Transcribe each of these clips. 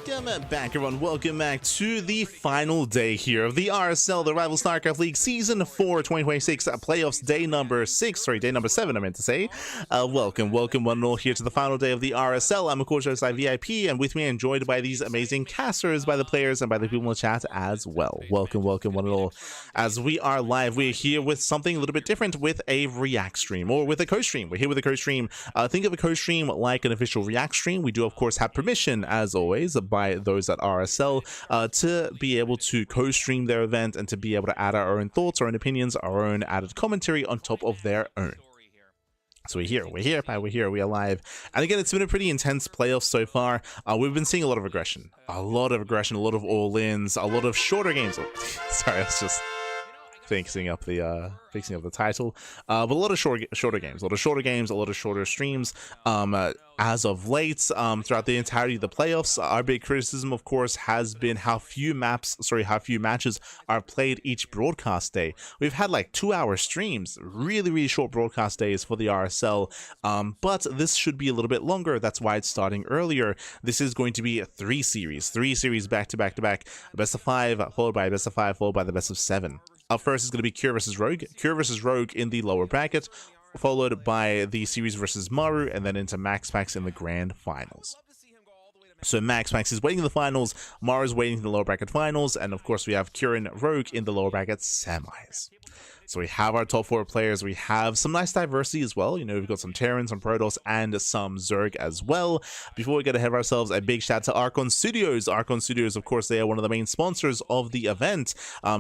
Welcome back, everyone. Welcome back to the final day here of the RSL, the Rival StarCraft League Season 4 2026 Playoffs, day number 7, I meant to say. Welcome one and all here to the final day of the RSL. I'm, of course, RSI VIP, and with me, I'm joined by these amazing casters, by the players, and by the people in the chat as well. Welcome one and all. As we are live, we're here with something a little bit different, with a React stream, or with a co-stream. We're here with a co-stream. Think of a co-stream like an official React stream. We do, of course, have permission, as always, by those at RSL to be able to co-stream their event and to be able to add our own thoughts, our own opinions, our own added commentary on top of their own. So we're here, we are live. And again, it's been a pretty intense playoff so far. We've been seeing a lot of aggression, a lot of all-ins, a lot of shorter games. Oh, sorry, I was just fixing up the title, but a lot of shorter games, a lot of shorter streams. As of late, throughout the entirety of the playoffs, our big criticism, of course, has been how few matches are played each broadcast day. We've had like 2-hour streams, really short broadcast days for the RSL, but this should be a little bit longer. That's why it's starting earlier. This is going to be three series back to back, best of 5 followed by a best of 5 followed by the best of 7. Up first is going to be Cure versus Rogue in the lower bracket, followed by the series versus Maru, and then into MaxPax in the grand finals. So MaxPax is waiting in the finals, Maru is waiting in the lower bracket finals, and of course we have Cure and Rogue in the lower bracket semis. So we have our top 4 players. We have some nice diversity as well. You know, we've got some Terrans, some Protoss, and some Zerg as well. Before we get ahead of ourselves, a big shout out to Archon Studios. Archon Studios, of course, they are one of the main sponsors of the event.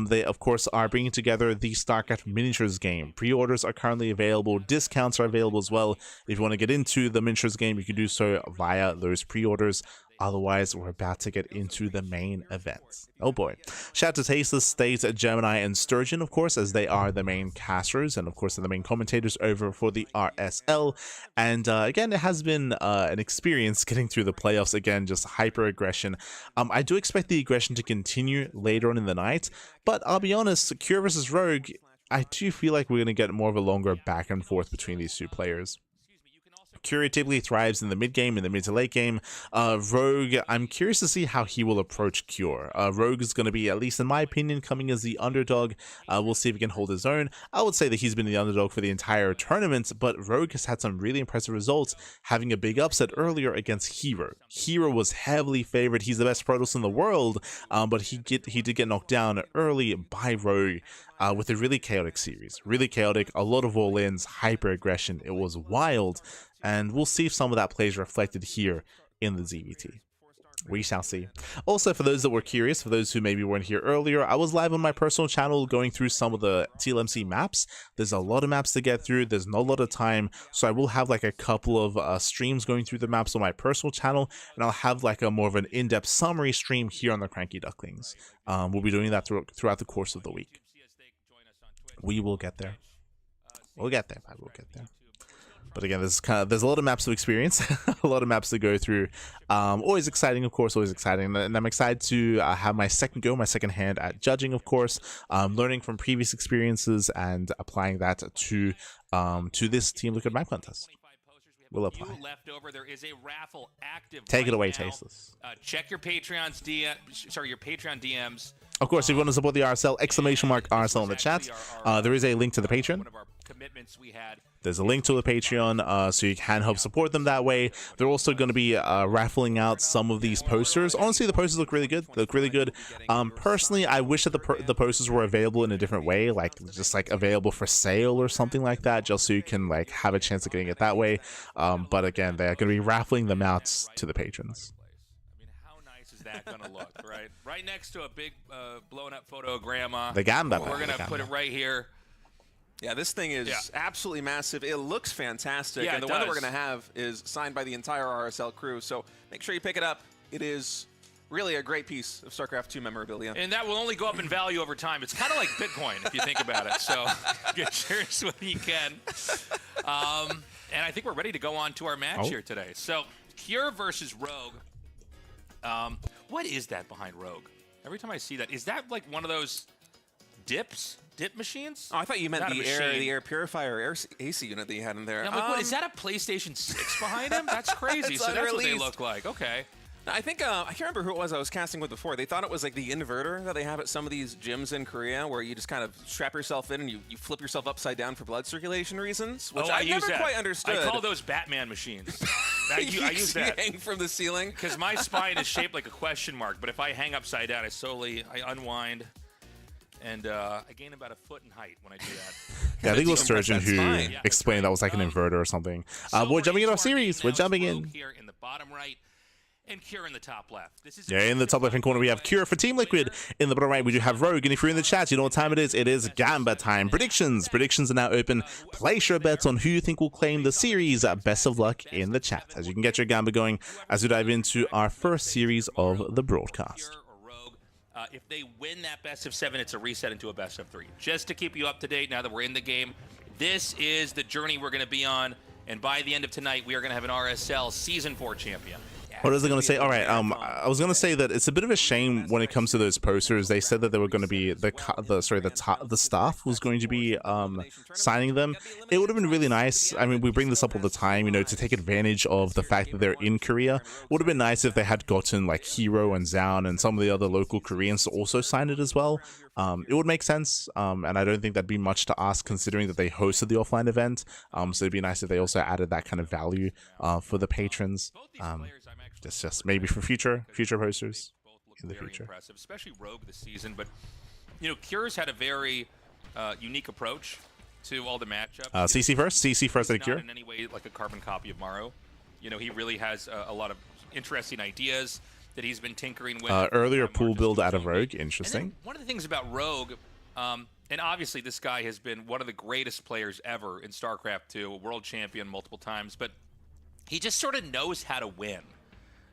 They, of course, are bringing together the StarCraft miniatures game. Pre-orders are currently available. Discounts are available as well. If you want to get into the miniatures game, you can do so via those pre-orders. Otherwise, we're about to get into the main event. Oh boy. Shout out to Tasteless, State, Gemini, and Sturgeon, of course, as they are the main casters and, of course, they're the main commentators over for the RSL. And again, it has been an experience getting through the playoffs. Again, just hyper aggression. I do expect the aggression to continue later on in the night, but I'll be honest, Cure versus Rogue, I do feel like we're going to get more of a longer back and forth between these two players. Cure typically thrives in the mid game, in the mid to late game. Rogue, I'm curious to see how he will approach Cure. Rogue is going to be, at least in my opinion, coming as the underdog. We'll see if he can hold his own. I would say that he's been the underdog for the entire tournament, but Rogue has had some really impressive results, having a big upset earlier against Hero. Hero was heavily favored. He's the best Protoss in the world, but he did get knocked down early by Rogue. With a really chaotic series. Really chaotic, a lot of all-ins, hyper-aggression. It was wild, and we'll see if some of that plays reflected here in the ZVT. We shall see. Also, for those that were curious, for those who maybe weren't here earlier, I was live on my personal channel going through some of the TLMC maps. There's a lot of maps to get through. There's not a lot of time, so I will have like a couple of streams going through the maps on my personal channel, and I'll have like a more of an in-depth summary stream here on the CranKy Ducklings. We'll be doing that throughout the course of the week. We will get there. We'll get there. I will get there. But again, there's a lot of maps to experience, a lot of maps to go through. Always exciting, of course, always exciting. And I'm excited to have my second hand at judging, of course, learning from previous experiences and applying that to this Team Liquid map contest. We'll apply. There is a raffle active. Take it away, Tasteless. Check your Patreon's DM. Sorry, your Patreon DMs. Of course, if you want to support the RSL, _RSL in the chat. There is a link to the Patreon. There's a link to the Patreon, so you can help support them that way. They're also going to be raffling out some of these posters. Honestly, the posters look really good. Personally, I wish that the posters were available in a different way, like just like available for sale or something like that, just so you can like have a chance of getting it that way. But again, they're going to be raffling them out to the patrons. That gonna look right next to a big blown up photo of Grandma. The Gamba. We're gonna put it right here. Yeah, this thing is absolutely massive. It looks fantastic, and the one that we're gonna have is signed by the entire RSL crew. So make sure you pick it up. It is really a great piece of StarCraft 2 memorabilia, and that will only go up in value over time. It's kind of like Bitcoin if you think about it. So get yours when you can. And I think we're ready to go on to our match here today. So Cure versus Rogue. What is that behind Rogue? Every time I see that, is that like one of those dip machines? Oh, I thought you meant the air purifier, AC unit that you had in there. Yeah, like, what, is that a PlayStation 6 behind him? That's crazy. So that's what they look like. Okay. I think, I can't remember who it was I was casting with before. They thought it was like the inverter that they have at some of these gyms in Korea where you just kind of strap yourself in and you flip yourself upside down for blood circulation reasons, which I never quite understood. I call those Batman machines. I use that. Hang from the ceiling? Because my spine is shaped like a question mark, but if I hang upside down, I unwind. And I gain about a foot in height when I do that. Yeah, I think it was Sturgeon who explained that was like an inverter or something. We're jumping in our series. We're jumping in. Here in the bottom right. And Cure in the top left. In the top left-hand corner, we have Cure for Team Liquid. In the bottom right, we do have Rogue. And if you're in the chat, you know what time it is. It is Gamba time. Predictions. Predictions are now open. Place your bets on who you think will claim the series. Best of luck in the chat, as you can get your Gamba going as we dive into our first series of the broadcast. If they win that best of 7, it's a reset into a best of 3. Just to keep you up to date now that we're in the game, this is the journey we're going to be on. And by the end of tonight, we are going to have an RSL Season 4 champion. What was I going to say? All right, I was going to say that it's a bit of a shame when it comes to those posters. They said that they were going to be the staff was going to be signing them. It would have been really nice. I mean, we bring this up all the time, you know, to take advantage of the fact that they're in Korea. It would have been nice if they had gotten like Hero and Zaun and some of the other local Koreans to also sign it as well. It would make sense, and I don't think that'd be much to ask considering that they hosted the offline event. So it'd be nice if they also added that kind of value for the patrons. Just maybe for future posters in the future. Impressive, especially Rogue this season. But you know, Cure's had a very unique approach to all the matchups. CC first at Cure. Not in any way like a carbon copy of Maru. You know, he really has a lot of interesting ideas that he's been tinkering with. Earlier pool build out of Rogue, interesting. One of the things about Rogue, and obviously this guy has been one of the greatest players ever in StarCraft 2, a world champion multiple times, but he just sort of knows how to win.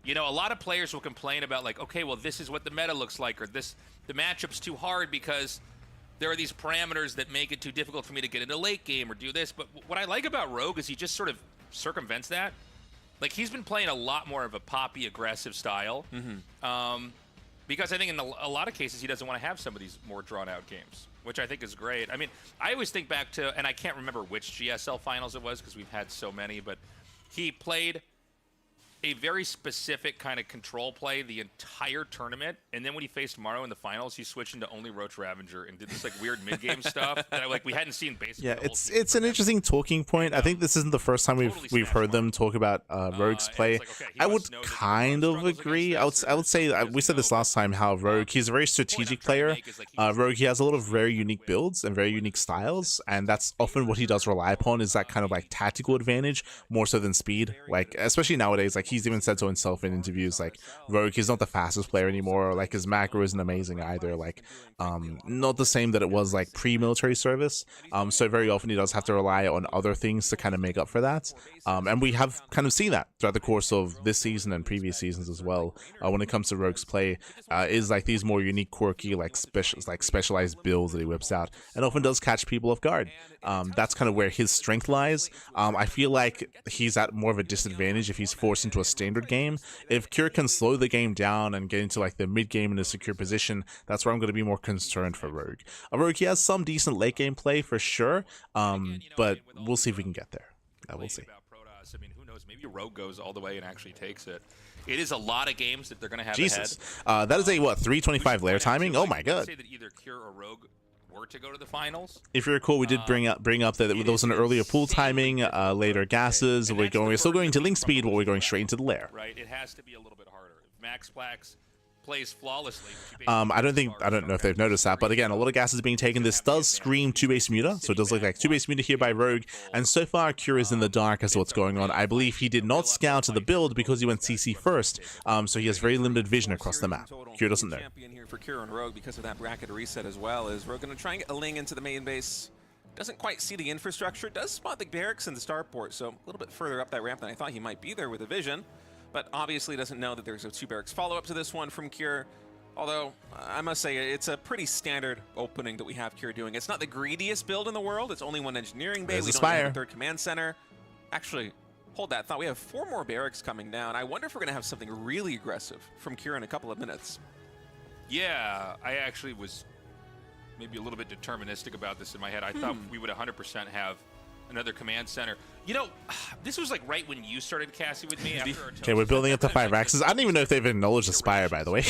You know, a lot of players will complain about like, okay, well, this is what the meta looks like, or the matchup's too hard because there are these parameters that make it too difficult for me to get into late game or do this. But what I like about Rogue is he just sort of circumvents that. Like, he's been playing a lot more of a poppy, aggressive style. Because I think in a lot of cases he doesn't want to have some of these more drawn-out games, which I think is great. I mean, I always think back to, and I can't remember which GSL finals it was because we've had so many, but he played a very specific kind of control play the entire tournament, and then when he faced Maru in the finals, he switched into only Roach Ravager and did this like weird mid-game stuff that like we hadn't seen basically. Yeah, it's an interesting talking point. I think this isn't the first time we've heard them talk about Rogue's play. Like, okay, I would kind of agree. I would say we said this last time how Rogue, he's a very strategic player. Rogue, he has a lot of very unique builds and very unique styles, and that's often what he does rely upon is that kind of like tactical advantage more so than speed. Like especially nowadays, like he's even said so himself in interviews, like Rogue, he's not the fastest player anymore, like his macro isn't amazing either, like not the same that it was like pre-military service, so very often he does have to rely on other things to kind of make up for that, and we have kind of seen that throughout the course of this season and previous seasons as well. When it comes to Rogue's play, is like these more unique, quirky, like specialized builds that he whips out and often does catch people off guard. That's kind of where his strength lies. I feel like he's at more of a disadvantage if he's forced into a standard game. If Cure can slow the game down and get into like the mid game in a secure position, that's where I'm going to be more concerned for Rogue. Rogue, he has some decent late game play for sure, but we'll see if we can get there. We'll see. I mean, who knows? Maybe Rogue goes all the way and actually takes it. It is a lot of games that they're going to have Jesus. ahead. That is a what, 325 layer timing? Oh my god. Say that either Cure or Rogue were to go to the finals. If you recall, we did bring up that there was an earlier pool timing, later gases. We're still going to link speed, but we're going straight into the lair. Right. It has to be a little bit harder. If MaxPax plays flawlessly. I don't know if they've noticed that, but again, a lot of gas is being taken. This does scream 2-base muta, so it does look like 2-base muta here by Rogue, and so far Cure is in the dark as to what's going on. I believe he did not scout the build because he went CC first, so he has very limited vision across the map. Cure doesn't know. Champion here for Cure and Rogue because of that bracket reset as well. Is Rogue going to try and get a Ling into the main base? Doesn't quite see the infrastructure, does spot the barracks and the starport, so a little bit further up that ramp than I thought he might be there with a vision, but obviously doesn't know that there's a 2 barracks follow-up to this one from Cure. Although, I must say, it's a pretty standard opening that we have Cure doing. It's not the greediest build in the world. It's only 1 engineering bay. We don't have a 3rd command center. Actually, hold that thought. We have 4 more barracks coming down. I wonder if we're going to have something really aggressive from Cure in a couple of minutes. Yeah, I actually was maybe a little bit deterministic about this in my head. I thought we would 100% have another command center. You know, this was like right when you started casting with me. Okay, we're building up to 5 Raxes. I don't even know if they've acknowledged the Spire, by the way.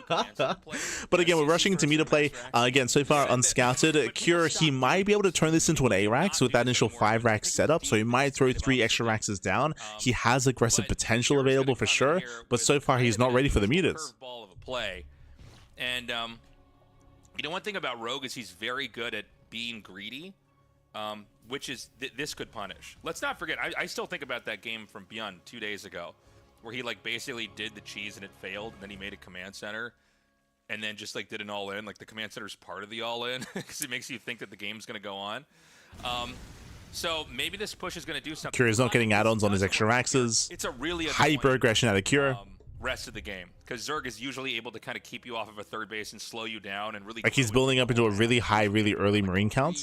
But again, we're rushing into meter play. Again, so far unscouted. Cure, he might be able to turn this into an A-Rax with that initial 5 Rax setup, so he might throw 3 extra Raxes down. He has aggressive potential available for sure, but so far he's not ready for the meters. And, you know, one thing about Rogue is he's very good at being greedy. Which is this could punish. Let's not forget, I still think about that game from Beyond 2 days ago, where he like basically did the cheese and it failed, and then he made a command center, and then just like did an all-in. Like the command center is part of the all-in because it makes you think that the game's going to go on. So maybe this push is going to do something. Cure is not getting add-ons on his extra Raxes. It's a really hyper aggression out of Cure. Rest of the game, because Zerg is usually able to kind of keep you off of a third base and slow you down and really like he's building up into a really high, really early Marine count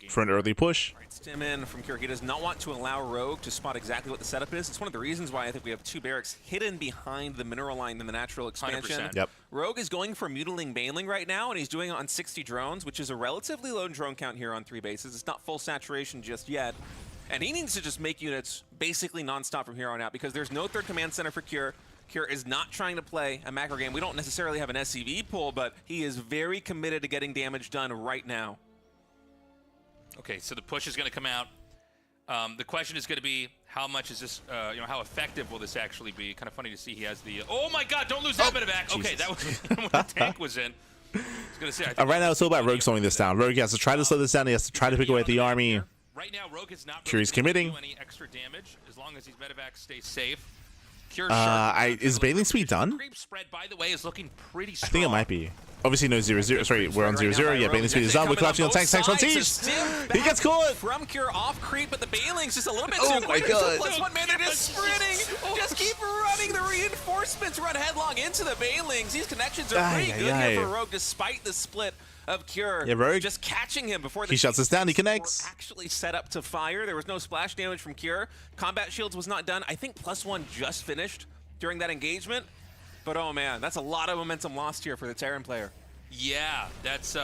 for an early push. Right, stim in from Cure. He does not want to allow Rogue to spot exactly what the setup is. It's one of the reasons why I think we have 2 barracks hidden behind the mineral line in the natural expansion. 100%. Yep. Rogue is going for mutiling Baneling right now, and he's doing it on 60 drones, which is a relatively low drone count here on 3 bases. It's not full saturation just yet. And he needs to just make units basically nonstop from here on out, because there's no third command center for Cure. Cure is not trying to play a macro game. We don't necessarily have an SCV pool, but he is very committed to getting damage done right now. Okay, so the push is going to come out. The question is going to be, how much is this, you know, how effective will this actually be? Kind of funny to see he has the, oh my god, don't lose that bit of back. Okay, that was when the tank was in. I was going to say, right now it's all about Rogue slowing this down. Rogue has to try to slow this down. He has to try to pick away at the army. Right now, Rogue is not Cure's committing. do any extra damage as long as these medevacs stay safe. Is Baneling Speed done? Creep spread, by the way, is looking pretty strong. I think it might be. Obviously no 0-0. Sorry, we're on 0-0. Yeah, Baneling Speed is done. We're collapsing on tanks. Tanks on siege. He gets caught. From Cure off creep, but the Baneling's just a little bit Oh too my quick. god. +1 man, they're just sprinting. Just keep running. The reinforcements run headlong into the Banelings. These connections are pretty good here for Rogue, despite the split of Cure. Yeah, Rogue just catching him before he shuts us down. He connects. Actually set up to fire. There was no splash damage from Cure. Combat shields was not done. I think +1 just finished during that engagement, but oh man, that's a lot of momentum lost here for the Terran player. Yeah, that's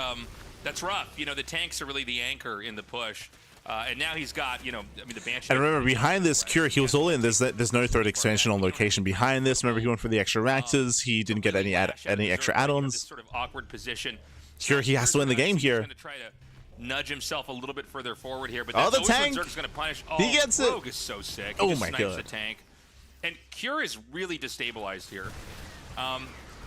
rough. You know, the tanks are really the anchor in the push, and now he's got, you know, I mean, the Banshee. And remember, behind this Cure, he was all in. There's no third expansion on location behind this. Remember, he went for the extra Raxes. He didn't get any extra add-ons. This sort of awkward position. Cure, he has to win the game here. He's going to try to nudge himself a little bit further forward here, but the that's tank. Zerg's going to punish. Oh, he gets it. Rogue is so sick. He oh just my snipes god. the tank. And Cure is really destabilized here.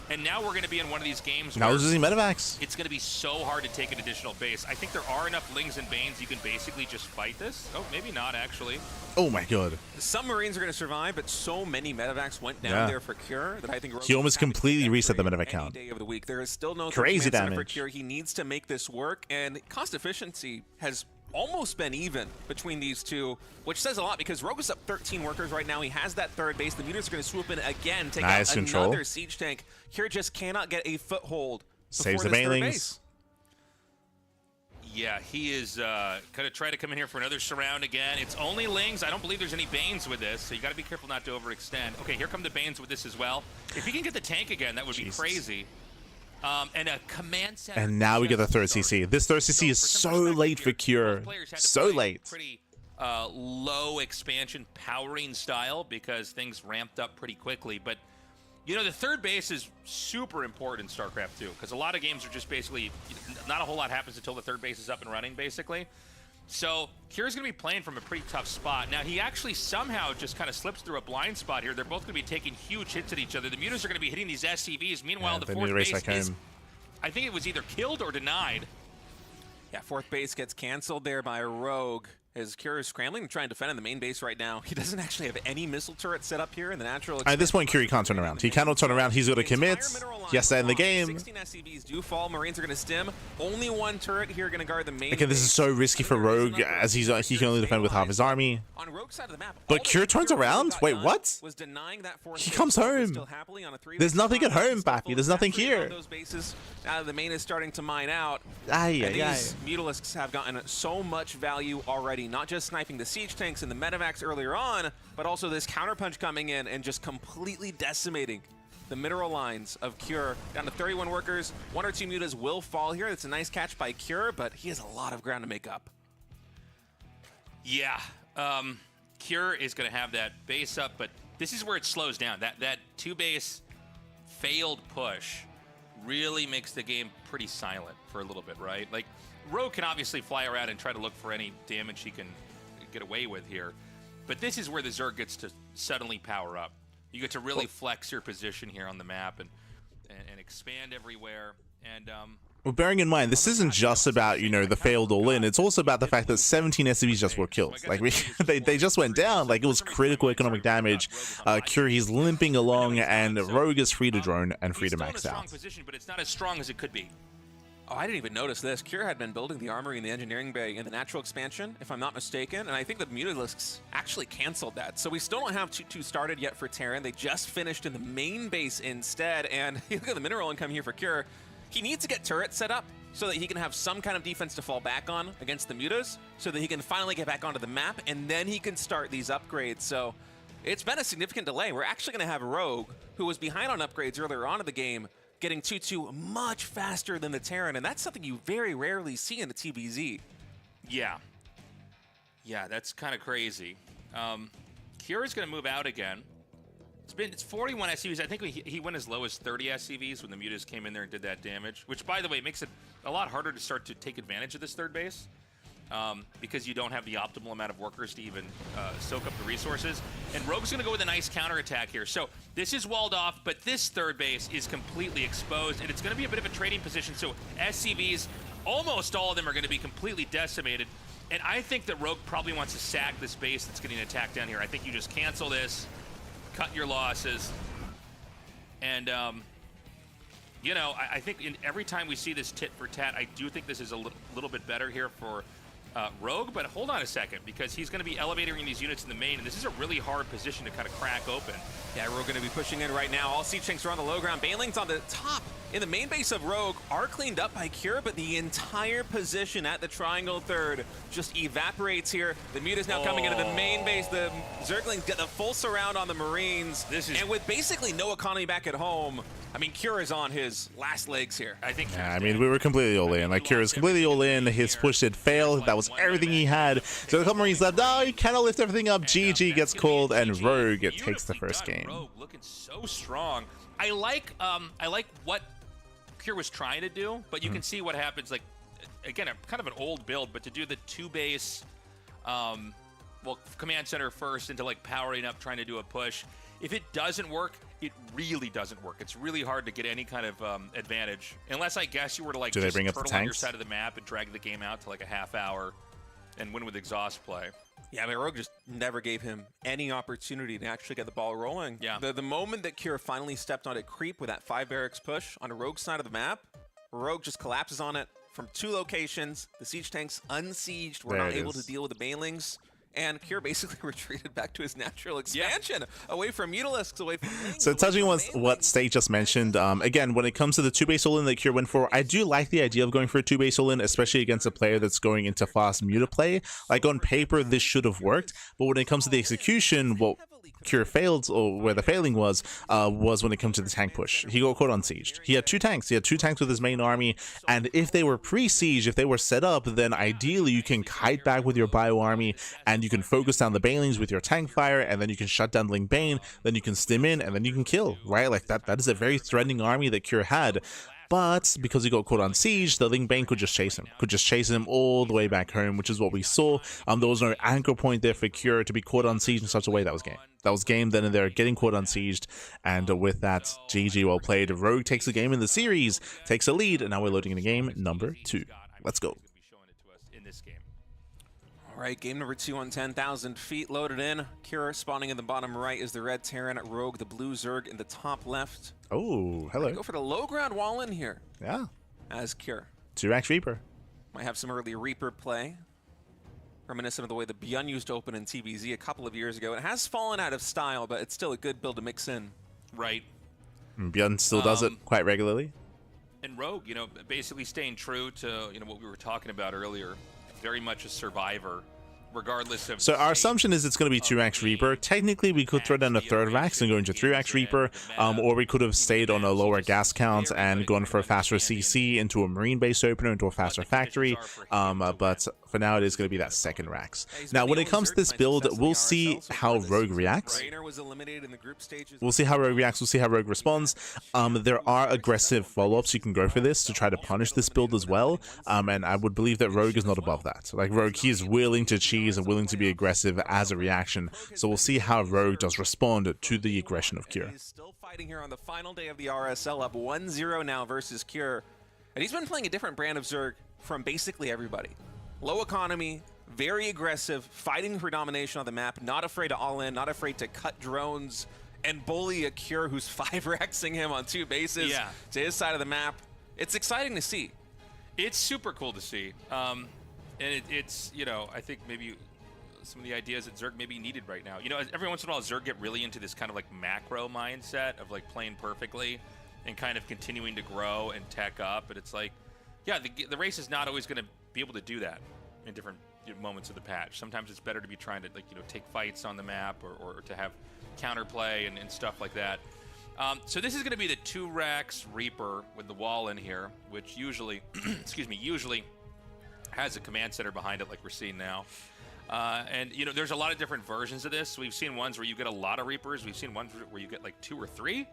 And now we're going to be in one of these games now where losing medevacs. it's going to be so hard to take an additional base. I think there are enough Lings and Banes you can basically just fight this. Oh, maybe not, actually. Oh my god. Some Marines are going to survive, but so many medevacs went down there for Cure that I think he almost completely reset the medevac count. Day of the week. There is still no crazy damage for damage Cure. He needs to make this work, and cost efficiency has almost been even between these two, which says a lot because Rogue is up 13 workers right now. He has that third base. The Mutas are going to swoop in again, take out another siege tank. Cure just cannot get a foothold. Saves the Banelings. Yeah, he is going to try to come in here for another surround again. It's only Lings. I don't believe there's any Banes with this, so you got to be careful not to overextend. Okay, here come the Banes with this as well. If he can get the tank again, that would be crazy. And a command center. And now we get the third CC. This third CC is so late for Cure. So late. Pretty low expansion powering style because things ramped up pretty quickly. But, you know, the third base is super important in StarCraft 2 because a lot of games are just basically, not a whole lot happens until the third base is up and running, basically. So Cure's going to be playing from a pretty tough spot. Now, he actually somehow just kind of slips through a blind spot here. They're both going to be taking huge hits at each other. The Mutas are going to be hitting these SCVs. Meanwhile, the fourth base is, I think it was either killed or denied. Yeah, fourth base gets canceled there by Rogue. As Cure is scrambling and trying to defend in the main base right now. He doesn't actually have any missile turret set up here in the natural. At this point, Cure can't turn around. He cannot turn around. He's got to commit. Yes, that in the game. 16 SCVs do fall. Marines are going to stim. Only one turret here going to guard the main. Again, this is so risky for Rogue as he can only defend with half his army. On Rogue's side of the map, but Cure turns around. Wait, what? Was denying that he comes home. There's nothing at home, Pappy. There's nothing here. Those bases. Now the main is starting to mine out. These Mutalisks have gotten so much value already. Not just sniping the siege tanks and the medevacs earlier on, but also this counterpunch coming in and just completely decimating the mineral lines of Cure. Down to 31 workers. 1 or 2 mutas will fall here. That's a nice catch by Cure, but he has a lot of ground to make up. Yeah. Cure is going to have that base up, but this is where it slows down. That 2-base failed push really makes the game pretty silent for a little bit, right? Like, Rogue can obviously fly around and try to look for any damage he can get away with here, but this is where the Zerg gets to suddenly power up. You get to really flex your position here on the map and expand everywhere. And well, bearing in mind, this isn't just about, you know, the failed all-in. It's also about the fact that 17 SCVs just were killed. Like, they just went down. Like, it was critical economic damage. Cure, he's limping along, and Rogue is free to drone and free to max out. Position, but it's not as strong as it could be. Oh, I didn't even notice this. Cure had been building the armory in the engineering bay in the natural expansion, if I'm not mistaken, and I think the Mutalisks actually canceled that. So we still don't have 2-2 started yet for Terran. They just finished in the main base instead, and look at the mineral income here for Cure. He needs to get turrets set up so that he can have some kind of defense to fall back on against the Mutas, so that he can finally get back onto the map, and then he can start these upgrades. So it's been a significant delay. We're actually going to have Rogue, who was behind on upgrades earlier on in the game, getting 2-2 much faster than the Terran, and that's something you very rarely see in the TBZ. Yeah. Yeah, that's kind of crazy. Cura's going to move out again. It's 41 SCVs. I think he went as low as 30 SCVs when the Mutas came in there and did that damage, which, by the way, makes it a lot harder to start to take advantage of this third base because you don't have the optimal amount of workers to even soak up the resources. And Rogue's going to go with a nice counterattack here. So this is walled off, but this third base is completely exposed, and it's going to be a bit of a trading position. So SCVs, almost all of them are going to be completely decimated. And I think that Rogue probably wants to sack this base that's getting attacked down here. I think you just cancel this, cut your losses, and you know, I think every time we see this tit for tat, I do think this is a little bit better here for Rogue, but hold on a second, because he's going to be elevating these units in the main, and this is a really hard position to kind of crack open. Yeah, Rogue going to be pushing in right now. All siege tanks are on the low ground. Banelings on the top. In the main base of Rogue are cleaned up by Cure, but the entire position at the triangle third just evaporates here. The Muta's now coming into the main base. The Zerglings get the full surround on the Marines. And with basically no economy back at home, I mean, Cure is on his last legs here. I think. Yeah, I mean, we were completely all in. Like, Cure is completely all in. His push did fail. That was everything he had. So a couple Marines left. Oh, he cannot lift everything up. GG gets called, and Rogue takes the first game. Rogue looking so strong. I like what Cure was trying to do, but you can see what happens. Like, again, kind of an old build, but to do the 2-base, well, command center first into like powering up, trying to do a push. If it doesn't work, it really doesn't work. It's really hard to get any kind of advantage, unless I guess you were to like just bring up the turtle on your tanks? side of the map and drag the game out to like a half hour and win with exhaust play. Yeah, I mean, Rogue just never gave him any opportunity to actually get the ball rolling. Yeah. The moment that Cure finally stepped on a creep with that 5 barracks push on a Rogue side of the map, Rogue just collapses on it from 2 locations. The siege tanks unsieged were not able to deal with the Banelings. And Cure basically retreated back to his natural expansion, away from Mutalisks, away from things. So touching on what State just mentioned, again, when it comes to the 2-base all-in that Cure went for, I do like the idea of going for a 2-base all-in, especially against a player that's going into fast Muta play. Like, on paper, this should have worked, but when it comes to the execution, what Cure failed, or where the failing was when it comes to the tank push. He got caught unsieged. He had 2 tanks. He had 2 tanks with his main army, and if they were pre-siege, if they were set up, then ideally you can kite back with your bio army, and you can focus down the Banelings with your tank fire, and then you can shut down Ling Bane, then you can stim in, and then you can kill, right? Like, that is a very threatening army that Cure had. But because he got caught on siege, the Ling Bane could just chase him all the way back home, which is what we saw. There was no anchor point there for Cure to be caught on siege in such a way. That was game. That was game then and there, getting caught on siege. And with that, GG, well played. Rogue takes the game in the series, takes a lead, and now we're loading into game number 2. Let's go. All right, game number 2 on 10,000 feet loaded in. Cure spawning in the bottom right is the red Terran, Rogue, the blue Zerg in the top left. Oh, hello. Go for the low ground wall in here. Yeah. As Cure. 2-axe Reaper. Might have some early Reaper play. Reminiscent of the way the Byun used to open in TBZ a couple of years ago. It has fallen out of style, but it's still a good build to mix in. Right. Byun still does it quite regularly. And Rogue, you know, basically staying true to, you know, what we were talking about earlier. Very much a survivor, regardless of... So our assumption is it's going to be 2-axe Reaper. Technically, we could throw down a 3rd axe and go into 3-axe Reaper, or we could have stayed on a lower gas count and gone for a faster CC into a Marine base opener, into a faster factory. But for now it is going to be that second Rax. Now when it comes to this build, we'll see how Rogue reacts. We'll see how Rogue reacts, we'll see how Rogue responds. There are aggressive follow-ups you can go for this to try to punish this build as well, and I would believe that Rogue is not above that. Like Rogue, he is willing to cheese and willing to be aggressive as a reaction, so we'll see how Rogue does respond to the aggression of Cure. He's still fighting here on the final day of the RSL, up 1-0 now versus Cure, and he's been playing a different brand of Zerg from basically everybody. Low economy, very aggressive, fighting for domination on the map, not afraid to all in, not afraid to cut drones and bully a Cure who's 5-rexing him on 2 bases to his side of the map. It's exciting to see. It's super cool to see. And it's, you know, I think maybe some of the ideas that Zerg maybe needed right now. You know, every once in a while Zerg get really into this kind of like macro mindset of like playing perfectly and kind of continuing to grow and tech up. And it's like, yeah, the race is not always going to be able to do that in different moments of the patch. Sometimes it's better to be trying to, like, you know, take fights on the map or to have counterplay and stuff like that. So this is going to be the 2-Rax Reaper with the wall in here, which usually, excuse me, usually has a command center behind it like we're seeing now. And, you know, there's a lot of different versions of this. We've seen ones where you get a lot of Reapers. We've seen ones where you get like 2 or 3.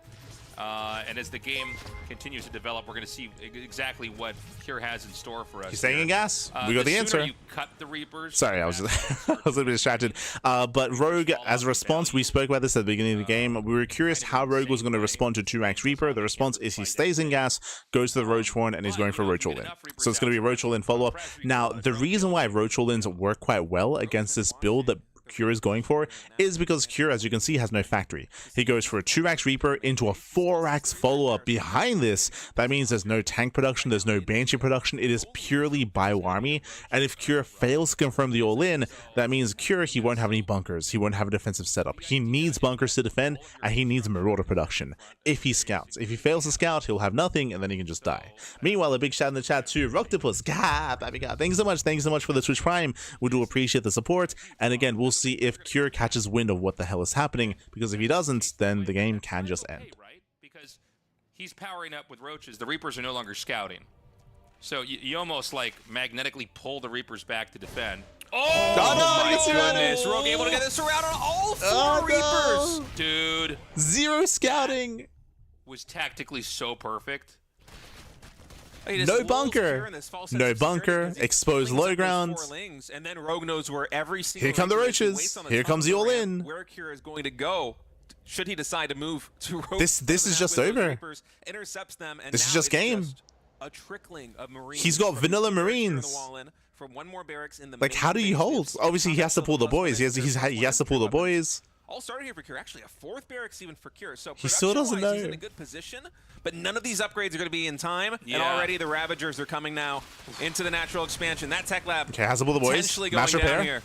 And as the game continues to develop, we're going to see exactly what Cure has in store for us. He's staying in gas. We got the answer. You cut the Reapers. Sorry, I was I was a little bit distracted. But Rogue, as a response, we spoke about this at the beginning of the game. We were curious how Rogue was going to respond to 2-Rax Reaper. The response is he stays in gas, goes to the Roach Horn, and he's going for Roach All-In. So it's going to be Roach All-In follow-up. Now, the reason why Roach All-Ins work quite well against this build that Cure is going for is because Cure, as you can see, has no factory. He goes for a 2-Rax Reaper into a 4-Rax follow-up behind this. That means there's no tank production, there's no Banshee production, it is purely bio-army, and if Cure fails to confirm the all-in, that means Cure, he won't have any bunkers, he won't have a defensive setup. He needs bunkers to defend, and he needs Marauder production if he scouts. If he fails to scout, he'll have nothing, and then he can just die. Meanwhile, a big shout in the chat to Roctopus. God, thanks so much for the Twitch Prime. We do appreciate the support, and again, we'll see if Cure catches wind of what the hell is happening, because if he doesn't, then the game can just end. Right? Because he's powering up with Roaches. The Reapers are no longer scouting. So you almost like magnetically pull the Reapers back to defend. Oh my goodness. Rogue able to get this around on all 4 Reapers. No. Dude. 0 scouting. Was tactically so perfect. No bunker, no bunker, exposed low ground. And then Rogue knows where every single here come the Roaches, here comes the all-in. Where Cure is going to go, should he decide to move to Rogue. This is just over. Intercepts them, and this is just game. A trickling of Marines. He's got vanilla Marines. From one more barracks in the like, how do you hold? Obviously, he has to pull the boys. He has to pull the boys. All started here for Cure. Actually, a 4th barracks even for Cure. So he still doesn't know. He's in a good position, but none of these upgrades are going to be in time. Yeah. And already the Ravagers are coming now into the natural expansion. That tech lab. Okay, has to pull the boys. Mash repair. Here.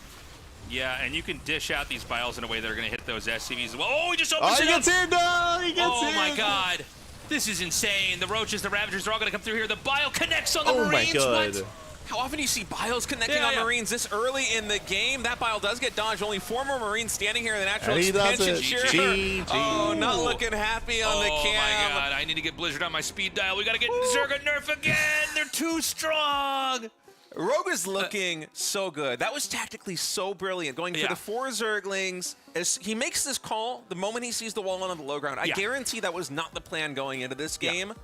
Yeah, and you can dish out these biles in a way that are going to hit those SCVs as well. Oh, he just opens it up. Gets in. No, he gets in. Oh my God. This is insane. The Roaches, the Ravagers are all going to come through here. The bile connects on the Marines. Oh my God. What? How often do you see biles connecting on Marines this early in the game? That bile does get dodged. Only 4 more Marines standing here in the natural expansion. Sure. Oh, not looking happy on the cam. Oh my God, I need to get Blizzard on my speed dial. We got to get Zerg nerf again. They're too strong. Rogue is looking so good. That was tactically so brilliant. Going for the 4 Zerglings. As he makes this call the moment he sees the wall on the low ground. I guarantee that was not the plan going into this game.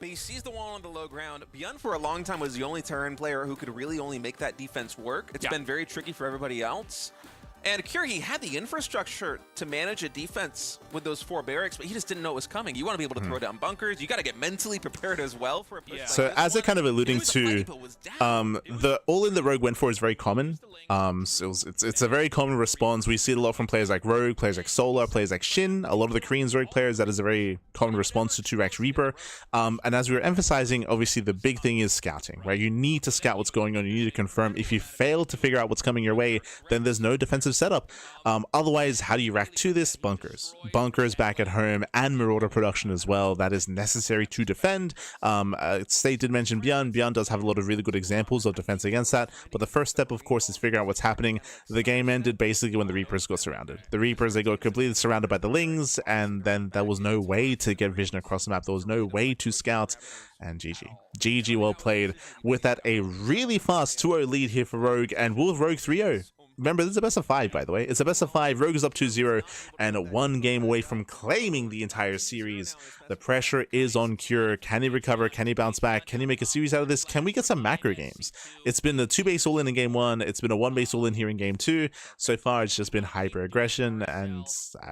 But he sees the wall on the low ground. Beyond for a long time was the only Terran player who could really only make that defense work. It's been very tricky for everybody else. And Cure, he had the infrastructure to manage a defense with those 4 barracks, but he just didn't know it was coming. You want to be able to throw down bunkers. You got to get mentally prepared as well for a push like so as they're kind of alluding to, the all-in that Rogue went for is very common. So it's a very common response. We see it a lot from players like Rogue, players like Solar, players like Shin. A lot of the Korean Rogue players, that is a very common response to 2-Rax Reaper. And as we were emphasizing, obviously the big thing is scouting, right? You need to scout what's going on. You need to confirm. If you fail to figure out what's coming your way, then there's no defensive defensive setup. Otherwise, how do you react to this? Bunkers. Bunkers back at home and Marauder production as well. That is necessary to defend. State did mention Bjorn. Bjorn does have a lot of really good examples of defense against that, but the first step, of course, is figuring out what's happening. The game ended basically when the Reapers got surrounded. The Reapers, they got completely surrounded by the Lings, and then there was no way to get vision across the map. There was no way to scout, and GG. GG, well played. With that, a really fast 2-0 lead here for Rogue, and will Rogue 3-0. Remember, this is a best of 5, by the way. It's a best of 5. Rogue is up 2-0 and 1 game away from claiming the entire series. The pressure is on Cure. Can he recover? Can he bounce back? Can he make a series out of this? Can we get some macro games? It's been a 2-base all-in game 1. It's been a 1-base all-in here in game 2. So far, it's just been hyper-aggression and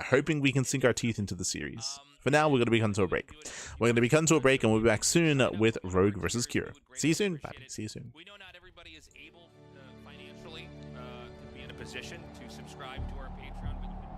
hoping we can sink our teeth into the series. For now, we're going to be coming to a break. We're going to be coming to a break, and we'll be back soon with Rogue versus Cure. See you soon. Bye. See you soon. We know not everybody is able financially to be in a position to subscribe to our Patreon, but you can.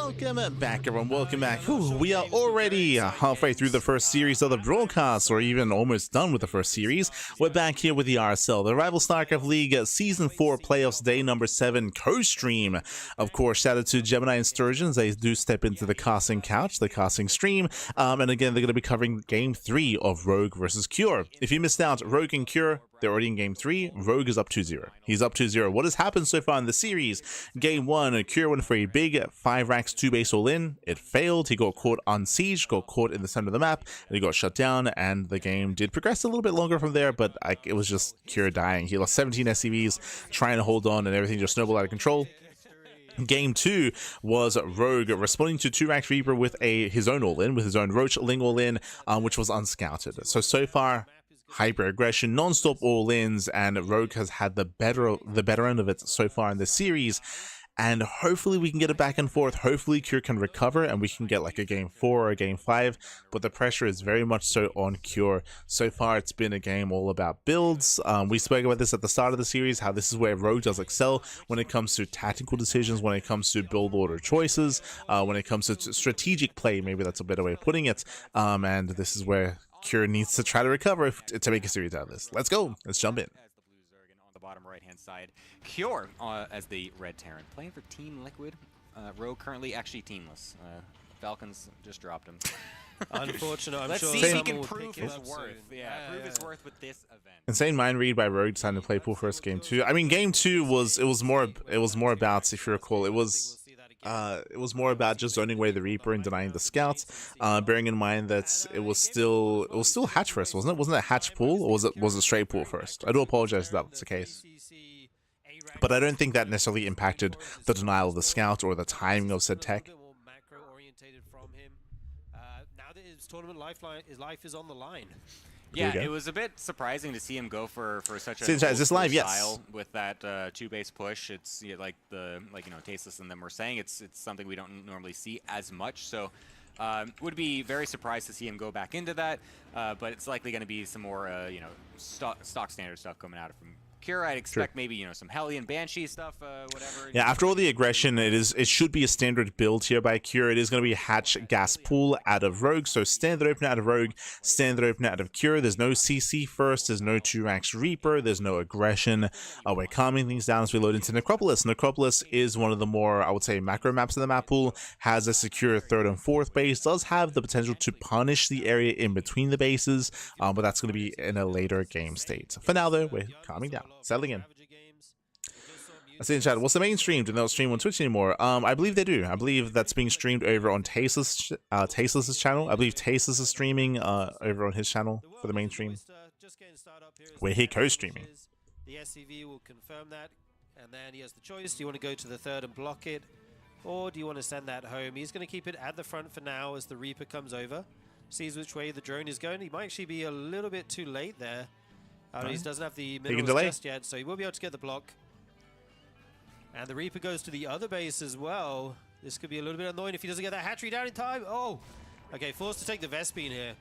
Welcome back, everyone. Welcome back. Whew, we are already halfway through the first series of the broadcast, or even almost done with the first series. We're back here with the RSL, the Rival StarCraft League Season 4 Playoffs Day number 7 co-stream. Of course, shout out to Gemini and Sturgeons. They do step into the casting couch, the casting stream. And again, they're going to be covering Game 3 of Rogue versus Cure. If you missed out, Rogue and Cure, they're already in Game 3. Rogue is up 2-0. He's up 2-0. What has happened so far in the series? Game 1, Cure went for a big 5 racks 2 base all-in. It failed. He got caught on siege, got caught in the center of the map, and he got shut down, and the game did progress a little bit longer from there, but it was just Cure dying. He lost 17 SCVs, trying to hold on, and everything just snowballed out of control. Game 2 was Rogue responding to 2-rack Reaper with his own all-in, with his own Roach Ling all-in, which was unscouted. So far, hyper aggression, non-stop all-ins, and Rogue has had the better end of it so far in the series. And hopefully we can get it back and forth. Hopefully Cure can recover and we can get like a Game 4 or a Game 5. But the pressure is very much so on Cure. So far it's been a game all about builds. We spoke about this at the start of the series, how this is where Rogue does excel when it comes to tactical decisions, when it comes to build order choices, when it comes to strategic play. Maybe that's a better way of putting it. And this is where Cure needs to try to recover to make a series out of this. Let's go. Let's jump in. Bottom right hand side, Cure as the red Terran, playing for Team Liquid. Rogue currently actually teamless. Falcons just dropped him. Unfortunate. I'm Let's sure see if he someone can will prove pick it his up worth. soon. Yeah, prove his worth with this event. Insane mind read by Rogue, deciding to play pool first. Game 2. I mean, Game 2 was more about, if you recall, it was more about just zoning away the Reaper and denying the scouts. Bearing in mind that it was still hatch first, wasn't it? Wasn't it hatch pool, or was it straight pool first? I do apologize if that's the case, but I don't think that necessarily impacted the denial of the scout or the timing of said tech. Now that his tournament his life is on the line. Yeah, it was a bit surprising to see him go for such a is this live? style with that 2-base push. It's like Tasteless and them were saying, it's something we don't normally see as much. So would be very surprised to see him go back into that. But it's likely going to be some more stock standard stuff coming out of him. Cure, I'd expect maybe some Hellion Banshee stuff, whatever. Yeah, after all the aggression, it should be a standard build here by Cure. It is going to be hatch gas pool out of Rogue, so standard opener out of Rogue, standard opener out of Cure. There's no CC first, there's no 2-racks Reaper, there's no aggression. We're calming things down as we load into Necropolis. Necropolis is one of the more, I would say, macro maps in the map pool, has a secure 3rd and 4th base, does have the potential to punish the area in between the bases, but that's going to be in a later game state. For now, though, we're calming down. Settling in. I see in chat, what's the main stream? Do they not stream on Twitch anymore? I believe they do. I believe that's being streamed over on Tasteless's channel. I believe Tasteless is streaming over on his channel for the main stream. We're here co-streaming. The SCV will confirm that, and then he has the choice. Do you want to go to the 3rd and block it, or do you want to send that home? He's going to keep it at the front for now as the Reaper comes over, sees which way the drone is going. He might actually be a little bit too late there. He doesn't have the minerals just yet, so he will be able to get the block. And the Reaper goes to the other base as well. This could be a little bit annoying if he doesn't get that hatchery down in time. Oh, okay, forced to take the Vespene here.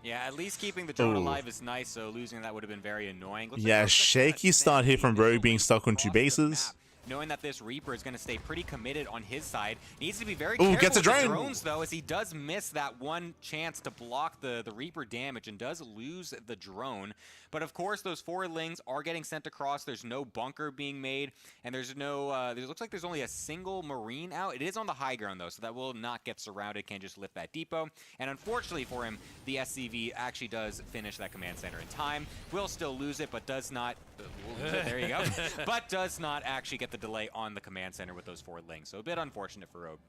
Yeah, at least keeping the drone alive is nice, so losing that would have been very annoying. Yeah, shaky start here from Rogue being stuck on 2 bases. Knowing that this Reaper is going to stay pretty committed on his side. Needs to be very careful gets a drone. with the drones, though, as he does miss that one chance to block the Reaper damage and does lose the drone. But of course, those forwardlings are getting sent across. There's no bunker being made, and there's no, looks like there's only a single Marine out. It is on the high ground, though, so that will not get surrounded. Can't just lift that depot. And unfortunately for him, the SCV actually does finish that command center in time. Will still lose it, but does not, there you go, but does not actually get the delay on the command center with those forwardlings. So a bit unfortunate for Rogue.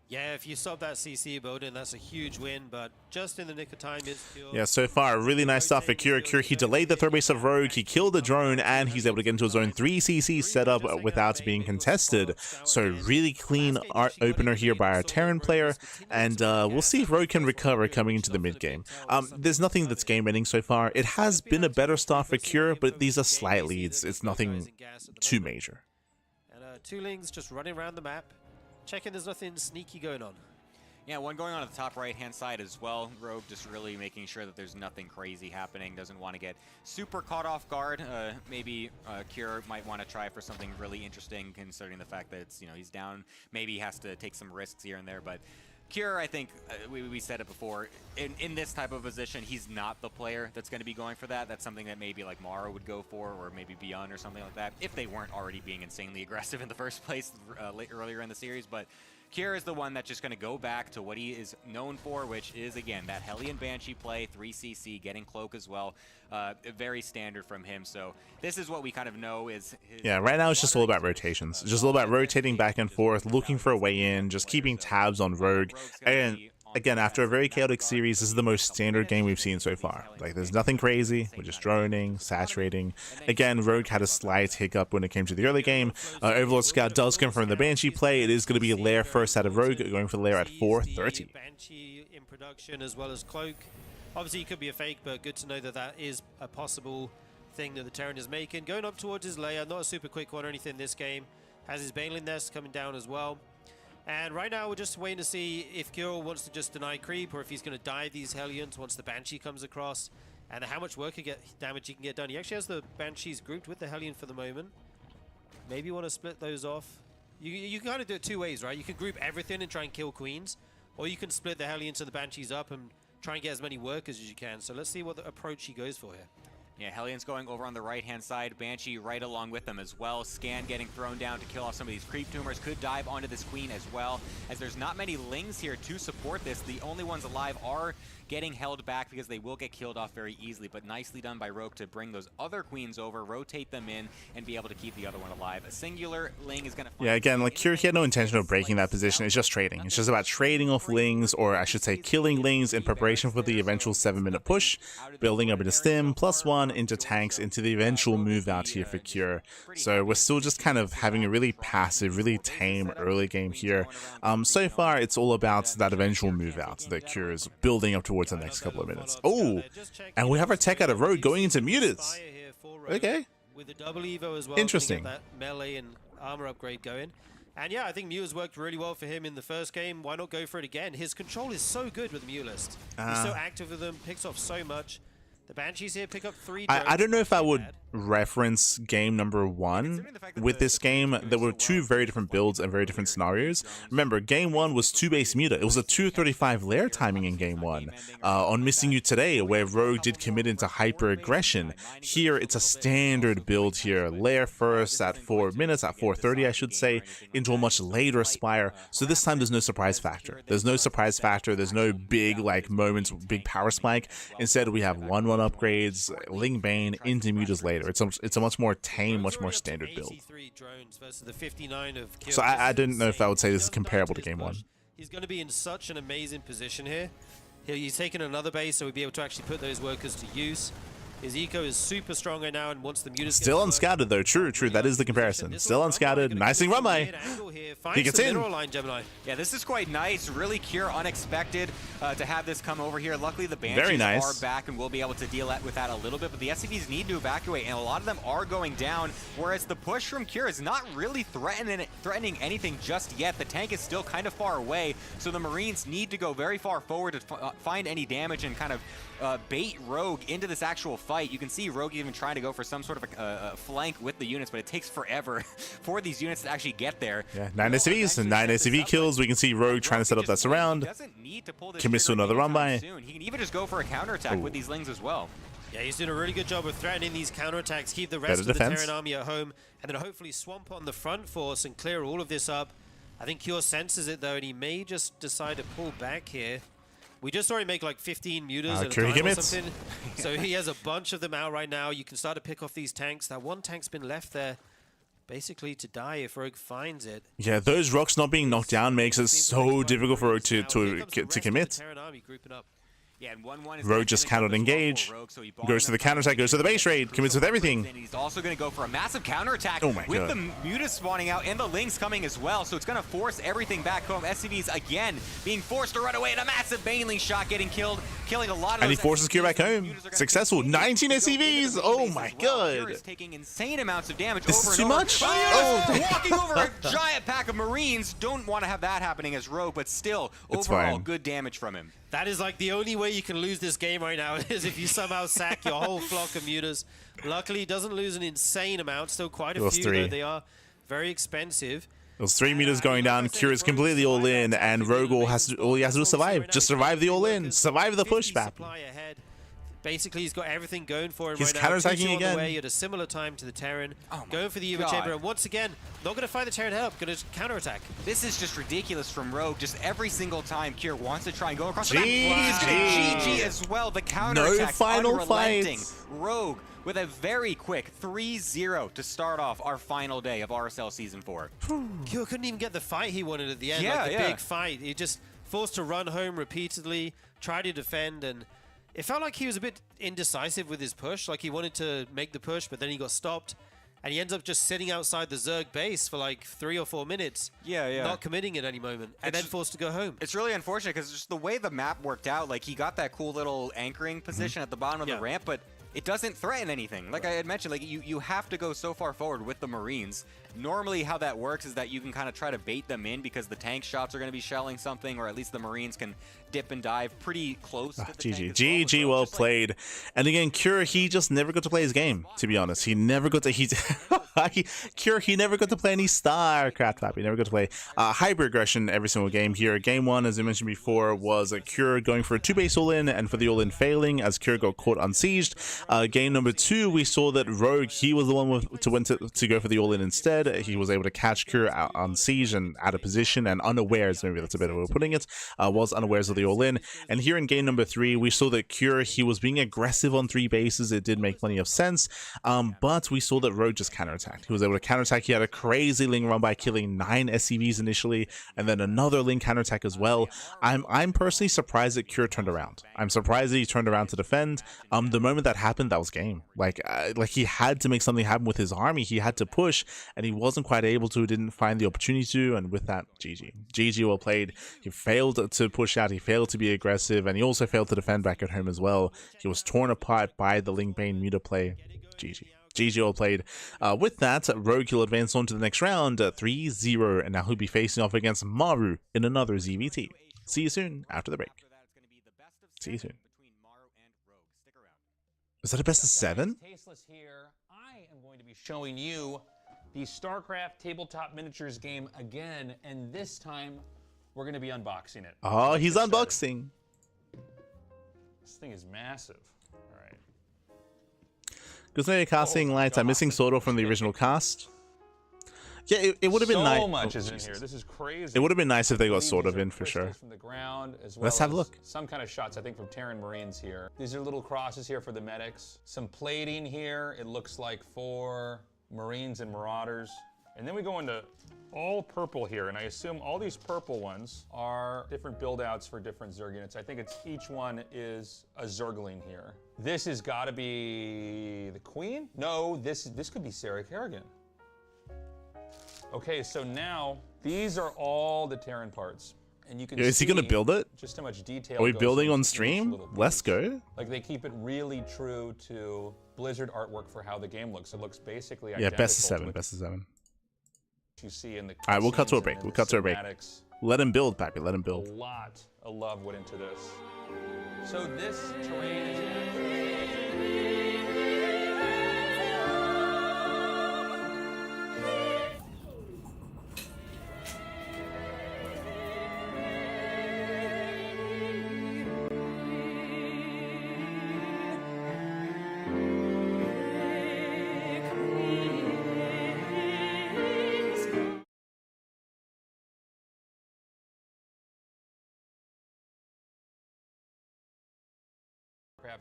Yeah, if you stop that CC Bowden, that's a huge win, but just in the nick of time is Cure. Yeah, so far, really nice stuff for Cure. He delayed the 3rd base of Rogue, he killed the drone, and he's able to get into his own 3 CC setup without being contested. So really clean art opener here by our Terran player, and we'll see if Rogue can recover coming into the mid-game. There's nothing that's game-ending so far. It has been a better start for Cure, but these are slight leads. It's nothing too major. And 2 Lings just running around the map, checking there's nothing sneaky going on. Yeah, one going on the top right-hand side as well. Rogue just really making sure that there's nothing crazy happening. Doesn't want to get super caught off guard. Maybe Cure might want to try for something really interesting, considering the fact that it's, he's down. Maybe he has to take some risks here and there, but Cure, I think, we said it before, in this type of position, he's not the player that's going to be going for that. That's something that maybe like Maru would go for, or maybe Beyond or something like that, if they weren't already being insanely aggressive in the first place earlier in the series. But Cure is the one that's just going to go back to what he is known for, which is, again, that Hellion Banshee play, 3CC, getting Cloak as well. Very standard from him. So this is what we kind of know is his... Yeah, right now it's just all about rotations. It's just all about rotating back and forth, looking for a way in, just keeping tabs on Rogue. And again, after a very chaotic series, this is the most standard game we've seen so far. Like, there's nothing crazy. We're just droning, saturating. Again, Rogue had a slight hiccup when it came to the early game. Overlord Scout does confirm the Banshee play. It is going to be a lair first out of Rogue, going for the lair at 4:30. Banshee in production as well as Cloak. Obviously, it could be a fake, but good to know that that is a possible thing that the Terran is making. Going up towards his lair, not a super quick one or anything this game. Has his Baneling Nest coming down as well. And right now, we're just waiting to see if Kirill wants to just deny creep, or if he's going to dive these Hellions once the Banshee comes across, and how much damage he can get done. He actually has the Banshees grouped with the Hellion for the moment. Maybe you want to split those off. You can kind of do it two ways, right? You can group everything and try and kill Queens, or you can split the Hellions and the Banshees up and try and get as many workers as you can. So let's see what the approach he goes for here. Yeah, Hellion's going over on the right-hand side. Banshee right along with them as well. Scan getting thrown down to kill off some of these creep tumors. Could dive onto this queen as well, as there's not many Lings here to support this. The only ones alive are getting held back because they will get killed off very easily, but nicely done by Rogue to bring those other queens over, rotate them in, and be able to keep the other one alive. A singular Ling is going to... Yeah, again, like, Kure had no intention of breaking that position. It's just trading. It's just about trading off Lings, or I should say killing Lings in preparation for the eventual 7-minute push, building up into Stim, +1 into tanks, into the eventual move out here for Kure. So we're still just kind of having a really passive, really tame early game here. So far, it's all about that eventual move out that Kure is building up towards the next couple of minutes. Oh, and we have our tech out of Rogue going into Mutas. Okay. With the double Evo as well. Interesting. That melee and armor upgrade going. And yeah, I think Muta's worked really well for him in the first game. Why not go for it again? His control is so good with the Mutalisk. He's so active with them, picks off so much. The Banshees here pick up 3 drones. I don't know if I would reference game number 1 with this game. There were 2 very different builds and very different scenarios. Remember, game 1 was 2 base Muta. It was a 2:35 lair timing in game 1. On Missing You Today, where Rogue did commit into hyper aggression. Here, it's a standard build here. Lair first at 4 minutes, at 4:30 I should say, into a much later Spire. So this time there's no surprise factor. There's no surprise factor. There's no big like moments, big power spike. Instead, we have 1/1 upgrades, Ling Bane into Mutas later. It's a much more tame, much more standard build. So I didn't know if I would say this is comparable to game 1. He's going to be in such an amazing position here. He's taken another base, so we'll be able to actually put those workers to use. His eco is super strong right now, and once the Mutas still unscouted though. True. That is the comparison. Still unscouted. Nicely run by. He gets in. Yeah, this is quite nice. Really Cure, unexpected to have this come over here. Luckily, the Banshees are back and we'll be able to deal with that a little bit. But the SCVs need to evacuate, and a lot of them are going down. Whereas the push from Cure is not really threatening anything just yet. The tank is still kind of far away, so the Marines need to go very far forward to find any damage and kind of bait Rogue into this actual fight. You can see Rogue even trying to go for some sort of a flank with the units, but it takes forever for these units to actually get there. Yeah, 9 SCVs and 9 SCV kills. We can see Rogue trying to set up that surround. Commits to another run by. He can even just go for a counterattack with these Lings as well. Yeah, he's doing a really good job of threatening these counterattacks, keep the rest of the Terran army at home, and then hopefully swamp on the front force and clear all of this up. I think Cure senses it though, and he may just decide to pull back here. We just saw him make like 15 Mutas at a time or something. So he has a bunch of them out right now. You can start to pick off these tanks. That one tank's been left there basically to die if Rogue finds it. Yeah, those rocks not being knocked down makes it so difficult for Rogue to commit. Yeah, and 1-1 is Rogue just cannot engage. Goes to the counterattack, goes to the base raid, commits with everything. And he's also going to go for a massive counterattack God. with the Mutas spawning out and the Lings coming as well. So it's going to force everything back home. SCVs again being forced to run away, and a massive Baneling shot getting killed, killing a lot of those. And he forces Cure back home. Successful. 19 SCVs. Oh my God. Cure is taking insane amounts of damage. This over is and too over. much. Oh, walking over a giant pack of Marines. Don't want to have that happening as Rogue, but still, overall, good damage from him. That is like the only way you can lose this game right now is if you somehow sack your whole flock of mutas. Luckily, he doesn't lose an insane amount. Still quite a few, though. They are very expensive. Those 3 meters going down. Cure is completely all in, and Rogue all he has to do is survive. Just survive the all in. Survive the push back. Basically, he's got everything going for him He's right now. counterattacking again. Way at a similar time to the Terran. Going for the Uber Chamber, and once again, not going to find the Terran help. Going to counterattack. This is just ridiculous from Rogue. Just every single time Cure wants to try and go across the map. He's going to GG as well. The counterattack unrelenting. Rogue with a very quick 3-0 to start off our final day of RSL Season 4. Cure couldn't even get the fight he wanted at the end. Like the big fight. He just forced to run home repeatedly, try to defend, and it felt like he was a bit indecisive with his push. Like he wanted to make the push, but then he got stopped. And he ends up just sitting outside the Zerg base for like 3 or 4 minutes. Not committing at any moment. And then forced to go home. It's really unfortunate because just the way the map worked out, like he got that cool little anchoring position at the bottom of the ramp, but it doesn't threaten anything. Like I had mentioned, like you have to go so far forward with the Marines. Normally how that works is that you can kind of try to bait them in because the tank shots are going to be shelling something, or at least the Marines can dip and dive pretty close to the tank. GG, well played. And again, Cure, he just never got to play his game, to be honest. He never got to Cure, he never got to play any StarCraft map. He never got to play hyper aggression every single game here. Game 1, as I mentioned before, was a Cure going for a 2-base all-in, and for the all-in failing as Cure got caught unsieged. Game number 2, we saw that Rogue, he was the one to go for the all-in instead. He was able to catch Cure out on siege and out of position, and unawares, maybe that's a better way of putting it, was unawares of the all-in. And here in game number 3, we saw that Cure, he was being aggressive on 3 bases. It did make plenty of sense, but we saw that Rogue just counterattacked. He was able to counterattack. He had a crazy Ling run by killing 9 SCVs initially, and then another Ling counterattack as well. I'm personally surprised that Cure turned around. I'm surprised that he turned around to defend. The moment that happened, that was game. Like he had to make something happen with his army. He had to push, and he wasn't quite able to, didn't find the opportunity to, and with that, GG well played. He failed to push out, he failed to be aggressive, and he also failed to defend back at home as well. He was torn apart by the Ling Bane muta play. GG well played. With that, Rogue will advance on to the next round, 3-0, and now he'll be facing off against Maru in another ZVT. See you soon after the break. See you soon. Is that a best of 7? Tasteless here. I am going to be showing you the StarCraft tabletop miniatures game again, and this time we're going to be unboxing it. Oh, he's unboxing. This thing is massive. All right. Because casting lights, I'm missing Sordo from the original cast. Yeah, it would have been nice. So much is in here. This is crazy. It would have been nice if they got Sordo in for sure. From the ground, as well Let's have a look. Some kind of shots, I think, from Terran Marines here. These are little crosses here for the medics. Some plating here. It looks like for Marines and Marauders. And then we go into all purple here, and I assume all these purple ones are different build-outs for different Zerg units. I think it's each one is a Zergling here. This has got to be the Queen? No, this could be Sarah Kerrigan. Okay, so now these are all the Terran parts. And you can is he gonna build it? Just how much detail. Are we building on stream? Let's go. Like they keep it really true to Blizzard artwork for how the game looks. It looks basically identical. Yeah, best of 7. Best of 7. You see in the all right, we'll cut to a break. We'll cut to a break. Let him build, Pappy. Let him build. A lot of love went into this. So this terrain is actually.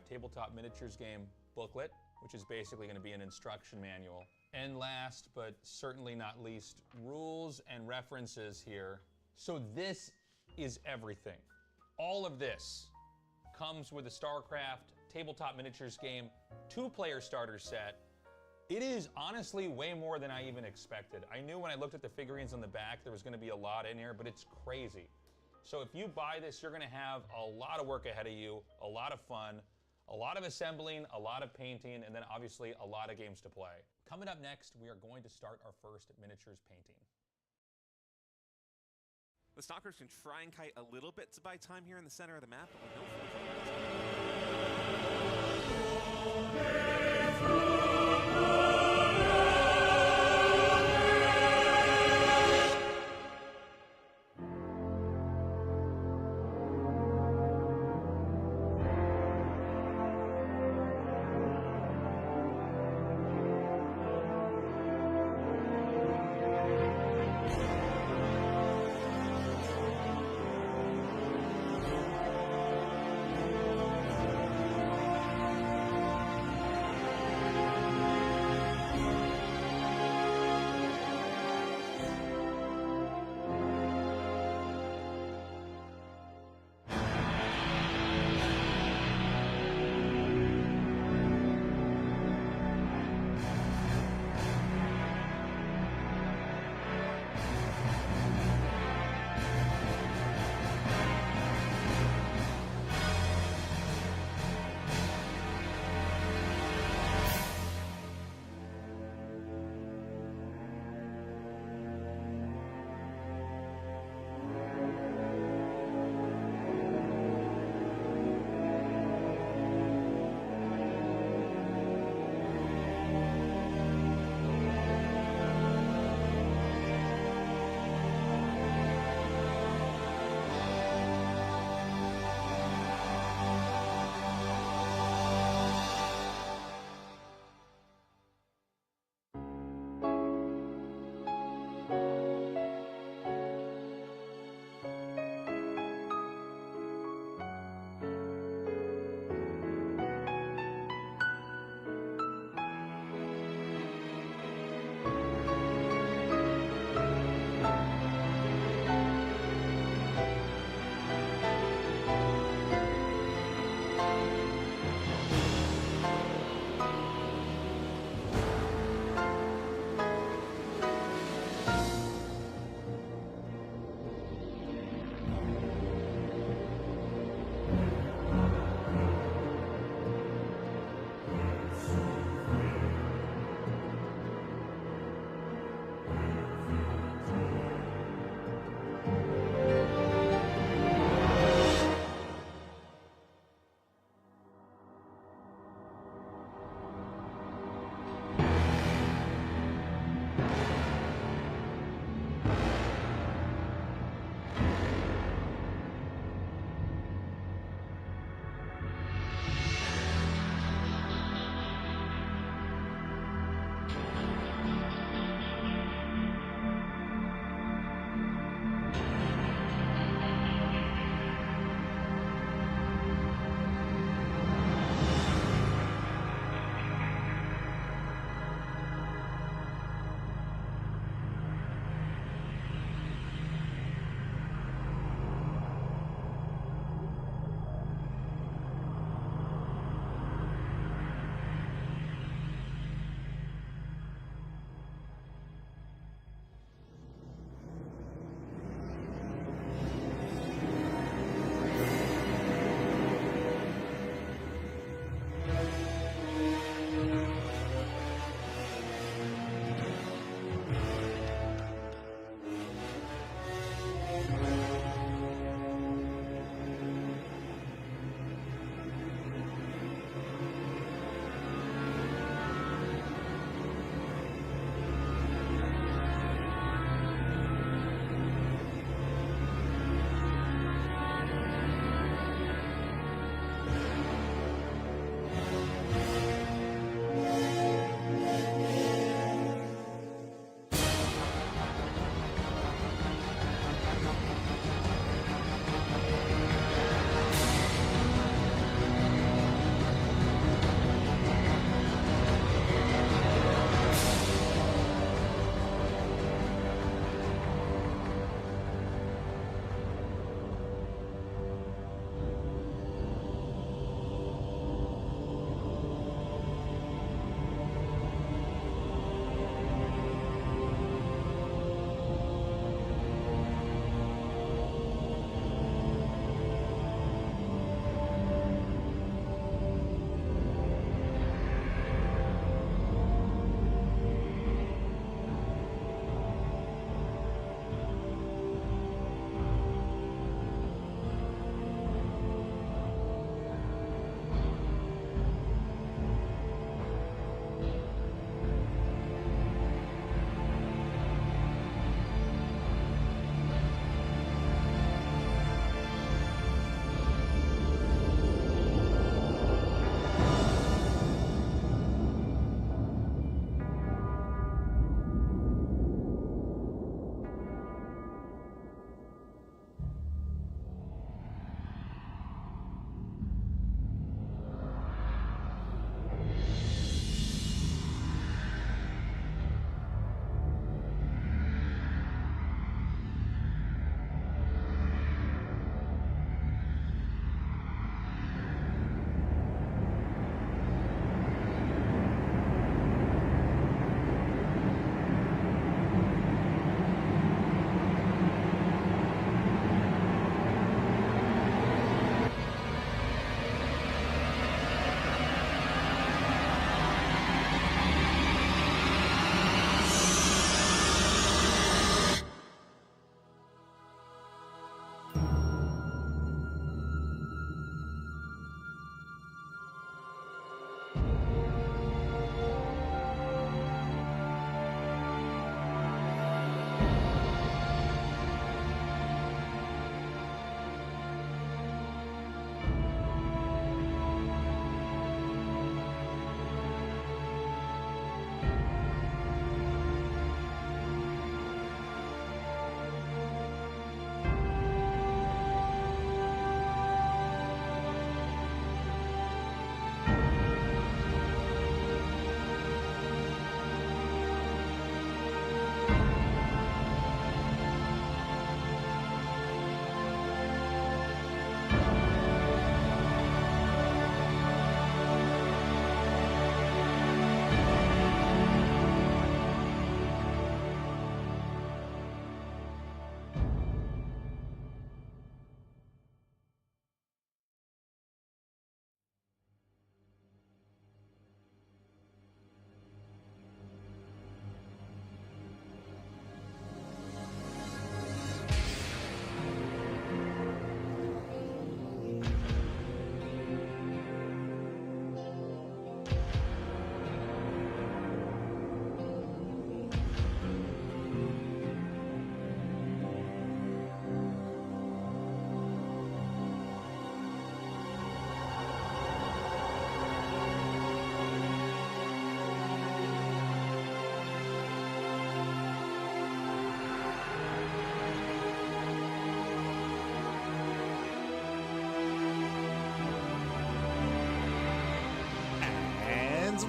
Tabletop miniatures game booklet, which is basically going to be an instruction manual. And last, but certainly not least, rules and references here. So this is everything. All of this comes with a StarCraft tabletop miniatures game 2-player starter set. It is honestly way more than I even expected. I knew when I looked at the figurines on the back there was going to be a lot in here, but it's crazy. So if you buy this, you're going to have a lot of work ahead of you, a lot of fun, a lot of assembling, a lot of painting, and then obviously a lot of games to play. Coming up next, we are going to start our first miniatures painting. The Stalkers can try and kite a little bit to buy time here in the center of the map, but we know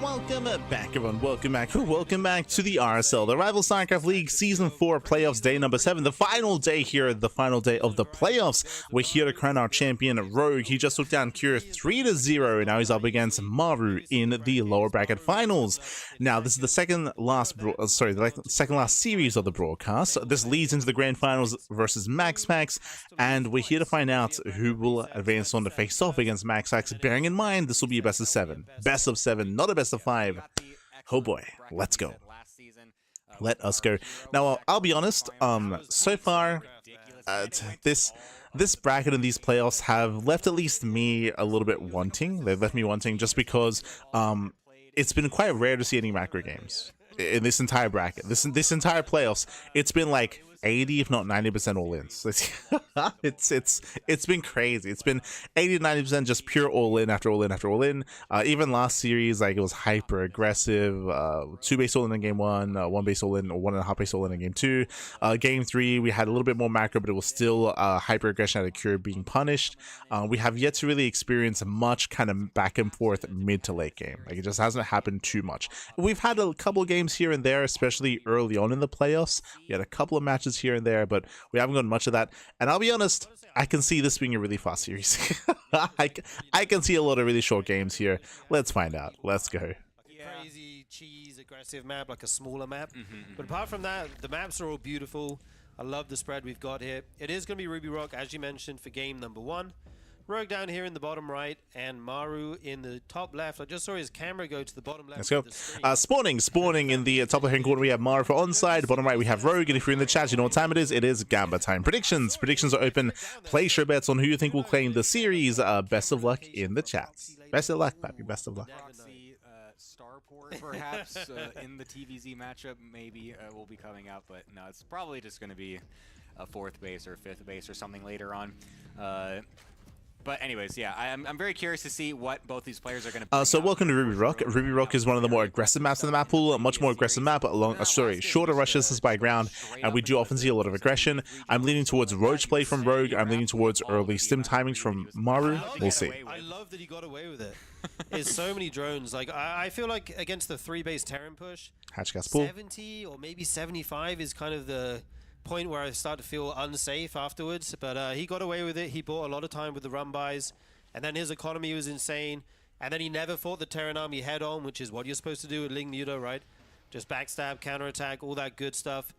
Welcome back, everyone. Welcome back to the RSL, the Rival StarCraft League Season 4 Playoffs, day number 7. The final day here, the final day of the playoffs. We're here to crown our champion, Rogue. He just took down Cure 3-0, and now he's up against Maru in the lower bracket finals. Now, this is the second last series of the broadcast. This leads into the grand finals versus MaxPax, and we're here to find out who will advance on to face off against MaxPax. Bearing in mind, this will be a best of 7. Best of 7, not a best of 5. Oh boy, let's go. Let us go. Now, I'll be honest, so far, this bracket and these playoffs have left at least me a little bit wanting. They've left me wanting just because it's been quite rare to see any macro games in this entire bracket. This entire playoffs, it's been like 80 if not 90% all-ins. It's been crazy. It's been 80 to 90% just pure all-in after all-in after all-in. Even last series, like, it was hyper aggressive. 2 base all-in in game 1, 1 base all-in, or 1.5 base all-in in game 2. Game 3, we had a little bit more macro, but it was still hyper aggression out of Cure being punished. We have yet to really experience much kind of back and forth mid to late game. Like, it just hasn't happened too much. We've had a couple games here and there, especially early on in the playoffs. We had a couple of matches here and there, but we haven't gotten much of that. And I'll be honest, I can see this being a really fast series. I can see a lot of really short games here. Let's find out. Let's go. Crazy cheese aggressive map, like a smaller map. But apart from that, the maps are all beautiful. I love the spread we've got here. It is going to be Ruby Rock, as you mentioned, for game number 1. Rogue down here in the bottom right, and Maru in the top left. I just saw his camera go to the bottom left. Let's go. Spawning in the top left-hand corner, we have Maru for onside. Bottom right, we have Rogue. And if you're in the chat, you know what time it is. It is Gamba time. Predictions are open. Place your bets on who you think will claim the series. Best of luck in the chats. Best of luck, Pappy. Best of luck. Starport, perhaps, in the TVZ matchup, maybe will be coming out, but no, it's probably just going to be a 4th base or 5th base or something later on. But anyways, yeah, I'm very curious to see what both these players are going to. So welcome to Ruby Rock. Ruby Rock is one of the more aggressive maps in the map pool. A much more aggressive map along. Shorter rushes by ground, and we do often see a lot of aggression. I'm leaning towards Roach play from Rogue. I'm leaning towards early stim timings from Maru. We'll see. I love that he got away with it. There's so many drones. Like, I feel like against the 3-base Terran push, Hatch gas pool. 70 or maybe 75 is kind of the point where I start to feel unsafe afterwards, but he got away with it. He bought a lot of time with the run buys, and then his economy was insane, and then he never fought the Terran army head on, which is what you're supposed to do with Ling Muto, right? Just backstab, counterattack, all that good stuff,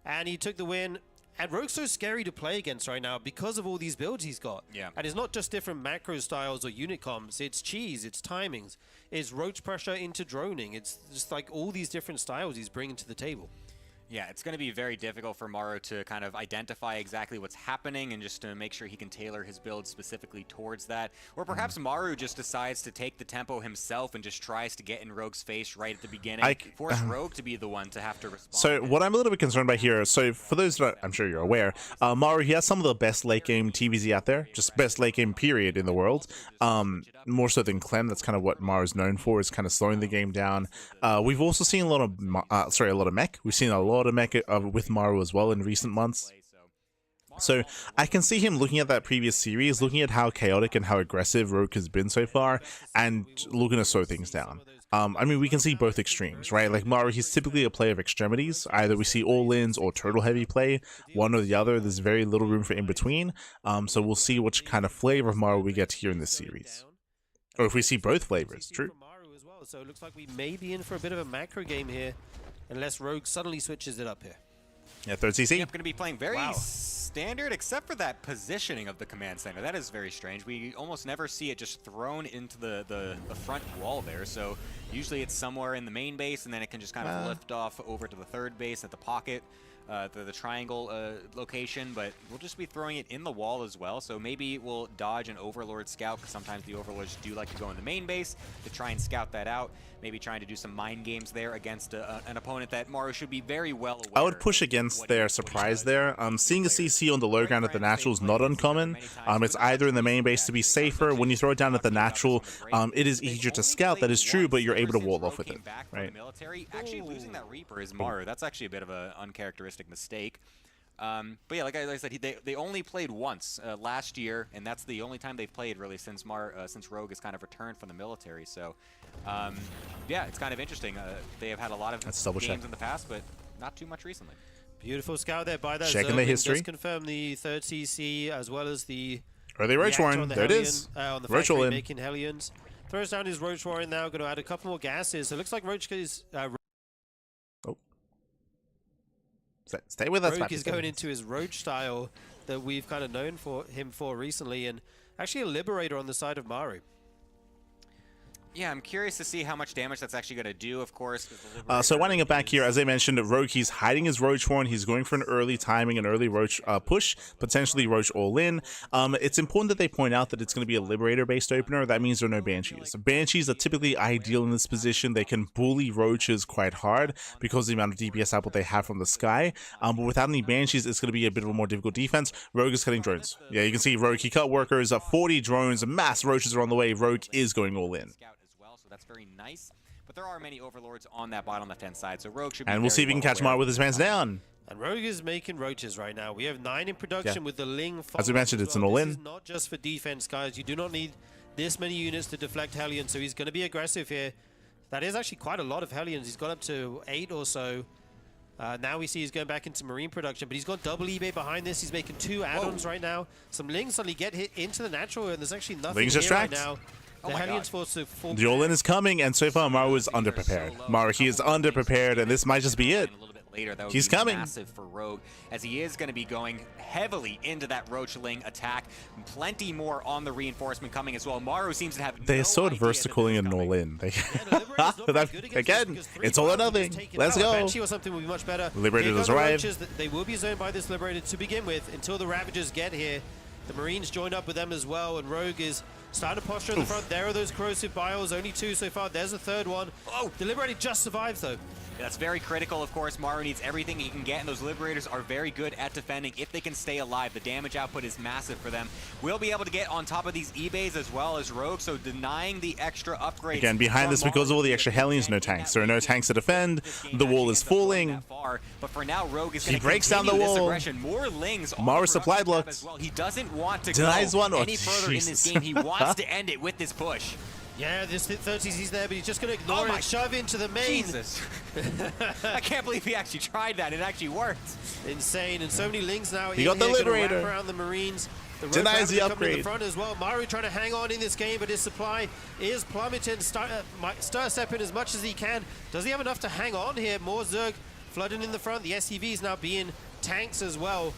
and he took the win. And Rogue's so scary to play against right now because of all these builds he's got. Yeah. And it's not just different macro styles or unit comps, it's cheese, it's timings, it's roach pressure into droning, it's just like all these different styles he's bringing to the table. Yeah, it's going to be very difficult for Maru to kind of identify exactly what's happening and just to make sure he can tailor his build specifically towards that. Or perhaps Maru just decides to take the tempo himself and just tries to get in Rogue's face right at the beginning. Force Rogue to be the one to have to respond. So what I'm a little bit concerned by here, so for those that I'm sure you're aware, Maru, he has some of the best late game TVZ out there, just best late game period in the world. More so than Clem, that's kind of what Maru's known for, is kind of slowing the game down. We've also seen a lot of mech. We've seen a lot of mech with Maru as well in recent months. So I can see him looking at that previous series, looking at how chaotic and how aggressive Rogue has been so far, and looking to slow things down. I mean, we can see both extremes, right? Like Maru, he's typically a player of extremities. Either we see all-ins or turtle-heavy play, one or the other. There's very little room for in-between. So we'll see which kind of flavor of Maru we get here in this series. Or if we see both flavors, true. So it looks like we may be in for a bit of a macro game here, unless Rogue suddenly switches it up here. Yeah, third CC. Yep, going to be playing very standard, except for that positioning of the command center. That is very strange. We almost never see it just thrown into the front wall there. So usually it's somewhere in the main base, and then it can just kind of lift off over to the 3rd base at the pocket. The triangle location, but we'll just be throwing it in the wall as well. So maybe we'll dodge an Overlord scout, because sometimes the Overlords do like to go in the main base to try and scout that out. Maybe trying to do some mind games there against an opponent that Maru should be very well aware. I would push against their surprise there. Seeing a CC on the low ground at the natural is not uncommon. It's either in the main base to be safer. When you throw it down at the natural, it is easier to scout. That is true, but you're able to wall off with it, right? Actually, losing that Reaper is Maru. That's actually a bit of an uncharacteristic mistake. But yeah, like I said, they only played once last year, and that's the only time they've played really since Rogue has kind of returned from the military. So Yeah, it's kind of interesting. They have had a lot of games in the past, but not too much recently. Beautiful scout there by that. Checking the history. Does confirm the third CC as well as the early Roach Warren. There it is. On the Roach factory making Hellions. Throws down his Roach Warren now. Going to add a couple more gases. So it looks like Roach is. Oh. Stay with us. Rogue is going into his Roach style that we've kind of known him for recently, and actually a Liberator on the side of Maru. Yeah, I'm curious to see how much damage that's actually going to do, of course. So winding it back here, as I mentioned, Rogue, he's hiding his Roach Horn. He's going for an early timing, an early Roach push, potentially Roach all-in. It's important that they point out that it's going to be a Liberator-based opener. That means there are no Banshees. Banshees are typically ideal in this position. They can bully Roaches quite hard because of the amount of DPS output they have from the sky. But without any Banshees, it's going to be a bit of a more difficult defense. Rogue is cutting drones. Yeah, you can see Rogue, he cut workers, 40 drones, mass Roaches are on the way. Rogue is going all-in. That's very nice, but there are many overlords on that bottom left-hand side, so Rogue should be. And we'll see if we can catch Maru with his pants down. And Rogue is making Roaches right now. We have 9 in production with the Ling. As we mentioned, it's an all-in. This is not just for defense, guys. You do not need this many units to deflect Hellions, so he's going to be aggressive here. That is actually quite a lot of Hellions. He's got up to 8 or so. Now we see he's going back into Marine production, but he's got double eBay behind this. He's making 2 add-ons right now. Some Lings suddenly get hit into the natural, and there's actually nothing here right now. The Hellions forced to fall. The all-in is coming, and so far Maru is underprepared. Maru, he is underprepared, and this might just be it. He's coming. Massive for Rogue, as he is going to be going heavily into that Roachling attack. Plenty more on the reinforcement coming as well. Maru seems to have. They are so adverse to calling it an all-in. Again, it's all or nothing. Let's go. Banshee or something will be much better. Liberator does arrive. They will be zoned by this Liberator to begin with until the Ravagers get here. The Marines join up with them as well, and Rogue is starting to posture in the front. There are those corrosive bios, only 2 so far. There's a third one. Oh, the Liberator just survives though. That's very critical, of course. Maru needs everything he can get, and those Liberators are very good at defending if they can stay alive. The damage output is massive for them. We'll be able to get on top of these eBays as well as Rogue, so denying the extra upgrades. Again, behind this, because of all the extra Hellions, no tanks. There are no tanks to defend. The wall is falling. But for now, Rogue is he breaks down the wall. More Lings. Maru supply blocked. Well. He doesn't want to denies go one. any further in this game. He wants to end it with this push. Yeah, this 30's there, but he's just going to ignore it and shove into the main. Jesus. I can't believe he actually tried that. It actually worked. Insane. And so many Lings now. He got the Liberator. Wrap around the Marines. The denies the upgrade. In the front as well. Maru trying to hang on in this game, but his supply is plummeted. Stir step in as much as he can. Does he have enough to hang on here? More Zerg flooding in the front. The SCVs now being tanks as well.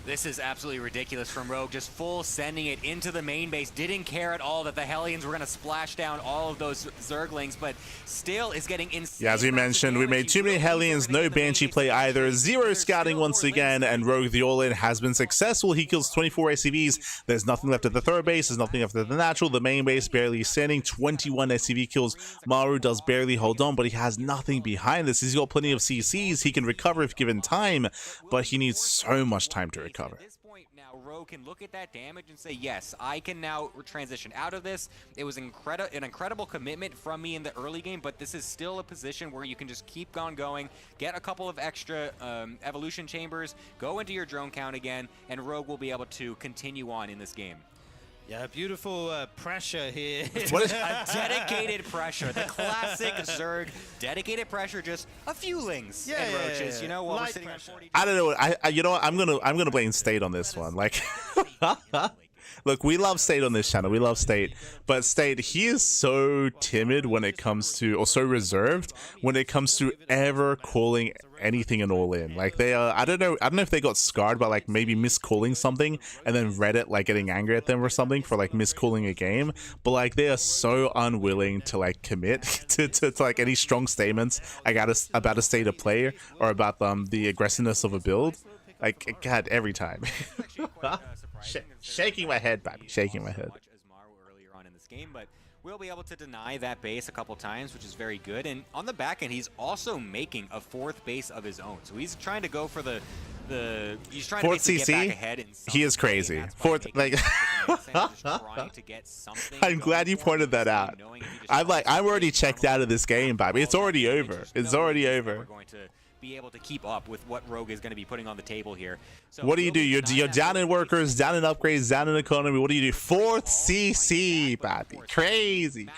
This is absolutely ridiculous from Rogue, just full sending it into the main base. Didn't care at all that the Hellions were going to splash down all of those Zerglings, but still is getting insane. Yeah, as we mentioned, we made too many Hellions, no Banshee play either, 0 scouting once again, and Rogue the all-in has been successful. He kills 24 SCVs. There's nothing left at the third base, there's nothing left at the natural, the main base barely standing, 21 SCV kills. Maru does barely hold on, but he has nothing behind this. He's got plenty of CCs, he can recover if given time, but he needs so much time to recover. At this point now, Rogue can look at that damage and say, yes, I can now transition out of this. It was an incredible commitment from me in the early game, but this is still a position where you can just keep on going, get a couple of extra evolution chambers, go into your drone count again, and Rogue will be able to continue on in this game. Yeah, beautiful pressure here. What is a dedicated pressure? The classic Zerg dedicated pressure. Just a few Lings and Roaches. You know, while we're sitting on 40. I don't know. You know what? I'm gonna blame State on this one. Like, look, we love State on this channel. We love State, but State, he is so timid when it comes to, or so reserved when it comes to ever calling anything an all-in. Like, they are, I don't know if they got scarred by like maybe miscalling something and then Reddit like getting angry at them or something for like miscalling a game, but like they are so unwilling to like commit to like any strong statements about a state of play or about the aggressiveness of a build. Like, God, every time. Shaking my head, baby. Shaking my head. As Maru earlier on in this game, but we'll be able to deny that base a couple times, which is very good. And on the back end, he's also making a 4th base of his own. So he's trying to go for he's trying 4th to CC. Get back ahead He is crazy. 4th, like. I'm glad you pointed that out. I'm already checked out of this game, baby. It's already over. It's already over. Be able to keep up with what Rogue is going to be putting on the table here. So what do you do? You're down in workers, down in upgrades, down in economy. What do you do? 4th CC, baby. Crazy.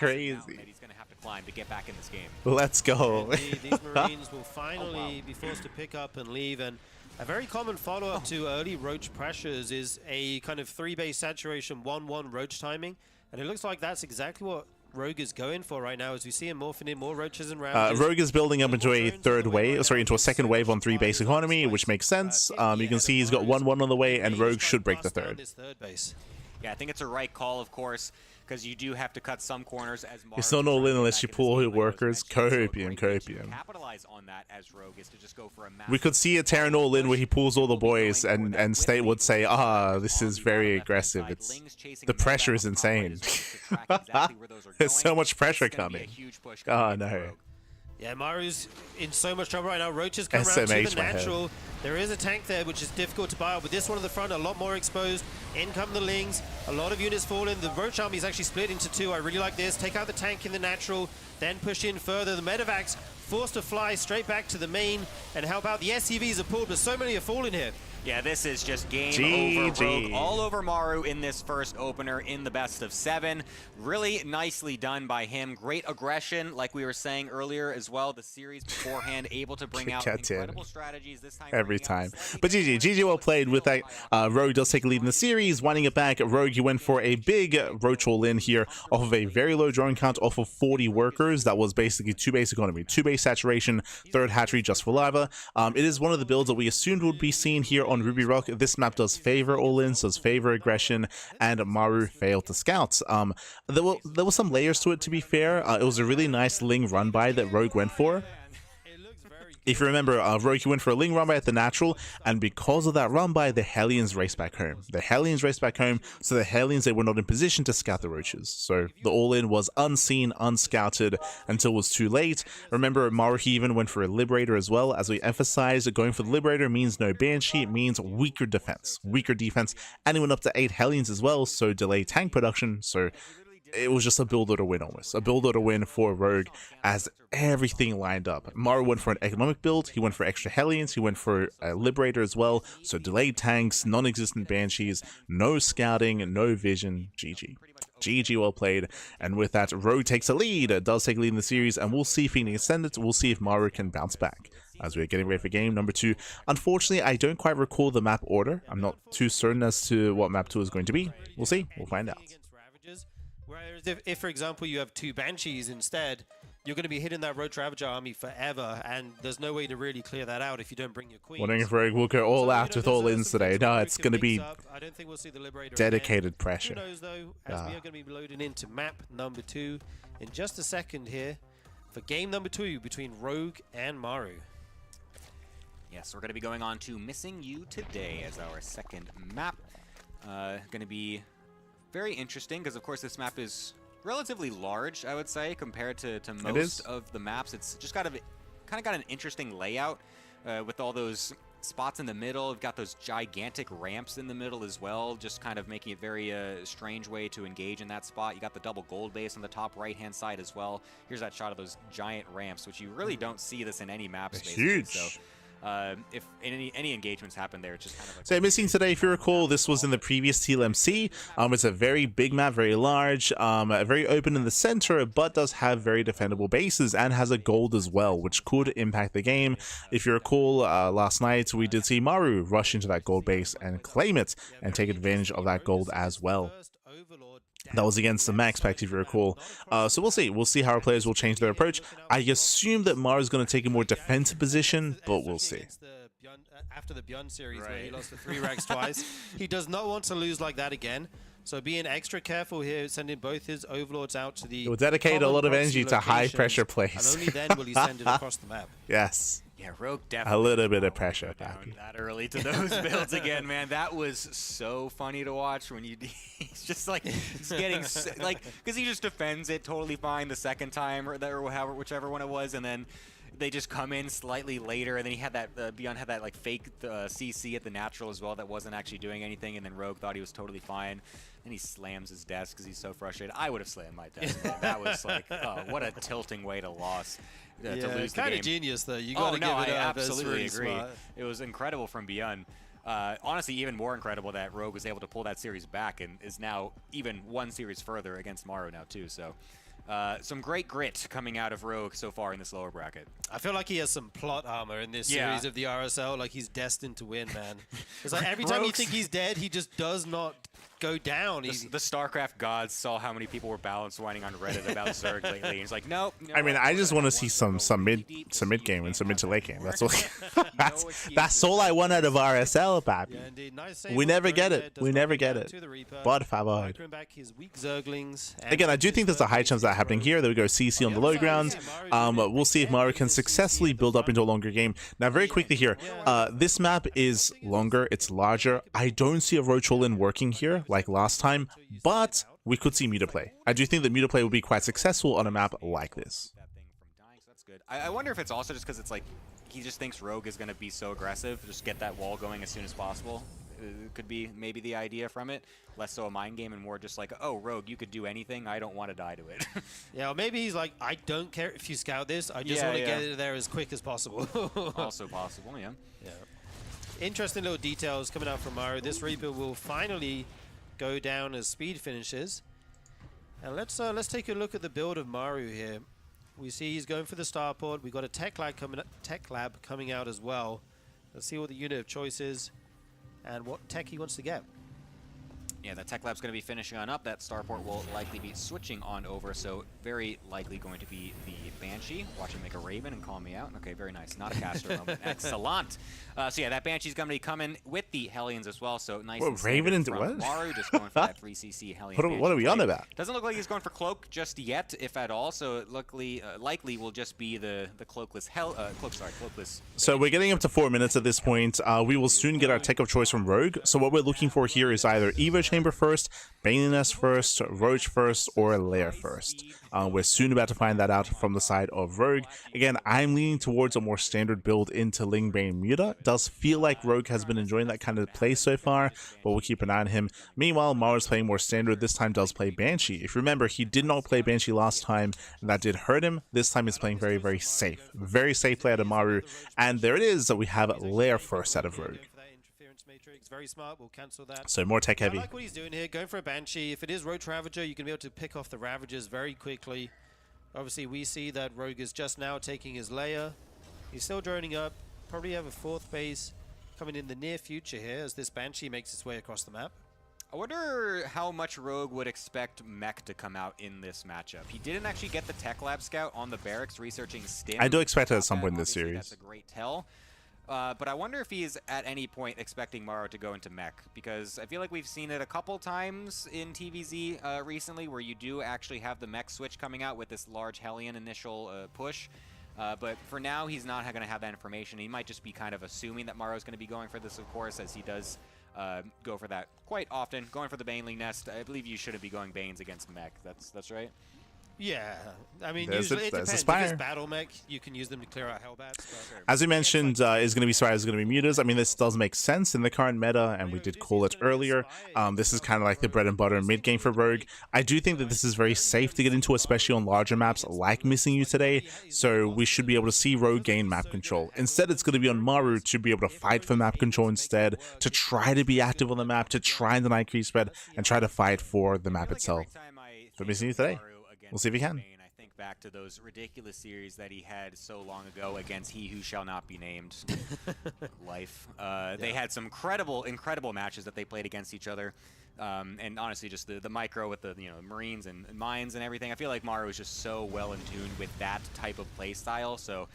climb to get back in this game. Let's go. These Marines will finally be forced to pick up and leave. And a very common follow-up to early Roach pressures is a kind of 3-base saturation 1-1 Roach timing. And it looks like that's exactly what Rogue is going for right now, as we see him morphing in more Roaches and Ravages. Rogue is building up into a third wave, sorry, into a second wave on 3-base economy, which makes sense. You can see he's got 1-1 on the way, and Rogue should break the third. Yeah, I think it's a right call, of course, because you do have to cut some corners as Maru. It's not all in unless you pull your workers. Copium. Capitalize on that as Rogue is to just go for a We could see a Terran all in where he pulls all the boys, and State would say, this is very aggressive. The pressure is insane. There's so much pressure coming. Oh no. Yeah, Maru's in so much trouble right now. Roaches come around to the natural. There is a tank there, which is difficult to buy out, but this one at the front, a lot more exposed. In come the Lings. A lot of units fall in. The Roach army is actually split into two. I really like this. Take out the tank in the natural, then push in further. The medevacs forced to fly straight back to the main and help out. The SCVs are pulled, but so many are falling here. Yeah, this is just game over Rogue, all over Maru in this first opener in the best of 7. Really nicely done by him. Great aggression, like we were saying earlier as well. The series beforehand, able to bring out incredible strategies this time. Every time. But GG well played with that. Rogue does take a lead in the series, winding it back. Rogue, he went for a big Roach all in here off of a very low drone count off of 40 workers. That was basically 2-base economy, 2-base saturation, 3rd hatchery just for lava. It is one of the builds that we assumed would be seen here on Ruby Rock. This map does favor all-ins, does favor aggression, and Maru failed to scout. There were some layers to it, to be fair. It was a really nice Ling run by that Rogue went for. If you remember, Rogue went for a Ling run by at the natural, and because of that run by, the Hellions raced back home. So the Hellions, they were not in position to scout the Roaches. So the all-in was unseen, unscouted, until it was too late. Remember, Maru even went for a Liberator as well. As we emphasized, going for the Liberator means no Banshee, it means weaker defense. And he went up to 8 Hellions as well, so delayed tank production, so it was just a builder to win almost. A builder to win for Rogue as everything lined up. Maru went for an economic build, he went for extra Hellions, he went for a Liberator as well, so delayed tanks, non-existent Banshees, no scouting, no vision. GG well played, and with that, Rogue takes a lead, does take a lead in the series, and we'll see if he can extend it, we'll see if Maru can bounce back. As we're getting ready for game number 2. Unfortunately, I don't quite recall the map order. I'm not too certain as to what map 2 is going to be. We'll see, we'll find out. Whereas if, for example, you have 2 Banshees instead, you're going to be hitting that Roach Ravager army forever, and there's no way to really clear that out if you don't bring your queens. Wondering if Rogue will go all out with all-ins today. No, it's going to be I don't think we'll see the Liberator dedicated pressure. Who knows, though, as we are going to be loading into map number 2 in just a second here for game number 2 between Rogue and Maru. Yes, we're going to be going on to Missing You Today as our second map. Going to be very interesting because, of course, this map is relatively large, I would say, compared to most of the maps. It's just kind of got an interesting layout with all those spots in the middle. We've got those gigantic ramps in the middle as well, just kind of making it very strange way to engage in that spot. You got the double gold base on the top right-hand side as well. Here's that shot of those giant ramps, which you really don't see this in any maps. Huge. So, if any engagements happen there, it's just kind of like... So Missing Today, if you recall, this was in the previous TLMC. It's a very big map, very large, very open in the center, but does have very defendable bases and has a gold as well, which could impact the game. If you recall, last night we did see Maru rush into that gold base and claim it and take advantage of that gold as well. That was against the MaxPax, if you recall. So we'll see. We'll see how our players will change their approach. I assume that Maru's going to take a more defensive position, but we'll see. After the Beyond series, where he lost the 3 rags twice, he does not want to lose like that again. So being extra careful here, sending both his overlords out to the... He will dedicate a lot of energy to high-pressure plays. And only then will he send it across the map. Yes. Yeah, Rogue definitely... A little bit of pressure. That early to those builds again, man. That was so funny to watch when he's just like, he's getting, like, because he just defends it totally fine the second time, or whichever one it was, and then they just come in slightly later, and then he had that, Beyond had that, like, fake CC at the natural as well that wasn't actually doing anything, and then Rogue thought he was totally fine. And he slams his desk because he's so frustrated. I would have slammed my desk, man. That was like, what a tilting way to lose the game. Kind of genius, though. You got to give it I up. absolutely really agree. Smart. It was incredible from Beyond. Honestly, even more incredible that Rogue was able to pull that series back and is now even one series further against Maru now, too. So Some great grit coming out of Rogue so far in this lower bracket. I feel like he has some plot armor in this series of the RSL. Like he's destined to win, man. It's like every time you think he's dead, he just does not go down. The StarCraft gods saw how many people were balance whining on Reddit about Zerg lately. And he's like, nope. I mean, I just want to see some mid game and some mid to late game. That's all. that's all I want out of RSL, papi. Yeah, indeed. Nice We never get it. We never get it. But favor. Again, I do think there's a high chance that happening here. There we go, CC on the low ground. We'll see if Maru can successfully build up into a longer game. Now, very quickly here, this map is longer, it's larger. I don't see a Roach all-in working here like last time, but we could see Muta play. I do think that Muta play will be quite successful on a map like this. That's good. I wonder if it's also just because it's like he just thinks Rogue is going to be so aggressive, just get that wall going as soon as possible. Could be maybe the idea from it. Less so a mind game and more just like, oh, Rogue, you could do anything. I don't want to die to it. Yeah, or maybe he's like, I don't care if you scout this. I just want to get it there as quick as possible. Also possible, yeah. Interesting little details coming out from Maru. This Reaper will finally go down as speed finishes. And let's take a look at the build of Maru here. We see he's going for the starport. We've got a tech lab coming out as well. Let's see what the unit of choice is and what tech he wants to get. Yeah, that tech lab's going to be finishing on up. That starport will likely be switching on over, so very likely going to be the Banshee. Watch him make a Raven and call me out. Okay, very nice. Not a caster moment. Excellent. So yeah, that Banshee's going to be coming with the Hellions as well, so nice. What, Raven into what? Maru just going for that 3cc Hellion. What are we on about? Doesn't look like he's going for Cloak just yet, if at all, so it likely will just be the Cloakless Cloakless. So we're getting up to 4 minutes at this point. We will soon get our tech of choice from Rogue. So what we're looking for here is either Evo Chamber first, Bane Nest first, Roach first, or Lair first. We're soon about to find that out from the side of Rogue. Again, I'm leaning towards a more standard build into Ling, Bane, Muta. Does feel like Rogue has been enjoying that kind of play so far, but we'll keep an eye on him. Meanwhile, Maru's playing more standard. This time does play Banshee. If you remember, he did not play Banshee last time, and that did hurt him. This time he's playing very, very safe. Very safe play out of Maru. And there it is. We have Lair first out of Rogue. Very smart. We'll cancel that. So more tech heavy. I like what he's doing here, going for a Banshee. If it is Roach Ravager, you can be able to pick off the Ravagers very quickly. Obviously, we see that Rogue is just now taking his layer. He's still droning up. Probably have a fourth base coming in the near future here as this Banshee makes its way across the map. I wonder how much Rogue would expect Mech to come out in this matchup. He didn't actually get the Tech Lab Scout on the barracks researching Stim. I do expect it at some point in this series. That's a great tell. But I wonder if he's at any point expecting Maru to go into mech, because I feel like we've seen it a couple times in TVZ recently where you do actually have the mech switch coming out with this large Hellion initial push. But for now, he's not going to have that information. He might just be kind of assuming that Maru's going to be going for this, of course, as he does go for that quite often. Going for the Baneling Nest. I believe you shouldn't be going Banes against mech. That's right? Yeah, I mean, usually it depends. If it's battle mech, you can use them to clear out Hellbats. As we mentioned, is going to be Spires, is going to be Mutas. I mean, this does make sense in the current meta, and we did call it earlier. This is kind of like the bread and butter mid game for Rogue. I do think that this is very safe to get into, especially on larger maps like Missing You today, so we should be able to see Rogue gain map control. Instead, it's going to be on Maru to be able to fight for map control instead, to try to be active on the map, to try and deny creep spread, and try to fight for the map itself. For Missing You today. We'll see if he can. I think back to those ridiculous series that he had so long ago against He Who Shall Not Be Named. Life. They had some incredible matches that they played against each other. And honestly, just the micro with the Marines and mines and everything. I feel like Maru is just so well in tune with that type of play style. So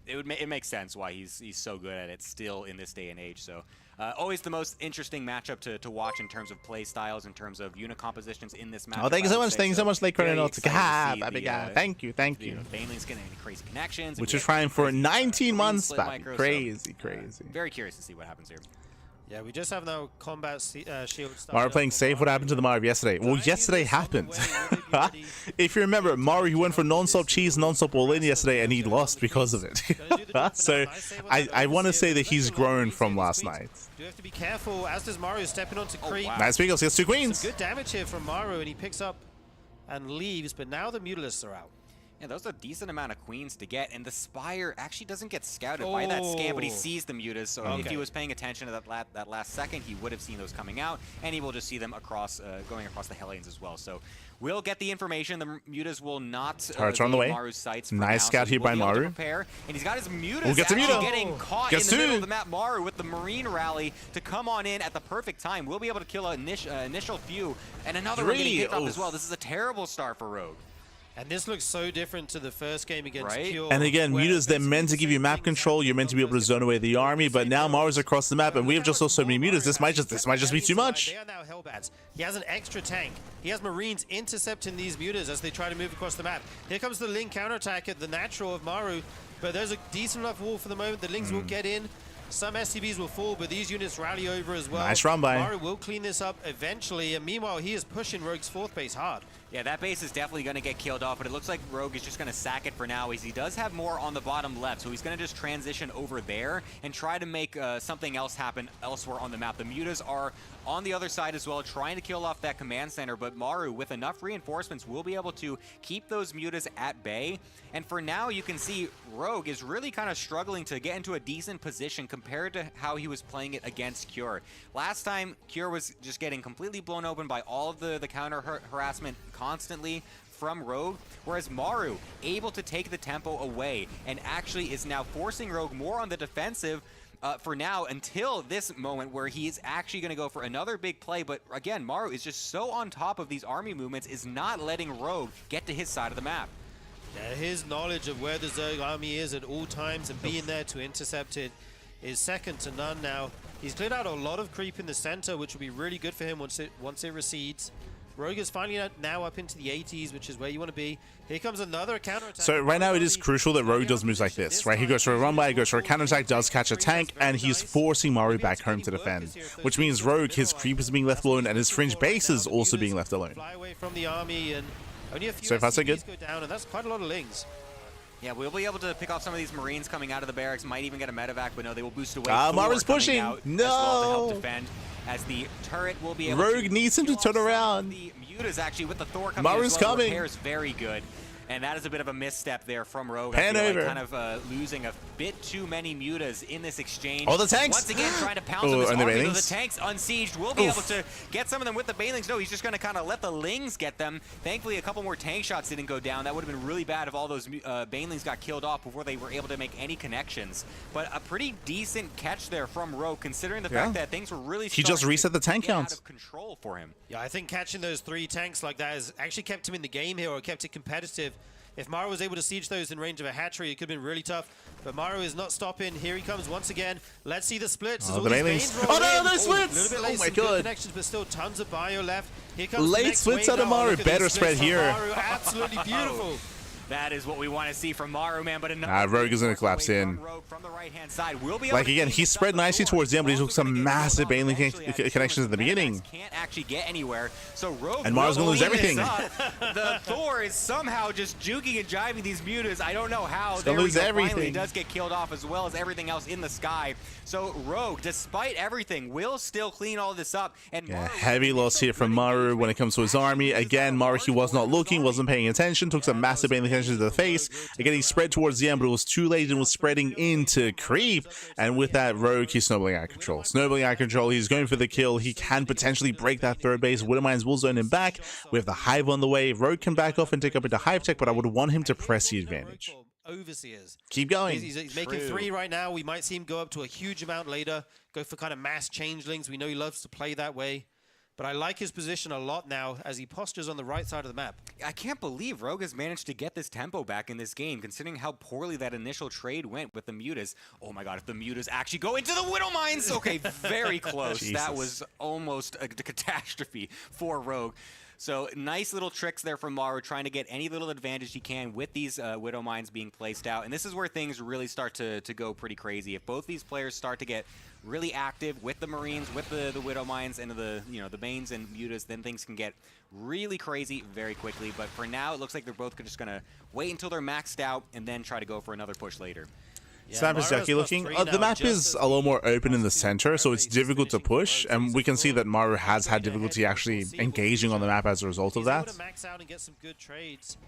it makes sense why he's so good at it still in this day and age. So always the most interesting matchup to watch in terms of play styles, in terms of unit compositions in this matchup. Oh, thank you so much. Thank you so much, Lake Thank you. Baneling's getting any crazy connections. Which is trying for 19 months back. Crazy. Very curious to see what happens here. Yeah, we just have no combat shield. Maru playing safe. What happened to the Maru yesterday? Well, yesterday happened. If you remember, Maru, he went for non-stop cheese, non-stop all-in yesterday, and he lost because of it. So I want to say that he's grown from last night. You have to be careful, as does Maru stepping onto creep. Wow. Nice Beagles, he has 2 queens. Some good damage here from Maru, and he picks up and leaves, but now the Mutalisks are out. Yeah, those are a decent amount of queens to get, and the Spire actually doesn't get scouted by that scan, but he sees the mutas, so if he was paying attention to that last second, he would have seen those coming out, and he will just see them across, going across the Hellions as well. So we'll get the information. The mutas will not Turrets on the way. Maru's sights for nice now, scout so here by Maru. Prepare, and he's got his mutas We'll get to actually muta. getting caught Gets in the middle two. of the map. Maru with the Marine rally to come on in at the perfect time. We'll be able to kill an initial few, and another one getting picked up as well. This is a terrible start for Rogue. And this looks so different to the first game against Cure. And again, mutas, they're meant to give you map control. You're meant to be able to zone away the army, but now Maru's across the map, and we have just lost so many mutas. This might just be too much. They are now Hellbats. He has an extra tank. He has Marines intercepting these mutas as they try to move across the map. Here comes the Ling counterattack at the natural of Maru, but there's a decent enough wall for the moment. The Lings will get in. Some SCBs will fall, but these units rally over as well. Nice run by. Maru will clean this up eventually, and meanwhile, he is pushing Rogue's 4th base hard. Yeah, that base is definitely going to get killed off, but it looks like Rogue is just going to sack it for now, as he does have more on the bottom left, so he's going to just transition over there and try to make something else happen elsewhere on the map. The mutas are on the other side as well, trying to kill off that command center, but Maru, with enough reinforcements, will be able to keep those mutas at bay. And for now, you can see Rogue is really kind of struggling to get into a decent position compared to how he was playing it against Cure. Last time, Cure was just getting completely blown open by all of the counter harassment constantly from Rogue, whereas Maru able to take the tempo away and actually is now forcing Rogue more on the defensive for now until this moment where he is actually going to go for another big play. But again, Maru is just so on top of these army movements, is not letting Rogue get to his side of the map. Yeah, his knowledge of where the Zerg army is at all times and being there to intercept it is second to none now. He's cleared out a lot of creep in the center, which will be really good for him once it recedes. Rogue is finally now up into the 80s, which is where you want to be. Here comes another counterattack. So right now it is crucial that Rogue does moves like this, right? He goes for a run by, he goes for a counterattack, does catch a tank, and he's forcing Maru back home to defend. Which means Rogue, his creep is being left alone, and his fringe base is also being left alone. Fly away from the army, and only a few So far so good. go down, and that's quite a lot of Lings. Yeah, we'll be able to pick off some of these Marines coming out of the barracks, might even get a medevac, but no, they will boost away. Maru's pushing. Out No. as well to help defend, as the turret will be able Rogue to needs him to kill turn off some around. of the mutas actually with the Thor coming Maru's as well. coming. Repair is very good. And that is a bit of a misstep there from Rogue. Pan I feel over. like kind of losing a bit too many mutas in this exchange. Oh, the tanks! Once again, trying to pounce Oh, on this and the army, though banelings? the tanks unsieged will be able to get some of them with the banelings. No, he's just going to kind of let the Lings get them. Thankfully, a couple more tank shots didn't go down. That would have been really bad if all those banelings got killed off before they were able to make any connections. But a pretty decent catch there from Rogue, considering the fact that things were really He just reset the tank count. out of control for him. Yeah, I think catching those 3 tanks like that has actually kept him in the game here, or kept it competitive. If Maru was able to siege those in range of a hatchery, it could have been really tough. But Maru is not stopping. Here he comes once again. Let's see the splits. Oh, the banelings. Oh no, no splits! A little bit late, Oh my some good god. connections, but still tons of bio left. Here comes Late the next splits wave out of now. Maru. Look at Better these spread splits from here. Maru. Absolutely beautiful. That is what we want to see from Maru, man. But another Rogue is going to collapse in. Rogue from the right-hand side will be Like again, he spread nicely towards the end, but he took some massive baneling connections at the beginning. Can't actually get anywhere. So Rogue And Maru's gonna lose everything. The Thor is somehow just juking and jiving these mutas. I don't know how. He's There gonna we lose go. Finally, everything. he does get killed off as well as everything else in the sky. So Rogue, despite everything, will still clean all this up. And Yeah, Maru heavy loss here from Maru when it comes to his army. Again, Maru, he was not looking, wasn't paying attention, took some massive baneling connections to the face. Again, he spread towards the end, but it was too late and was spreading into creep. And with that, Rogue, he's snowballing out of control. Snowballing out of control, he's going for the kill. He can potentially break that third base. Widowmines will zone him back. We have the Hive on the way. Rogue can back off and take up into Hive Tech, but I would want him to press the advantage. Overseers. Keep going. He's making 3 right now. We might see him go up to a huge amount later. Go for kind of mass changelings. We know he loves to play that way. But I like his position a lot now as he postures on the right side of the map. I can't believe Rogue has managed to get this tempo back in this game, considering how poorly that initial trade went with the mutas. Oh my god, if the mutas actually go into the Widow Mines! Okay, very close. That was almost a catastrophe for Rogue. So nice little tricks there from Maru, trying to get any little advantage he can with these Widow Mines being placed out. And this is where things really start to go pretty crazy. If both these players start to get really active with the Marines, with the Widow Mines, and the the Banes and Mutas, then things can get really crazy very quickly. But for now, it looks like they're both just going to wait until they're maxed out and then try to go for another push later. Snap is yucky looking. The map is a little more open in the center, so it's difficult to push, and we can see that Maru has had difficulty actually engaging on the map as a result of that. He's able to max out and get some good trades.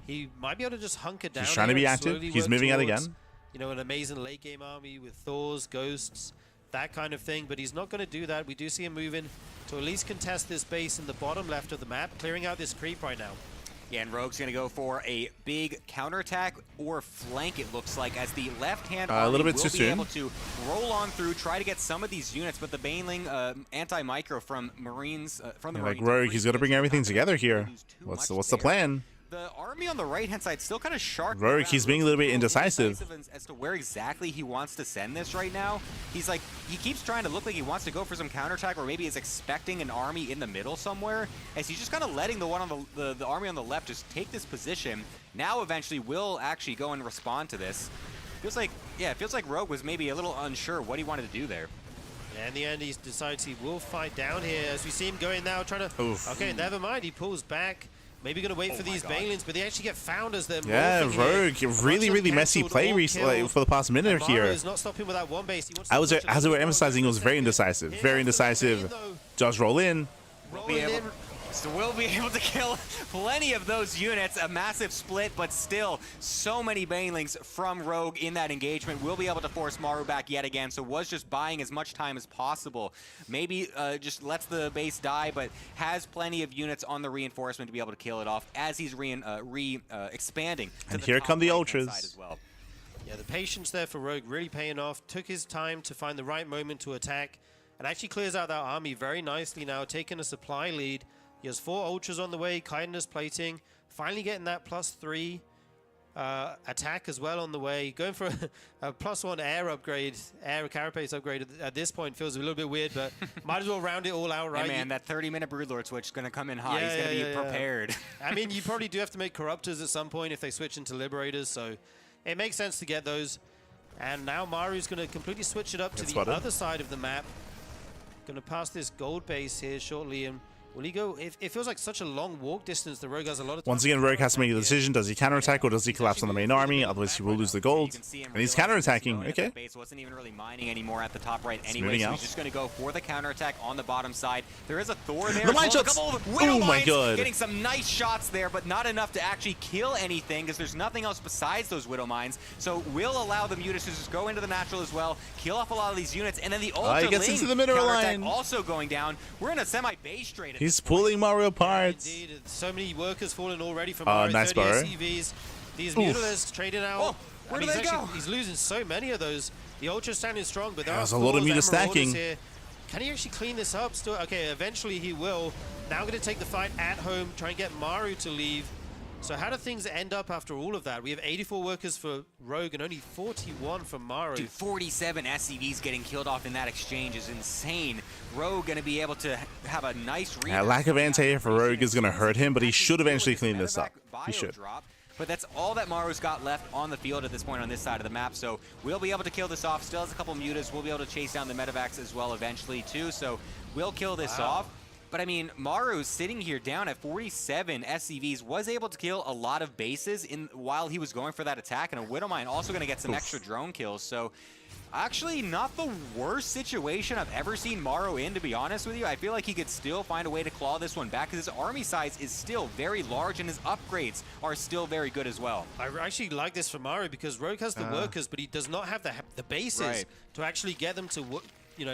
he might be able to just hunker down. He's trying to be and active. slowly He's work moving out towards, again. You know, an amazing late game army with Thors, Ghosts, that kind of thing. But he's not going to do that. We do see him moving to at least contest this base in the bottom left of the map, clearing out this creep right now. Yeah, and Rogue's going to go for a big counterattack or flank, it looks like, as the left-hand a little bit will too be soon. able to roll on through, try to get some of these units, but the Baneling anti-micro from Marines, from the Like Marines, Rogue, he's got to bring everything together here. What's the plan? The army on the right-hand side still kind of sharp. Rogue, he's being a little bit indecisive. As to where exactly he wants to send this right now. He's like, he keeps trying to look like he wants to go for some counterattack, or maybe is expecting an army in the middle somewhere, as he's just kind of letting the one on the army on the left just take this position. Now eventually will actually go and respond to this. Feels like, yeah, it feels like Rogue was maybe a little unsure what he wanted to do there. Yeah, in the end, he decides he will fight down here, as we see him going now, trying to... Oof. Okay, never mind, he pulls back. Maybe going to wait for these Banelings, but they actually get found as they're Yeah, morphing Rogue, here. really messy play for the past minute here. Maru's not stopping with that one base. He wants to As push we were it. emphasizing, it was very indecisive. Very indecisive. Just roll in. Rolling in. So we'll be able to kill plenty of those units. A massive split, but still so many Banelings from Rogue in that engagement. We'll be able to force Maru back yet again. So was just buying as much time as possible. Maybe just lets the base die, but has plenty of units on the reinforcement to be able to kill it off as he's expanding. And here come the ultras. As well. Yeah, the patience there for Rogue really paying off. Took his time to find the right moment to attack, and actually clears out that army very nicely now, taking a supply lead. He has 4 ultras on the way, kindness plating, finally getting that +3 attack as well on the way. Going for a +1 air upgrade, air carapace upgrade at this point feels a little bit weird, but might as well round it all out, right? Hey man, that 30-minute Broodlord switch is going to come in hot. Yeah, He's going to be prepared. I mean, you probably do have to make Corruptors at some point if they switch into Liberators, so it makes sense to get those. And now Maru's going to completely switch it up to the other side of the map. Going to pass this gold base here shortly, and will he go? It feels like such a long walk distance. The Rogue has a lot of time. Once again, Rogue has to make a decision. Does he counterattack or does he collapse on the main army? Otherwise, he will lose the gold. And he's counterattacking. Okay. Base wasn't even really mining anymore at the top right anyway, so he's just going to go for the counterattack on the bottom side. There is a Thor there. The mine well, shots! A couple of Widow Oh my mines, god. Getting some nice shots there, but not enough to actually kill anything, because there's nothing else besides those Widow mines. So we'll allow the Mutas to just go into the natural as well, kill off a lot of these units, and then the Ultra he gets into the middle line. also going down. We're in a semi-base trade. He's pulling Maru apart. Indeed, so many workers falling already from Maru. Nice 30 burrow. SCVs. These Mutilars trading out. Oh, where do they go? He's losing so many of those. The Ultra's standing strong, but There's a lot of Muta stacking. Here. Can he actually clean this up? Still, okay, eventually he will. Now going to take the fight at home, try and get Maru to leave. So how do things end up after all of that? We have 84 workers for Rogue and only 41 for Maru. Dude, 47 SCVs getting killed off in that exchange is insane. Rogue going to be able to have a nice read. Yeah, lack of anti-air for Rogue is going to hurt him, but he should eventually clean this up. He should. But that's all that Maru's got left on the field at this point on this side of the map. So we'll be able to kill this off. Still has a couple mutas. We'll be able to chase down the medevacs as well eventually too. So we'll kill this off. But I mean, Maru sitting here down at 47 SCVs was able to kill a lot of bases while he was going for that attack. And a Widowmine also going to get some extra drone kills. So actually not the worst situation I've ever seen Maru in, to be honest with you. I feel like he could still find a way to claw this one back because his army size is still very large and his upgrades are still very good as well. I actually like this for Maru because Rogue has the workers, but he does not have the bases to actually get them to,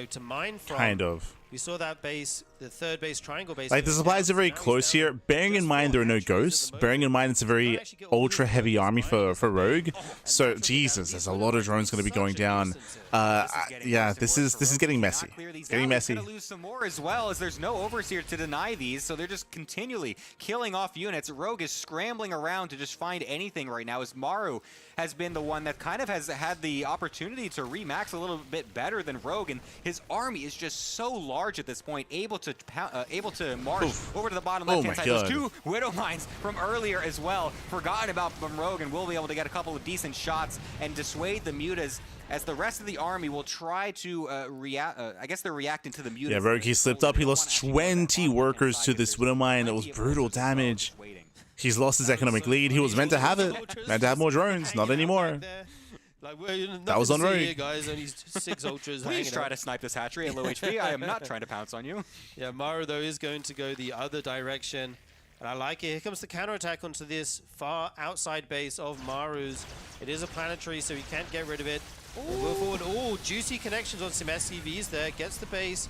to mine from. Kind of. We saw that base, the third base, triangle base. Like, the supplies are very close here. Bearing in mind there are no ghosts, bearing in mind it's a very ultra-heavy army for Rogue. So, Jesus, there's a lot of drones going to be going down. Yeah, this is getting messy. Getting messy. Going to lose some more as well, as there's no Overseer to deny these, so they're just continually killing off units. Rogue is scrambling around to just find anything right now, as Maru has been the one that kind of has had the opportunity to remax a little bit better than Rogue, and his army is just so large at this point, able to march over to the bottom left-hand side. Those 2 Widow Mines from earlier as well, forgotten about from Rogue, and will be able to get a couple of decent shots and dissuade the mutas, as the rest of the army will try to react. I guess they're reacting to the mutas. Yeah, Rogue, he slipped up. He lost 20 workers to this Widow Mine. It was brutal damage. He's lost his economic lead. He was meant to have it. Meant to have more drones. Not anymore. That was on Rogue. Guys, only 6 ultras. Please try to snipe this hatchery at low HP. I am not trying to pounce on you. Yeah, Maru though is going to go the other direction. And I like it. Here comes the counterattack onto this far outside base of Maru's. It is a planetary, so he can't get rid of it. Move forward. Oh, juicy connections on some SCVs there. Gets the base.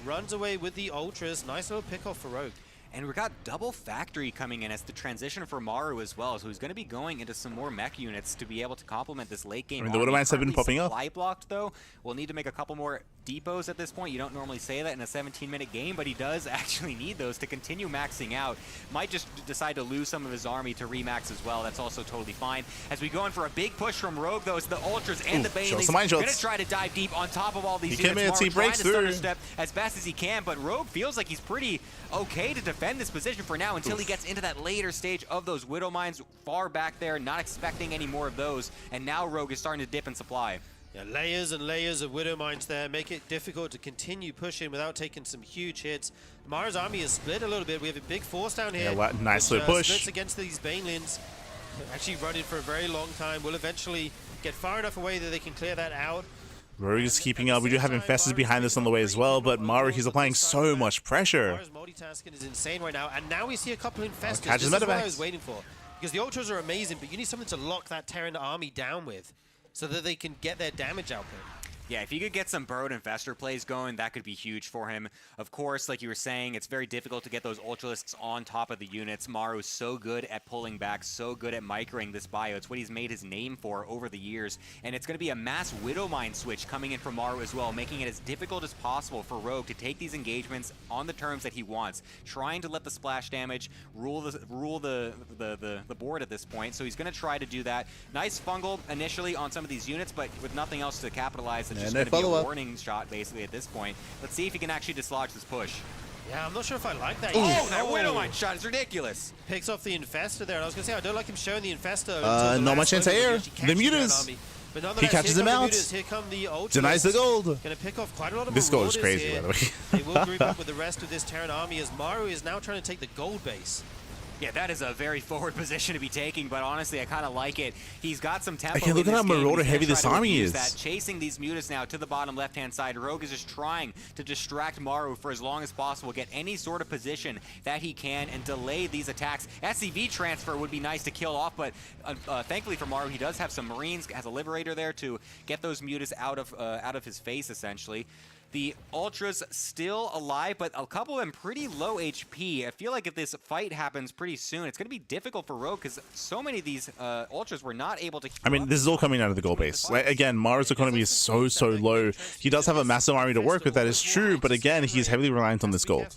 Runs away with the Ultras. Nice little pick off for Rogue. And we got double factory coming in as the transition for Maru as well, so he's going to be going into some more mech units to be able to complement this late game. I mean, the Widowmines have been popping up. Supply blocked though. We'll need to make a couple more depots at this point. You don't normally say that in a 17-minute game, but he does actually need those to continue maxing out. Might just decide to lose some of his army to remax as well. That's also totally fine. As we go in for a big push from Rogue though, it's the Ultras and the Banelings going to try to dive deep on top of all these units. He breaks through. Step as fast as he can, but Rogue feels like he's pretty okay to defend this position for now until he gets into that later stage of those Widow Mines far back there, not expecting any more of those, and now Rogue is starting to dip in supply. Yeah, layers and layers of Widow Mines there make it difficult to continue pushing without taking some huge hits. Mara's army is split a little bit. We have a big force down here. Yeah, nice little push. Splits against these Banelings. Actually running for a very long time. Will eventually get far enough away that they can clear that out. Rogue is keeping up. We do have Infestors behind us on the way as well, but Maru, he's applying so much pressure. Maru's multitasking is insane right now, and now we see a couple Infestors. Catches this is what I medevacs. was waiting for. Because the Ultras are amazing, but you need something to lock that Terran army down with so that they can get their damage output. Yeah, if you could get some Burrowed Infestor plays going, that could be huge for him. Of course, like you were saying, it's very difficult to get those Ultralisks on top of the units. Maru's so good at pulling back, so good at microing this bio. It's what he's made his name for over the years. And it's going to be a mass Widow Mine switch coming in from Maru as well, making it as difficult as possible for Rogue to take these engagements on the terms that he wants, trying to let the splash damage rule the board at this point. So he's going to try to do that. Nice fungal initially on some of these units, but with nothing else to capitalize. It's just going to be a warning shot basically at this point. Let's see if he can actually dislodge this push. Yeah, I'm not sure if I like that. Oh, that Widow Mine shot is ridiculous. Picks off the Infestor there, and I was going to say, I don't like him showing the Infestor. Not much anti-air. The Mutas. He catches him out. Here come the Ultras. Denies the gold. Going to pick off quite a lot of This gold is Marauders crazy, here. by the way. They will group up with the rest of this Terran army as Maru is now trying to take the gold base. Yeah, that is a very forward position to be taking, but honestly, I kind of like it. He's got some tempo. Again, look at how Marauder heavy this army is. Chasing these Mutas now to the bottom left-hand side. Rogue is just trying to distract Maru for as long as possible, get any sort of position that he can, and delay these attacks. SCV transfer would be nice to kill off, but thankfully for Maru, he does have some Marines, has a Liberator there to get those Mutas out of his face, essentially. The Ultras still alive, but a couple of them pretty low HP. I feel like if this fight happens pretty soon, it's going to be difficult for Rogue because so many of these Ultras were not able to keep I mean, this is all coming out of the gold base. Like, again, Maru's economy is so low. He does have a massive army to work with, that is true, but again, he's heavily reliant on this gold.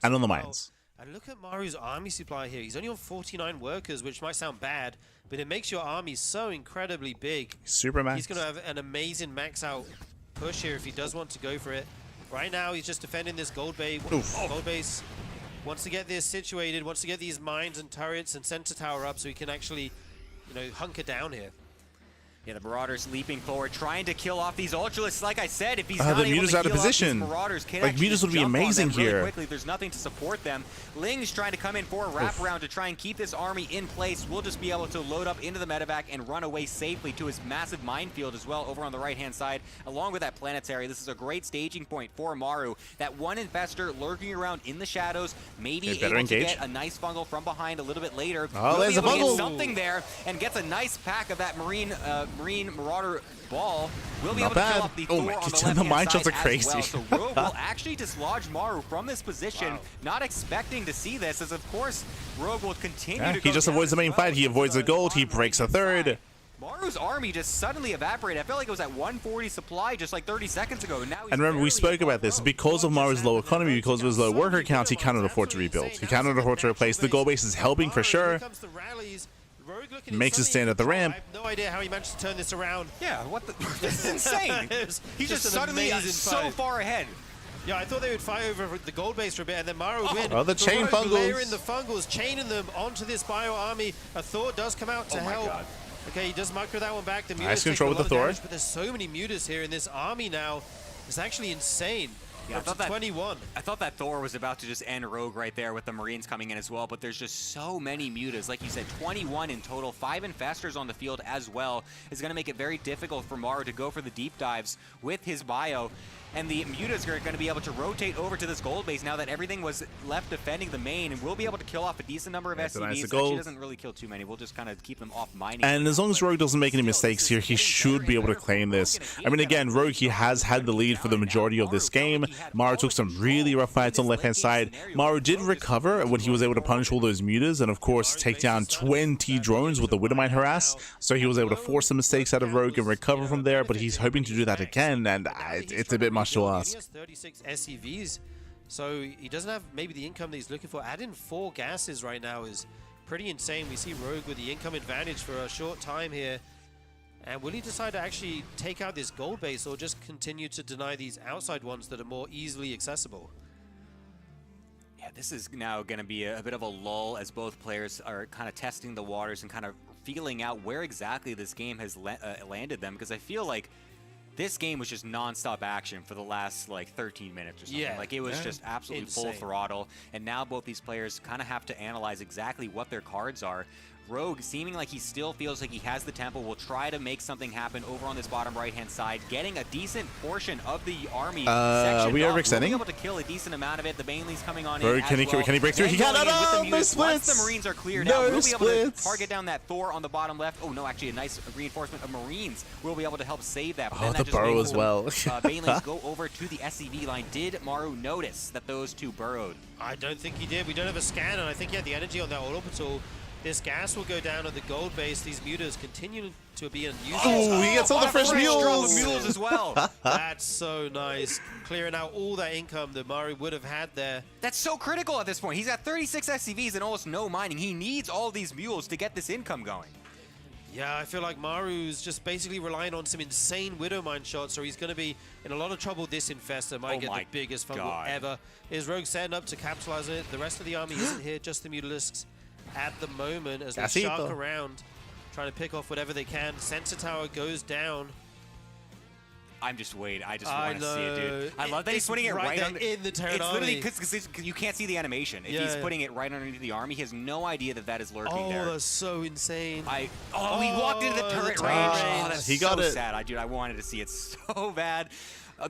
And on the mines. And look at Maru's army supply here. He's only on 49 workers, which might sound bad, but it makes your army so incredibly big. Super max. He's going to have an amazing max out push here if he does want to go for it. Right now, he's just defending this gold base. Gold base wants to get this situated, wants to get these mines and turrets and center tower up so he can actually, you know, hunker down here. Yeah, the Marauders leaping forward, trying to kill off these Ultralisks. Like I said, if he's not the able Mutas to out of kill off position. these Marauders, can Like, Mutas would be amazing really here. Quickly. There's nothing to support them. Ling's trying to come in for a wraparound to try and keep this army in place. We'll just be able to load up into the medevac and run away safely to his massive minefield as well over on the right-hand side, along with that planetary. This is a great staging point for Maru. That one Infestor lurking around in the shadows, maybe able to get a nice fungal from behind a little bit later. Oh, there's a fungal. Something there and gets a nice pack of that Marine Marauder ball. We'll be able to kill off the Thor on the left-hand mine shots side are crazy. as well. So Rogue will actually dislodge Maru from this position. Not expecting to see this, as of course Rogue will continue to go he just down avoids the main fight. He avoids the gold. He breaks a third. Maru's army just suddenly evaporated. I felt like it was at 140 supply just like 30 seconds ago. Now And remember, we spoke about this. Because of Maru's low economy, because of his low worker count, he cannot afford to rebuild. He cannot afford to replace. The gold base is helping for sure. Makes it stand at the ramp. I have no idea how he managed to turn this around. Yeah, what the? This is insane. He's just suddenly so far ahead. Yeah, I thought they would fight over the gold base for a bit, and then Maru would win. Oh, the chain fungals. Layering the fungals, chaining them onto this bio army. A Thor does come out to help. God. Okay, he does micro that one back. The Mutas Nice control with the Thor. Damage, but there's so many Mutas here in this army now. It's actually insane. Yeah, Up to 21. I thought that Thor was about to just end Rogue right there with the Marines coming in as well, but there's just so many Mutas. Like you said, 21 in total, 5 Infestors on the field as well is going to make it very difficult for Maru to go for the deep dives with his bio. and the mutas are going to be able to rotate over to this gold base now that everything was left defending the main, and we'll be able to kill off a decent number of SCVs. Nice Actually doesn't really kill too many. We'll just kind of keep them off mining. And as long as Rogue doesn't make any mistakes here, he should be able to claim this. I mean, again, Rogue, he has had the lead for the majority of this game. Maru took some really rough fights on the left-hand side. Maru did recover when he was able to punish all those mutas and, of course, take down 20 drones with the Widowmine harass. So he was able to force the mistakes out of Rogue and recover from there, but he's hoping to do that again, and it's a bit much to ask. He has 36 SCVs, so he doesn't have maybe the income that he's looking for. Adding 4 gases right now is pretty insane. We see Rogue with the income advantage for a short time here. And will he decide to actually take out this gold base or just continue to deny these outside ones that are more easily accessible? Yeah, this is now going to be a bit of a lull as both players are kind of testing the waters and kind of feeling out where exactly this game has landed them, because I feel like this game was just non-stop action for the last like 13 minutes or something. Yeah, like it was just absolutely insane. full throttle, and now both these players kind of have to analyze exactly what their cards are. Rogue, seeming like he still feels like he has the tempo, will try to make something happen over on this bottom right-hand side, getting a decent portion of the army sectioned we off. overextending? We'll be able to kill a decent amount of it. The Banely's coming on Rogue, in can as well. he break through? Then He got going in with the no mutas. Once splits. the Marines are cleared No out, we'll be able to splits. target down that Thor on the bottom left. Oh no, actually a nice reinforcement of Marines will be able to help save that. But Oh, then the that just burrow makes as well. Banely's go over to the SCV line. Did Maru notice that those two burrowed? I don't think he did. We don't have a scan, and I think he had the energy on that orbital. This gas will go down at the gold base. These mutas continue to be unused. Oh, he gets all the fresh mules. As well. That's so nice. Clearing out all that income that Maru would have had there. That's so critical at this point. He's at 36 SCVs and almost no mining. He needs all these mules to get this income going. Yeah, I feel like Maru's just basically relying on some insane Widowmine shots, so he's going to be in a lot of trouble. This Infestor might get the biggest fungal ever. Is Rogue setting up to capitalize on it? The rest of the army isn't here, just the Mutalisks at the moment as they shark around, trying to pick off whatever they can. Sensor Tower goes down. I'm just waiting. I just want to see it, dude. I love that he's It's putting it right there under. in the Terran It's army. literally because you can't see the animation. If he's putting it right underneath the army, he has no idea that that is lurking there. Oh, that's so insane. He walked into the turret range. Oh, that's He got so it. sad. I wanted to see it so bad.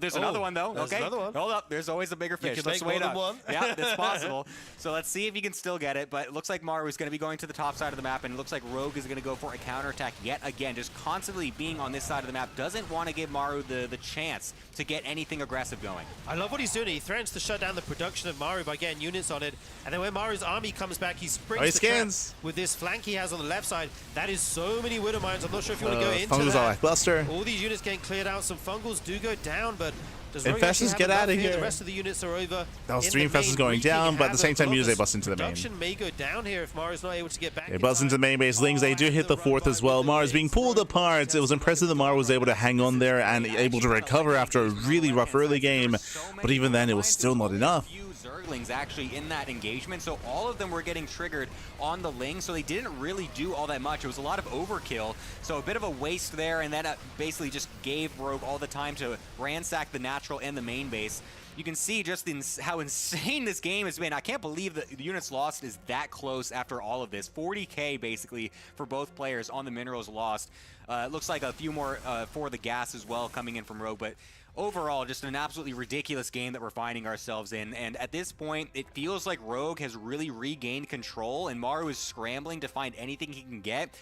There's another one, though. There's Okay, another one. hold up. There's always a bigger fish. can Let's make wait more up. than one. Yeah, that's possible. So let's see if he can still get it. But it looks like Maru is going to be going to the top side of the map, and it looks like Rogue is going to go for a counterattack yet again. Just constantly being on this side of the map. Doesn't want to give Maru the chance to get anything aggressive going. I love what he's doing. He threatens to shut down the production of Maru by getting units on it. And then when Maru's army comes back, he springs he the trap scans. with this flank he has on the left side. That is so many Widowmines. I'm not sure if you want to go into Fungals that. are like Buster. All these units getting cleared out. Some Fungals do go down, but does Rogue Infestors actually have get enough outta here? here. The rest of the units are over. That was in 3 the Infestors main, going wreaking down, but at the same time, havoc. Mutas, they bust into the main. Production may go down here if Maru's not able to get back. They buzz into the main base. Lings, they do hit the 4th as well. Maru's being pulled apart. It was impressive that Maru was able to hang on there and able to recover after a really rough early game. But even then, it was still not enough. Zerglings actually in that engagement, so all of them were getting triggered on the Ling, so they didn't really do all that much. It was a lot of overkill, so a bit of a waste there, and then basically just gave Rogue all the time to ransack the natural and the main base. You can see just how insane this game has been. I can't believe that the units lost is that close after all of this. 40k basically for both players on the minerals lost. It looks like a few more for the gas as well coming in from Rogue, but overall, just an absolutely ridiculous game that we're finding ourselves in. And at this point, it feels like Rogue has really regained control, and Maru is scrambling to find anything he can get.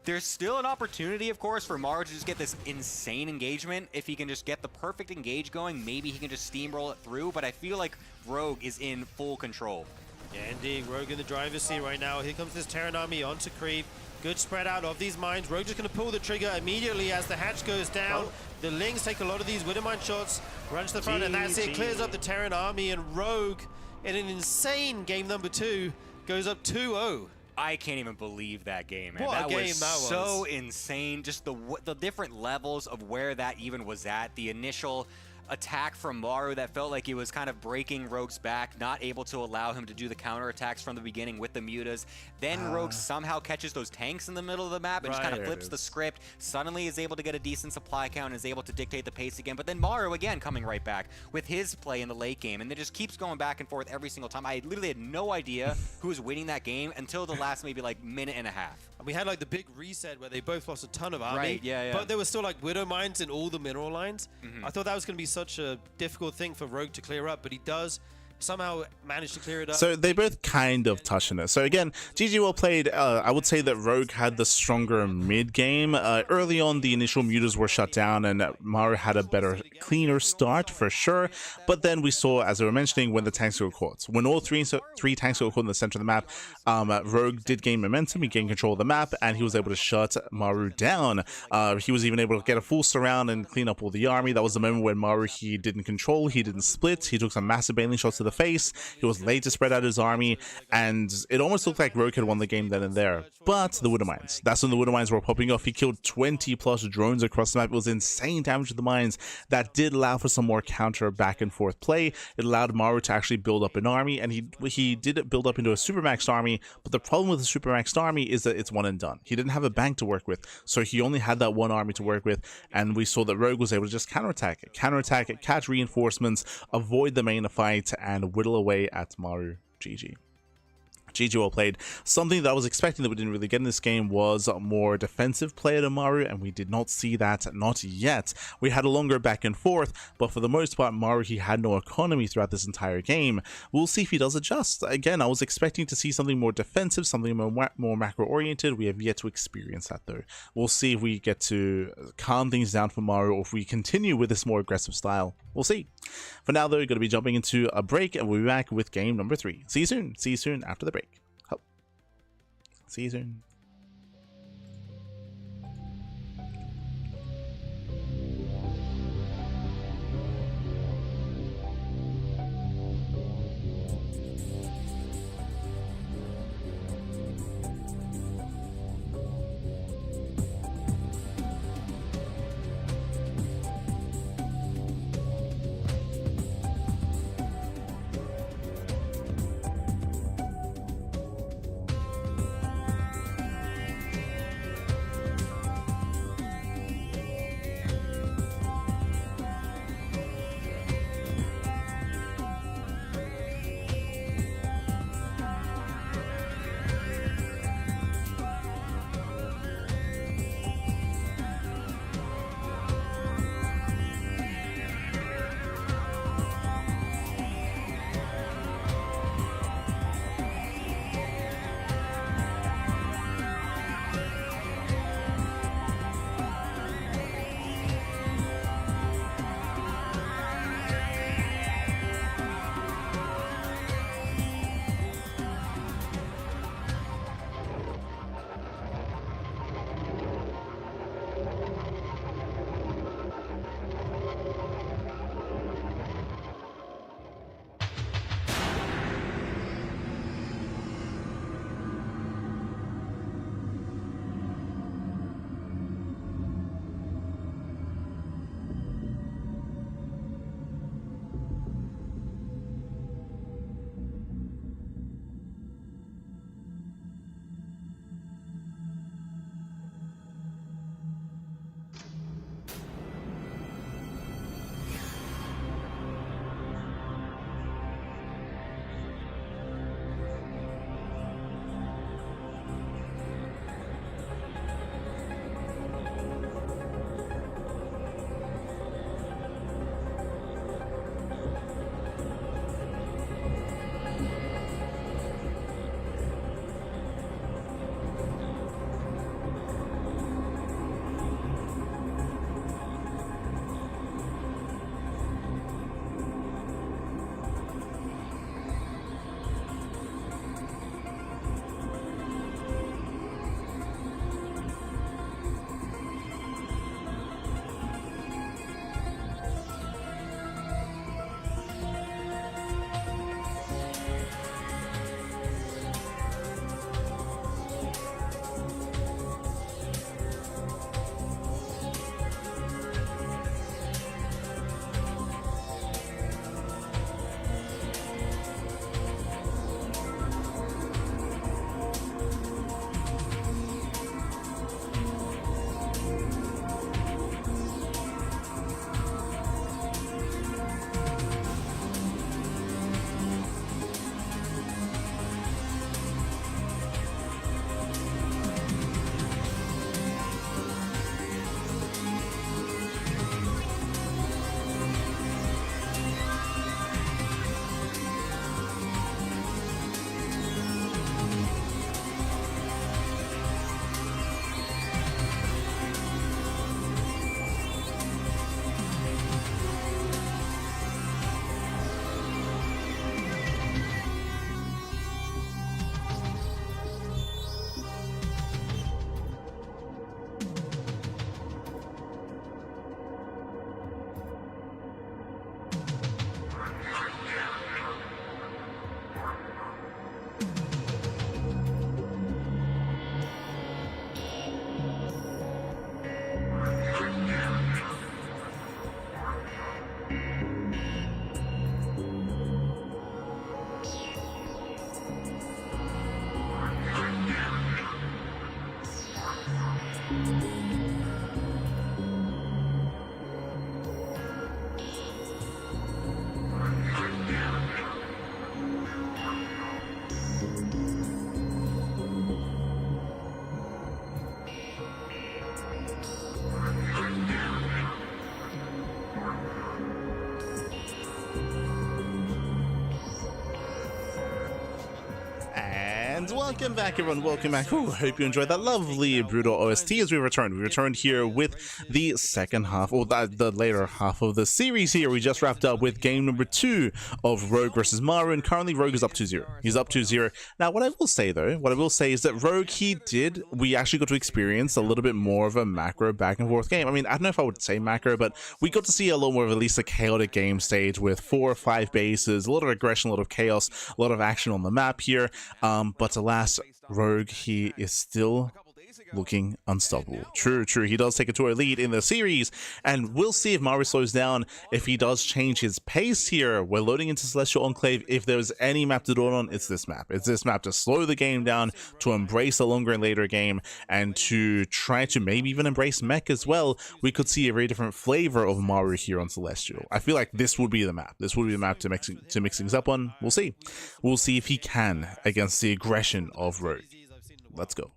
There's still an opportunity, of course, for Maru to just get this insane engagement. If he can just get the perfect engage going, maybe he can just steamroll it through. But I feel like Rogue is in full control. Yeah, indeed. Rogue in the driver's seat right now. Here comes this Terran army onto creep. Good spread out of these mines. Rogue just going to pull the trigger immediately as the hatch goes down. The Lings take a lot of these Widowmine shots, runs to the front, and that's it. Clears up the Terran army, and Rogue, in an insane game number 2, goes up 2-0. I can't even believe that game, man. What a game was that was. so insane. Just the different levels of where that even was at. The initial attack from Maru that felt like it was kind of breaking Rogue's back, not able to allow him to do the counterattacks from the beginning with the mutas. Then Rogue somehow catches those tanks in the middle of the map and just kind of flips the script, suddenly is able to get a decent supply count and is able to dictate the pace again. But then Maru again coming right back with his play in the late game, and it just keeps going back and forth every single time. I literally had no idea who was winning that game until the last maybe like minute and a half. And we had like the big reset where they both lost a ton of army. Right, yeah. But there was still like Widowmines in all the mineral lines. I thought that was going to be such a difficult thing for Rogue to clear up, but he does somehow managed to clear it up. So they both kind of touch on it. So again, GG well played. I would say that Rogue had the stronger mid game. Early on, the initial mutas were shut down, and Maru had a better, cleaner start for sure. But then we saw, as I was mentioning, when the tanks got caught, when all three tanks got caught in the center of the map, Rogue did gain momentum. He gained control of the map, and he was able to shut Maru down. He was even able to get a full surround and clean up all the army. That was the moment when Maru, he didn't control, he didn't split. He took some massive bailing shots to the face. He was late to spread out his army, and it almost looked like Rogue had won the game then and there. But the Widow Mines, that's when the Widow Mines were popping off. He killed 20 plus drones across the map. It was insane damage to the mines. That did allow for some more counter back and forth play. It allowed Maru to actually build up an army, and he did it build up into a supermaxed army. But the problem with the supermaxed army is that it's one and done. He didn't have a bank to work with, so he only had that one army to work with, and we saw that Rogue was able to just counterattack it, catch reinforcements, avoid the main fight, and whittle away at Maru. GG. GG well played. Something that I was expecting that we didn't really get in this game was a more defensive play to Maru, and we did not see that, not yet. We had a longer back and forth, but for the most part, Maru, he had no economy throughout this entire game. We'll see if he does adjust. Again, I was expecting to see something more defensive, something more macro-oriented. We have yet to experience that, though. We'll see if we get to calm things down for Maru, or if we continue with this more aggressive style. We'll see. For now, though, we're going to be jumping into a break, and we'll be back with game number 3. See you soon. See you soon after the break. See you soon. welcome back everyone, welcome back. Ooh, hope you enjoyed that lovely Brutal OST as we returned. We returned here with the second half, or the later half of the series here. We just wrapped up with game number 2 of Rogue versus Maru, and currently Rogue is up 2-0. He's up 2-0. Now what I will say though, is that Rogue, we actually got to experience a little bit more of a macro back and forth game. I mean, I don't know if I would say macro, but we got to see a lot more of at least a chaotic game stage with 4 or 5 bases, a lot of aggression, a lot of chaos, a lot of action on the map here. But alas, Rogue, he is still looking unstoppable. True. He does take a 2-0 lead in the series, and we'll see if Maru slows down, if he does change his pace here. We're loading into Celestial Enclave. If there's any map to do it on, it's this map. It's this map to slow the game down, to embrace a longer and later game, and to try to maybe even embrace mech as well. We could see a very different flavor of Maru here on Celestial. I feel like this would be the map. This would be the map to mix things up on. We'll see. We'll see if he can against the aggression of Rogue. Let's go.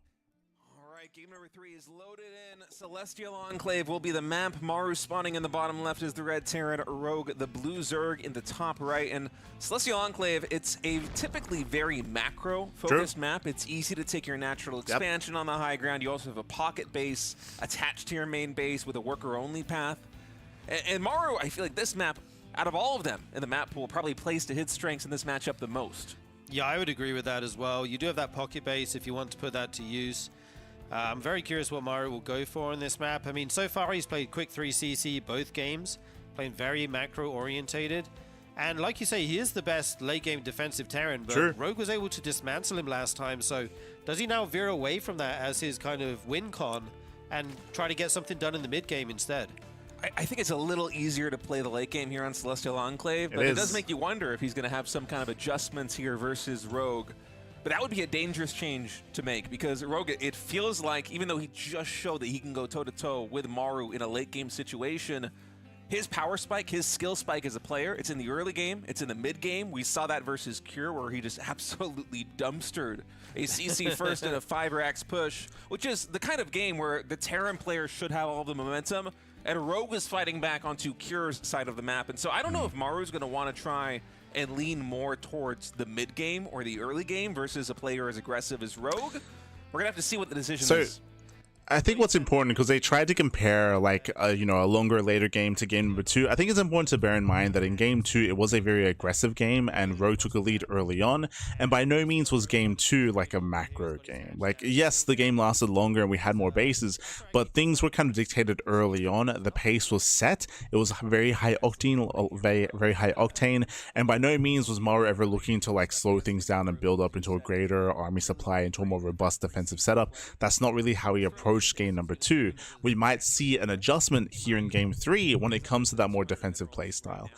Game number 3 is loaded in. Celestial Enclave will be the map. Maru spawning in the bottom left is the red Terran, Rogue the blue Zerg in the top right. And Celestial Enclave, it's a typically very macro-focused map. It's easy to take your natural expansion on the high ground. You also have a pocket base attached to your main base with a worker-only path. And Maru, I feel like this map, out of all of them in the map pool, probably plays to his strengths in this matchup the most. Yeah, I would agree with that as well. You do have that pocket base if you want to put that to use. I'm very curious what Maru will go for in this map. I mean, so far he's played quick 3CC both games, playing very macro-orientated. And like you say, he is the best late-game defensive Terran, but Rogue was able to dismantle him last time, so does he now veer away from that as his kind of win con and try to get something done in the mid-game instead? I think it's a little easier to play the late game here on Celestial Enclave, but it does make you wonder if he's going to have some kind of adjustments here versus Rogue. But that would be a dangerous change to make, because Rogue, it feels like, even though he just showed that he can go toe-to-toe with Maru in a late-game situation, his power spike, his skill spike as a player, it's in the early game, it's in the mid-game. We saw that versus Cure, where he just absolutely dumpstered a CC first and a 5-rax push, which is the kind of game where the Terran player should have all the momentum, and Rogue is fighting back onto Cure's side of the map. And so I don't know if Maru's going to want to try and lean more towards the mid-game or the early game versus a player as aggressive as Rogue. We're going to have to see what the decision is. I think what's important, because they tried to compare like a longer later game to game number 2. I think it's important to bear in mind that in game 2 it was a very aggressive game and Rogue took a lead early on, and by no means was game 2 like a macro game. Like, yes, the game lasted longer and we had more bases, but things were kind of dictated early on. The pace was set. It was very high octane, very high octane, and by no means was Maru ever looking to like slow things down and build up into a greater army supply, into a more robust defensive setup. That's not really how he approached game number 2. We might see an adjustment here in game 3 when it comes to that more defensive play style.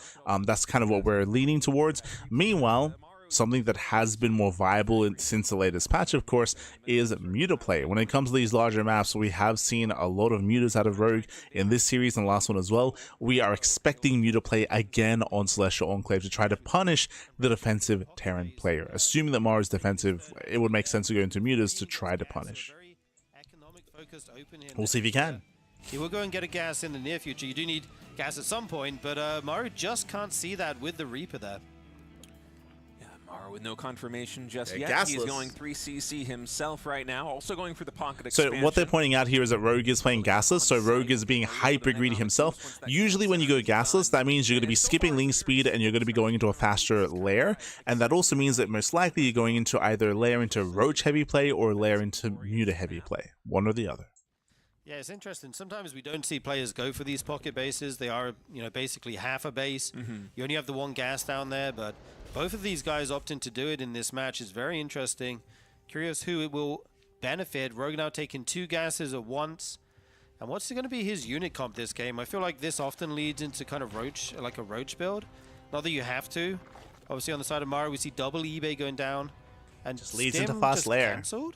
That's kind of what we're leaning towards. Meanwhile, something that has been more viable since the latest patch, of course, is Muta play. When it comes to these larger maps, we have seen a lot of Mutas out of Rogue in this series and the last one as well. We are expecting Muta play again on Celestial Enclave to try to punish the defensive Terran player. Assuming that Maru is defensive, it would make sense to go into Mutas to try to punish. We'll see if he can. He will go and get a gas in the near future. You do need gas at some point, but Maru just can't see that with the Reaper there. Yeah, Maru with no confirmation just yet. He's going 3CC himself right now, also going for the pocket expansion. So what they're pointing out here is that Rogue is playing gasless, so Rogue is being hyper greedy himself. Usually when you go gasless, that means you're going to be skipping link speed and you're going to be going into a faster layer, and that also means that most likely you're going into either layer into Roach heavy play or layer into Muta heavy play, one or the other. Yeah, it's interesting. Sometimes we don't see players go for these pocket bases. They are, basically half a base. You only have the one gas down there, but both of these guys opting to do it in this match is very interesting. Curious who it will benefit. Rogue now taking 2 gases at once. And what's going to be his unit comp this game? I feel like this often leads into kind of Roach, like a Roach build. Not that you have to. Obviously on the side of Maru, we see double eBay going down. And just leads into fast layer. Cancelled?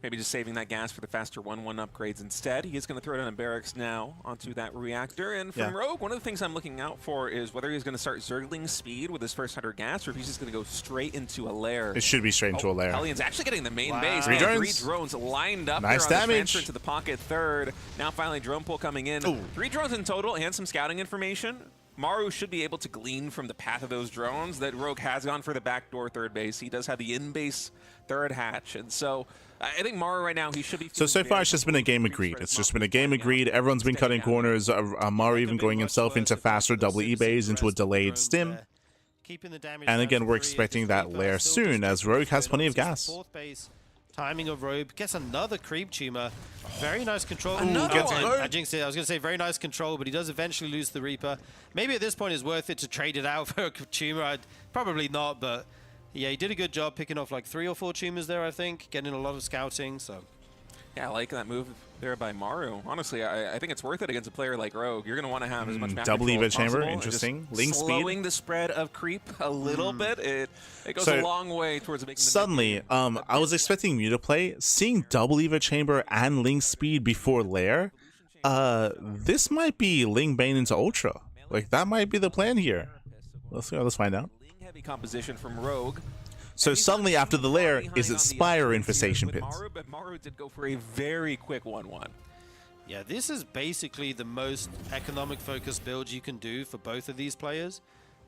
Maybe just saving that gas for the faster 1-1 upgrades instead. He is going to throw down a barracks now onto that reactor. And from Rogue, one of the things I'm looking out for is whether he's going to start Zergling speed with his first 100 gas, or if he's just going to go straight into a lair. It should be straight into a lair. Hellions actually getting the main base. 3 drones lined up nice there on damage. the transfer to the pocket third. Now finally drone pull coming in. 3 drones in total and some scouting information. Maru should be able to glean from the path of those drones that Rogue has gone for the backdoor third base. He does have the in-base third hatch, and so I think Maru right now, he should be... So far it's just been a game agreed. It's just been a game agreed. Everyone's been cutting corners. Maru even going himself into faster double E-bays, into a delayed stim. And again, we're expecting that lair soon, as Rogue has plenty of gas. Timing of Rogue gets another creep tumor. Very nice control. I jinxed it. I was going to say very nice control, but he does eventually lose the Reaper. Maybe at this point it's worth it to trade it out for a tumor. Probably not, but yeah, he did a good job picking off like 3 or 4 tumors there, I think, getting a lot of scouting. So yeah, I like that move there by Maru. Honestly, I think it's worth it against a player like Rogue. You're going to want to have as much map double control Eva as chamber, possible, interesting. Just Ling slowing speed. the spread of creep a little bit. It goes a long way towards making the suddenly, I was expecting Mu to play. Seeing double Eva chamber and Ling speed before lair, this might be Ling Bane into Ultra. Like, that might be the plan here. Let's find out. Heavy composition from Rogue. So suddenly after the lair, is it Spire or Infestation Pits? But Maru did go for a very quick 1-1. yeah, this is basically the most economic focused build you can do for both of these players.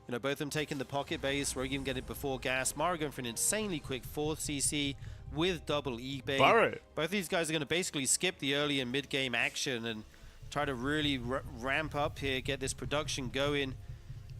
You know, both of them taking the pocket base, Rogue even getting it before gas. Maru going for an insanely quick 4th CC with double E-bait. Both of these guys are going to basically skip the early and mid-game action and try to really ramp up here, get this production going.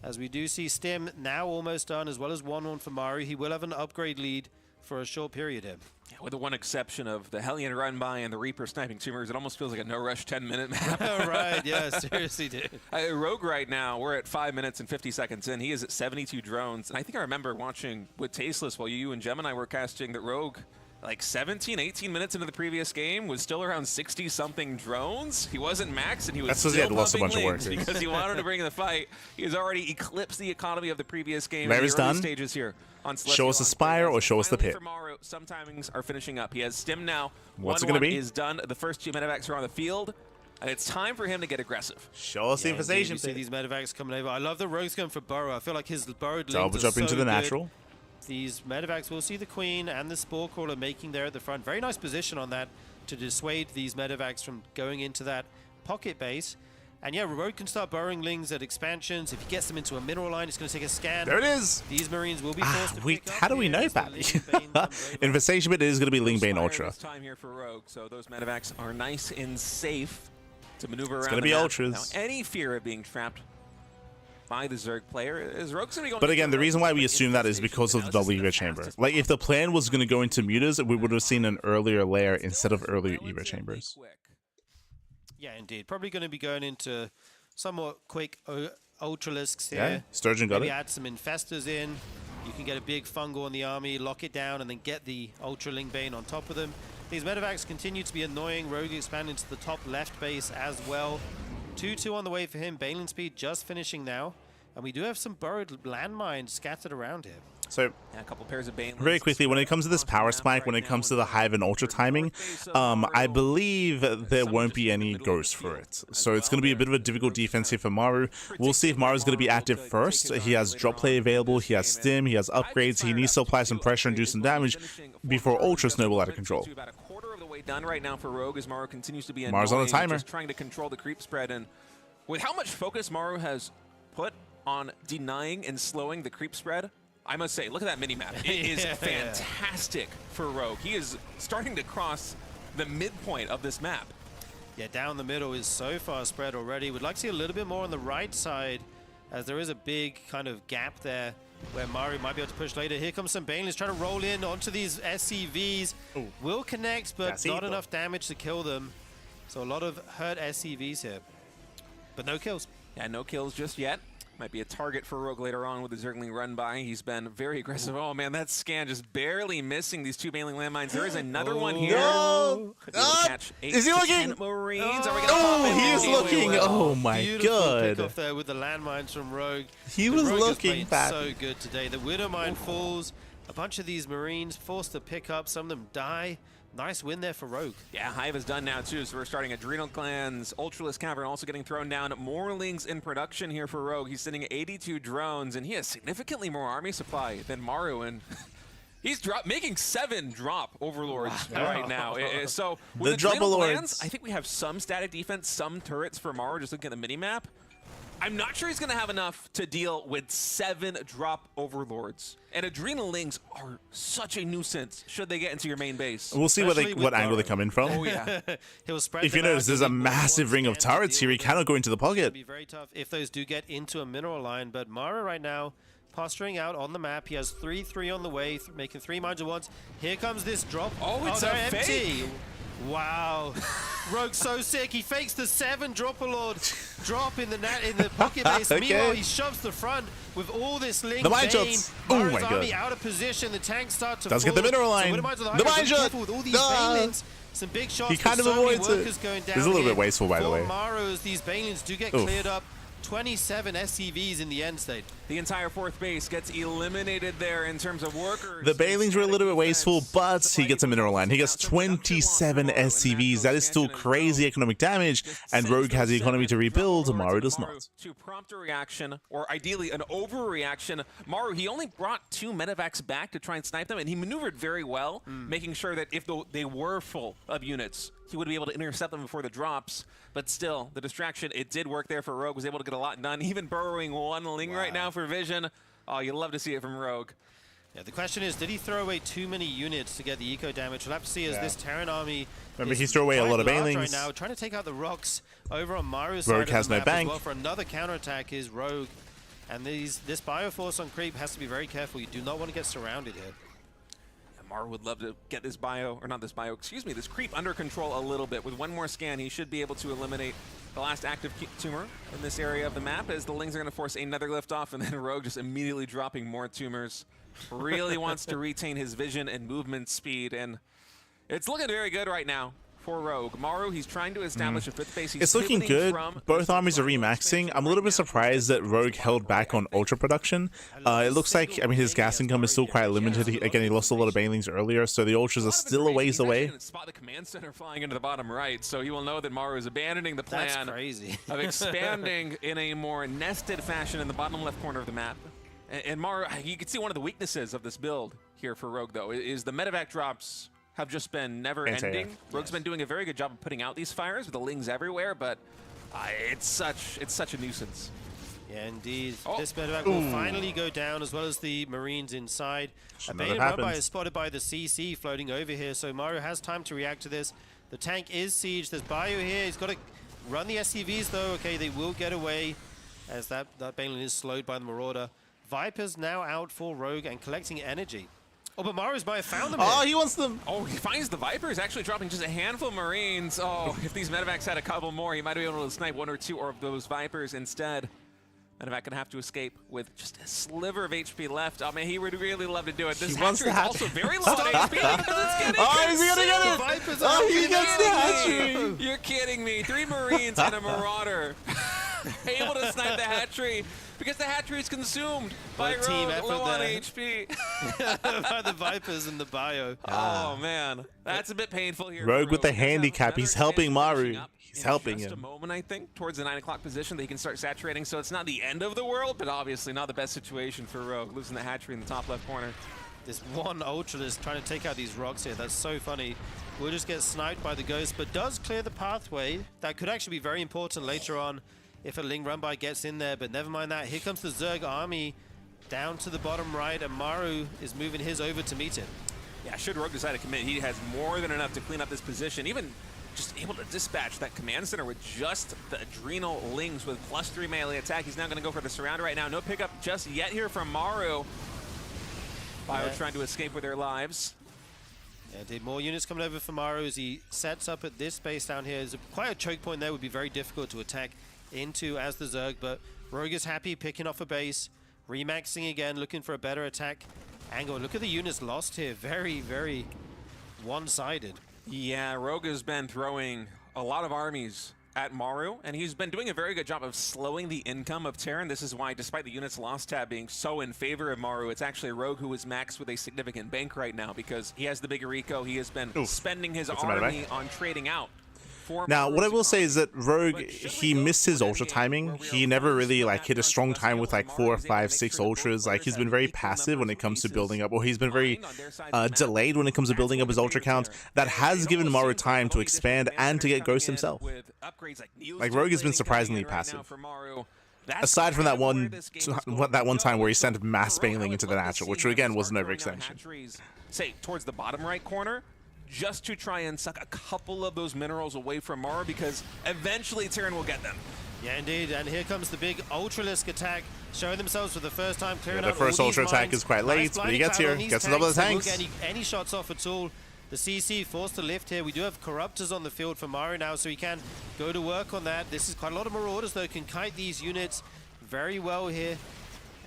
As we do see Stim now almost done, as well as 1-1 for Maru. He will have an upgrade lead for a short period here. Yeah, with the one exception of the Hellion run by and the Reaper sniping tumors, it almost feels like a no-rush 10-minute map. Right, yeah, seriously, dude. Rogue right now, we're at 5 minutes and 50 seconds in. He is at 72 drones. And I think I remember watching with Tasteless while you and Gemini were casting that Rogue, like 17, 18 minutes into the previous game, was still around 60-something drones. He wasn't max, and he was still he had lost a bunch of links workers. because he wanted to bring in the fight. He has already eclipsed the economy of the previous game. Lair's in the early done. Stages here on Show us the Spire or show us the Finally pit. for Maru, some timings are finishing up. He has Stim now. What's it going to be? Is done. The first 2 medevacs are on the field, and it's time for him to get aggressive. Show us the Infestation You see Pit. these medevacs coming over. I love the Rogue's going for Burrow. I feel like his burrowed Double links jump are into so the good. natural. These medevacs will see the Queen and the Spore Crawler making there at the front. Very nice position on that to dissuade these medevacs from going into that pocket base. And yeah, Rogue can start burrowing Lings at expansions. If he gets them into a mineral line, it's going to take a scan. There it is. These Marines will be forced to pick up How do we here know as the that? Ling Bane comes over. Infestation Pit is going to be Ling Bane Ultra. Time here for Rogue, so those medevacs are nice and safe to maneuver around. It's going to the be map. Ultras. Now, any fear of being trapped by the Zerg player is Rogue's going to be going. But again, the reason why we assume that is because of the double Eva chamber. Like, if the plan was going to go into mutas, we would have seen an earlier lair instead of earlier Eva chambers. Yeah, indeed. Probably going to be going into somewhat quick Ultralisks here. Yeah, Sturgeon got Maybe it. add some Infestors in. You can get a big fungal on the army, lock it down, and then get the Ultra Ling Bane on top of them. These medevacs continue to be annoying. Rogue expanding to the top left base as well. 2-2 on the way for him. Balin speed just finishing now. And we do have some burrowed landmines scattered around here. So, a couple pairs of Bane very quickly, when it comes to this power spike, when it comes to the Hive and Ultra timing, I believe there won't be any ghosts for it. So it's going to be a bit of a difficult defense here for Maru. We'll see if Maru's going to be active first. He has drop play available, he has stim, he has upgrades, he needs to apply some pressure and do some damage before Ultra snowball out of control. About a quarter of the way done right now for Rogue as Maru continues to be Maru's on the timer. just trying to control the creep spread, and with how much focus Maru has put on denying and slowing the creep spread, I must say, look at that mini-map. It is fantastic for Rogue. He is starting to cross the midpoint of this map. Yeah, down the middle is so far spread already. We'd like to see a little bit more on the right side, as there is a big kind of gap there where Maru might be able to push later. Here comes some Banelings trying to roll in onto these SCVs. Ooh. Will connect, but not enough damage to kill them. So a lot of hurt SCVs here, but no kills. Yeah, no kills just yet. Might be a target for Rogue later on with the Zergling run by. He's been very aggressive. Oh man, that scan just barely missing these 2 Baneling landmines. There is another one here. No! Could be able to catch 8 Is he to looking? 10 Marines. Are we gonna Oh, pop in? he is We looking. will. Oh my Beautiful pick god. off there with the landmines from Rogue. He The was Rogue is looking playing bad. so good today. The Widowmine falls. A bunch of these Marines forced to pick up. Some of them die. Nice win there for Rogue. Yeah, Hive is done now too, so we're starting Adrenal Glands, Ultralisk Cavern also getting thrown down. More Lings in production here for Rogue. He's sending 82 drones, and he has significantly more army supply than Maru, and he's making 7 drop Overlords right now. So with The drop Adrenal Overlords. Glands, I think we have some static defense, some turrets for Maru, just looking at the mini-map. I'm not sure he's going to have enough to deal with 7 drop overlords. And Adrenalings are such a nuisance should they get into your main base. We'll see what angle they come in from. Oh, yeah. He'll spread If you notice, there's a massive ring of turrets here. He cannot go into the pocket. It'll be very tough if those do get into a mineral line. But Maru right now, posturing out on the map. He has 3-3 on the way, making 3 mines at once. Here comes this drop. Oh, it's a empty. fake. Wow. Rogue's so sick. He fakes the 7 Drop-a-Lord drop in the pocket base. Okay. Meanwhile, he shoves the front with all this link. The mine Bane. shots. Oh Maru's my army god. out of position. The tanks start to Does fall. get the mineral line. So The mine shot. careful with all these Banelings. Some big shots. He kind of so many avoids it. workers going down This is a little here bit wasteful, by the for way. Maru, as these Banelings do get Oof. cleared up. 27 SCVs in the end state. The entire 4th base gets eliminated there in terms of workers. The Banelings were a little bit wasteful, but he gets a mineral line. He gets 27 SCVs. That is still crazy economic damage, and Rogue has the economy to rebuild. Maru does not. To prompt a reaction, or ideally an overreaction, Maru, he only brought 2 medevacs back to try and snipe them, and he maneuvered very well, making sure that if they were full of units, he would be able to intercept them before the drops. But still, the distraction, it did work there for Rogue, was able to get a lot done, even burrowing 1 Ling right now for vision. Oh, you love to see it from Rogue. Yeah, the question is, did he throw away too many units to get the eco damage? We'll have to see as this Terran army Remember, is he threw away a quite lot of large Banelings. right now, trying to take out the rocks over on Maru's Rogue side has of the no map bank. as well. For another counterattack is Rogue. And this Bioforce on creep has to be very careful. You do not want to get surrounded here. Maru would love to get this this creep under control a little bit. With 1 more scan, he should be able to eliminate the last active tumor in this area of the map, as the Lings are going to force another liftoff, and then Rogue just immediately dropping more tumors. Really wants to retain his vision and movement speed, and it's looking very good right now for Rogue. Maru, he's trying to establish a 5th base. He's It's looking pivoting good. from Both armies are remaxing. I'm a little bit surprised that Rogue held back on Ultra production. It looks like, I mean, his gas income is still quite limited. Again, he lost a lot of Banelings earlier, so the Ultras are still a ways away. Spot the command center flying into the bottom right, so he will know that Maru is abandoning the plan That's crazy. of expanding in a more nested fashion in the bottom left corner of the map. And Maru, you can see one of the weaknesses of this build here for Rogue, though, is the medevac drops have just been never-ending. Rogue's been doing a very good job of putting out these fires with the Lings everywhere, but it's such a nuisance. Yeah, indeed. This medevac will finally go down, as well as the Marines inside. A Bane Rabbi is spotted by the CC floating over here, so Maru has time to react to this. The tank is sieged. There's Bio here. He's got to run the SCVs, though. Okay, they will get away, as that Baneling is slowed by the Marauder. Viper's now out for Rogue and collecting energy. Oh, but Maru's might have found them. Oh, he wants them. Oh, he finds the Vipers, actually dropping just a handful of Marines. Oh, if these medevacs had a couple more, he might have been able to snipe 1 or 2 of those Vipers instead. Medevac gonna have to escape with just a sliver of HP left. Oh man, he would really love to do it. This hatchery is also very low on HP because it's getting Oh, is he gonna get it? Vipers Oh, he gets the hatchery. hatchery. You're kidding me. 3 Marines and a Marauder. Able to snipe the hatchery because the hatchery is consumed by team Rogue, effort low on there. HP. by the Vipers and the Bio. Oh man, that's a bit painful here. Rogue for with the He does have handicap. another He's helping chance of Maru. finishing up He's in helping just him. a moment, I think, towards the 9 o'clock position that he can start saturating. So it's not the end of the world, but obviously not the best situation for Rogue, losing the hatchery in the top left corner. This one Ultra is trying to take out these rocks here. That's so funny. Will just get sniped by the Ghost, but does clear the pathway. That could actually be very important later on if a Ling run-by gets in there, but never mind that. Here comes the Zerg army down to the bottom right, and Maru is moving his over to meet him. Yeah, should Rogue decide to commit, he has more than enough to clean up this position. Even just able to dispatch that command center with just the Adrenal Lings with +3 melee attack. He's now going to go for the surround right now. No pickup just yet here from Maru. Bio trying to escape with their lives. Yeah, indeed. More units coming over for Maru as he sets up at this space down here. There's quite a choke point there, would be very difficult to attack into as the Zerg, but Rogue is happy picking off a base, remaxing again, looking for a better attack angle. Look at the units lost here. Very, very one-sided. Yeah, Rogue has been throwing a lot of armies at Maru, and he's been doing a very good job of slowing the income of Terran. This is why, despite the units lost tab being so in favor of Maru, it's actually Rogue who is maxed with a significant bank right now because he has the bigger eco. He has been spending his army on trading out. Now, what I will say is that Rogue, he missed his ultra timing. He never really hit a strong time with 4, 5, 6 ultras. He's been very passive when it comes to building up, or he's been very delayed when it comes to building up his ultra count. That has given Maru time to expand and to get Ghost himself. Rogue has been surprisingly passive. Aside from that one time where he sent mass bailing into the natural, which again was an overextension. Say towards the bottom right corner, just to try and suck a couple of those minerals away from Maru, because eventually Terran will get them. Yeah, indeed. And here comes the big Ultralisk attack, showing themselves for the first time. Clearing The out first all Ultra these attack mines. is quite late, but he gets here, gets a double the tanks. They won't get any shots off at all. The CC forced to lift here. We do have Corruptors on the field for Maru now, so he can go to work on that. This is quite a lot of Marauders, though, can kite these units very well here.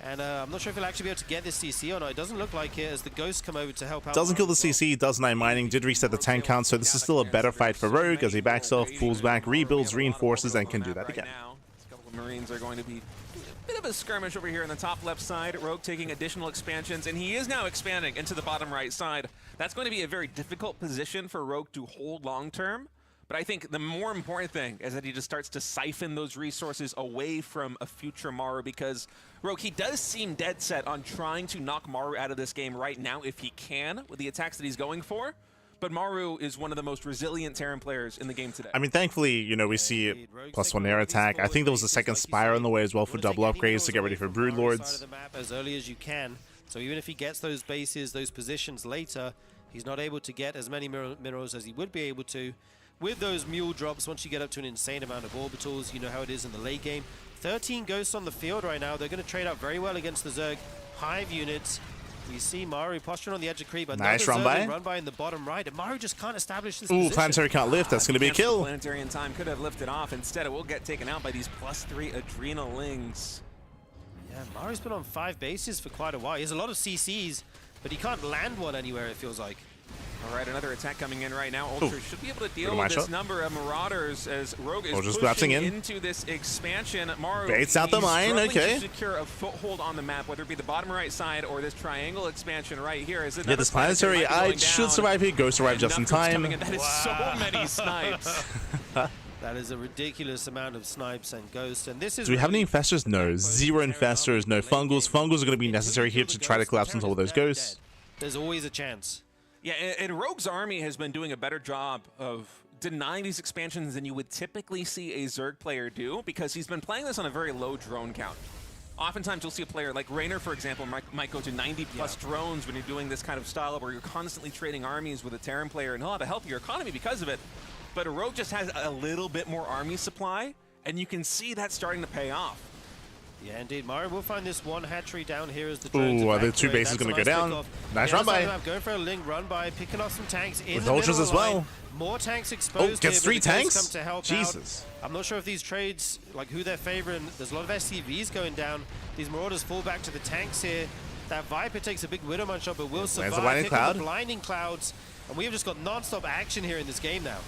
And I'm not sure if he'll actually be able to get this CC or not. It doesn't look like it as the Ghosts come over to help out. Doesn't kill the CC, does 9 mining, did reset the tank count, so this is still a better fight for Rogue as he backs off, pulls back, rebuilds, reinforces, and can do that again. A couple of Marines are going to be a bit of a skirmish over here on the top left side. Rogue taking additional expansions, and he is now expanding into the bottom right side. That's going to be a very difficult position for Rogue to hold long term. But I think the more important thing is that he just starts to siphon those resources away from a future Maru, because Rogue, he does seem dead set on trying to knock Maru out of this game right now if he can with the attacks that he's going for. But Maru is one of the most resilient Terran players in the game today. I mean, thankfully, you know, we see +1 air attack. I think there was a second Spire on the way as well for double upgrades to get ready for Broodlords. As early as you can. So even if he gets those bases, those positions later, he's not able to get as many minerals as he would be able to. With those mule drops, once you get up to an insane amount of orbitals, you know how it is in the late game. 13 Ghosts on the field right now. They're going to trade out very well against the Zerg Hive units. We see Maru posturing on the edge of creep. Nice run by in the bottom right. And Maru just can't establish this Ooh, position. Planetary can't lift. That's going to be a kill. Planetary in time could have lifted off. Instead, it will get taken out by these +3 Adrenalings. Yeah, Maru's been on 5 bases for quite a while. He has a lot of CCs, but he can't land one anywhere, it feels like. All right, another attack coming in right now. Ultra should be able to deal with this number of Marauders as Rogue is pushing into this expansion. Maru baits out the mine, okay. To secure a foothold on the map, whether it be the bottom right side or this triangle expansion right here. Is it? Yeah, this Planetary should survive here. Ghost arrive just in time. That is so many snipes. That is a ridiculous amount of snipes and ghosts. And this is. Do we have any infestors? No. 0 infestors, no fungals. Fungals are going to be necessary here to try to collapse on top of those ghosts. There's always a chance. Yeah, and Rogue's army has been doing a better job of denying these expansions than you would typically see a Zerg player do, because he's been playing this on a very low drone count. Oftentimes you'll see a player like Raynor, for example, might go to 90+ drones when you're doing this kind of style where you're constantly trading armies with a Terran player, and he'll have a healthier economy because of it. But Rogue just has a little bit more army supply, and you can see that starting to pay off. Yeah, indeed. Maru will find this one hatchery down here as the drones. Ooh, are the 2 bases going to go down? Nice run by. Going for a link run by, picking off some tanks in with the Ultras as well. More tanks exposed. Oh, gets 3 tanks? Come to help Jesus. Out. I'm not sure if these trades, like who they're favoring. There's a lot of SCVs going down. These Marauders fall back to the tanks here. That Viper takes a big Widowmine shot, but will survive. The blinding clouds. And we have just got non-stop action here in this game now.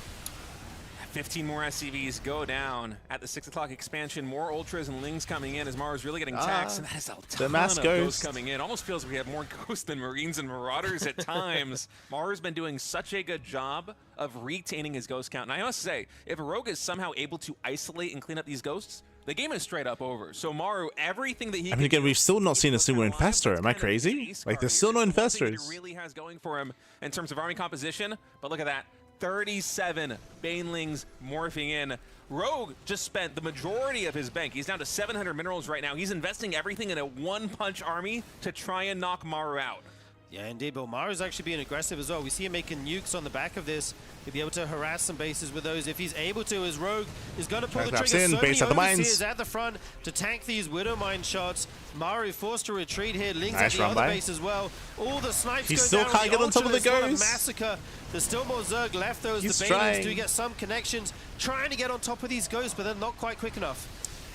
15 more SCVs go down at the 6 o'clock expansion. More Ultras and Lings coming in as Maru's really getting taxed. And that is a ton of ghosts coming in. Almost feels we have more ghosts than Marines and Marauders at times. Maru's been doing such a good job of retaining his ghost count. And I must say, if Rogue is somehow able to isolate and clean up these ghosts, the game is straight up over. So Maru, everything that he I mean, again, we've still not seen a single infestor. Am I crazy? Like, there's still no infestors. He really has going for him in terms of army composition. But look at that. 37 Banelings morphing in. Rogue just spent the majority of his bank. He's down to 700 minerals right now. He's investing everything in a one-punch army to try and knock Maru out. Yeah, indeed, but Maru's actually being aggressive as well. We see him making nukes on the back of this. He'll be able to harass some bases with those if he's able to, as Rogue is going to pull the trigger. So many overseers at the front to tank these Widowmine shots. Maru forced to retreat here. Lings at the other base as well. All the snipes he go still down. Can't get on top of the ghosts. Massacre. There's still more Zerg left though as the Banelings do get some connections. Trying to get on top of these ghosts, but they're not quite quick enough.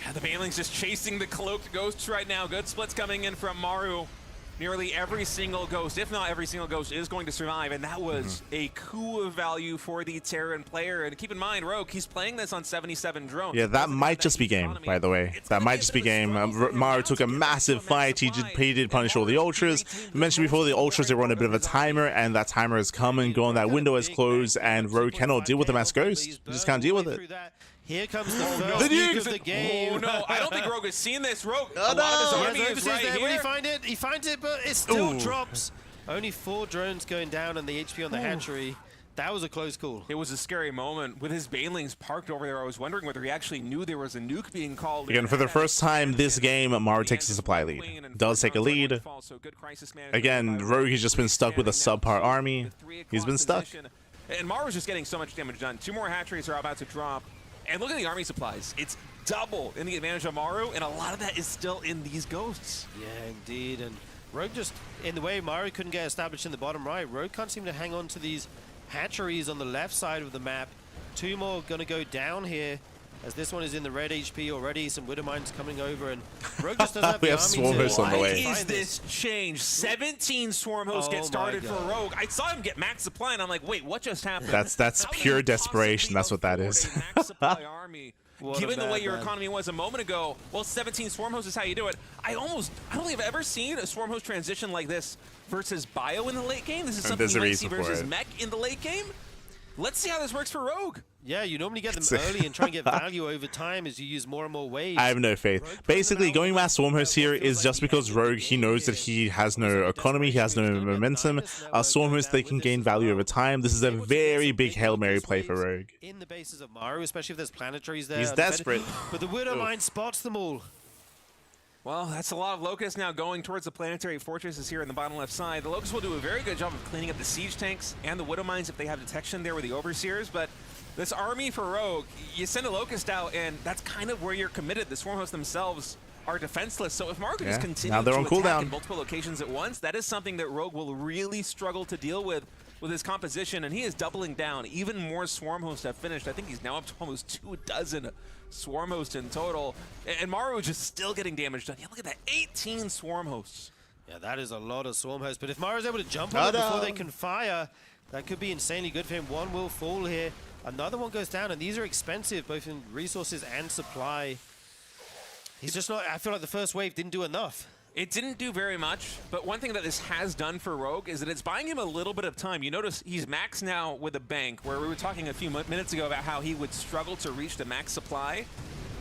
Yeah, the Banelings just chasing the cloaked ghosts right now. Good splits coming in from Maru. Nearly every single ghost, if not every single ghost, is going to survive, and that was a coup of value for the Terran player. And keep in mind, Rogue, he's playing this on 77 drones. Yeah, that might just be game, by the way. That might just be game. Maru took a massive fight. He did punish all the Ultras. I mentioned before, the Ultras, they run a bit of a timer, and that timer has come and gone. That window is closed, and Rogue cannot deal with them as Ghost. He just can't deal with it. Here comes the first nuke of the game. Oh no, I don't think Rogue has seen this. Rogue, a lot of his army is right here. Will he find it? He finds it, but it still drops. Only 4 drones going down and the HP on the hatchery. That was a close call. It was a scary moment. With his Banelings parked over there, I was wondering whether he actually knew there was a nuke being called. Again, for the first time this game, Maru takes a supply lead. Does take a lead. Again, Rogue has just been stuck with a subpar army. He's been stuck. And Maru's just getting so much damage done. 2 more hatcheries are about to drop. And look at the army supplies. It's double in the advantage of Maru, and a lot of that is still in these ghosts. Yeah, indeed. And Rogue just, in the way Maru couldn't get established in the bottom right, Rogue can't seem to hang on to these hatcheries on the left side of the map. 2 more going to go down here, as this one is in the red HP already. Some Widow Mines coming over, and Rogue just doesn't have We the have army Swarm Hosts to on the way. Why is this change? 17 Swarm Hosts get started for Rogue. I saw him get max supply, and I'm like, wait, what just happened? That's pure desperation. That's what that is. Max supply army. Given the way your economy was a moment ago, well, 17 Swarm Hosts is how you do it. I don't think I've ever seen a Swarm Host transition like this versus Bio in the late game. This is something you might see versus Mech in the late game. Let's see how this works for Rogue. Yeah, you normally get them early and try and get value over time as you use more and more waves. I have no faith. Basically, going Mass Swarm Host here is just because Rogue, he knows that he has no economy, he has no momentum. Swarm Host, they can gain value over time. This is a very big Hail Mary play for Rogue. In the bases of Maru, especially if there's planetaries there. He's desperate. But the Widow Mine spots them all. Well, that's a lot of Locusts now going towards the planetary fortresses here in the bottom left side. The Locusts will do a very good job of cleaning up the siege tanks and the Widow Mines if they have detection there with the Overseers, but this army for Rogue, you send a Locust out, and that's kind of where you're committed. The Swarm Hosts themselves are defenseless, so if Maru can just continue now they're to on attack cooldown in multiple locations at once, that is something that Rogue will really struggle to deal with his composition, and he is doubling down. Even more Swarm Hosts have finished. I think he's now up to almost 24 Swarm Hosts in total, and Maru is just still getting damage done. Yeah, look at that, 18 Swarm Hosts. Yeah, that is a lot of Swarm Hosts, but if Maru's able to jump on it before they can fire, that could be insanely good for him. One will fall here. Another one goes down, and these are expensive, both in resources and supply. He's just not, I feel like the first wave didn't do enough. It didn't do very much, but one thing that this has done for Rogue is that it's buying him a little bit of time. You notice he's max now with a bank, where we were talking a few minutes ago about how he would struggle to reach the max supply.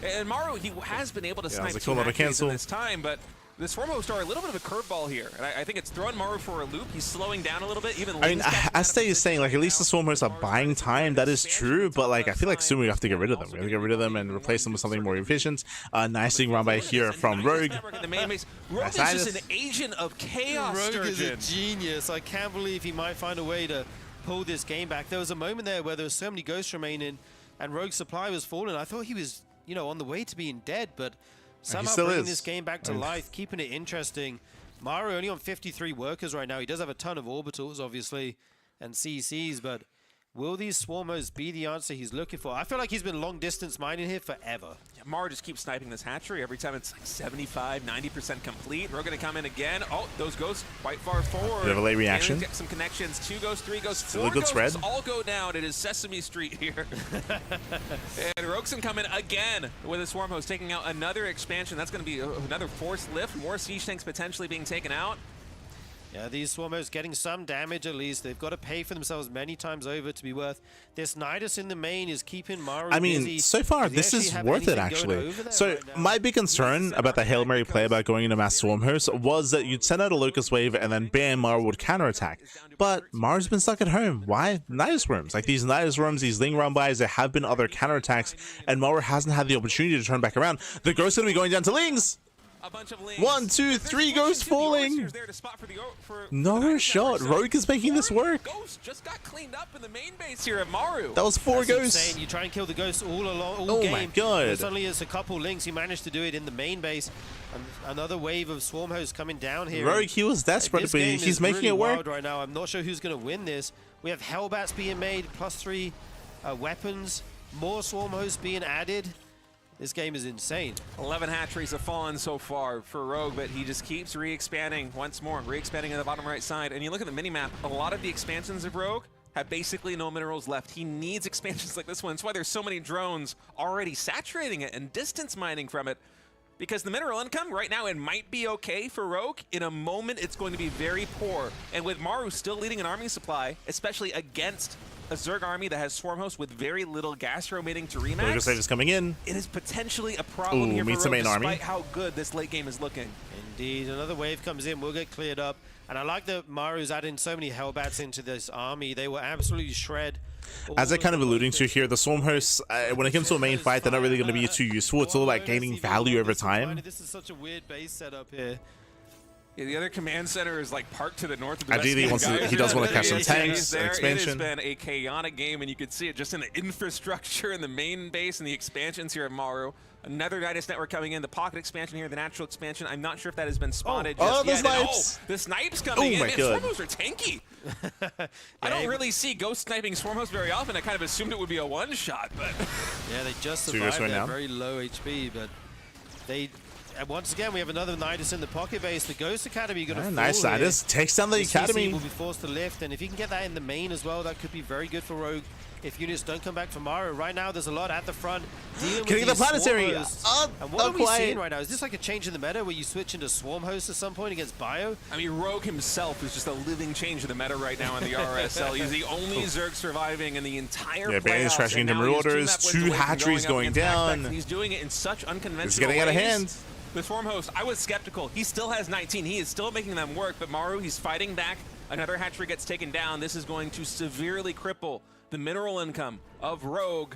And Maru, he has been able to snipe 2 hatcheries in this time, but the Swarm Hosts are a little bit of a curveball here, and I think it's throwing Maru for a loop. He's slowing down a little bit. Even I mean, as Stay is saying, like, at least the Swarm Hosts are buying time. That is true, but like, I feel like soon we have to get rid of them. We have to get rid of them and replace them with something more efficient. Nice thing run by here from Rogue. Rogue is just an agent of chaos. Rogue is a genius. I can't believe he might find a way to pull this game back. There was a moment there where there was so many ghosts remaining, and Rogue's supply was falling. I thought he was, you know, on the way to being dead, but somehow bringing this game back to life, keeping it interesting. Maru only on 53 workers right now. He does have a ton of orbitals, obviously, and CCs, but will these Swarm Hosts be the answer he's looking for? I feel like he's been long-distance mining here forever. Yeah, Maru just keeps sniping this hatchery. Every time it's like 75, 90% complete. We're going to come in again. Oh, those ghosts quite far forward. Bit of a late reaction. Get some connections. 2 ghosts, 3 ghosts, 4 Still a good ghosts spread. all go down. It is Sesame Street here. And Roxon come in again with a Swarm Host, taking out another expansion. That's going to be another force lift. More siege tanks potentially being taken out. Yeah, these Swarm Hosts getting some damage at least. They've got to pay for themselves many times over to be worth. This Nidus in the main is keeping Maru busy. So far, this is worth it, actually. So, my big concern about the Hail Mary play about going into Mass Swarm Host was that you'd send out a Locust Wave and then bam, Maru would counterattack. But Maru's been stuck at home. Why? Nidus Worms. Like, these Nidus Worms, these Ling run-bys, there have been other counterattacks, and Maru hasn't had the opportunity to turn back around. The Ghost's going to be going down to Lings! A bunch of Lings. 1, 2, 3 ghosts falling. No shot. Rogue is making this work. Ghost just got cleaned up in the main base here of Maru. That was 4 ghosts. Insane. You try and kill the ghosts all along, Oh game. my god. And suddenly it's a couple Lings. He managed to do it in the main base. And another wave of Swarm Hosts coming down here. Rogue, he was desperate, but he's making really it work. Right now. I'm not sure who's going to win this. We have Hellbats being made, +3 weapons, more Swarm Hosts being added. This game is insane. 11 hatcheries have fallen so far for Rogue, but he just keeps re-expanding once more, re-expanding on the bottom right side. And you look at the mini-map, a lot of the expansions of Rogue have basically no minerals left. He needs expansions like this one. That's why there's so many drones already saturating it and distance mining from it. Because the mineral income right now, it might be okay for Rogue. In a moment, it's going to be very poor. And with Maru still leading an army supply, especially against a Zerg army that has Swarm Hosts with very little gastro mating to remax, Locust Wave is coming in. it is potentially a problem here for Rogue, the main despite army. how good this late game is looking. Indeed, another wave comes in. We'll get cleared up. And I like that Maru's adding so many Hellbats into this army. They will absolutely shred. As I kind of alluding to here, the Swarm Hosts, when it comes to a main fight, they're not really going to be too useful. It's all about gaining value over time. This is such a weird base setup here. Yeah, the other command center is like parked to the north of the Ideally, he does want to catch some tanks, expansion. It has been a chaotic game, and you can see it just in the infrastructure in the main base and the expansions here at Maru. Another Nidus network coming in, the pocket expansion here, the natural expansion. I'm not sure if that has been spotted just the yet. snipes! The snipes coming in. My God. Swarmhosts are tanky. I don't really see ghost sniping Swarmhosts very often. I kind of assumed it would be a one-shot, but... Yeah, they just survived that very low HP, but they... And once again, we have another Nidus in the pocket base. The Ghost Academy going to nice Nidus takes down the Academy. Will be forced to lift, and if you can get that in the main as well, that could be very good for Rogue. If units don't come back from Maru, right now there's a lot at the front. Getting the planetary. And what are we seeing right now? Is this like a change in the meta where you switch into Swarm Host at some point against Bio? I mean, Rogue himself is just a living change of the meta right now in the RSL. He's the only Zerg surviving in the entire playoffs. Bane's crashing into Marauders, 2 hatcheries going down. He's doing it in such unconventional It's getting out of hand. The Swarm Host, I was skeptical. He still has 19. He is still making them work, but Maru, he's fighting back. Another hatchery gets taken down. This is going to severely cripple the mineral income of Rogue.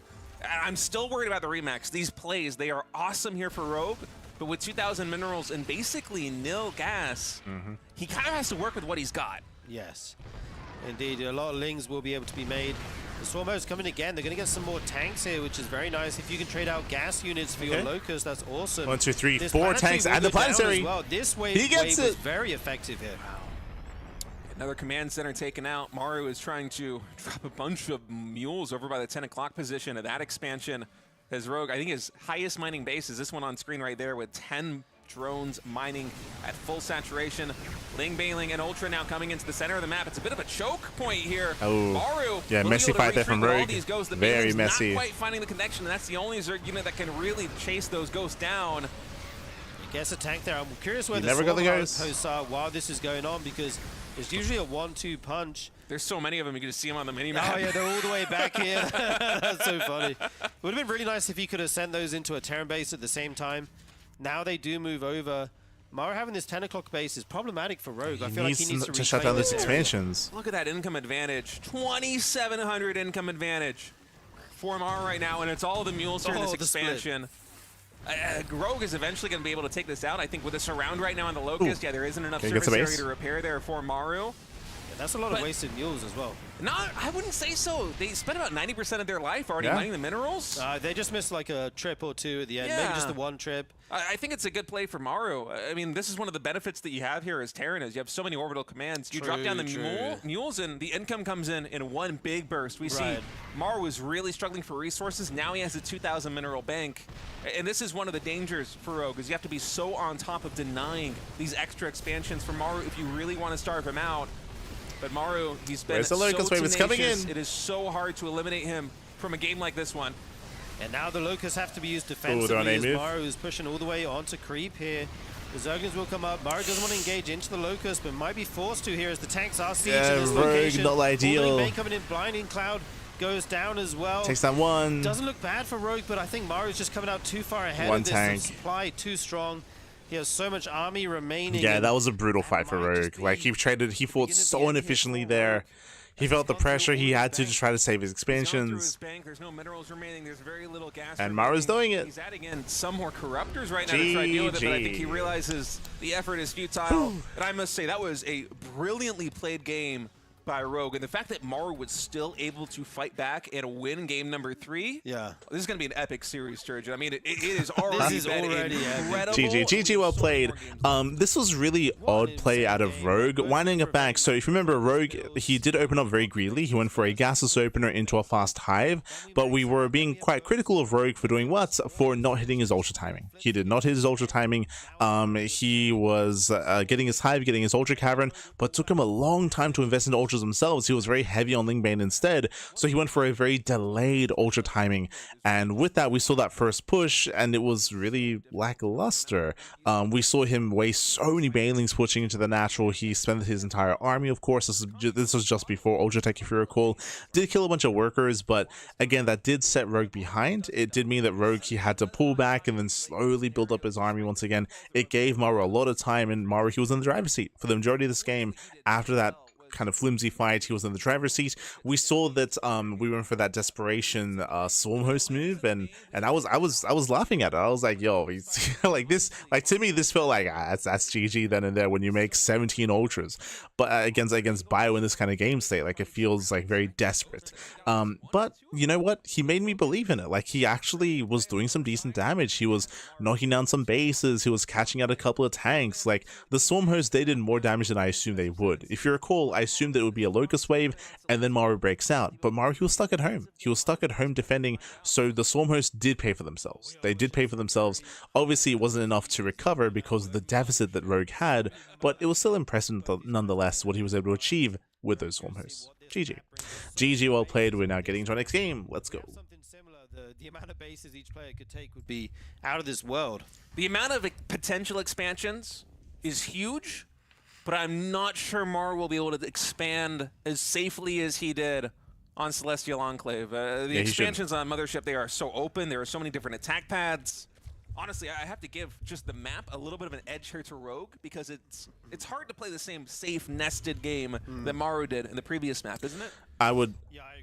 I'm still worried about the Remax. These plays, they are awesome here for Rogue, but with 2,000 minerals and basically nil gas, he kind of has to work with what he's got. Yes, indeed. A lot of lings will be able to be made. The Swarm Host coming again. They're going to get some more tanks here, which is very nice. If you can trade out gas units for your Locust, that's awesome. 1, 2, 3, 4 tanks and the planetary. Well. This wave, was very effective here. Another command center taken out. Maru is trying to drop a bunch of mules over by the 10 o'clock position of that expansion. As Rogue, I think his highest mining base is this one on screen right there with 10 drones mining at full saturation. Ling, Bailing, and Ultra now coming into the center of the map. It's a bit of a choke point here. Oh, Maru, yeah, messy fight there from Rogue. Very messy. Not quite finding the connection, and that's the only Zerg unit that can really chase those ghosts down. Gets a tank there. I'm curious where the Swarm Hosts are while this is going on, because it's usually a 1-2 punch. There's so many of them, you can just see them on the mini-map. Oh yeah, they're all the way back here. That's so funny. It would have been really nice if he could have sent those into a Terran base at the same time. Now they do move over. Maru having this 10 o'clock base is problematic for Rogue. I feel like he needs to shut down these expansions. Look at that income advantage. 2,700 income advantage for Maru right now, and it's all the mules here in this expansion. Rogue is eventually going to be able to take this out. I think with a surround right now on the Locust, yeah, there isn't enough surface area to repair there for Maru. Yeah, that's a lot of wasted mules as well. No, I wouldn't say so. They spent about 90% of their life already mining the minerals. They just missed like a trip or two at the end, maybe just the one trip. I think it's a good play for Maru. I mean, this is one of the benefits that you have here as Terran is you have so many orbital commands. You drop down the mules and the income comes in one big burst. We see Maru is really struggling for resources. Now he has a 2,000 mineral bank. And this is one of the dangers for Rogue is you have to be so on top of denying these extra expansions for Maru if you really want to starve him out. But Maru, he's been so tenacious. Coming in. It is so hard to eliminate him from a game like this one. And now the Locusts have to be used defensively as Maru is pushing all the way onto creep here. The Zerglings will come up. Maru doesn't want to engage into the Locust, but might be forced to here as the tanks are sieging in this location. Not ideal. Bane coming in, Blinding Cloud goes down as well. Takes down one. Doesn't look bad for Rogue, but I think Maru's just coming out too far ahead of this. The supply too strong. He has so much army remaining. Yeah, that was a brutal fight for Rogue. Like, he fought so inefficiently there. He felt the pressure he had to try to save his expansions. There's no minerals remaining. There's very little gas. And Maru's doing it. He's adding in some more corruptors right now to try to deal with it, but I think he realizes the effort is futile. And I must say, that was a brilliantly played game by Rogue, and the fact that Maru was still able to fight back and win game number 3, this is going to be an epic series, Sturgeon. I mean, it is already incredible. GG, well played. This was really odd play out of Rogue, winding it back. So if you remember, Rogue, he did open up very greedily. He went for a gasless opener into a fast hive, but we were being quite critical of Rogue for doing what? For not hitting his ultra timing. He did not hit his ultra timing. He was getting his hive, getting his ultra cavern, but took him a long time to invest in ultra ultras themselves, he was very heavy on Ling Bane instead, so he went for a very delayed ultra timing, and with that we saw that first push and it was really lackluster. We saw him waste so many banelings pushing into the natural. He spent his entire army, of course. This was just before Ultra Tech, if you recall. Did kill a bunch of workers, but again, that did set Rogue behind. It did mean that Rogue, he had to pull back and then slowly build up his army once again. It gave Maru a lot of time, and Maru, he was in the driver's seat for the majority of this game. After that kind of flimsy fight, he was in the driver's seat. We saw that we went for that desperation Swarm Host move, and I was laughing at it. I was like, yo, he's like this, like to me this felt like that's GG then and there when you make 17 ultras, but against Bio in this kind of game state, like it feels like very desperate. But you know what, he made me believe in it. Like he actually was doing some decent damage. He was knocking down some bases, he was catching out a couple of tanks. Like the Swarm Host, they did more damage than I assumed they would. If you recall, I assumed that it would be a Locust Wave and then Maru breaks out, but Maru, he was stuck at home. He was stuck at home defending, so the Swarm Hosts did pay for themselves. They did pay for themselves. Obviously, it wasn't enough to recover because of the deficit that Rogue had, but it was still impressive nonetheless what he was able to achieve with those Swarm Hosts. GG. GG, well played. We're now getting into our next game. Let's go. Something similar. The amount of bases each player could take would be out of this world. The amount of potential expansions is huge, but I'm not sure Maru will be able to expand as safely as he did on Celestial Enclave. The expansions on Mothership, they are so open. There are so many different attack paths. Honestly, I have to give just the map a little bit of an edge here to Rogue, because it's hard to play the same safe, nested game that Maru did in the previous map, isn't it? I would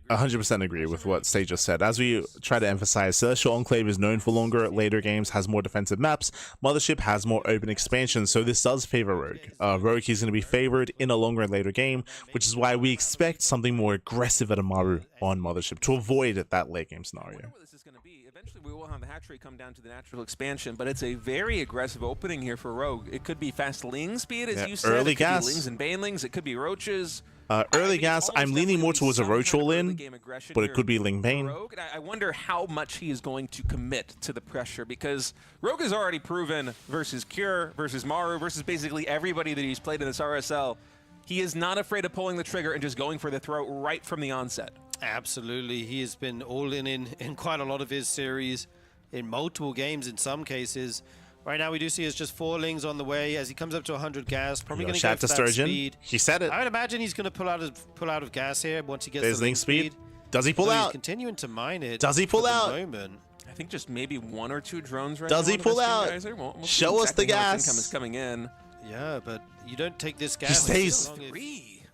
100% agree with what Sage just said. As we try to emphasize, Celestial Enclave is known for longer, later games, has more defensive maps. Mothership has more open expansions, so this does favor Rogue. Rogue, he's going to be favored in a longer and later game, which is why we expect something more aggressive at a Maru on Mothership to avoid that late game scenario. Eventually we will have the hatchery come down to the natural expansion, but it's a very aggressive opening here for Rogue. It could be fast Ling speed, as you said. Early it could gas. Be Lings and Banelings. It could be Roaches. Early gas, I'm leaning more towards a Roach all-in, but it could be Ling Bane. I wonder how much he is going to commit to the pressure, because Rogue has already proven versus Cure, versus Maru, versus basically everybody that he's played in this RSL, he is not afraid of pulling the trigger and just going for the throat right from the onset. Absolutely. He has been all in quite a lot of his series, in multiple games in some cases. Right now we do see it's just 4 Lings on the way as he comes up to 100 gas. Probably going to go for that speed. He said it. I would imagine he's going to pull out of gas here once he gets the Ling speed. Does he pull out? He's continuing to mine it. Does he pull out? I think just maybe 1 or 2 drones right now. Does he pull out? We'll Show us the gas. Income is coming in. Yeah, but you don't take this gas. He stays.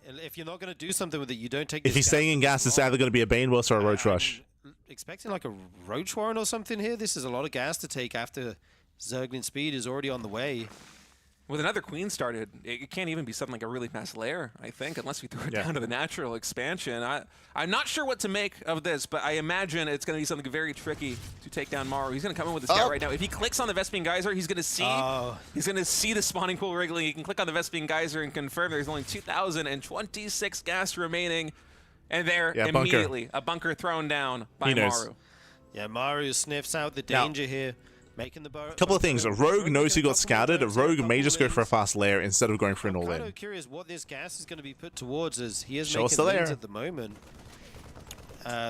If you're not going to do something with it, you don't take this. If he's staying in gas, it's either going to be a Bane Burst or a Roach Rush. Expecting like a Roach Warren or something here. This is a lot of gas to take after Zerglin speed is already on the way. With another Queen started, it can't even be something like a really fast lair, I think, unless we throw it down to the natural expansion. I'm not sure what to make of this, but I imagine it's going to be something very tricky to take down Maru. He's going to come in with the scout right now. If he clicks on the Vespene Geyser, he's going to see the spawning pool wriggling. He can click on the Vespene Geyser and confirm there's only 2,026 gas remaining. And there, immediately, a bunker thrown down by Maru. Yeah, Maru sniffs out the danger here. Making the couple of things. Rogue knows he got scouted. Rogue may just go for a fast lair instead of going for an all-in. I'm kind of curious what this gas is going to be put towards, as he is making lanes at the moment.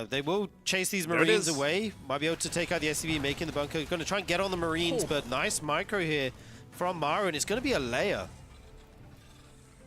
They will chase these Marines away. Might be able to take out the SCV, making the bunker. Going to try and get on the Marines, but nice micro here from Maru, and it's going to be a lair.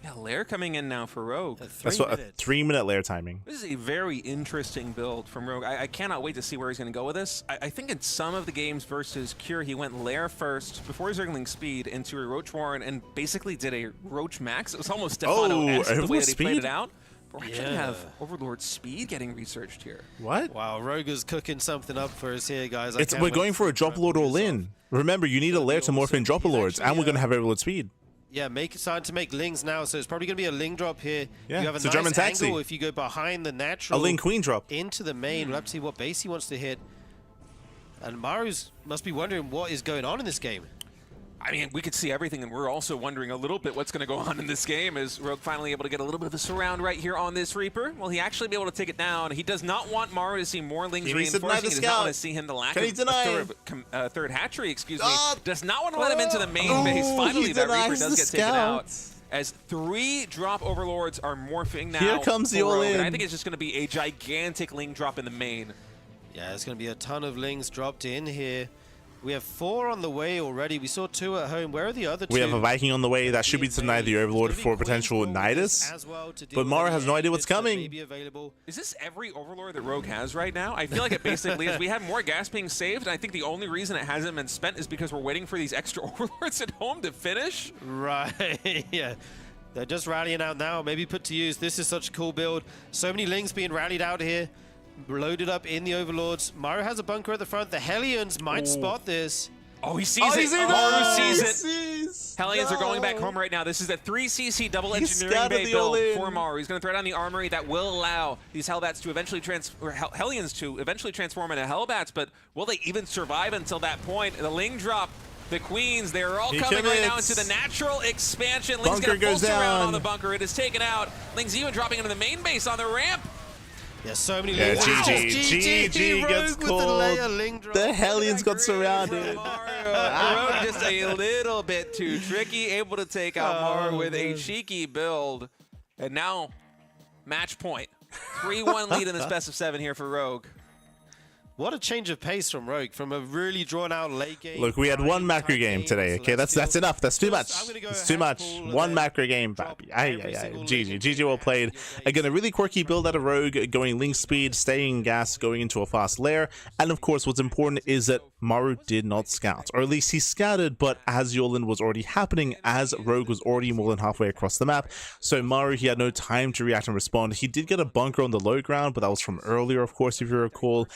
Yeah, lair coming in now for Rogue. That's what, a 3-minute lair timing. This is a very interesting build from Rogue. I cannot wait to see where he's going to go with this. I think in some of the games versus Cure, he went lair first before Zergling speed into a Roach Warren and basically did a Roach Max. It was almost Stefano-esque the way that he played it out. But we actually have Overlord speed getting researched here. What? Wow, Rogue is cooking something up for us here, guys. We're going for a Drop Lord all-in. Remember, you need a lair to morph in Drop Lords, and we're going to have Overlord speed. Yeah, starting to make Lings now, so it's probably going to be a Ling drop here. Yeah, you have a nice angle if you go behind the natural. A Ling Queen drop. Into the main. We'll have to see what base he wants to hit. And Maru's must be wondering what is going on in this game. I mean, we could see everything, and we're also wondering a little bit what's going to go on in this game. Is Rogue finally able to get a little bit of a surround right here on this Reaper? Will he actually be able to take it down? He does not want Maru to see more Lings reinforcing. He does not want to see him the lack of third hatchery, excuse me. Does not want to let him into the main base. Finally, that Reaper does get taken out. as 3 drop overlords are morphing now. Here comes the for Rogue, all-in. and I think it's just going to be a gigantic Ling drop in the main. Yeah, there's going to be a ton of Lings dropped in here. We have 4 on the way already. We saw 2 at home. Where are the other 2? We have a Viking on the way that should be denied the Overlord for potential Nidus. But Maru has no idea what's coming. Is this every Overlord that Rogue has right now? I feel like it basically is. We have more gas being saved, and I think the only reason it hasn't been spent is because we're waiting for these extra Overlords at home to finish. Right, yeah. They're just rallying out now. Maybe put to use. This is such a cool build. So many Lings being rallied out here. Loaded up in the Overlords. Maru has a bunker at the front. The Hellions might spot this. Oh, he sees it. Maru sees it. Sees. Hellions are going back home right now. This is a 3cc double engineering bay build for Maru. He's going to throw down the armory that will allow these Hellbats to eventually Hellions to eventually transform into Hellbats, but will they even survive until that point? The Ling drop, the Queens, they are all coming right now into the natural expansion. Ling's going to pulse around on the bunker. It is taken out. Ling's even dropping into the main base on the ramp. Yeah, so many Yeah, Lings. GG gets called. The Hellions got surrounded. Maru just a little bit too tricky, able to take out Maru with a cheeky build. And now, match point. 3-1 lead in this best of 7 here for Rogue. What a change of pace from Rogue, from a really drawn-out late game. Look, we had one macro game today. Okay, that's enough. That's too much. It's too much. One macro game, baby. GG well played. Again, a really quirky build out of Rogue, going Ling speed, staying in gas, going into a fast lair. And of course, what's important is that Maru did not scout, or at least he scouted, but as Yolan was already happening, as Rogue was already more than halfway across the map. So Maru, he had no time to react and respond. He did get a bunker on the low ground, but that was from earlier, of course, if you recall.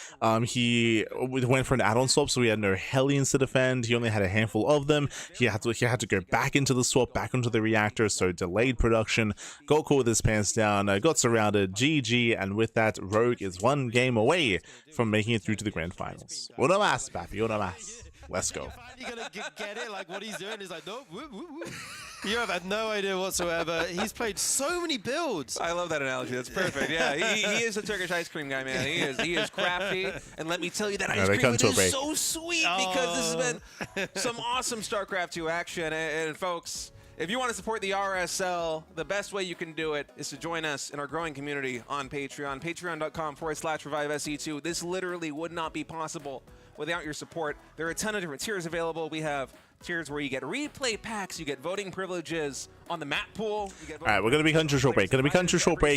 He went for an add-on swap, so he had no Hellions to defend. He only had a handful of them. He had to go back into the swap, back onto the reactor, so delayed production. Got caught with his pants down, got surrounded. GG, and with that, Rogue is 1 game away from making it through to the grand finals. Uno más, papi, uno más. Let's go. You're gonna get it, like what he's doing is like, no, woo, woo, woo. You have had no idea whatsoever. He's played so many builds. I love that analogy. That's perfect. Yeah, he is a Turkish ice cream guy, man. He is crafty. And let me tell you, that ice cream is so sweet because this has been some awesome StarCraft 2 action. And folks, if you want to support the RSL, the best way you can do it is to join us in our growing community on Patreon. Patreon.com/ReviveSE2. This literally would not be possible without your support. There are a ton of different tiers available. We have tiers where you get replay packs, you get voting privileges on the map pool. All right, we're going to be country short break.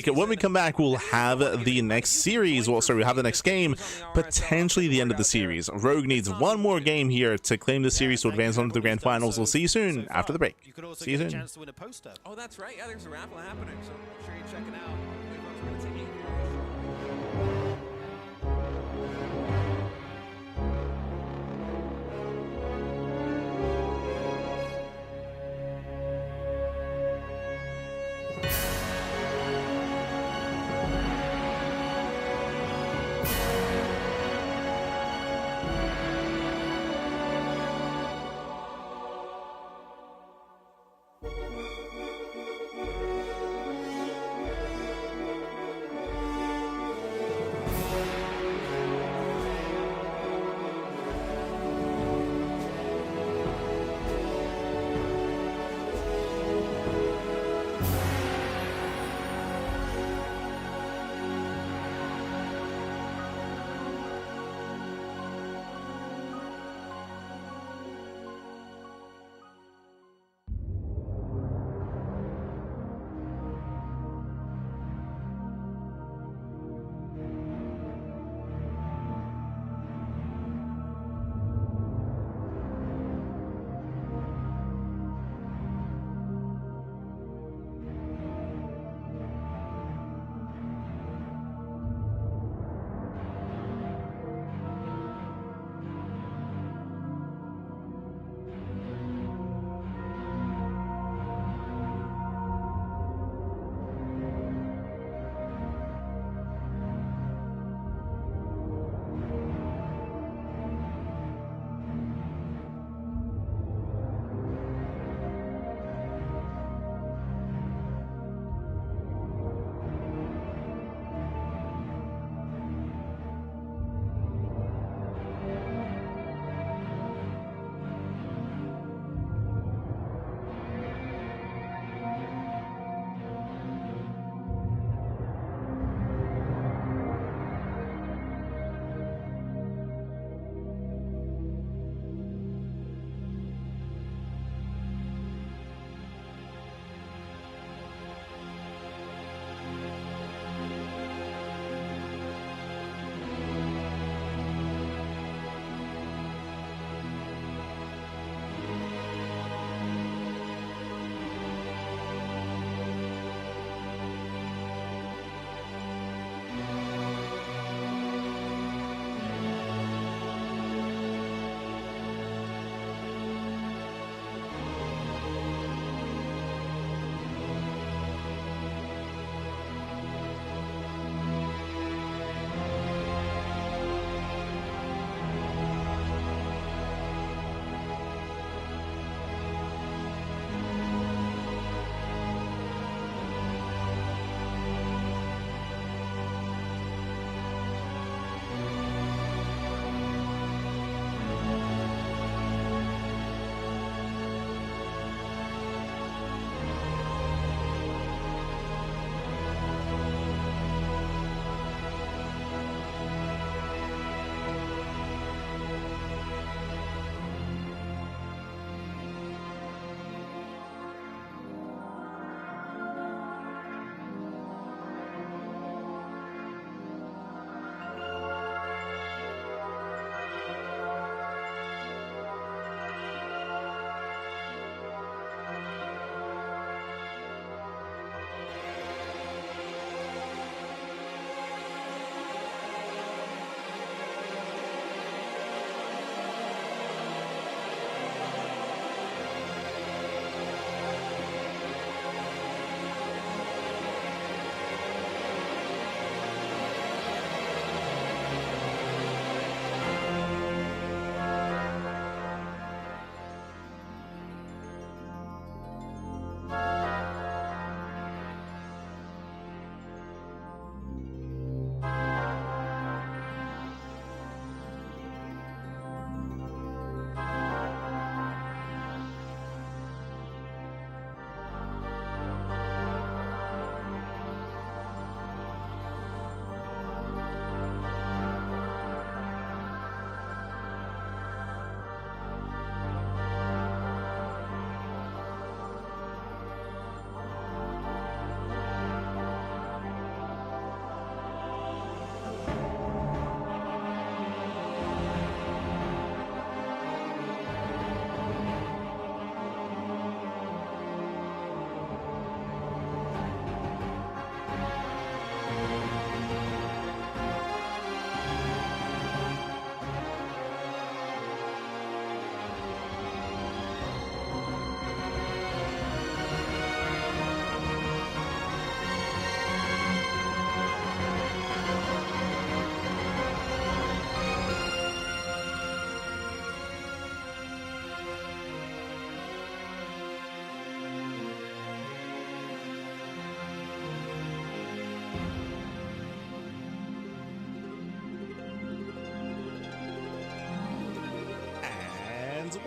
When we come back, we'll have the next series. Well, sorry, we'll have the next game, potentially the end of the series. Rogue needs 1 more game here to claim the series to advance on to the grand finals. We'll see you soon after the break. See you soon. Oh, that's right. Yeah, there's a raffle happening, so make sure you check it out.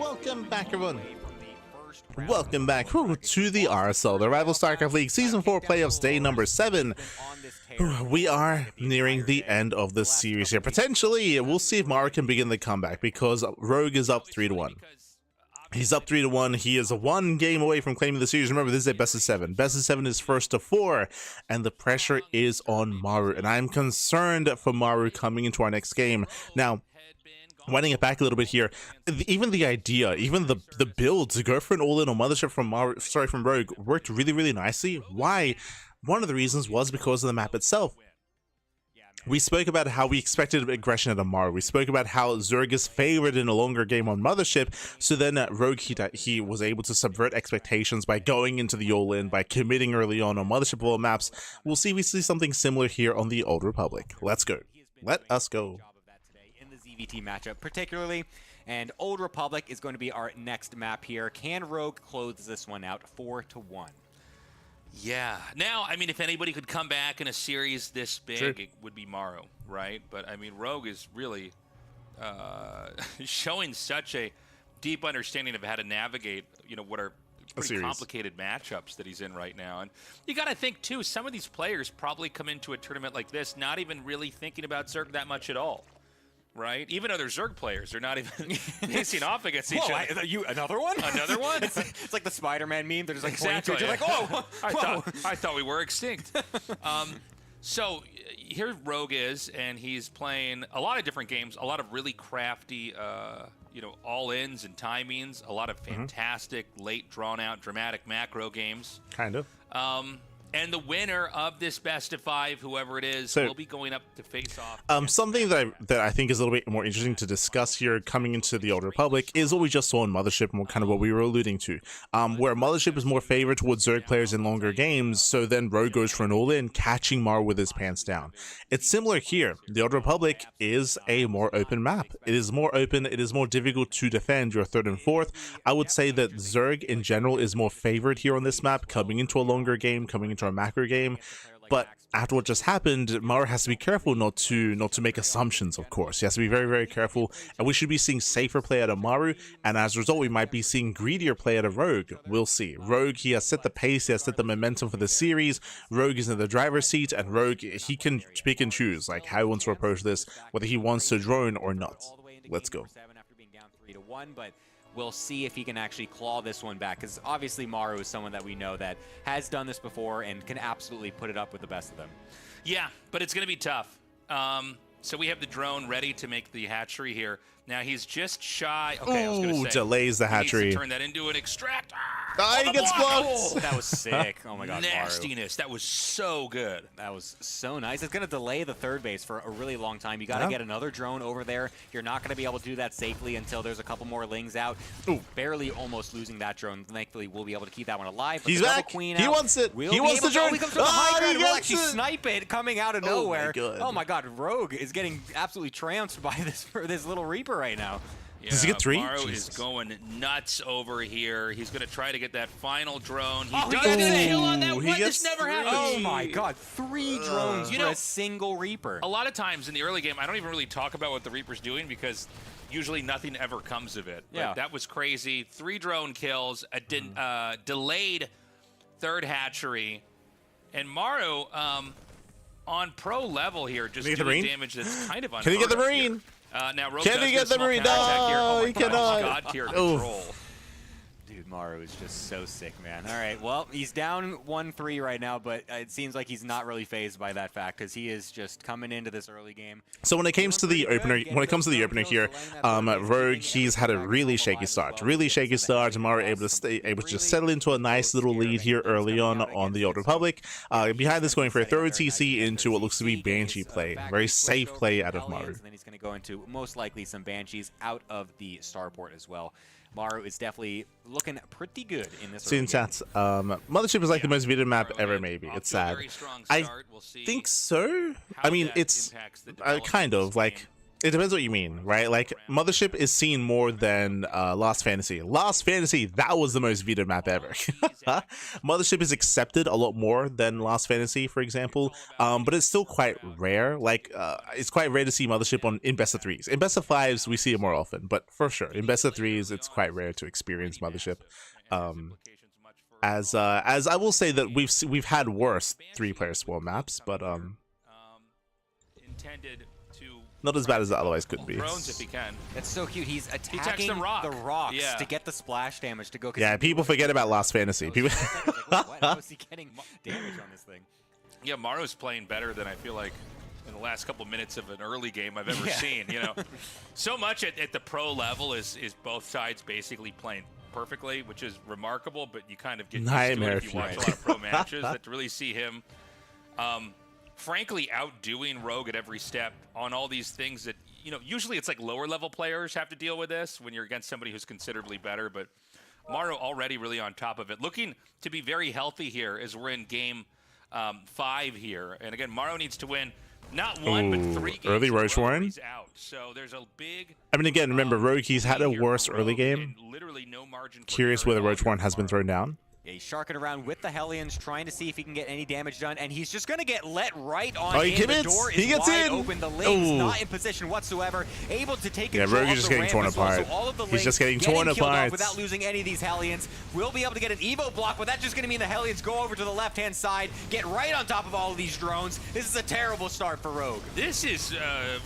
Welcome back, everyone. Welcome back to the RSL, the Rival StarCraft League Season 4 Playoffs Day number 7. We are nearing the end of this series here. Potentially, we'll see if Maru can begin the comeback because Rogue is up 3-1. He's up 3-1. He is one game away from claiming the series. Remember, this is a best of 7. Best of 7 is first to 4, and the pressure is on Maru. And I'm concerned for Maru coming into our next game. Now, winding it back a little bit here, even the idea, even the build to go for an all-in on Mothership from Rogue worked really, really nicely. Why? One of the reasons was because of the map itself. We spoke about how we expected aggression out of Maru. We spoke about how Zerg is favored in a longer game on Mothership. So then Rogue, he was able to subvert expectations by going into the all-in, by committing early on Mothership world maps. We'll see if we see something similar here on the Old Republic. Let's go. Let us go. In the ZVT matchup particularly, and Old Republic is going to be our next map here. Can Rogue close this one out 4-1? Yeah. Now, I mean, if anybody could come back in a series this big, sure, it would be Maru, right? But, I mean, Rogue is really showing such a deep understanding of how to navigate, you know, what are pretty complicated matchups that he's in right now. And you got to think, too, some of these players probably come into a tournament like this not even really thinking about Zerg that much at all. Right? Even other Zerg players, they're not even facing off against each other. Another one? Another one? It's like the Spider-Man meme. They're just like exactly. You're like, oh, I thought we were extinct. So here Rogue is, and he's playing a lot of different games, a lot of really crafty, you know, all-ins and timings, a lot of fantastic, late, drawn-out, dramatic macro games. Kind of. And the winner of this best of 5, whoever it is, will be going up to face off. Something that I think is a little bit more interesting to discuss here coming into the Old Republic is what we just saw in Mothership and kind of what we were alluding to. Where Mothership is more favored towards Zerg players in longer games, so then Rogue goes for an all-in, catching Maru with his pants down. It's similar here. The Old Republic is a more open map. It is more open, it is more difficult to defend your 3rd and 4th. I would say that Zerg in general is more favored here on this map, coming into a longer game, coming into a macro game. But after what just happened, Maru has to be careful not to make assumptions, of course. He has to be very, very careful, and we should be seeing safer play out of Maru, and as a result, we might be seeing greedier play out of Rogue. We'll see. Rogue, he has set the pace, he has set the momentum for the series. Rogue is in the driver's seat, and Rogue, he can pick and choose, like, how he wants to approach this, whether he wants to drone or not. Let's go. After being down 3-1, but we'll see if he can actually claw this one back, because obviously Maru is someone that we know that has done this before and can absolutely put it up with the best of them. Yeah, but it's going to be tough. So we have the drone ready to make the hatchery here. Now he's just shy. Okay, I was going to say, delays the hatchery. He needs to turn that into an extract. He gets blocked. That was sick. Oh my god, nastiness. Maru. That was so good. That was so nice. It's going to delay the 3rd base for a really long time. You got to get another drone over there. You're not going to be able to do that safely until there's a couple more lings out. Ooh, barely almost losing that drone. Thankfully, we'll be able to keep that one alive. But he's back. He wants it. He wants the drone. He comes from the high ground. We'll actually snipe it coming out of nowhere. Oh my god, Rogue is getting absolutely trounced by this little Reaper right now. Yeah, does he get 3? Maru is going nuts over here. He's going to try to get that final drone. He does get get a kill on that one. This never happens. Oh my god, 3 drones for a single Reaper. A lot of times in the early game, I don't even really talk about what the Reaper's doing because usually nothing ever comes of it. Yeah. But that was crazy. 3 drone kills, a delayed 3rd hatchery, and Maru on pro level here just doing damage that's kind of unheard of. Can he get the Marine? Now, Rogue can he get the Marine? No, he cannot. God tier control. Dude, Maru is just so sick, man. All right, well, he's down 1-3 right now, but it seems like he's not really phased by that fact because he is just coming into this early game. So when it comes to the opener, here, Rogue, he's had a really shaky start. Maru able to just settle into a nice little lead here early on the Old Republic. Behind this, going for a thorough TC into what looks to be Banshee play. Very safe play out of Maru. And then he's going to go into most likely some Banshees out of the starport as well. Maru is definitely looking pretty good in this. See in chat, Mothership is like the most viewed map ever. Maybe it's sad. I think so. I mean, it's kind of like It depends what you mean, right? Like, Mothership is seen more than Lost Fantasy. Lost Fantasy, that was the most vetoed map ever. Mothership is accepted a lot more than Lost Fantasy, for example, but it's still quite rare. Like, it's quite rare to see Mothership in best of 3s. In best of 5s, we see it more often, but for sure, in best of 3s, it's quite rare to experience Mothership. As I will say that we've had worse 3-player spawn maps, but intended to not as bad as it otherwise could be. drones if he can. That's so cute. He's attacking the rocks to get the splash damage to go. Yeah, people forget about Lost Fantasy. People. What? How is he getting damage on this thing? Yeah, Maru's playing better than I feel like in the last couple minutes of an early game I've ever seen. You know, so much at the pro level is both sides basically playing perfectly, which is remarkable. But you kind of get used to it if you watch a lot of pro matches. That to really see him, frankly, outdoing Rogue at every step on all these things that, you know, usually it's like lower level players have to deal with this when you're against somebody who's considerably better. But Maru already really on top of it, looking to be very healthy here as we're in game 5 here. And again, Maru needs to win not one, but 3 games. Early Roach Warren. He's out. So there's a big. I mean, again, remember, Rogue, he's had a worse early game. Literally no margin. Curious whether Roach Warren has been thrown down. Yeah, he's sharking around with the Hellions, trying to see if he can get any damage done, and he's just going to get let right on Oh, in. he The commits. door is He gets wide in. open. The Lings not in position whatsoever, able to take control Rogue of is just the getting ramp torn as well. apart. So all of the He's Lings just getting torn torn apart apart without losing any of these Hellions. We'll be able to get an Evo block, but that's just going to mean the Hellions go over to the left-hand side, get right on top of all of these drones. This is a terrible start for Rogue. This is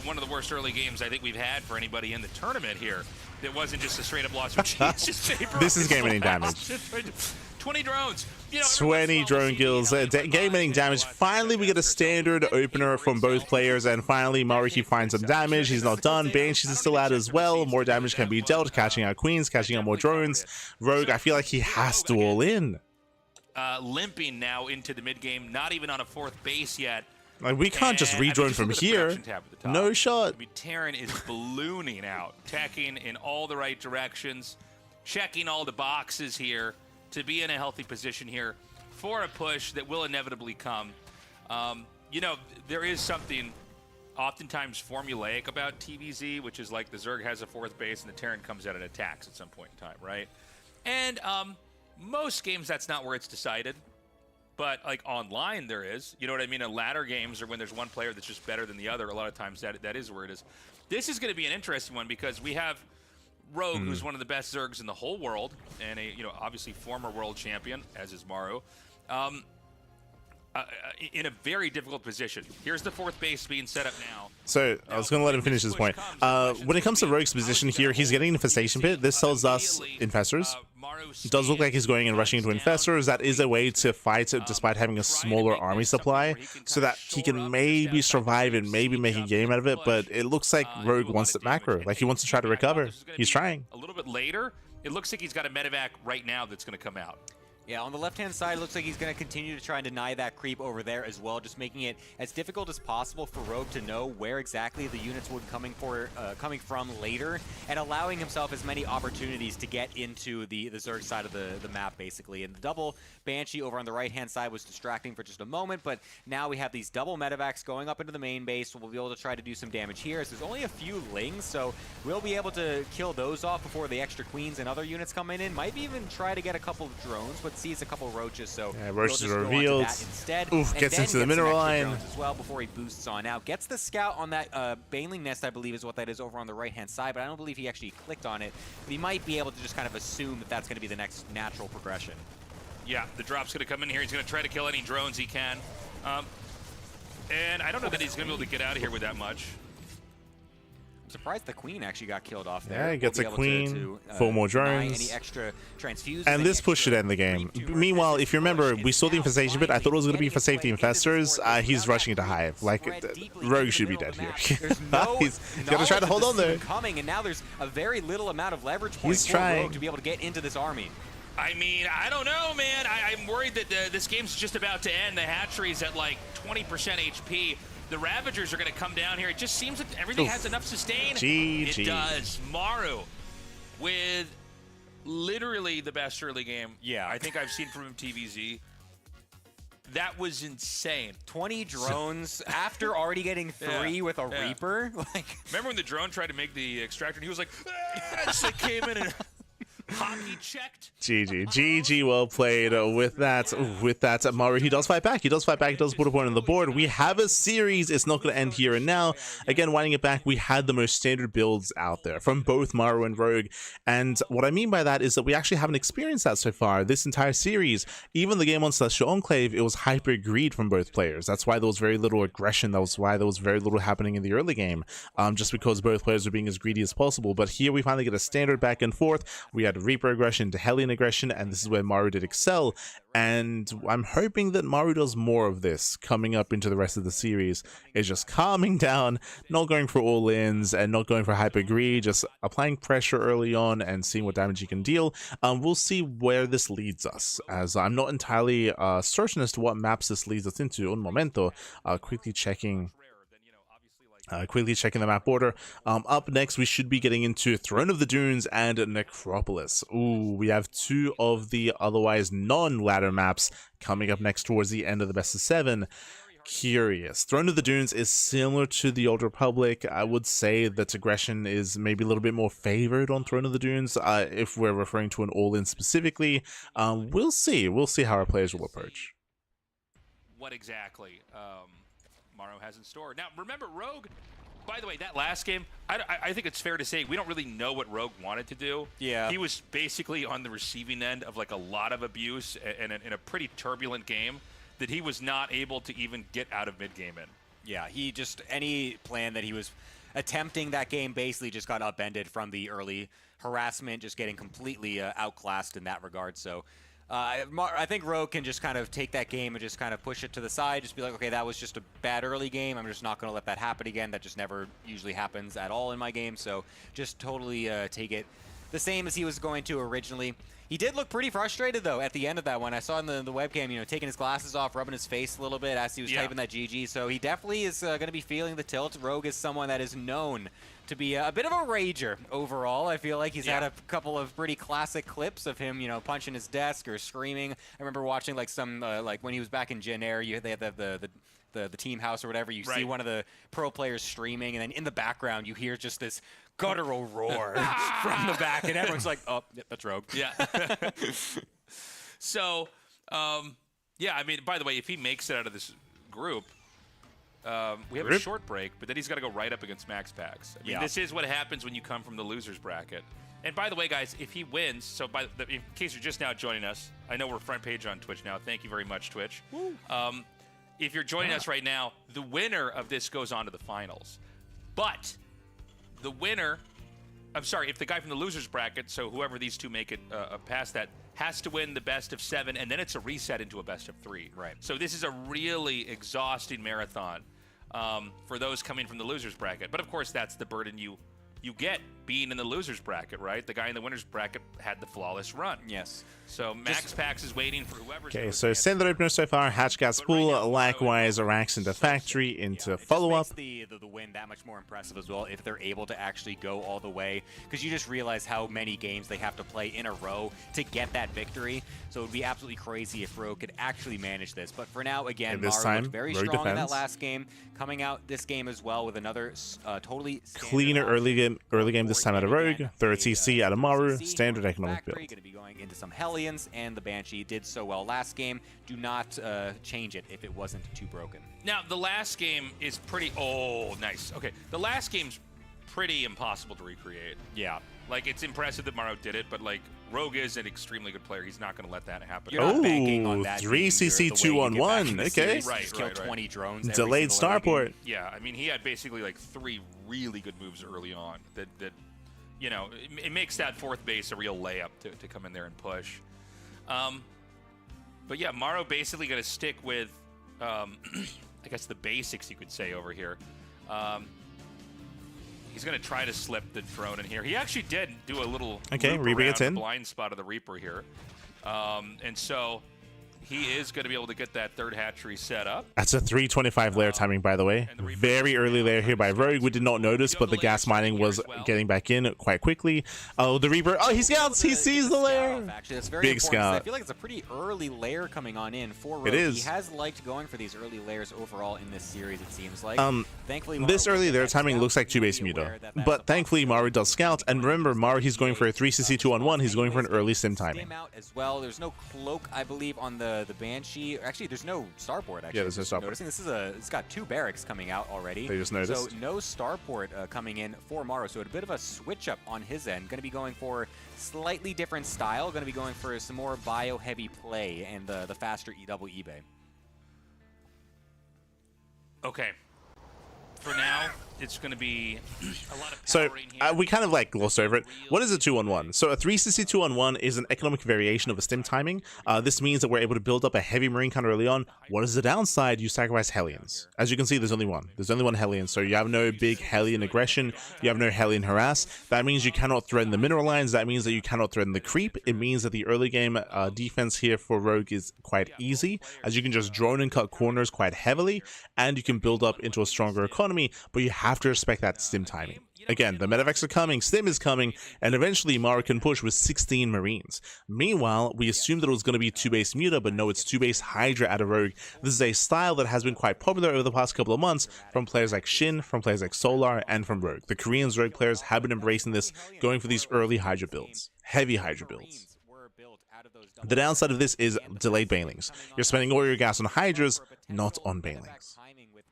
one of the worst early games I think we've had for anybody in the tournament here. It wasn't just a straight-up loss. This is game-winning damage. 20 drones. You know, 20 drone kills. Game-winning damage. Finally, we get a standard opener from both players, and finally, Maruki finds some damage. He's not done. Banshees is still out as well. More damage can be dealt. Catching out Queens, catching out more drones. Rogue, I feel like he has to all in. Limping now into the mid-game. Not even on a 4th base yet. Like, we can't just redrone from here. No shot. I mean, Terran is ballooning out, teching in all the right directions, checking all the boxes here to be in a healthy position here for a push that will inevitably come. You know, there is something oftentimes formulaic about TVZ, which is like the Zerg has a 4th base and the Terran comes out and attacks at some point in time, right? And most games, that's not where it's decided. But, like, online there is. You know what I mean? In ladder games or when there's one player that's just better than the other, a lot of times that is where it is. This is going to be an interesting one because we have Rogue, who's one of the best Zergs in the whole world, and a, you know, obviously former world champion, as is Maru, in a very difficult position. Here's the 4th base being set up now. So, I was going to let him finish this point. When it comes to Rogue's position here, he's getting an Infestation Pit. This tells us Infestors. It does look like he's going and rushing into Infestors. That is a way to fight it despite having a smaller army supply, so that he can maybe survive and maybe make a game out of it, but it looks like Rogue wants that macro. Like, he wants to try to recover. He's trying. A little bit later, it looks like he's got a medevac right now that's going to come out. Yeah, on the left-hand side, it looks like he's going to continue to try and deny that creep over there as well, just making it as difficult as possible for Rogue to know where exactly the units would coming from later, and allowing himself as many opportunities to get into the Zerg side of the map, basically. And the double Banshee over on the right-hand side was distracting for just a moment, but now we have these double medevacs going up into the main base. We'll be able to try to do some damage here, as there's only a few Lings, so we'll be able to kill those off before the extra Queens and other units come in. Might even try to get a couple of drones, but sees a couple of roaches, so yeah, roaches we'll are revealed. Instead. Oof, gets into the mineral line as well before he boosts on out. Gets the scout on that Baneling nest, I believe is what that is over on the right-hand side, but I don't believe he actually clicked on it. But he might be able to just kind of assume that that's going to be the next natural progression. Yeah, the drop's going to come in here. He's going to try to kill any drones he can. And I don't know that he's going to be able to get out of here with that much. Surprised the Queen actually got killed off there. Yeah, he gets a Queen, 4 more drones. Any extra transfuses, and this push should end the game. Meanwhile, if you remember, we saw the Infestation Pit. I thought it was going to be for safety Infestors. He's rushing into Hive. Like, Rogue should be dead here. He's going to try to hold on there. Coming, and now there's a very little amount of leverage points for Rogue to be able to get into this army. I mean, I don't know, man. I'm worried that this game's just about to end. The hatchery's at like 20% HP. The Ravagers are going to come down here. It just seems like everything has enough sustain. GG. It does. Maru with literally the best early game I think I've seen from him TVZ. That was insane. 20 drones after already getting 3 with a Reaper. Like, remember when the drone tried to make the extractor and he was like, just like came in and hockey checked. GG, well played with that. Maru, he does fight back. He does put a point on the board. We have a series. It's not going to end here and now. Again, winding it back, we had the most standard builds out there from both Maru and Rogue. And what I mean by that is that we actually haven't experienced that so far. This entire series, even the game on Celestial Enclave, it was hyper greed from both players. That's why there was very little aggression. That was why there was very little happening in the early game, just because both players were being as greedy as possible. But here we finally get a standard back and forth. We had Reaper aggression to Hellion aggression, and this is where Maru did excel, and I'm hoping that Maru does more of this coming up into the rest of the series. Is just calming down, not going for all-ins and not going for hyper greed, just applying pressure early on and seeing what damage he can deal. We'll see where this leads us, as I'm not entirely certain as to what maps this leads us into. Un momento, quickly checking the map order. Up next, we should be getting into Throne of the Dunes and Necropolis. Ooh, we have 2 of the otherwise non-ladder maps coming up next towards the end of the best of 7. Curious. Throne of the Dunes is similar to the Old Republic. I would say that aggression is maybe a little bit more favored on Throne of the Dunes, if we're referring to an all-in specifically. We'll see. We'll see how our players will approach. What exactly Maru has in store. Now, remember, Rogue, by the way, that last game, I think it's fair to say we don't really know what Rogue wanted to do. Yeah. He was basically on the receiving end of like a lot of abuse and in a pretty turbulent game that he was not able to even get out of mid-game in. Yeah, any plan that he was attempting that game basically just got upended from the early harassment, just getting completely outclassed in that regard. So I think Rogue can just kind of take that game and just kind of push it to the side, just be like, okay, that was just a bad early game. I'm just not going to let that happen again. That just never usually happens at all in my game. So just totally take it the same as he was going to originally. He did look pretty frustrated, though, at the end of that one. I saw in the webcam, taking his glasses off, rubbing his face a little bit as he was typing that GG. So he definitely is going to be feeling the tilt. Rogue is someone that is known to be a bit of a rager overall. I feel like he's had a couple of pretty classic clips of him, punching his desk or screaming. I remember watching like some like when he was back in Gen Air, they had the team house or whatever. You see one of the pro players streaming, and then in the background you hear just this guttural roar from the back, and everyone's like, "Oh, yep, that's Rogue." Yeah. So, yeah. I mean, by the way, if he makes it out of this group, we have a short break, but then he's got to go right up against MaxPax. I mean, this is what happens when you come from the losers bracket. And by the way, guys, if he wins, so in case you're just now joining us, I know we're front page on Twitch now. Thank you very much, Twitch. If you're joining us right now, the winner of this goes on to the finals. But the winner, I'm sorry, if the guy from the losers bracket, so whoever these two make it past that, has to win the best of 7, and then it's a reset into a best of 3. Right. So this is a really exhausting marathon for those coming from the losers bracket. But of course, that's the burden you get being in the losers bracket, right? The guy in the winners bracket had the flawless run. Yes. So MaxPax is waiting for whoever's... Okay, so standard opener so far, Hatchgat Spool, likewise Arax into Factory, into follow-up. It makes the win that much more impressive as well if they're able to actually go all the way, because you just realize how many games they have to play in a row to get that victory. So it would be absolutely crazy if Rogue could actually manage this. But for now, again, Maru looked very strong in that last game, coming out this game as well with another totally cleaner early game this time out of Rogue, third CC out of Maru, standard economic build. Going to be going into some Hellions, and the Banshee did so well last game. Do not change it if it wasn't too broken. Now, the last game is pretty... Oh, nice. Okay, the last game's pretty impossible to recreate. Yeah. Like, it's impressive that Maru did it, but, like, Rogue is an extremely good player. He's not going to let that happen. You're not banking on that 3 CC 2-on-1. Okay. Right. 20 drones. Delayed starport. Yeah, I mean, he had basically, like, 3 really good moves early on that it makes that fourth base a real layup to come in there and push. But yeah, Maru basically going to stick with, I guess, the basics, you could say, over here. He's going to try to slip the throne in here. He actually did do a little Reaper gets in. blind spot of the Reaper here. And so he is going to be able to get that third hatchery set up. That's a 325 layer timing, by the way. Very early layer here by Rogue. We did not notice, but the gas mining was getting back in quite quickly. Oh, the Reaper. Oh, he scouts. He sees the layer. Actually, that's very Big important. scout. I feel like it's a pretty early layer coming on in for Rogue. It is. He has liked going for these early layers overall in this series, it seems like. Thankfully, This early layer timing looks like 2-base Muta. But thankfully, Maru does scout. And remember, Maru, he's going for a 3CC 2-on-1. He's going for an early sim timing. Out as well. There's no cloak, I believe, on the Banshee. Actually, there's no starport. Actually, Yeah, there's no starport. Noticing it's got 2 barracks coming out already. They just noticed. So no starport coming in for Maru. So a bit of a switch up on his end. Going to be going for slightly different style. Going to be going for some more bio-heavy play and the faster double eBay. Okay. For now, it's going to be a lot of So powering here. we kind of like glossed over it. What is a 2-on-1? So a 3CC 2-on-1 is an economic variation of a stim timing. This means that we're able to build up a heavy marine counter early on. What is the downside? You sacrifice Hellions. As you can see, there's only one. There's only one Hellion. So you have no big Hellion aggression. You have no Hellion harass. That means you cannot threaten the mineral lines. That means that you cannot threaten the creep. It means that the early game defense here for Rogue is quite easy, as you can just drone and cut corners quite heavily, and you can build up into a stronger economy, but you have to respect that stim timing. Again, the medevacs are coming, stim is coming, and eventually Maru can push with 16 Marines. Meanwhile, we assumed that it was going to be 2-base Muta, but no, it's 2-base Hydra out of Rogue. This is a style that has been quite popular over the past couple of months from players like Shin, from players like Solar, and from Rogue. The Korean Rogue players have been embracing this, going for these early Hydra builds. Heavy Hydra builds. The downside of this is delayed banelings. You're spending all your gas on Hydras, not on banelings.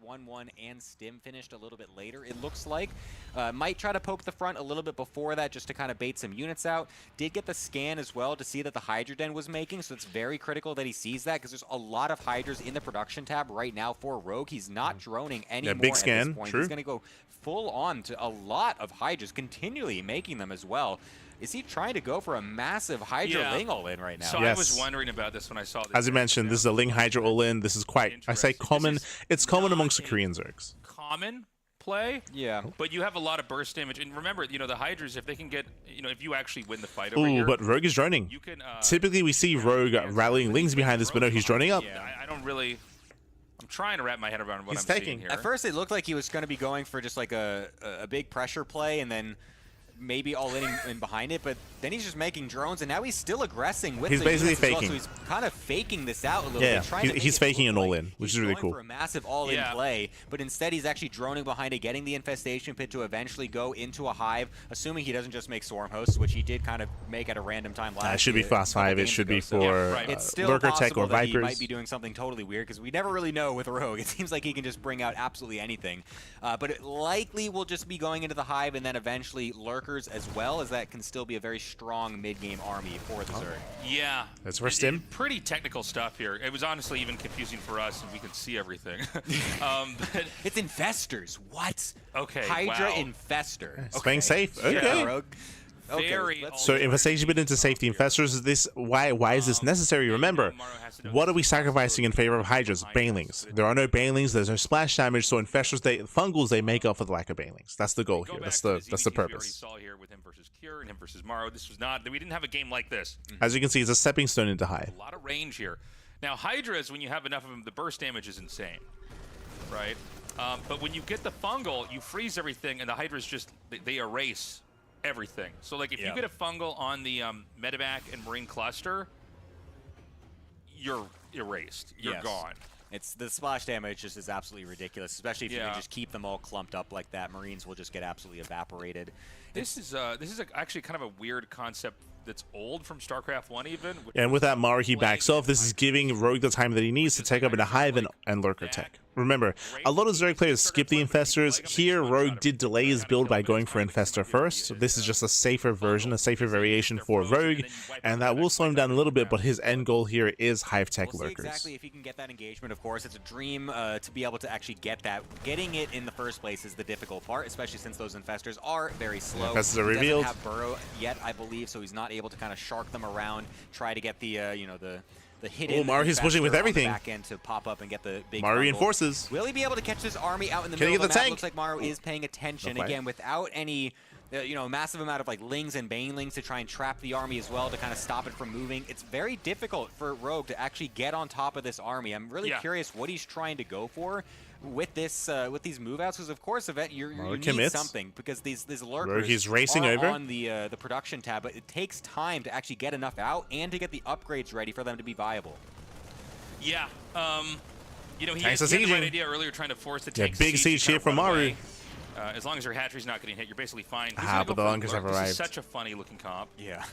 1-1 and stim finished a little bit later, it looks like. Might try to poke the front a little bit before that just to kind of bait some units out. Did get the scan as well to see that the Hydra Den was making, so it's very critical that he sees that because there's a lot of Hydras in the production tab right now for Rogue. He's not droning anymore big scan, at this point. true. He's going to go full on to a lot of Hydras, continually making them as well. Is he trying to go for a massive Hydra Ling all-in right now? So Yes. I was wondering about this when I saw this. As you mentioned, this is a Ling Hydra all-in. This is quite, I say common. It's common amongst the Korean Zergs. Common play. Yeah. But you have a lot of burst damage. And remember, you know, the Hydras, if they can get, you know, if you actually win the fight over Ooh, here, but Rogue is droning. you can... Typically, we see Rogue rallying Lings behind this, but no, he's droning up. Yeah, I don't really... I'm trying to wrap my head around what He's I'm taking. seeing here. At first, it looked like he was going to be going for just like a big pressure play and then maybe all in behind it, but then he's just making drones, and now he's still aggressing with He's the basically units as well, faking. so he's kind of faking this out a little Yeah, bit. Trying to make he's it faking look an like all-in, which he's is really going cool. for a massive all-in Yeah. play, but instead he's actually droning behind it, getting the infestation pit to eventually go into a hive, assuming he doesn't just make swarm hosts, which he did kind of make at a random time last It should be year, fast a couple 5. It games should be ago, so- for right. It's still Lurker Tech possible or that he Vipers. might be doing something totally weird because we never really know with Rogue. It seems like he can just bring out absolutely anything. But it likely will just be going into the hive and then eventually Lurkers as well, as that can still be a very strong mid-game army for the Zerg. Yeah. That's for Stim. Pretty technical stuff here. It was honestly even confusing for us, and we could see everything. But It's infestors. What? Okay, Hydra wow. infestor. It's playing safe. Okay. Rogue. Okay, Very let's- So infestation bit into safety. Infestors is this. Why is this necessary? Remember, what are we sacrificing in favor of Hydras? Banelings. There are no Banelings. There's no splash damage. So infestors, fungals, they make up for the lack of Banelings. That's the goal Go here. back That's to the this that's the EDQ we already purpose. saw here with him versus Cure and him versus Maru. This was not. We didn't have a game like this. As you can see, it's a stepping stone into high. A lot of range here. Now Hydras, when you have enough of them, the burst damage is insane, right? But when you get the fungal, you freeze everything, and the Hydras just they erase everything. So like if you get a fungal on the medevac and marine cluster, you're erased. You're Yes. gone. It's the splash damage just is absolutely ridiculous, especially if you Yeah. can just keep them all clumped up like that. Marines will just get absolutely evaporated. This is actually kind of a weird concept that's old from StarCraft 1 even. which And with that, Maru, he backs playing off. This is giving Rogue the time that he needs to take up into Hive and Lurker Tech. Remember, a lot of Zerg players skip the Infestors. Here, Rogue did delay his build by going for Infestor first. So this is just a safer version, a safer variation for Rogue, and that will slow him down a little bit, but his end goal here is Hive Tech We'll see Lurkers. exactly if he can get that engagement, of course. It's a dream to be able to actually get that. Getting it in the first place is the difficult part, especially since those Infestors are very slow. Infestors are He revealed. doesn't have Burrow yet, I believe, so he's not able to kind of shark them around, try to get the, the hidden. Oh, Maru, he's pushing with Infestor on the everything. back end to pop up and get the big Maru fungal. reinforces. Will he be able to catch this army out in the Can he middle of get the the map? tank? Looks like Maru is paying attention No fight. again without any you know, a massive amount of like lings and banelings to try and trap the army as well to kind of stop it from moving. It's very difficult for Rogue to actually get on top of this army. I'm really curious what he's trying to go for with this with these move outs, because of course Yvette, you need something, because these lurkers he's racing over on the production tab, but it takes time to actually get enough out and to get the upgrades ready for them to be viable. Yeah, you know, he had the right idea earlier, trying to force the tanks. Big siege here from Maru. As long as your hatchery's not getting hit, you're basically fine. But the bunkers have arrived. This is such a funny looking comp. Yeah.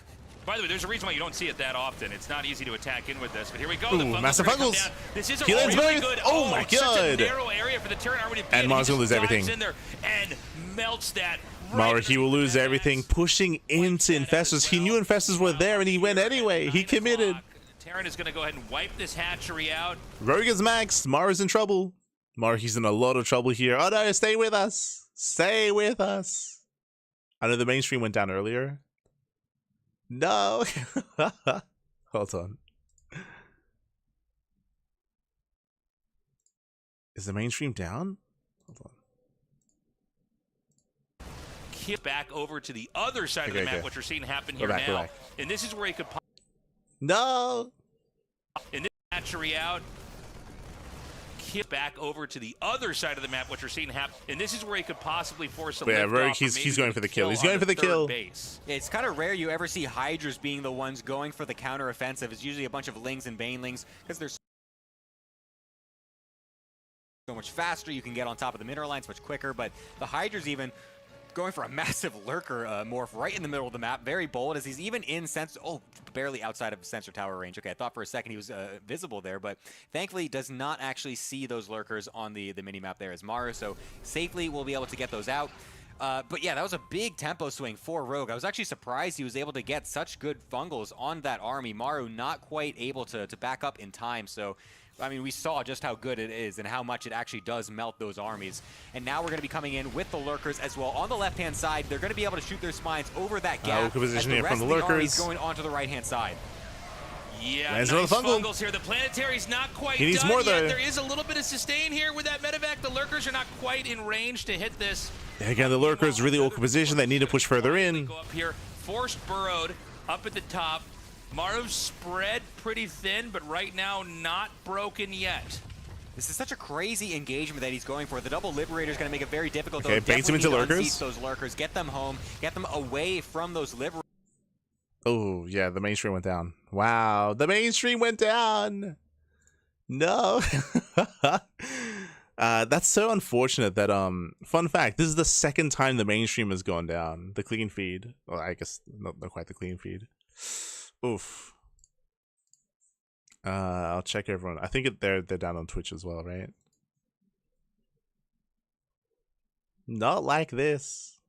By the way, there's a reason why you don't see it that often. It's not easy to attack in with this, but here we go. Ooh, the massive fungals. This is a He lands really both. good. Oh my god! Such a narrow area for the Terran army to be and Maru's gonna lose everything. In there and melts that. Maru, he will lose everything, pushing into infestors. He knew infestors were there, and he went anyway. He committed. Terran is gonna go ahead and wipe this hatchery out. Rogue is maxed. Maru's in trouble. Maru, he's in a lot of trouble here. Oh no, stay with us. Stay with us. I know the mainstream went down earlier. No. Hold on. Is the mainstream down? Hold on. Kip back over to the other side of the map, what you're seeing happen here now. And this is where he could pop. No. And this hatchery out. Kip back over to the other side of the map, what you're seeing happen. And this is where he could possibly force a lift Rogue, off, he's going for the kill. He's going for the kill. Base. Yeah, it's kind of rare you ever see Hydras being the ones going for the counter-offensive. It's usually a bunch of lings and banelings, because they're so much faster. You can get on top of the mineral lines much quicker, but the Hydras even going for a massive lurker morph right in the middle of the map. Very bold, as he's even in sensor, barely outside of sensor tower range. Okay, I thought for a second he was visible there, but thankfully does not actually see those lurkers on the mini-map there as Maru, so safely we'll be able to get those out. But yeah, that was a big tempo swing for Rogue. I was actually surprised he was able to get such good fungals on that army. Maru not quite able to back up in time, so I mean, we saw just how good it is and how much it actually does melt those armies. And now we're going to be coming in with the lurkers as well. On the left-hand side, they're going to be able to shoot their spines over that gap. Position as here from the lurkers. Going onto the right-hand side. Yeah, nice fungals here. The planetary's not quite he needs done more, yet. though. There is a little bit of sustain here with that medevac. The lurkers are not quite in range to hit this. Again, the lurkers really awkward position. They need to push further in. Go up here, forced burrowed up at the top. Maru's spread pretty thin, but right now not broken yet. This is such a crazy engagement that he's going for. The double liberator is going to make it very difficult. Okay, baits him into lurkers. Those lurkers, get them home, get them away from those liberators. Oh yeah, the mainstream went down. Wow, the mainstream went down. No. That's so unfortunate that fun fact, this is the second time the mainstream has gone down. The clean feed. Well, I guess not quite the clean feed. Oof. I'll check everyone. I think they're down on Twitch as well, right? Not like this.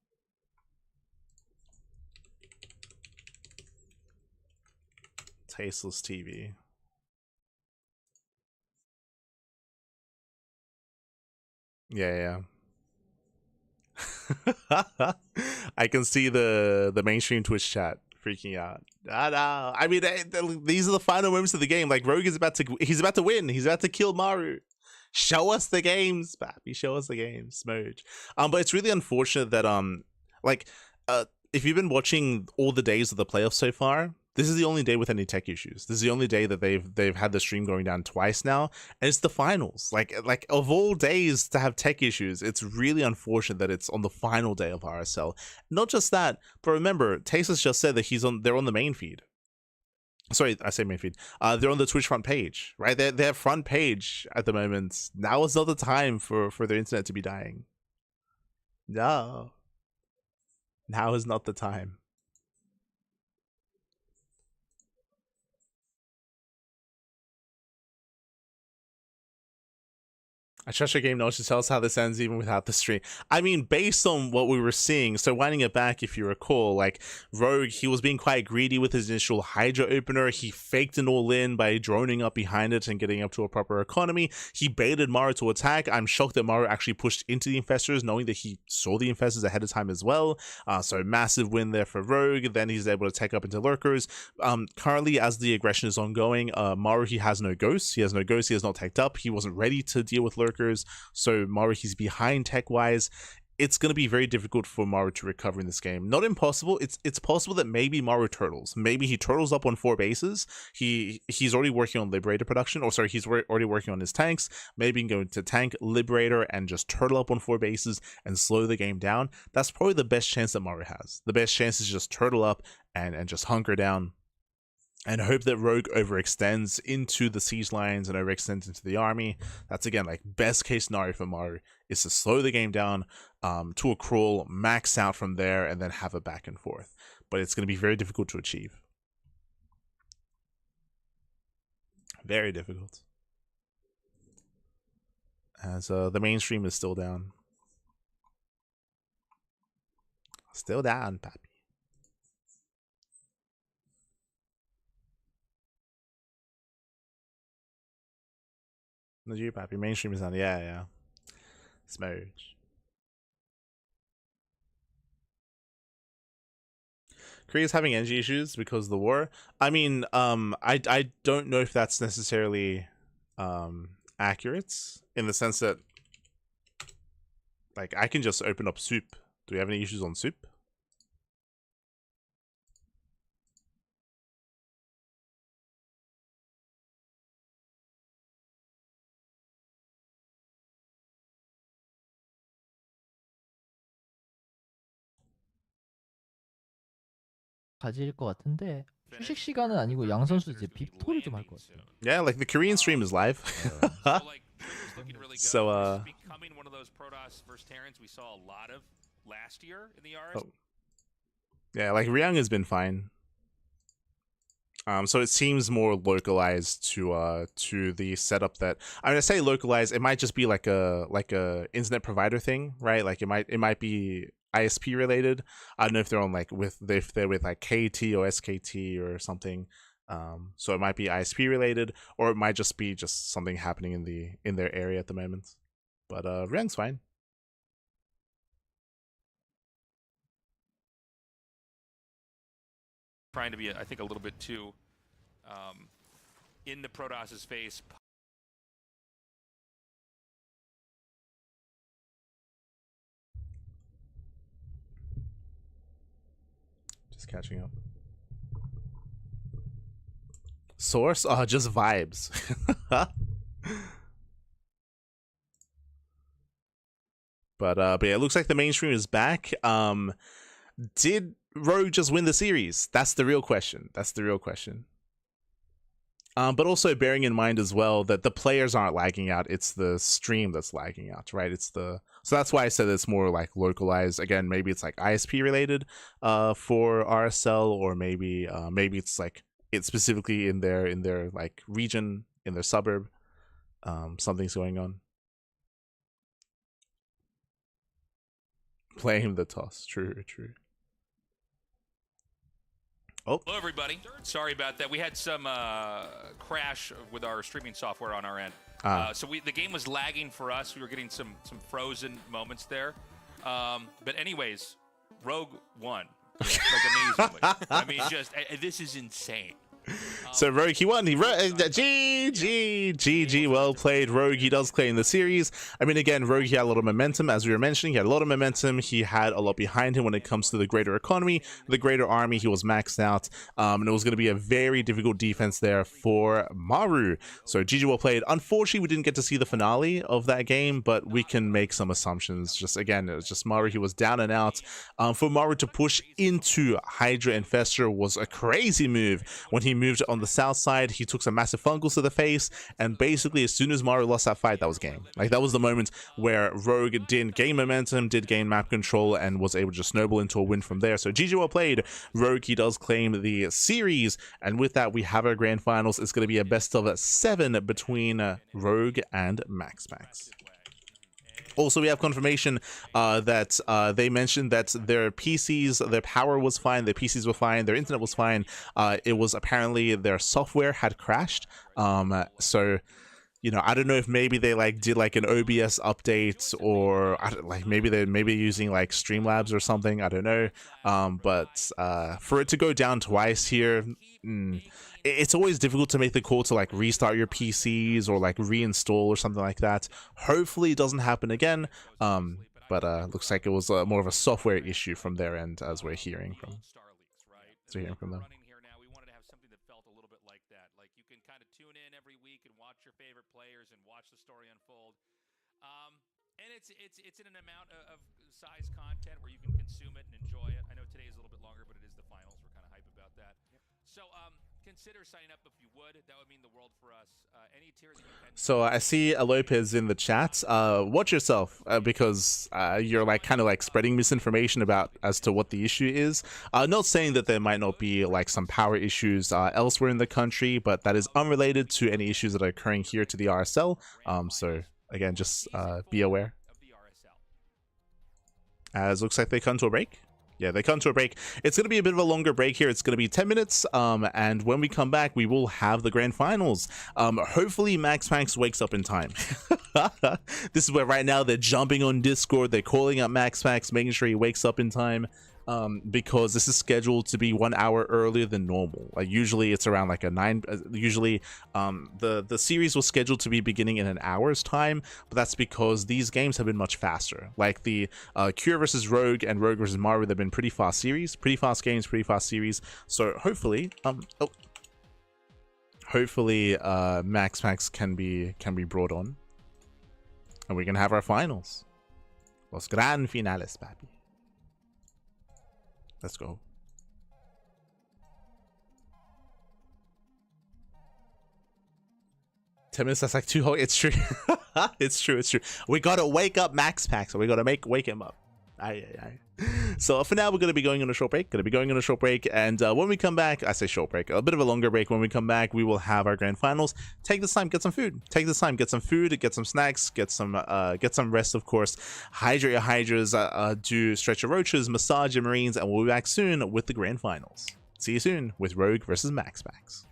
Tasteless TV. Yeah. I can see the mainstream Twitch chat freaking out. I mean, these are the final moments of the game. Like, Rogue is about to win. He's about to kill Maru. Show us the games, Pappy. Show us the games, Smooch. But it's really unfortunate that if you've been watching all the days of the playoffs so far, this is the only day with any tech issues. This is the only day that they've had the stream going down twice now, and it's the finals. Like of all days to have tech issues, it's really unfortunate that it's on the final day of RSL. Not just that, but remember, Tasis just said that they're on the main feed. Sorry, I say main feed. They're on the Twitch front page, right? They're front page at the moment. Now is not the time for their internet to be dying. No. Now is not the time. I trust your game knows to tell us how this ends even without the stream. I mean, based on what we were seeing, so winding it back, if you recall, like, Rogue, he was being quite greedy with his initial Hydra opener. He faked an all-in by droning up behind it and getting up to a proper economy. He baited Maru to attack. I'm shocked that Maru actually pushed into the infestors, knowing that he saw the infestors ahead of time as well. So massive win there for Rogue. Then he's able to take up into lurkers. Currently, as the aggression is ongoing, Maru, he has no ghosts. He has not teched up. He wasn't ready to deal with lurkers. So Maru, he's behind tech-wise. it's going to be very difficult for Maru to recover in this game. Not impossible. It's possible that maybe Maru turtles. Maybe he turtles up on 4 bases. He's already working on Liberator production, or sorry, he's already working on his tanks. Maybe he can go into tank, Liberator, and just turtle up on 4 bases and slow the game down. That's probably the best chance that Maru has. The best chance is just turtle up and just hunker down and hope that Rogue overextends into the siege lines and overextends into the army. That's, again, like, best case scenario for Maru is to slow the game down to a crawl, max out from there, and then have a back and forth. But it's going to be very difficult to achieve. Very difficult. As the mainstream is still down. Still down, pappy. No, you, pappy. Mainstream is down. Yeah. Smooch. Korea's having energy issues because of the war. I mean, I don't know if that's necessarily accurate, in the sense that, like, I can just open up soup. Do we have any issues on soup? 가질 것 같은데 휴식 시간은 아니고 양 선수 이제 빅토를 좀 할 것 같아요. Yeah, like the Korean stream is live. So becoming one of those Protoss versus Terrans we saw a lot of last year in the oh. Yeah, like Ryung has been fine. So it seems more localized to the setup that, I mean, I say localized, it might just be like a internet provider thing, right? Like it might be ISP related. I don't know if they're on like if they're with like KT or SKT or something. So it might be ISP related, or it might just be something happening in their area at the moment. But Ryung's fine. Trying to be, I think, a little bit too in the Protoss's face. Just catching up. Source? Just vibes. But yeah, it looks like the mainstream is back. Did Rogue just win the series? That's the real question. But also bearing in mind as well that the players aren't lagging out, it's the stream that's lagging out, right? So that's why I said it's more like localized. Again, maybe it's like ISP related for RSL, or maybe it's like it's specifically in their like region, in their suburb. Something's going on. Playing the toss. True. Oh. Hello, everybody. Sorry about that. We had some crash with our streaming software on our end. So the game was lagging for us. We were getting some frozen moments there. But anyways, Rogue won. Like, amazingly. I mean, this is insane. So Rogue, he won. GG, well played, Rogue. He does claim the series. I mean, again, Rogue, he had a lot of momentum, as we were mentioning. He had a lot of momentum. He had a lot behind him when it comes to the greater economy, the greater army. He was maxed out, and it was going to be a very difficult defense there for Maru. So GG, well played. Unfortunately, we didn't get to see the finale of that game, but we can make some assumptions. Just again, it was just Maru. He was down and out. For Maru to push into Hydra Infestor was a crazy move. When he moved on the south side, he took some massive fungals to the face, and basically as soon as Maru lost that fight, that was game. Like, that was the moment where Rogue did gain momentum, did gain map control, and was able to just snowball into a win from there. So GG, well played. Rogue, he does claim the series, and with that we have our grand finals. It's going to be a best of 7 between Rogue and MaxPax. Also, we have confirmation that they mentioned that their PCs, their power was fine, their PCs were fine, their internet was fine. It was apparently their software had crashed. So, you know, I don't know if maybe they like did like an OBS update, or like maybe they're using like Streamlabs or something. I don't know. But for it to go down twice here. It's always difficult to make the call to like restart your PCs or like reinstall or something like that. Hopefully it doesn't happen again. but looks like it was more of a software issue from their end, as we're hearing from. So hearing from them. We wanted to have something that felt a little bit like that. Like you can kind of tune in every week and watch your favorite players and watch the story unfold. And it's in an amount of size content where you can consume it and enjoy it. I know today is a little bit longer, but it is the finals. We're kind of hype about that. Yep. So consider signing up if you would. That would mean the world for us. Any tier that you can. So I see Lopez in the chat. Watch yourself because you're like kind of like spreading misinformation about as to what the issue is. Not saying that there might not be like some power issues elsewhere in the country, but that is unrelated to any issues that are occurring here to the RSL. So again, just be aware. As looks like they come to a break. Yeah, they come to a break. It's going to be a bit of a longer break here. It's going to be 10 minutes, and when we come back, we will have the grand finals. Hopefully, MaxPax wakes up in time. This is where right now they're jumping on Discord. They're calling up MaxPax, making sure he wakes up in time, because this is scheduled to be 1 hour earlier than normal. Like usually it's around like a 9. Usually, the series was scheduled to be beginning in an hour's time, but that's because these games have been much faster. Like the Cure versus Rogue and Rogue versus Maru, they've been pretty fast series, pretty fast games, pretty fast series. So hopefully, hopefully, MaxPax can be brought on, and we can have our finals. Los gran finales, papi. Let's go. Minutes, that's like too hot. It's true. It's true. We gotta wake up MaxPax. We gotta wake him up. Aye. So for now, we're gonna be going on a short break. And when we come back, I say short break, a bit of a longer break. When we come back, we will have our grand finals. Take this time, get some food. Get some snacks, get some rest, of course. Hydrate your hydras, do stretch your roaches, massage your marines, and we'll be back soon with the grand finals. See you soon with Rogue versus MaxPax.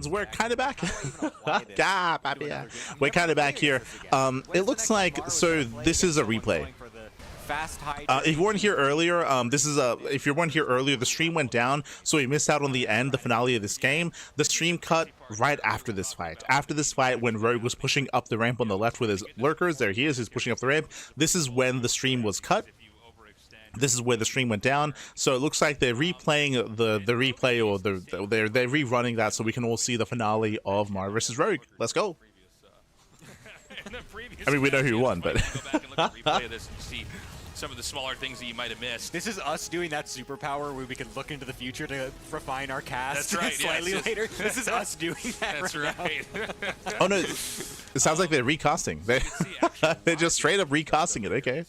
Marines, we're kind of back. We're kind of back here. It looks like, so this is a replay. If you weren't here earlier, if you weren't here earlier, the stream went down, so we missed out on the end, the finale of this game. The stream cut right after this fight. After this fight, when Rogue was pushing up the ramp on the left with his lurkers, there he is, he's pushing up the ramp. This is when the stream was cut. This is where the stream went down. So it looks like they're replaying the replay, or they're rerunning that, so we can all see the finale of Maru versus Rogue. Let's go. I mean, we know who won, but go back and look at the replay of this and see some of the smaller things that you might have missed. This is us doing that superpower where we can look into the future to refine our cast. That's right. Slightly later. This is us doing that. That's right. Oh no, it sounds like they're recasting. They're just straight up recasting it. Okay.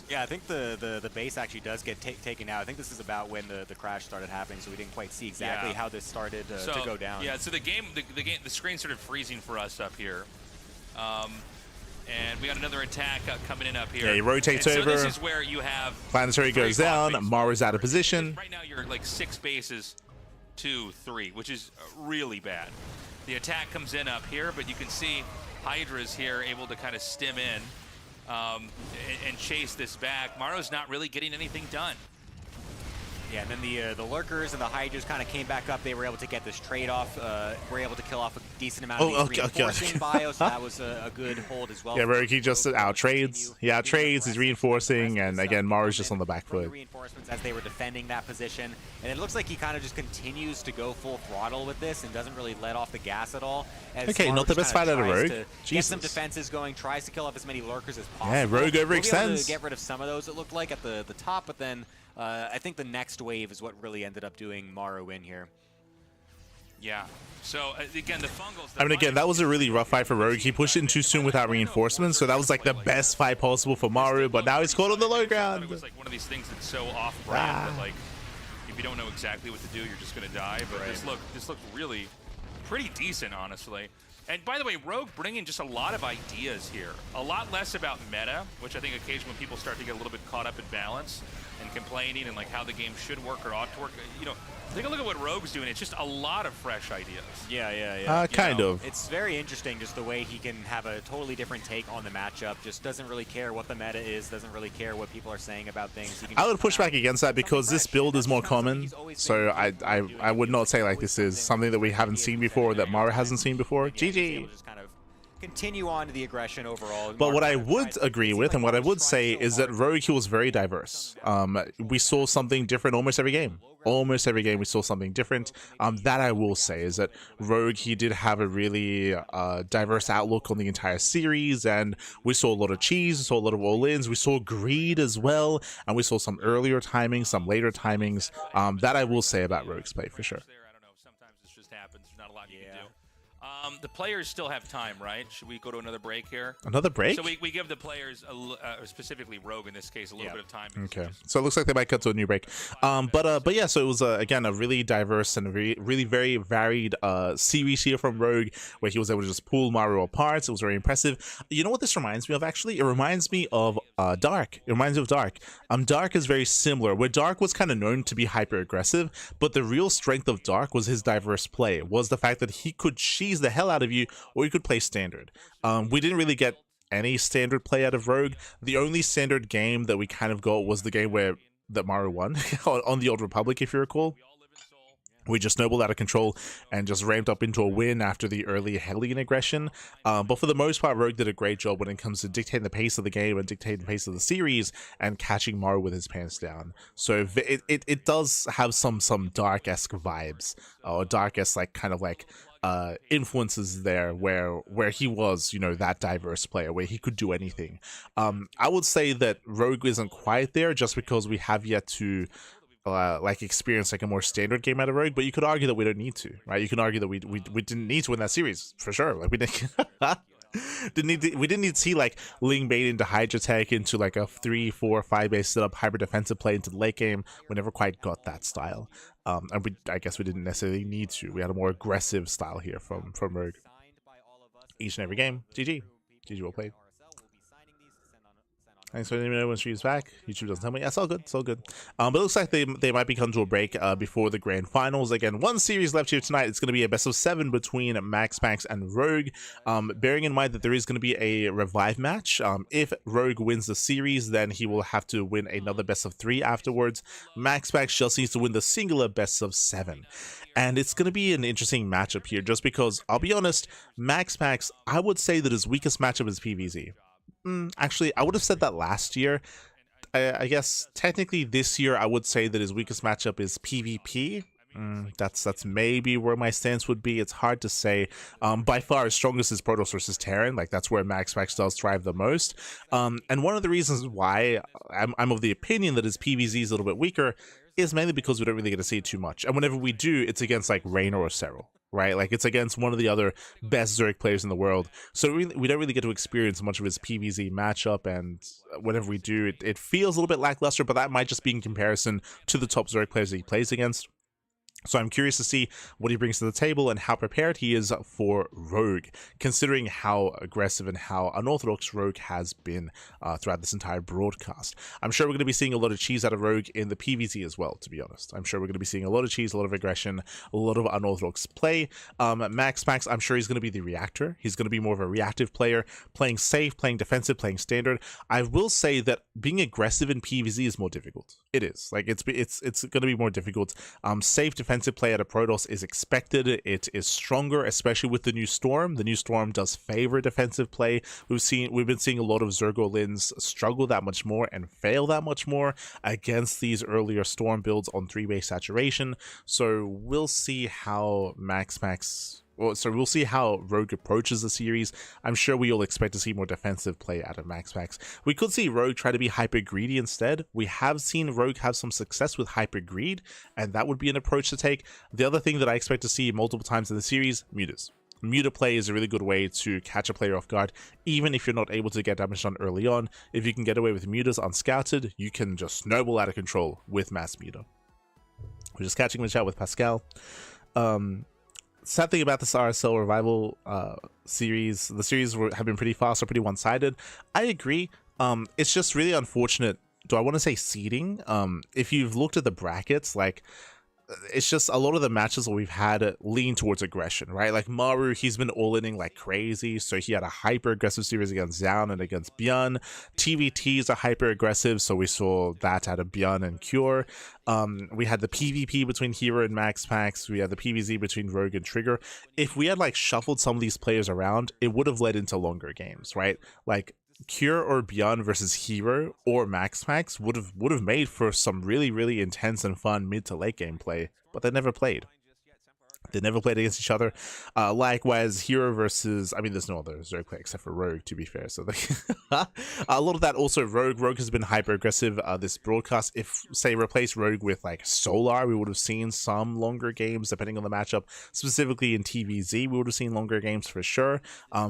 Yeah, I think the base actually does get taken out. I think this is about when the crash started happening, so we didn't quite see exactly how this started to go down. Yeah, so the screen started freezing for us up here. And we got another attack coming in up here. Yeah, he rotates and over. So this is where you have Planetary goes down. Maru's out of position. Right now you're like 6 bases to 3, which is really bad. The attack comes in up here, but you can see Hydra's here able to kind of stem in and chase this back. Maru's not really getting anything done. Yeah, and then the lurkers and the Hydras kind of came back up. They were able to get this trade-off. Were able to kill off a decent amount of these reinforcing bios, so that was a good hold as well. Yeah, Rogue, he just out-trades. He out-trades, he's reinforcing, and again, Maru's just on the back foot. Reinforcements as they were defending that position, and it looks like he kind of just continues to go full throttle with this and doesn't really let off the gas at all. Okay, not the best fight out of Rogue. Get some defenses going, tries to kill off as many lurkers as possible. Yeah, Rogue overextends. To get rid of some of those, it looked like, at the top, but then I think the next wave is what really ended up doing Maru in here. Yeah. So again, the fungals. I mean, again, that was a really rough fight for Rogue. He pushed in too soon without reinforcements, so that was like the best fight possible for Maru. But now he's caught on the low ground. It was like one of these things that's so off-brand that, like, if you don't know exactly what to do, you're just gonna die. But this looked really pretty decent, honestly. And by the way, Rogue bringing just a lot of ideas here. A lot less about meta, which I think occasionally when people start to get a little bit caught up in balance and complaining and like how the game should work or ought to work, you know, take a look at what Rogue's doing. It's just a lot of fresh ideas. Yeah. Kind of. It's very interesting just the way he can have a totally different take on the matchup. Just doesn't really care what the meta is, doesn't really care what people are saying about things. I would push back against that because this build is more common. So I would not say like this is something that we haven't seen before, that Maru hasn't seen before. GG. Continue on to the aggression overall. But what I would agree with and what I would say is that Rogue, he was very diverse. We saw something different almost every game. Almost every game we saw something different. That I will say is that Rogue, he did have a really diverse outlook on the entire series, and we saw a lot of cheese, we saw a lot of all-ins, we saw greed as well, and we saw some earlier timings, some later timings. That I will say about Rogue's play for sure. I don't know, sometimes this just happens, not a lot you can do. The players still have time, right? Should we go to another break here? Another break? So we give the players, specifically Rogue in this case, a little bit of time. Okay. So it looks like they might cut to a new break. But yeah, so it was, again, a really diverse and really very varied series here from Rogue, where he was able to just pull Maru apart. It was very impressive. You know what this reminds me of, actually? It reminds me of Dark. It reminds me of Dark. Dark is very similar, where Dark was kind of known to be hyper-aggressive, but the real strength of Dark was his diverse play, was the fact that he could cheese the hell out of you, or you could play standard. We didn't really get any standard play out of Rogue. The only standard game that we kind of got was the game that Maru won on the Old Republic, if you recall. We just snowballed out of control and just ramped up into a win after the early Hellion aggression. But for the most part, Rogue did a great job when it comes to dictating the pace of the game and dictating the pace of the series and catching Maru with his pants down. So it does have some Dark-esque vibes, or Dark-esque like kind of like influences there, where he was, you know, that diverse player where he could do anything. I would say that Rogue isn't quite there just because we have yet to like experience like a more standard game out of Rogue, but you could argue that we don't need to, right? You can argue that we didn't need to win that series for sure. Like we didn't need to see like Ling bait into Hydra Tech into like a 3, 4, 5 base setup hyper defensive play into the late game. We never quite got that style, and I guess we didn't necessarily need to. We had a more aggressive style here from Rogue each and every game. GG well played. Thanks for letting me know when she's back. YouTube doesn't tell me. Yeah, it's all good. It's all good. But it looks like they might be coming to a break before the grand finals. Again, one series left here tonight. It's going to be a best of 7 between MaxPax and Rogue. Bearing in mind that there is going to be a revive match. If Rogue wins the series, then he will have to win another best of 3 afterwards. MaxPax just needs to win the singular best of 7. And it's going to be an interesting matchup here, just because, I'll be honest, MaxPax, I would say that his weakest matchup is PvZ. Actually, I would have said that last year. I guess technically this year I would say that his weakest matchup is PvP. That's maybe where my stance would be. It's hard to say. By far, his strongest is Protoss versus Terran. Like, that's where MaxPax does thrive the most. And one of the reasons why I'm of the opinion that his PvZ is a little bit weaker is mainly because we don't really get to see it too much. And whenever we do, it's against like Reyna or Serral, right? Like, it's against one of the other best Zerg players in the world. So we don't really get to experience much of his PvZ matchup, and whenever we do, it feels a little bit lackluster, but that might just be in comparison to the top Zerg players that he plays against. So I'm curious to see what he brings to the table and how prepared he is for Rogue, considering how aggressive and how unorthodox Rogue has been throughout this entire broadcast. I'm sure we're going to be seeing a lot of cheese out of Rogue in the PvZ as well, to be honest. I'm sure we're going to be seeing a lot of cheese, a lot of aggression, a lot of unorthodox play. MaxPax, I'm sure he's going to be the reactor. He's going to be more of a reactive player, playing safe, playing defensive, playing standard. I will say that being aggressive in PvZ is more difficult. It is. Like, it's going to be more difficult. Safe defensive play at a Protoss is expected. It is stronger, especially with the new Storm. The new Storm does favor defensive play. We've been seeing a lot of Zergolins struggle that much more and fail that much more against these earlier Storm builds on 3-way saturation. So we'll see how we'll see how Rogue approaches the series. I'm sure we all expect to see more defensive play out of MaxPax. We could see Rogue try to be hyper greedy instead. We have seen Rogue have some success with hyper greed, and that would be an approach to take. The other thing that I expect to see multiple times in the series, mutas. Muta play is a really good way to catch a player off guard, even if you're not able to get damage done early on. If you can get away with mutas unscouted, you can just snowball out of control with mass muta. We're just catching the chat with Pascal. Sad thing about this RSL Revival series, the series have been pretty fast or pretty one-sided. I agree. It's just really unfortunate. Do I want to say seeding? If you've looked at the brackets, like, it's just a lot of the matches that we've had lean towards aggression, right? Like Maru, he's been all-inning like crazy, so he had a hyper-aggressive series against Zaun and against Bjorn. TVTs are hyper-aggressive, so we saw that out of Bjorn and Cure. We had the PvP between Hero and MaxPax. We had the PvZ between Rogue and Trigger. If we had like shuffled some of these players around, it would have led into longer games, right? Like Cure or Bjorn versus Hero or MaxPax would have made for some really, really intense and fun mid to late game play, but they never played. They never played against each other. Likewise, Hero versus, I mean, there's no other Zerg play except for Rogue, to be fair. So a lot of that also Rogue. Rogue has been hyper aggressive this broadcast. If, say, replace Rogue with like Solar, we would have seen some longer games depending on the matchup. Specifically in TVZ, we would have seen longer games for sure.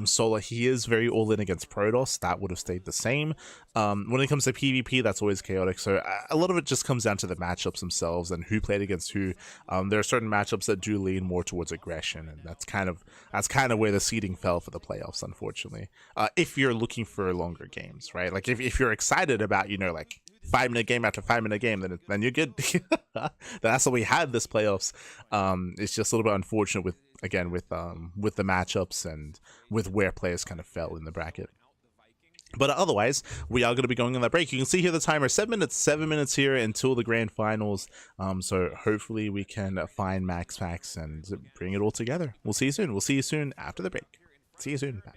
Solar, he is very all in against Protoss. That would have stayed the same. When it comes to PvP, that's always chaotic. So a lot of it just comes down to the matchups themselves and who played against who. There are certain matchups that do lean more towards aggression, and that's kind of where the seeding fell for the playoffs, unfortunately. If you're looking for longer games, right? Like if you're excited about, you know, like 5-minute game after 5-minute game, then you're good. That's what we had this playoffs. It's just a little bit unfortunate with the matchups and with where players kind of fell in the bracket. But otherwise, we are going to be going on that break. You can see here the timer, 7 minutes here until the grand finals. So hopefully we can find MaxPax and bring it all together. We'll see you soon. We'll see you soon after the break. See you soon. Bye.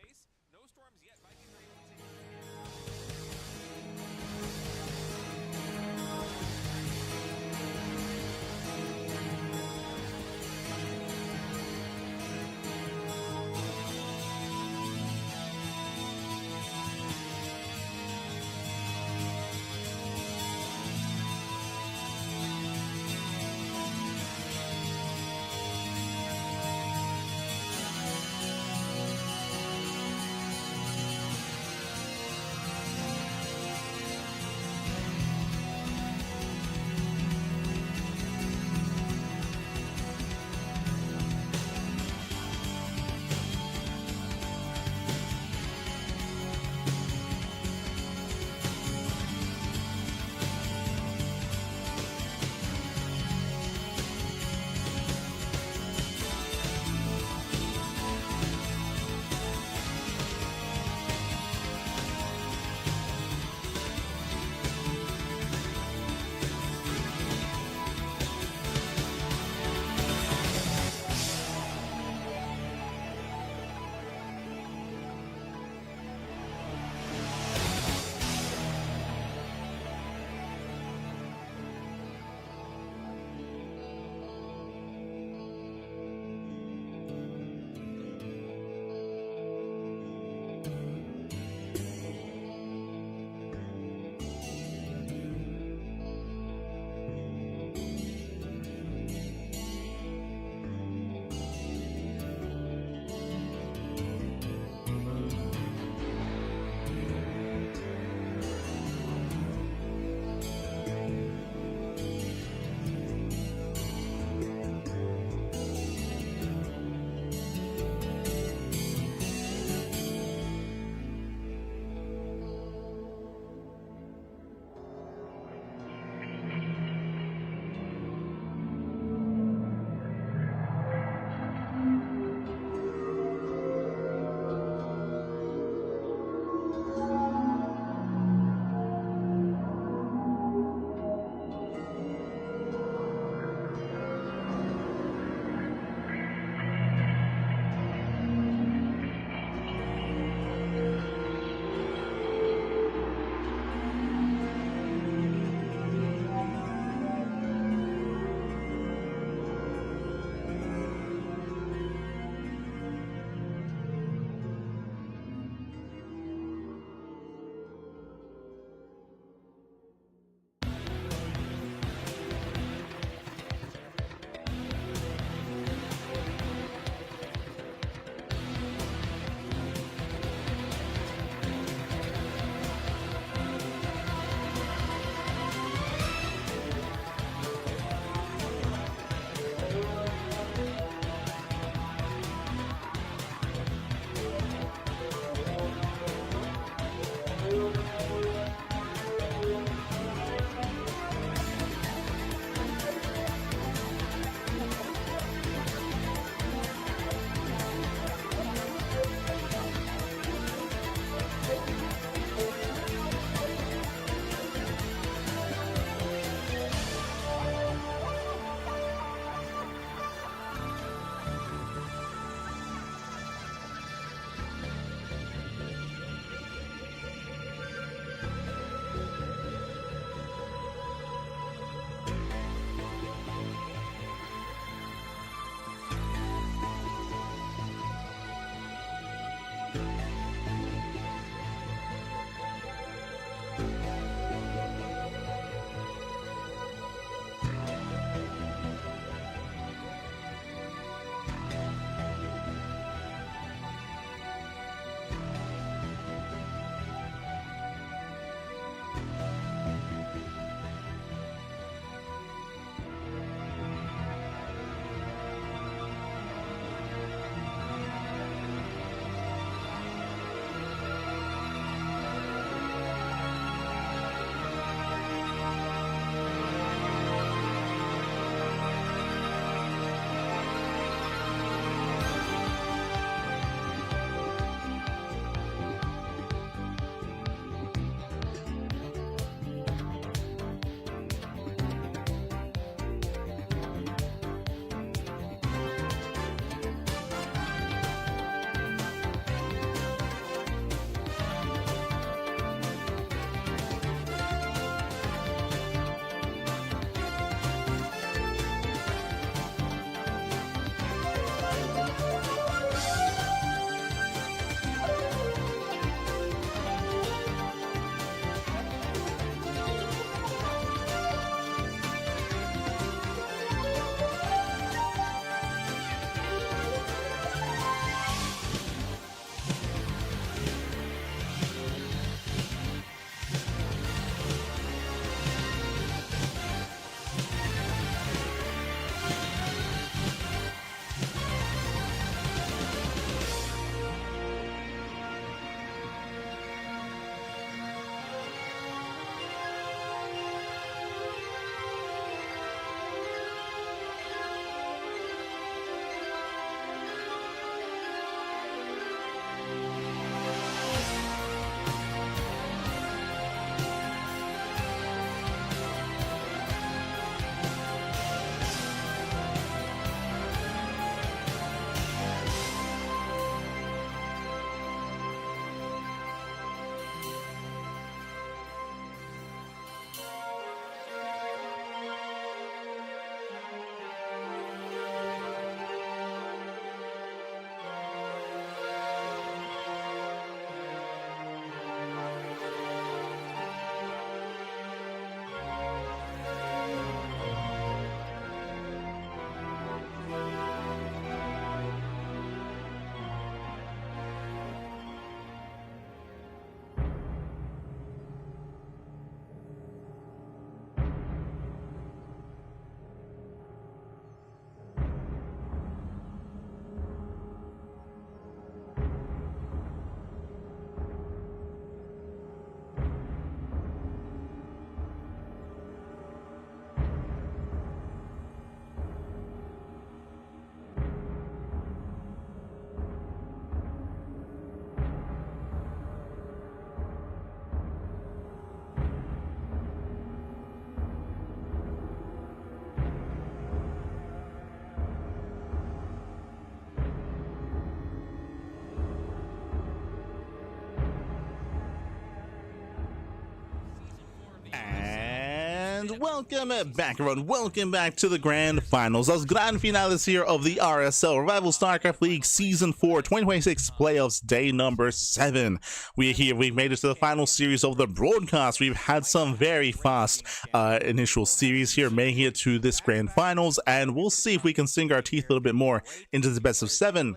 welcome back, everyone. Welcome back to the Grand Finals, those Grand Finales here of the RSL Revival StarCraft League Season 4 2026 Playoffs Day number 7. We are here. We've made it to the final series of the broadcast. We've had some very fast initial series here, making it to this Grand Finals, and we'll see if we can sink our teeth a little bit more into the best of 7.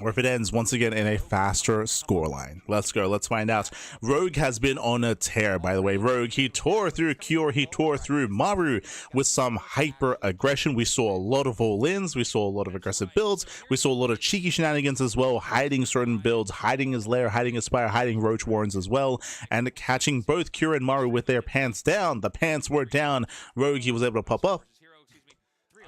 Or if it ends once again in a faster scoreline. Let's go. Let's find out. Rogue has been on a tear, by the way. Rogue, he tore through Cure, he tore through Maru with some hyper aggression. We saw a lot of all-ins, we saw a lot of aggressive builds, we saw a lot of cheeky shenanigans as well, hiding certain builds, hiding his lair, hiding his spire, hiding Roach Warrens as well, and catching both Cure and Maru with their pants down. The pants were down. Rogue, he was able to pop up.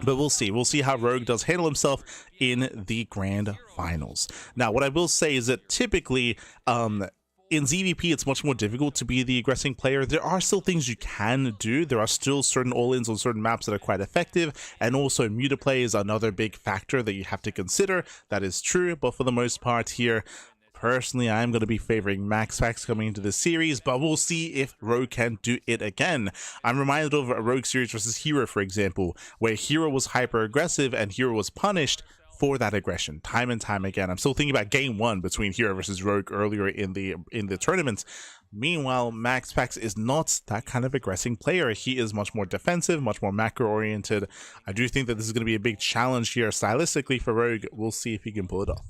But we'll see. We'll see how Rogue does handle himself in the Grand Finals. Now, what I will say is that typically, in ZVP, it's much more difficult to be the aggressing player. There are still things you can do. There are still certain all-ins on certain maps that are quite effective. And also, mutaplay is another big factor that you have to consider. That is true. But for the most part here, personally, I'm going to be favoring MaxPax coming into this series, but we'll see if Rogue can do it again. I'm reminded of a Rogue series versus Hero, for example, where Hero was hyper-aggressive and Hero was punished for that aggression time and time again. I'm still thinking about game 1 between Hero versus Rogue earlier in the tournament. Meanwhile, MaxPax is not that kind of aggressing player. He is much more defensive, much more macro-oriented. I do think that this is going to be a big challenge here stylistically for Rogue. We'll see if he can pull it off.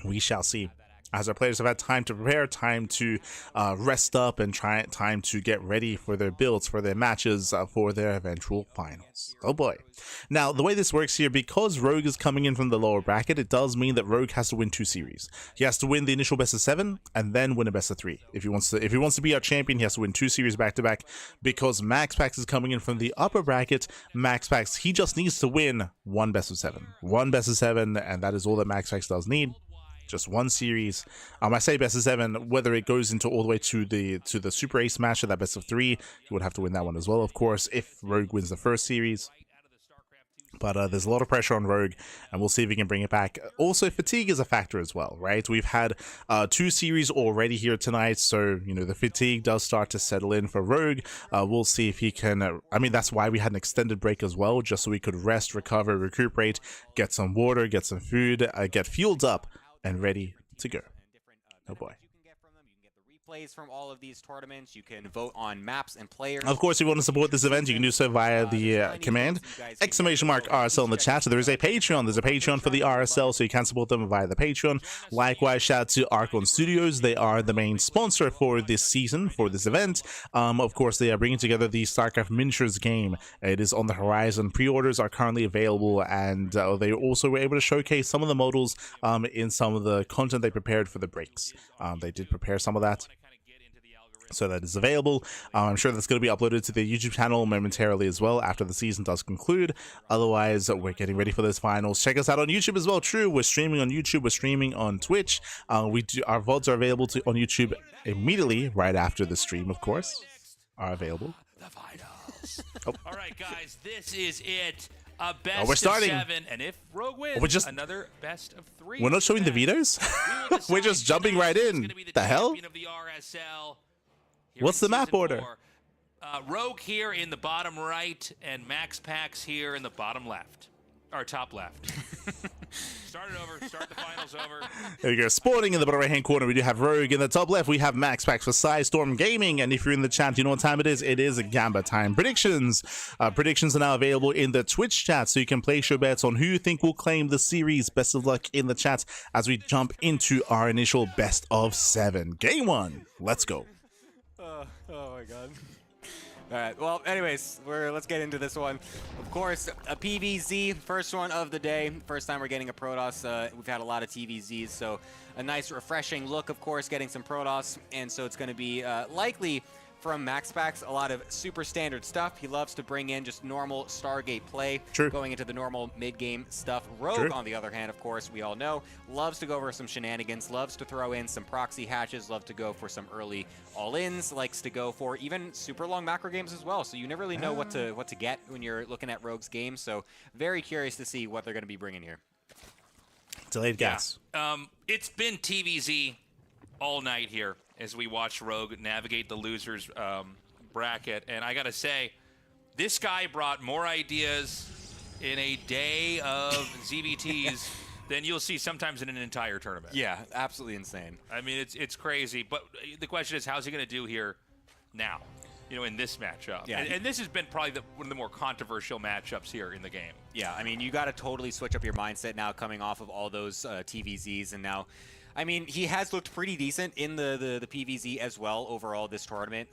We shall see, as our players have had time to prepare, time to rest up, and time to get ready for their builds, for their matches, for their eventual finals. Oh boy. Now, the way this works here, because Rogue is coming in from the lower bracket, it does mean that Rogue has to win 2 series. He has to win the initial best of 7 and then win a best of 3. If he wants to be our champion, he has to win 2 series back to back. Because MaxPax is coming in from the upper bracket, MaxPax, he just needs to win 1 best of 7. 1 best of 7, and that is all that MaxPax does need. Just 1 series. I say best of 7, whether it goes into all the way to the Super Ace match of that best of 3, he would have to win that one as well, of course, if Rogue wins the first series. But there's a lot of pressure on Rogue, and we'll see if he can bring it back. Also, fatigue is a factor as well, right? We've had 2 series already here tonight, so, you know, the fatigue does start to settle in for Rogue. We'll see if he can... I mean, that's why we had an extended break as well, just so we could rest, recover, recuperate, get some water, get some food, get fueled up, and ready to go. Oh boy. Plays from all of these tournaments. You can vote on maps and players. Of course, if you want to support this event, you can do so via the command !RSL in the chat. So there is a Patreon. There's a Patreon for the RSL, so you can support them via the Patreon. Likewise, shout out to Archon Studios. They are the main sponsor for this season, for this event. Of course, they are bringing together the StarCraft Miniatures game. It is on the horizon. Pre-orders are currently available, and they also were able to showcase some of the models in some of the content they prepared for the breaks. They did prepare some of that. So that is available. I'm sure that's going to be uploaded to the YouTube channel momentarily as well after the season does conclude. Otherwise, we're getting ready for those finals. Check us out on YouTube as well. True, we're streaming on YouTube. We're streaming on Twitch. Our VODs are available on YouTube immediately right after the stream, of course. Are available. The finals. Oh. All right, guys, this is it. A best we're starting. of 7, and if Rogue wins, we're just, another best of 3. We're not showing the vetoes? We're just jumping right in. The hell? What's the map order? Rogue here in the bottom right, and MaxPax here in the bottom left. Or top left. Start it over. Start the finals over. There you go. Sporting in the bottom right-hand corner, we do have Rogue. In the top left, we have MaxPax for Storm Gaming. And if you're in the chat, you know what time it is? It is Gamba time. Predictions. Predictions are now available in the Twitch chat, so you can place your bets on who you think will claim the series. Best of luck in the chat as we jump into our initial best of 7. Game 1. Let's go. Oh my god. All right, well, anyways, let's get into this one. Of course, a PVZ, first one of the day. First time we're getting a Protoss. We've had a lot of TVZs, so a nice refreshing look, of course, getting some Protoss. And so it's going to be likely from MaxPax, a lot of super standard stuff. He loves to bring in just normal Stargate play, going into the normal mid-game stuff. Rogue, on the other hand, of course, we all know, loves to go over some shenanigans, loves to throw in some proxy hatches, loves to go for some early all-ins, likes to go for even super long macro games as well. So you never really know what to get when you're looking at Rogue's game. So very curious to see what they're going to be bringing here. Delayed gas. It's been TVZ all night here. as we watch Rogue navigate the losers bracket. And I got to say, this guy brought more ideas in a day of ZBTs than you'll see sometimes in an entire tournament. Yeah, absolutely insane. I mean, it's crazy. But the question is, how's he going to do here now? You know, in this matchup. Yeah. And this has been probably one of the more controversial matchups here in the game. Yeah, I mean, you got to totally switch up your mindset now coming off of all those TVZs. And now, I mean, he has looked pretty decent in the PVZ as well overall this tournament.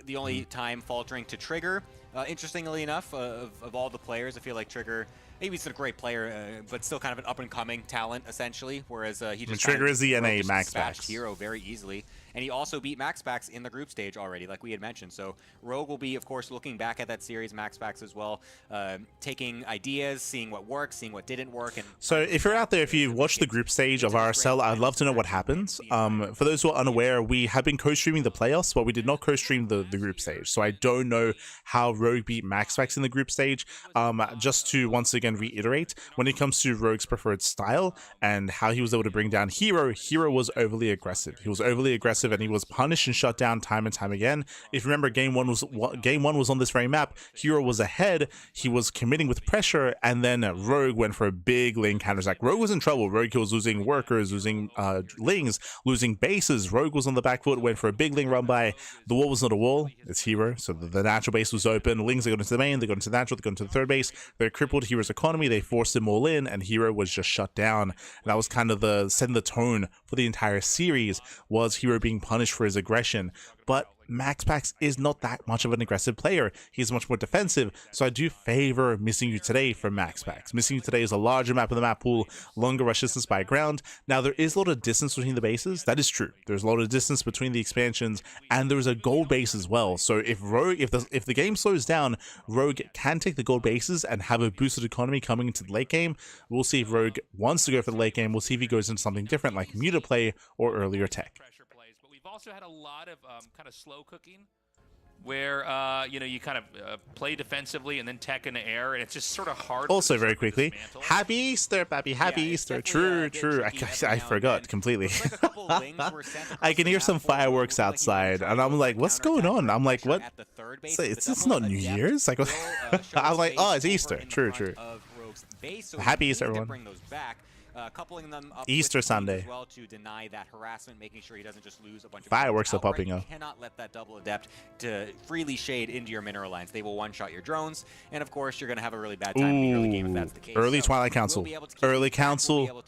The only time faltering to Trigger, interestingly enough, of all the players, I feel like Trigger, maybe he's a great player, but still kind of an up-and-coming talent, essentially, whereas he just Trigger is the NA dispatched MaxPax Hero very easily. And he also beat MaxPax in the group stage already, like we had mentioned. So Rogue will be, of course, looking back at that series, MaxPax as well, taking ideas, seeing what worked, seeing what didn't work. And so if you're out there, if you watch the group stage of RSL, I'd love to know what happens. For those who are unaware, we have been co-streaming the playoffs, but we did not co-stream the group stage. So I don't know how Rogue beat MaxPax in the group stage. Just to once again reiterate, when it comes to Rogue's preferred style and how he was able to bring down Hero was overly aggressive. He was overly aggressive and he was punished and shut down time and time again. If you remember, game one was on this very map. Hero was ahead. He was committing with pressure, and then Rogue went for a big lane counterattack. Rogue was in trouble. Rogue was losing workers, losing lings, losing bases. Rogue was on the back foot, went for a big lane run by. The wall was not a wall. It's Hero. So the natural base was open. Lings, they got into the main, they got into the natural, they got into the third base. They crippled Hero's economy. They forced him all in, and Hero was just shut down. And that was kind of setting the tone for the entire series, was Hero being punished for his aggression. But MaxPax is not that much of an aggressive player. He's much more defensive, so I do favor Missing You Today for MaxPax. Missing You Today is a larger map of the map pool, longer rush distance by ground. Now, there is a lot of distance between the bases. That is true. There's a lot of distance between the expansions, and there's a gold base as well. So if the game slows down, Rogue can take the gold bases and have a boosted economy coming into the late game. We'll see if Rogue wants to go for the late game. We'll see if he goes into something different like Muta play or earlier tech. We've also had a lot of kind of slow cooking where, you know, you kind of play defensively and then tech in the air, and it's just sort of hard. Also, very quickly, Happy Easter, Pappy. Happy Easter. True. I forgot completely. I can hear some fireworks outside, and I'm like, what's going on? I'm like, what? It's not New Year's. Like, I'm like, oh, it's Easter. True. Happy Easter, everyone. Coupling them up Easter Sunday as well to deny that harassment, making sure he doesn't just lose a bunch of fireworks are popping up. You cannot let that double adept to freely shade into your mineral lines. They will one-shot your drones, and of course, you're going to have a really bad time in the early game if that's the case. Early Twilight Council. Early Council.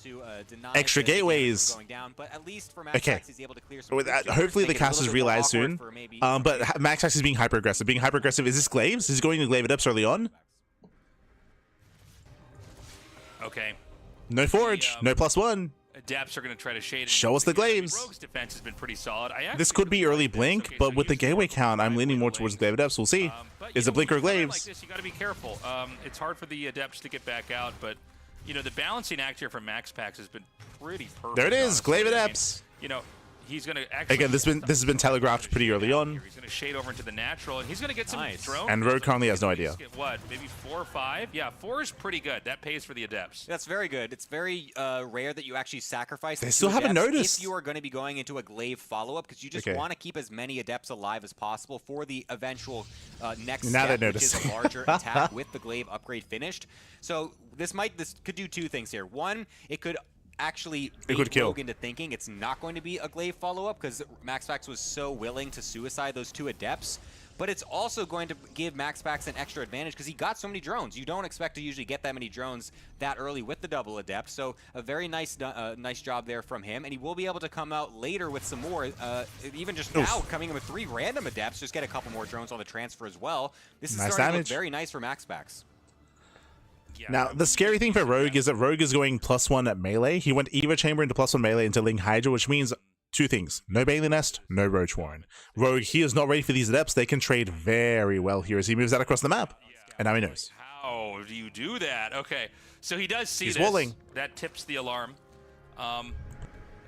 Extra gateways. But at least for MaxPax, he's able to clear some hopefully the cast is realized soon. But MaxPax is being hyper-aggressive. Is this Glaives? Is he going to Glaive it up early on? Okay. No forge, no +1. Adepts are going to try to shade. Show us the Glaives. Rogue's defense has been pretty solid. This could be early blink, but with the gateway count, I'm leaning more towards Glaive Adepts. We'll see. Is it blink or Glaives? Like this, you got to be careful. It's hard for the Adepts to get back out, but you know the balancing act here from MaxPax has been pretty perfect. There it is, Glaive Adepts. I mean, you know. He's going to actually... Again, this has been telegraphed pretty early on. He's going to shade over into the natural, and he's going to get some drones. And Rogue currently has no idea. What, maybe 4 or 5? Yeah, 4 is pretty good. That pays for the Adepts. That's very good. It's very rare that you actually sacrifice They still haven't noticed. If you are going to be going into a Glaive follow-up, because you just want to keep as many Adepts alive as possible for the eventual next step, which is a larger attack with the Glaive upgrade finished. So this could do 2 things here. One, it could actually bait Rogue into thinking it's not going to be a Glaive follow-up because MaxPax was so willing to suicide those 2 Adepts. But it's also going to give MaxPax an extra advantage because he got so many drones. You don't expect to usually get that many drones that early with the double Adept. So a very nice job there from him. And he will be able to come out later with some more. Even just now, coming in with 3 random Adepts, just get a couple more drones on the transfer as well. This is starting to look very nice for MaxPax. Now, the scary thing for Rogue is that Rogue is going +1 at melee. He went Eva Chamber into +1 melee into Ling Hydra, which means 2 things. No Bailey Nest, no Roach Warren. Rogue, he is not ready for these Adepts. They can trade very well here as he moves out across the map. And now he knows. How do you do that? Okay, so he does see He's this. walling. That tips the alarm.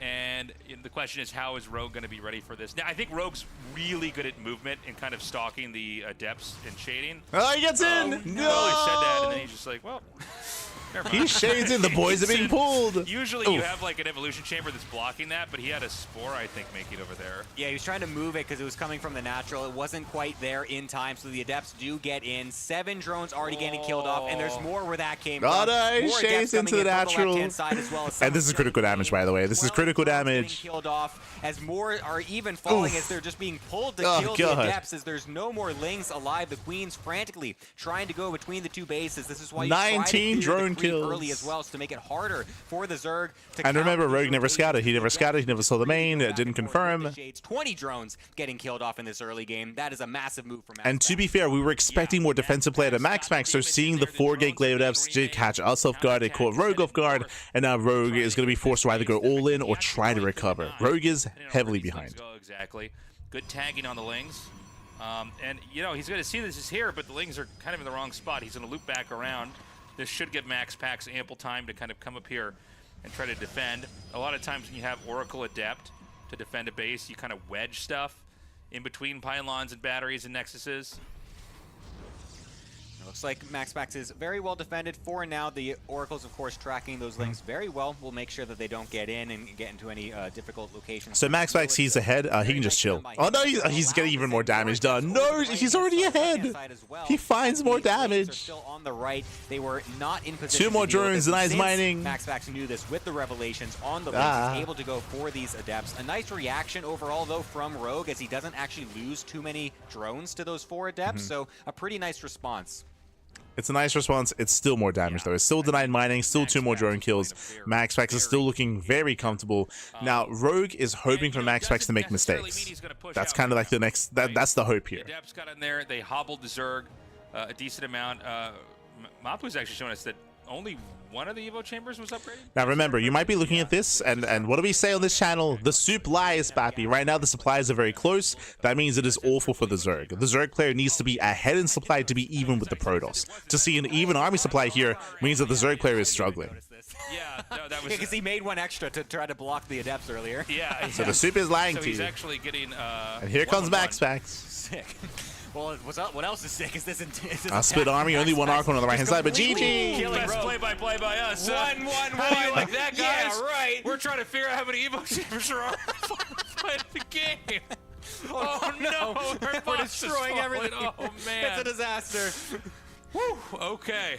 And the question is, how is Rogue going to be ready for this? Now, I think Rogue's really good at movement and kind of stalking the Adepts and shading. Oh, he gets in! No! He said that, and then he's just like, well, He's shading. The boys are being pulled. Usually you have like an evolution chamber that's blocking that, but he had a spore, I think, making over there. Yeah, he was trying to move it because it was coming from the natural. It wasn't quite there in time, so the Adepts do get in. 7 drones already getting killed off, and there's more where that came from. No, he shades into the natural. And this is critical damage, by the way. This is critical damage. Killed off as more are even falling as they're just being pulled to kill the Adepts, as there's no more Lings alive. The Queen's frantically trying to go between the 2 bases. This is why you 19 drone kills early as well, to make it harder for the Zerg to. And remember, Rogue never scouted. He never scouted. He never saw the main. It didn't confirm. 20 drones getting killed off in this early game. That is a massive move from MaxPax. And to be fair, we were expecting more defensive play at MaxPax, so seeing the 4-gate Glaive Adepts did catch us off guard. It caught Rogue off guard, and now Rogue is going to be forced to either go all in or try to recover. Rogue is heavily behind. Exactly. Good tagging on the Lings. And, he's going to see this is here, but the Lings are kind of in the wrong spot. He's going to loop back around. This should give MaxPax ample time to kind of come up here and try to defend. A lot of times when you have Oracle Adept to defend a base, you kind of wedge stuff in between pylons and batteries and nexuses. It looks like MaxPax is very well defended for now. The Oracle's, of course, tracking those Lings very well. We'll make sure that they don't get in and get into any difficult locations. So MaxPax, he's ahead. He can just chill. Oh, no, he's getting even more damage done. No, he's already ahead. He finds more damage. Still on the right. They were not in position. 2 more drones, nice mining. MaxPax knew this with the revelations on the Lings. He's able to go for these Adepts. A nice reaction overall, though, from Rogue, as he doesn't actually lose too many drones to those 4 Adepts. So a pretty nice response. It's a nice response. It's still more damage, though. It's still denied mining, still 2 more drone kills. MaxPax is still looking very comfortable. Now, Rogue is hoping for MaxPax to make mistakes. That's kind of like the next... That's the hope here. The Adepts got in there. They hobbled the Zerg a decent amount. Mapu's actually showing us that only one of the Evo chambers was upgraded. Now remember, you might be looking at this, and what do we say on this channel? The soup lies, Pappy. Right now the supplies are very close. That means it is awful for the Zerg. The Zerg player needs to be ahead in supply to be even with the Protoss. To see an even army supply here means that the Zerg player is struggling. Yeah, no, that was because he made one extra to try to block the Adepts earlier. Yeah. So the soup is lying to he's you. Actually getting. And here comes MaxPax. Sick. Well, what else is sick is this? Split army, only 1 Archon on the right hand side, but GG. Best play-by-play by us. 1-1-1. How do you like that, guys? Yeah, right. We're trying to figure out how many Evo chambers there are fight the game. Oh no! We're destroying everything. Oh man! It's a disaster. Whew. Okay.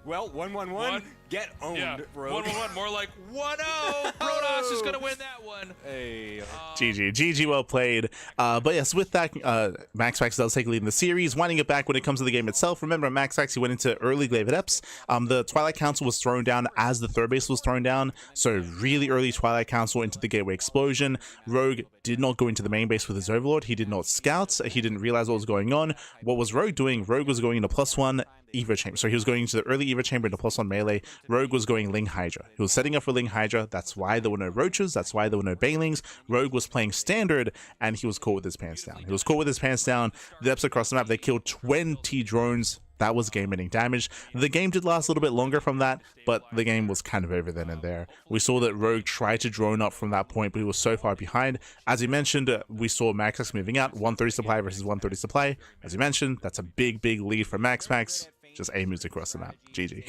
Well, 1-1-1. Get owned, Yeah. Rogue. 1-1-1. More like 1-0. Protoss is gonna win that one. Hey. GG, well played. But yes, with that, MaxPax does take a lead in the series, winding it back when it comes to the game itself. Remember, MaxPax, he went into early Glaive Adepts. The Twilight Council was thrown down as the 3rd base was thrown down, so really early Twilight Council into the Gateway Explosion. Rogue did not go into the main base with his Overlord. He did not scout. He didn't realize what was going on. What was Rogue doing? Rogue was going into +1 Evo Chamber. So he was going to the early Evo Chamber into +1 melee. Rogue was going Ling Hydra. He was setting up for Ling Hydra. That's why there were no Roaches. That's why there were no Banelings. Rogue was playing standard, and he was caught with his pants down. He was caught with his pants down. The Adepts across the map, they killed 20 drones. That was game-ending damage. The game did last a little bit longer from that, but the game was kind of over then and there. We saw that Rogue tried to drone up from that point, but he was so far behind. As you mentioned, we saw MaxPax moving out, 130 supply versus 130 supply. As you mentioned, that's a big lead for MaxPax. Just A moves across the map. GG.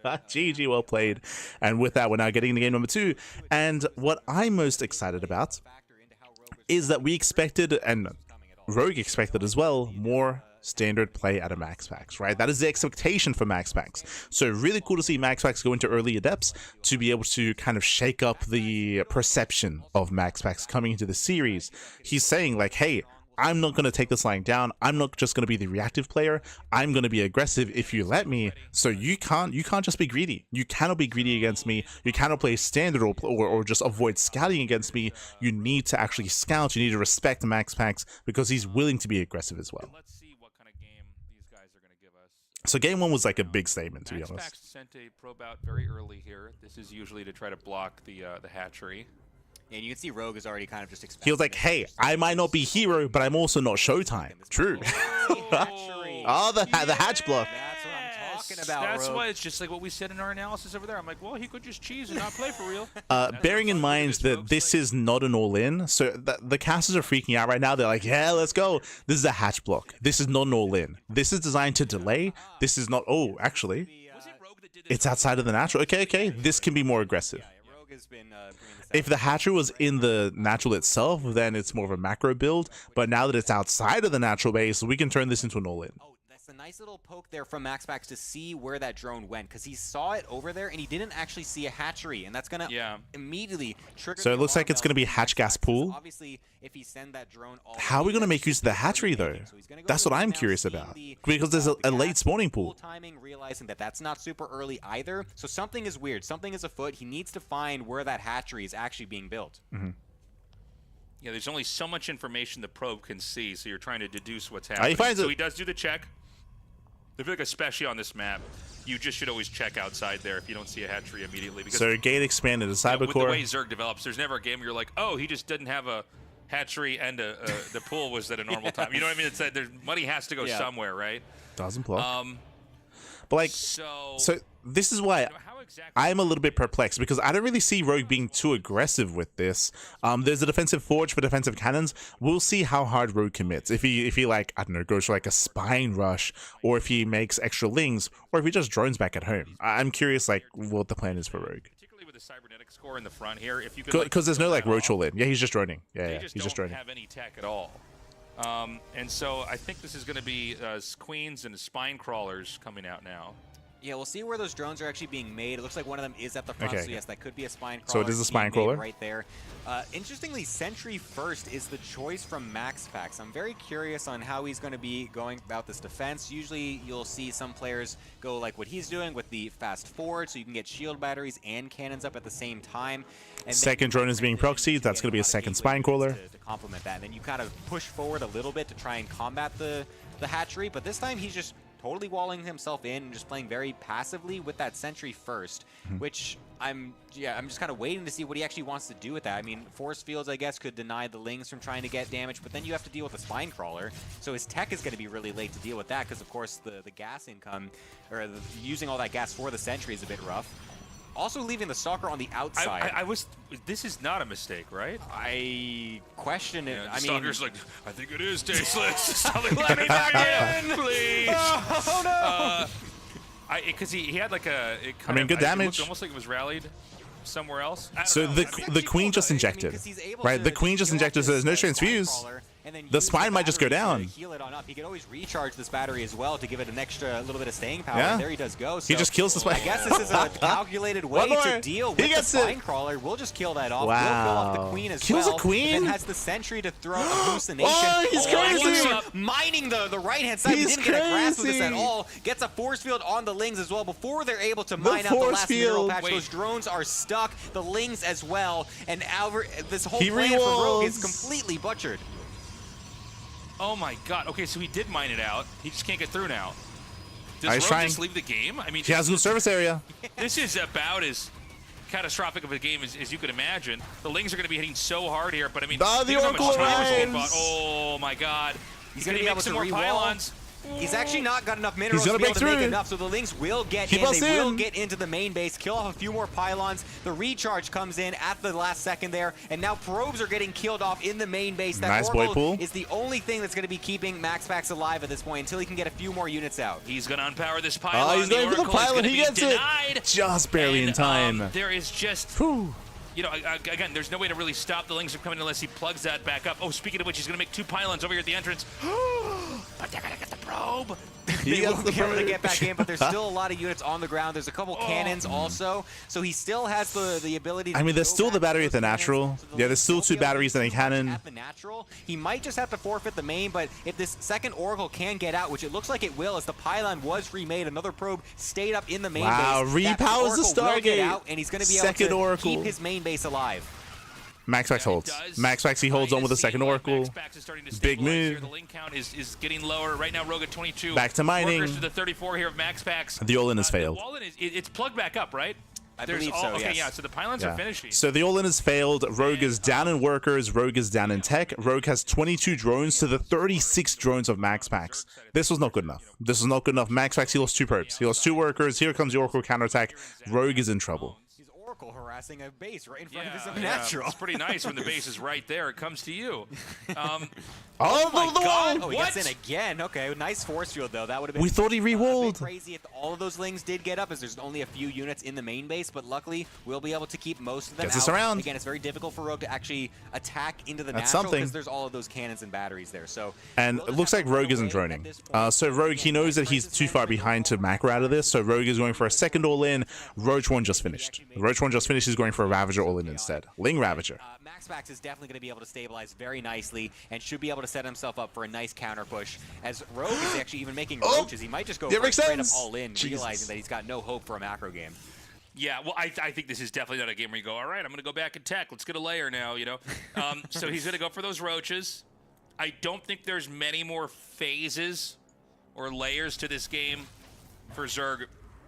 GG, well played. And with that, we're now getting into game number 2. And what I'm most excited about is that we expected, and Rogue expected as well, more standard play out of MaxPax, right? That is the expectation for MaxPax. So really cool to see MaxPax go into early Adepts to be able to kind of shake up the perception of MaxPax coming into the series. He's saying like, hey, I'm not going to take this lying down. I'm not just going to be the reactive player. I'm going to be aggressive if you let me. So you can't just be greedy. You cannot be greedy against me. You cannot play standard or just avoid scouting against me. You need to actually scout. You need to respect MaxPax because he's willing to be aggressive as well. Let's see what kind of game these guys are going to give us. So game 1 was like a big statement, to be honest. MaxPax sent a probe out very early here. This is usually to try to block the hatchery. And you can see Rogue is already kind of just expecting. He was like, hey, I might not be hero, but I'm also not Showtime. True. Oh, the hatch block. That's what I'm talking about, That's Rogue. why it's just like what we said in our analysis over there. I'm like, well, he could just cheese and not play for real. Bearing in mind that this is not an all-in, so the casters are freaking out right now. They're like, yeah, let's go. This is a hatch block. This is not an all-in. This is designed to delay. This is not... Oh, actually... It's outside of the natural. Okay. This can be more aggressive. Rogue has been If the hatchery was in the natural itself, then it's more of a macro build. But now that it's outside of the natural base, we can turn this into an all-in. Oh, that's a nice little poke there from MaxPax to see where that drone went, because he saw it over there and he didn't actually see a hatchery, and that's gonna immediately trigger. So it looks like it's gonna be hatch gas pool. Obviously, if he send that drone all How are we gonna make use of the hatchery though? That's what I'm curious about, because there's a late spawning pool. Timing, realizing that that's not super early either, so something is weird. Something is afoot. He needs to find where that hatchery is actually being built. Yeah, there's only so much information the probe can see, so you're trying to deduce what's happening. So he does do the check. I feel like especially on this map, you just should always check outside there if you don't see a hatchery immediately. Because, so gate expanded to Cybercore. With the way Zerg develops, there's never a game where you're like, oh, he just didn't have a hatchery and the pool was at a normal time. You know what I mean? It's that money has to go somewhere, right? Doesn't block. But like, so this is why I'm a little bit perplexed, because I don't really see Rogue being too aggressive with this. There's a defensive forge for defensive cannons. We'll see how hard Rogue commits. If he like, I don't know, goes for like a spine rush, or if he makes extra lings, or if he just drones back at home. I'm curious like what the plan is for Rogue. Particularly with the cybernetic score in the front here, if you could, because there's no like roach all in. Yeah, he's just droning. Yeah, he's just droning. Have any tech at all. And so I think this is going to be queens and spine crawlers coming out now. Yeah, we'll see where those drones are actually being made. It looks like one of them is at the front, so yes, that could be a spine crawler. So it is a spine crawler right there. Interestingly, Sentry first is the choice from MaxPax. I'm very curious on how he's going to be going about this defense. Usually, you'll see some players go like what he's doing with the fast forward, so you can get shield batteries and cannons up at the same time. And second drone is being proxied. That's going to be a second spine crawler to complement that. And then you kind of push forward a little bit to try and combat the hatchery, but this time he's just totally walling himself in and just playing very passively with that Sentry first, which I'm just kind of waiting to see what he actually wants to do with that. I mean, force fields, I guess, could deny the Lings from trying to get damage, but then you have to deal with the spine crawler, so his tech is going to be really late to deal with that, because of course the gas income, or using all that gas for the Sentry is a bit rough. Also leaving the Stalker on the outside. This is not a mistake, right? I question it. I mean, Stalker's like, I think it is tasteless. Let me back in, please. Oh no! Because he had like a. Good damage. It almost like it was rallied somewhere else. So the queen just injected, right? The queen just injected, so there's no transfuse. The spine might just go down. Heal it on up. He could always recharge this battery as well to give it an extra little bit of staying power. Yeah. And there he does go. So he just kills the spine. I guess this is a calculated way to deal with the spine crawler. We'll just kill that off. Wow. We'll kill off the queen as Kills well. a queen? And has the Sentry to throw a hallucination. Oh, he's crazy. Mining the right-hand side. He's He didn't get a grasp of this at all. Gets a force field on the Lings as well before they're able to mine out the last mineral patch. Those drones are stuck. The Lings as well. And this whole plan for Rogue is completely butchered. Oh my god. Okay, so he did mine it out. He just can't get through now. Does Rogue just leave the game? I mean, he has no service area. This is about as catastrophic of a game as you could imagine. The Lings are going to be hitting so hard here, but I mean, the Oracle arrives. Oh my god. He's going to be able some to more pylons. He's actually not got enough minerals to be able to make enough, so the Lings will get in. They will get into the main base, kill off a few more pylons. The recharge comes in at the last second there, and now probes are getting killed off in the main base. That nice boy pool is the only thing that's going to be keeping MaxPax alive at this point until he can get a few more units out. He's going to unpower this pylon. Oh, he's going for the pylon. He gets it just barely in time. There is just... You know, again, there's no way to really stop the Lings from coming unless he plugs that back up. Oh, speaking of which, he's going to make 2 pylons over here at the entrance. But they're going to get the probe. They will be able to get back in, but there's still a lot of units on the ground. There's a couple cannons also, so he still has the ability to... I mean, there's still the battery at the natural. Yeah, there's still 2 batteries and a cannon. At the natural, he might just have to forfeit the main, but if this second Oracle can get out, which it looks like it will, as the pylon was remade, another probe stayed up in the main base. Wow, repowers the Stargate. Out, and he's going to be able to keep his main base alive. MaxPax holds. MaxPax, he holds on with the second Oracle. Big move. The link count is getting lower. Right now, Rogue at 22. Back to mining. Workers to the 34 here of MaxPax. The all-in has failed. The all-in it's plugged back up, right? I believe so, okay, yes. Yeah, so the pylons are finishing. So the all-in has failed. Rogue is down in workers. Rogue is down in tech. Rogue has 22 drones to the 36 drones of MaxPax. This was not good enough. This was not good enough. MaxPax, he lost 2 probes. He lost 2 workers. Here comes the Oracle counterattack. Rogue is in trouble. Oracle harassing a base right in front of his own natural. It's pretty nice when the base is right there. It comes to you. Oh my God! Oh, he gets in again. Okay, nice force field though. That would have been. We thought he re-walled. Crazy if all of those lings did get up, as there's only a few units in the main base, but luckily we'll be able to keep most of them Gets out. us around. Again, it's very difficult for Rogue to actually attack into the That's natural something. because there's all of those cannons and batteries there. So And it looks like Rogue isn't droning. So Rogue, he knows that he's too far behind to macro out of this, so Rogue is going for a second all-in. Roach 1 just finished. Roach 1 just finished, he's going for a Ravager all-in instead. Ling Ravager. MaxPax is definitely going to be able to stabilize very nicely and should be able to set himself up for a nice counter push. As Rogue is actually even making roaches, he might just go for straight up all-in, realizing that he's got no hope for a macro game. Yeah, well, I think this is definitely not a game where you go, all right, I'm going to go back and tech. Let's get a layer now, you know. So he's going to go for those roaches. I don't think there's many more phases or layers to this game for Zerg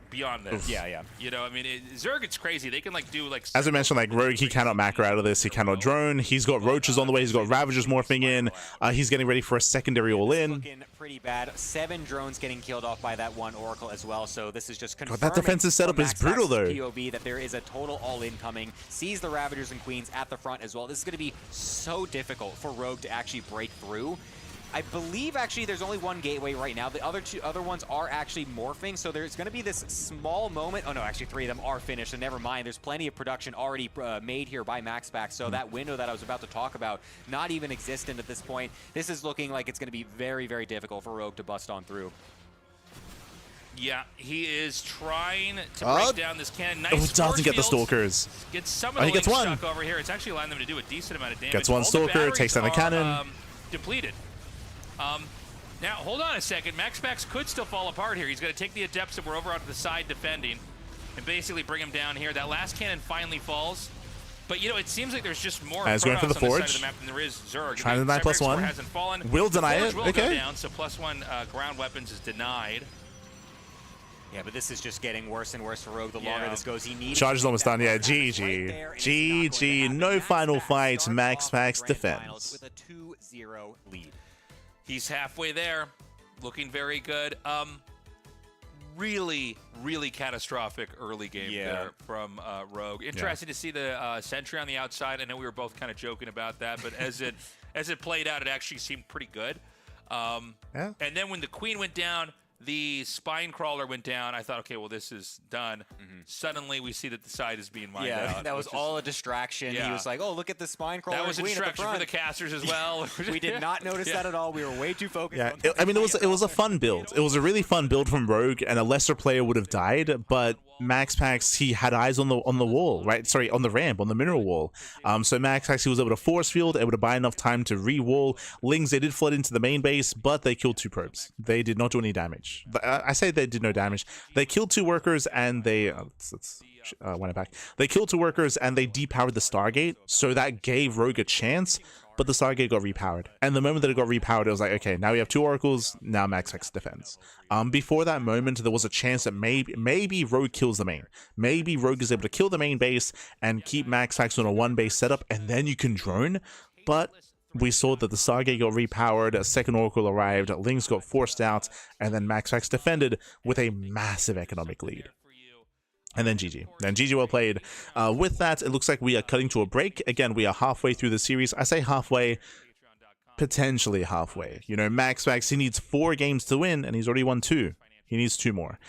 beyond this. Yeah. You know, I mean, Zerg, it's crazy. They can, like, do, like... As I mentioned, like, Rogue, he cannot macro out of this. He cannot drone. He's got roaches on the way. He's got Ravagers morphing in. He's getting ready for a secondary all-in. Looking pretty bad. 7 drones getting killed off by that one Oracle as well, so this is just confirming that defensive setup is brutal, though. POV that there is a total all-in coming. Sees the Ravagers and Queens at the front as well. This is going to be so difficult for Rogue to actually break through. I believe actually there's only one gateway right now. The other ones are actually morphing, so there's going to be this small moment. Oh no, actually 3 of them are finished, so never mind. There's plenty of production already made here by MaxPax, so that window that I was about to talk about, not even existent at this point. This is looking like it's going to be very, very difficult for Rogue to bust on through. Yeah, he is trying to break down this cannon. Nice doesn't get the Stalkers. Gets some of the he gets one. stuck over here. It's actually allowing them to do a decent amount of damage. Gets one Stalker, takes down the cannon. Depleted. Now, hold on a second. MaxPax could still fall apart here. He's going to take the Adepts that were over onto the side defending and basically bring him down here. That last cannon finally falls. But, you know, it seems like there's just more He's going for the on this side Forge. of the map than there is Zerg. Trying to deny +1. Hasn't fallen. Will deny it. Will Okay. go down, so +1 ground weapons is denied. Yeah, but this is just getting worse and worse for Rogue the longer this goes. He needs Charge is almost done. Yeah, GG. GG. No final fight. MaxPax defends. With a 2-0 lead. He's halfway there, looking very good. Really, really catastrophic early game there from Rogue. Interesting to see the sentry on the outside. I know we were both kind of joking about that, but as it played out, it actually seemed pretty good. And then when the Queen went down, the Spine Crawler went down. I thought, okay, well, this is done. Suddenly, we see that the side is being mined out. Yeah, that was all a distraction. He was like, oh, look at the Spine Crawler. That was a distraction for the casters as well. We did not notice that at all. We were way too focused on I mean, it was a fun build. It was a really fun build from Rogue, and a lesser player would have died, but MaxPax, he had eyes on the wall, right? Sorry, on the ramp, on the mineral wall. So MaxPax, he was able to force field, able to buy enough time to re-wall. Lings, they did flood into the main base, but they killed 2 probes. They did not do any damage. I say they did no damage. They killed 2 workers, and they went back. They killed 2 workers, and they depowered the Stargate, so that gave Rogue a chance. But the Stargate got repowered. And the moment that it got repowered, it was like, okay, now we have 2 Oracles, now MaxPax defends. Before that moment, there was a chance that maybe Rogue kills the main. Maybe Rogue is able to kill the main base and keep MaxPax on a 1-base setup, and then you can drone. But we saw that the Stargate got repowered, a second Oracle arrived, Lings got forced out, and then MaxPax defended with a massive economic lead. And then GG. Then GG well played. With that, it looks like we are cutting to a break. Again, we are halfway through the series. I say halfway, potentially halfway. You know, MaxPax, he needs 4 games to win, and he's already won 2. He needs 2 more.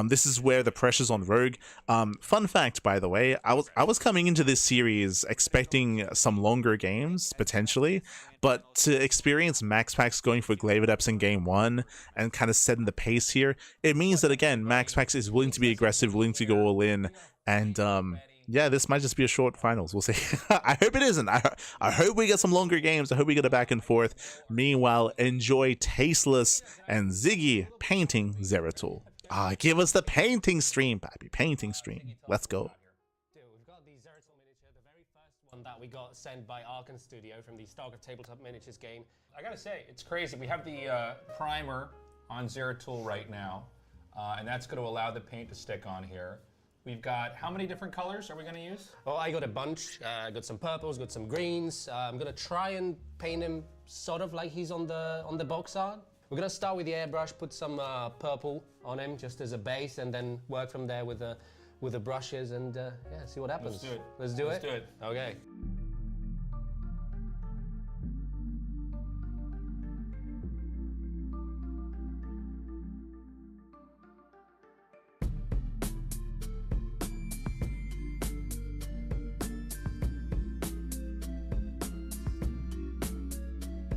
This is where the pressure's on Rogue. Fun fact, by the way, I was coming into this series expecting some longer games, potentially, but to experience MaxPax going for Glaive Adepts in game 1 and kind of setting the pace here, it means that, again, MaxPax is willing to be aggressive, willing to go all in, and yeah, this might just be a short finals. We'll see. I hope it isn't. I hope we get some longer games. I hope we get a back and forth. Meanwhile, enjoy Tasteless and Ziggy painting Zeratul. Give us the painting stream, Pappy. Painting stream. Let's go. We've got the Zeratul miniature, the very first one that we got sent by Arkan Studio from the StarCraft Tabletop Miniatures game. I gotta say, it's crazy. We have the primer on Zeratul right now, and that's going to allow the paint to stick on here. We've got, how many different colors are we going to use? Oh, I got a bunch. I got some purples, got some greens. I'm gonna try and paint him sort of like he's on the box art. We're gonna start with the airbrush, put some purple on him just as a base, and then work from there with the with the brushes and yeah, see what happens. Let's do it. Let's do Let's it? do it. Okay.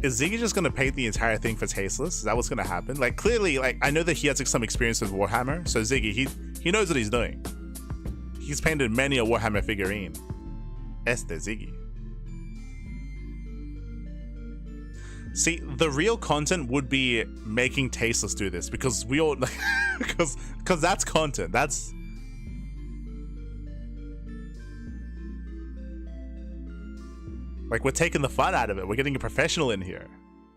Is Ziggy just gonna paint the entire thing for tasteless? Is that what's gonna happen? Like, clearly, like, I know that he has like, some experience with Warhammer, so Ziggy, he knows what he's doing. He's painted many a Warhammer figurine. Este Ziggy. See, the real content would be making tasteless do this, because we all, because that's content. That's. Like, we're taking the fun out of it. We're getting a professional in here.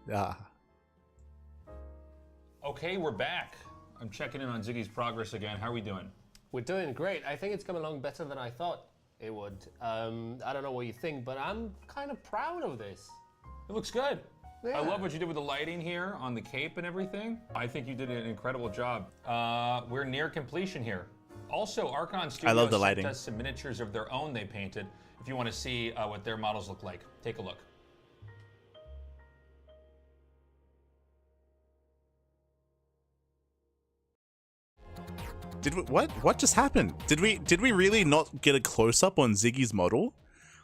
Yeah. Okay, we're back. I'm checking in on Ziggy's progress again. How are we doing? We're doing great. I think it's coming along better than I thought it would. I don't know what you think, but I'm kind of proud of this. It looks good. Yeah. I love what you did with the lighting here on the cape and everything. I think you did an incredible job. We're near completion here. Also, Archon Studios I love the lighting. sent us some miniatures of their own they painted. If you want to see what their models look like, take a look. Did we, what just happened? Did we really not get a close up on Ziggy's model?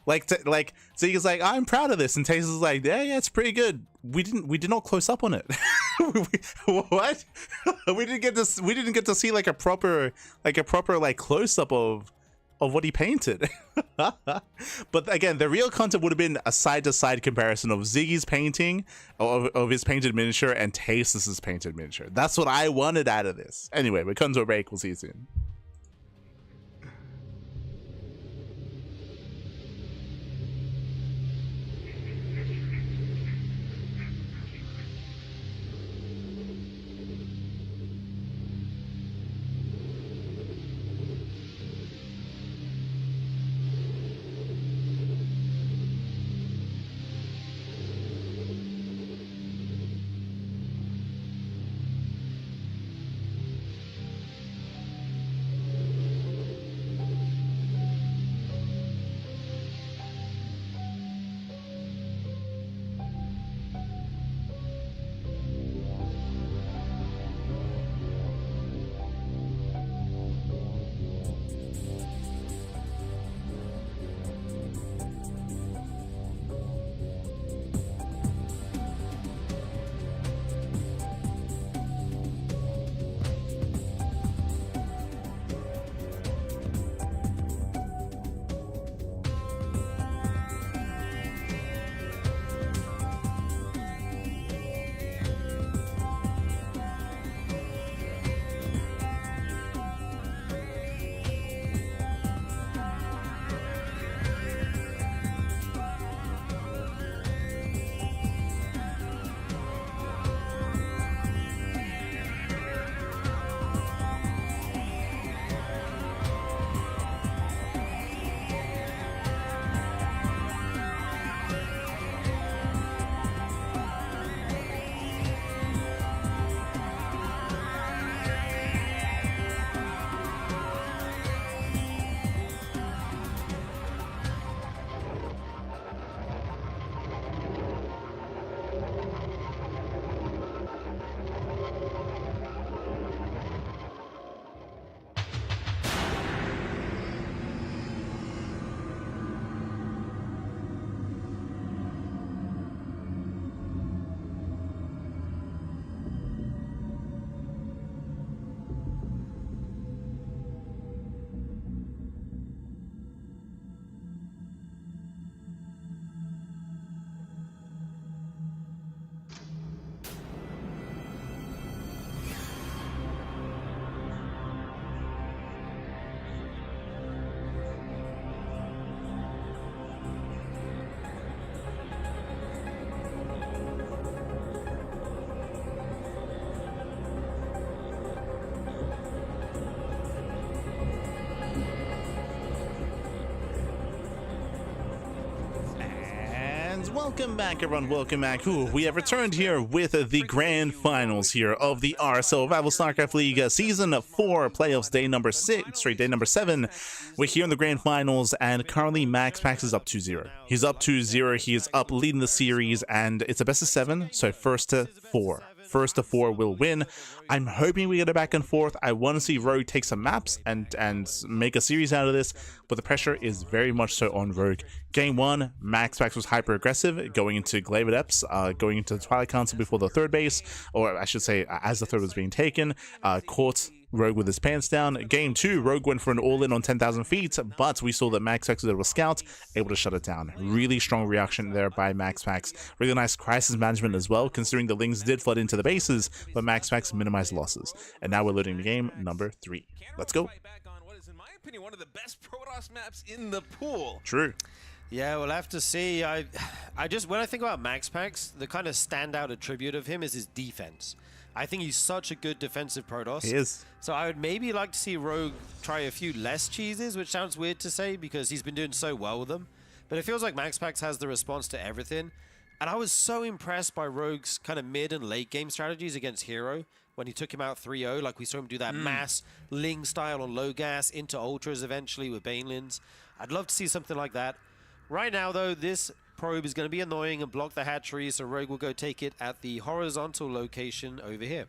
Like Ziggy's like, I'm proud of this, and Taze is like, yeah, it's pretty good. We did not close up on it. What? we didn't get to see like a proper like close up of what he painted. But again, the real content would have been a side-to-side comparison of Ziggy's painting of his painted miniature and Tasteless's painted miniature. That's what I wanted out of this. Anyway, we come to a break. We'll see you soon. Welcome back, everyone. Welcome back. Ooh, we have returned here with the grand finals here of the RSL Rival StarCraft League Season 4 Playoffs Day number 7. We're here in the grand finals, and currently MaxPax is up 2-0. He's up 2-0. He is up leading the series, and it's a best of 7, so first to 4. First to 4 will win. I'm hoping we get a back and forth. I want to see Rogue take some maps and make a series out of this, but the pressure is very much so on Rogue. Game 1, MaxPax was hyper aggressive, going into Glaive Adepts, going into the Twilight Council before the third base, or I should say as the third was being taken, caught Rogue with his pants down. Game 2, Rogue went for an all-in on 10,000 feet, but we saw that MaxPax was able to scout, able to shut it down. Really strong reaction there by MaxPax. Really nice crisis management as well, considering the Lings did flood into the bases, but MaxPax minimized losses. And now we're loading the game number 3. Let's go. What is, in my opinion, one of the best Protoss maps in the pool. True. Yeah, we'll have to see. I just, when I think about MaxPax, the kind of standout attribute of him is his defense. I think he's such a good defensive Protoss. He is. So I would maybe like to see Rogue try a few less cheeses, which sounds weird to say because he's been doing so well with them. But it feels like MaxPax has the response to everything. And I was so impressed by Rogue's kind of mid and late game strategies against Hero when he took him out 3-0. Like we saw him do that mass Ling style on low gas into Ultras eventually with Banelins. I'd love to see something like that. Right now, though, this probe is going to be annoying and block the hatchery, so Rogue will go take it at the horizontal location over here.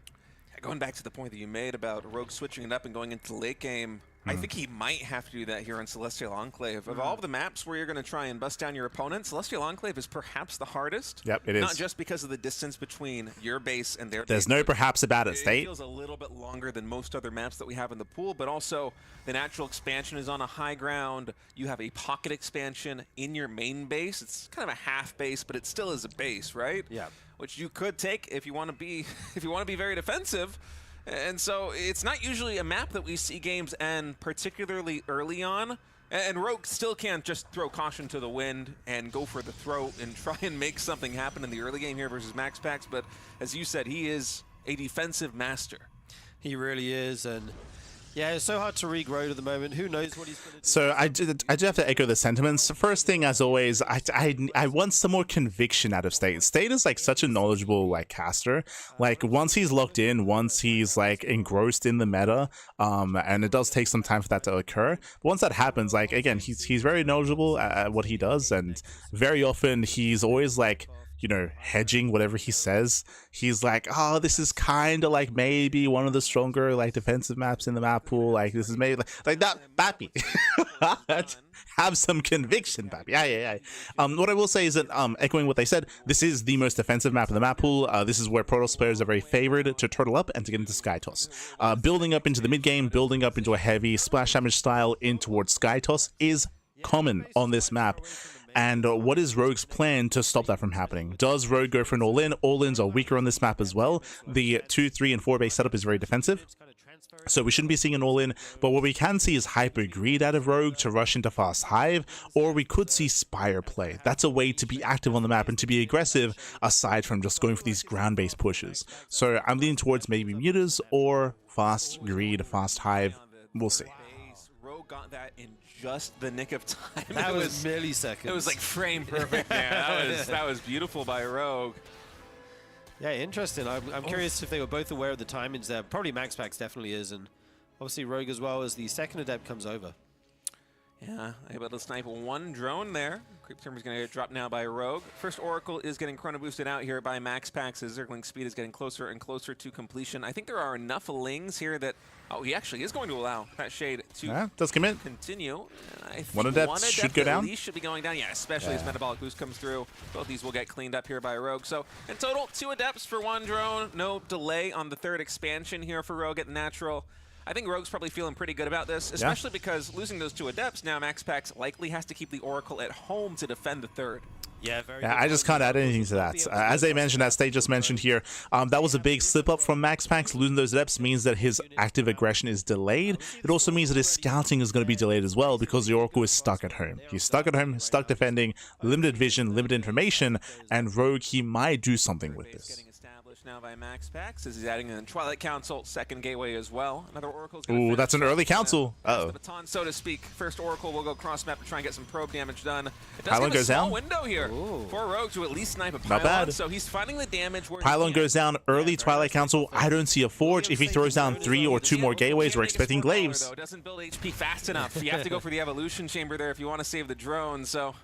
Going back to the point that you made about Rogue switching it up and going into late game, I think he might have to do that here on Celestial Enclave. Of all of the maps where you're going to try and bust down your opponent, Celestial Enclave is perhaps the hardest. Yep, it is. Not just because of the distance between your base and their There's base. no perhaps about it, State. It feels a little bit longer than most other maps that we have in the pool, but also the natural expansion is on a high ground. You have a pocket expansion in your main base. It's kind of a half base, but it still is a base, right? Yeah. Which you could take if you want to be very defensive. And so it's not usually a map that we see games end particularly early on. And Rogue still can't just throw caution to the wind and go for the throat and try and make something happen in the early game here versus MaxPax. But as you said, he is a defensive master. He really is, and yeah, it's so hard to regrow at the moment. Who knows what he's going to do? So I do have to echo the sentiments. First thing, as always, I want some more conviction out of State. State is like such a knowledgeable like caster. Like once he's locked in, once he's like engrossed in the meta, and it does take some time for that to occur. But once that happens, like again, he's very knowledgeable at what he does, and very often he's always like, you know, hedging whatever he says. He's like, oh, this is kind of like maybe one of the stronger like defensive maps in the map pool. Like this is maybe like that, Bappy. Have some conviction, Bappy. Yeah. What I will say is that, echoing what they said, this is the most defensive map in the map pool. This is where Protoss players are very favored to turtle up and to get into Sky Toss. Building up into the mid game, building up into a heavy splash damage style in towards Sky Toss is common on this map. And what is Rogue's plan to stop that from happening? Does Rogue go for an all-in? All-ins are weaker on this map as well. The 2, 3, and 4 base setup is very defensive, so we shouldn't be seeing an all-in. But what we can see is hyper greed out of Rogue to rush into Fast Hive, or we could see Spire play. That's a way to be active on the map and to be aggressive aside from just going for these ground-based pushes. So I'm leaning towards maybe Mutas or Fast Greed, Fast Hive. We'll see. Rogue got that in just the nick of time. That was milliseconds. It was like frame perfect. Yeah, that was beautiful by Rogue. Yeah, interesting. I'm curious if they were both aware of the timings there. Probably MaxPax definitely is, and obviously Rogue as well as the second Adept comes over. Yeah, able to snipe one drone there. Creep Timber is going to get dropped now by Rogue. First Oracle is getting chrono boosted out here by MaxPax as Zergling speed is getting closer and closer to completion. I think there are enough Lings here that, oh, he actually is going to allow that Shade to does commit. continue. I think One Adept should go down. At least should be going down. Yeah, especially as Metabolic Boost comes through. Both these will get cleaned up here by Rogue. So in total, 2 Adepts for 1 drone. No delay on the third expansion here for Rogue at natural. I think Rogue's probably feeling pretty good about this, especially because losing those 2 Adepts, now MaxPax likely has to keep the Oracle at home to defend the third. Yeah, very Yeah, I just can't add anything to that. As they mentioned, as they just mentioned here, that was a big slip up from MaxPax. Losing those Adepts means that his active aggression is delayed. It also means that his scouting is going to be delayed as well because the Oracle is stuck at home. He's stuck at home, stuck defending, limited vision, limited information, and Rogue, he might do something with this. now by MaxPax as he's adding in Twilight Council, second gateway as well. Another Oracle's Ooh, that's an early council. The baton, so to speak. First Oracle will go cross map to try and get some probe damage done. It does Pylon give a goes small down. window here for Rogue to at least snipe a Not Pylon. bad. So he's finding the damage where Pylon goes down early. Twilight Council. I don't see a Forge. If he throws down 3 or 2 more gateways, we're expecting Glaives. It doesn't build HP fast enough. You have to go for the evolution chamber there if you want to save the drone. So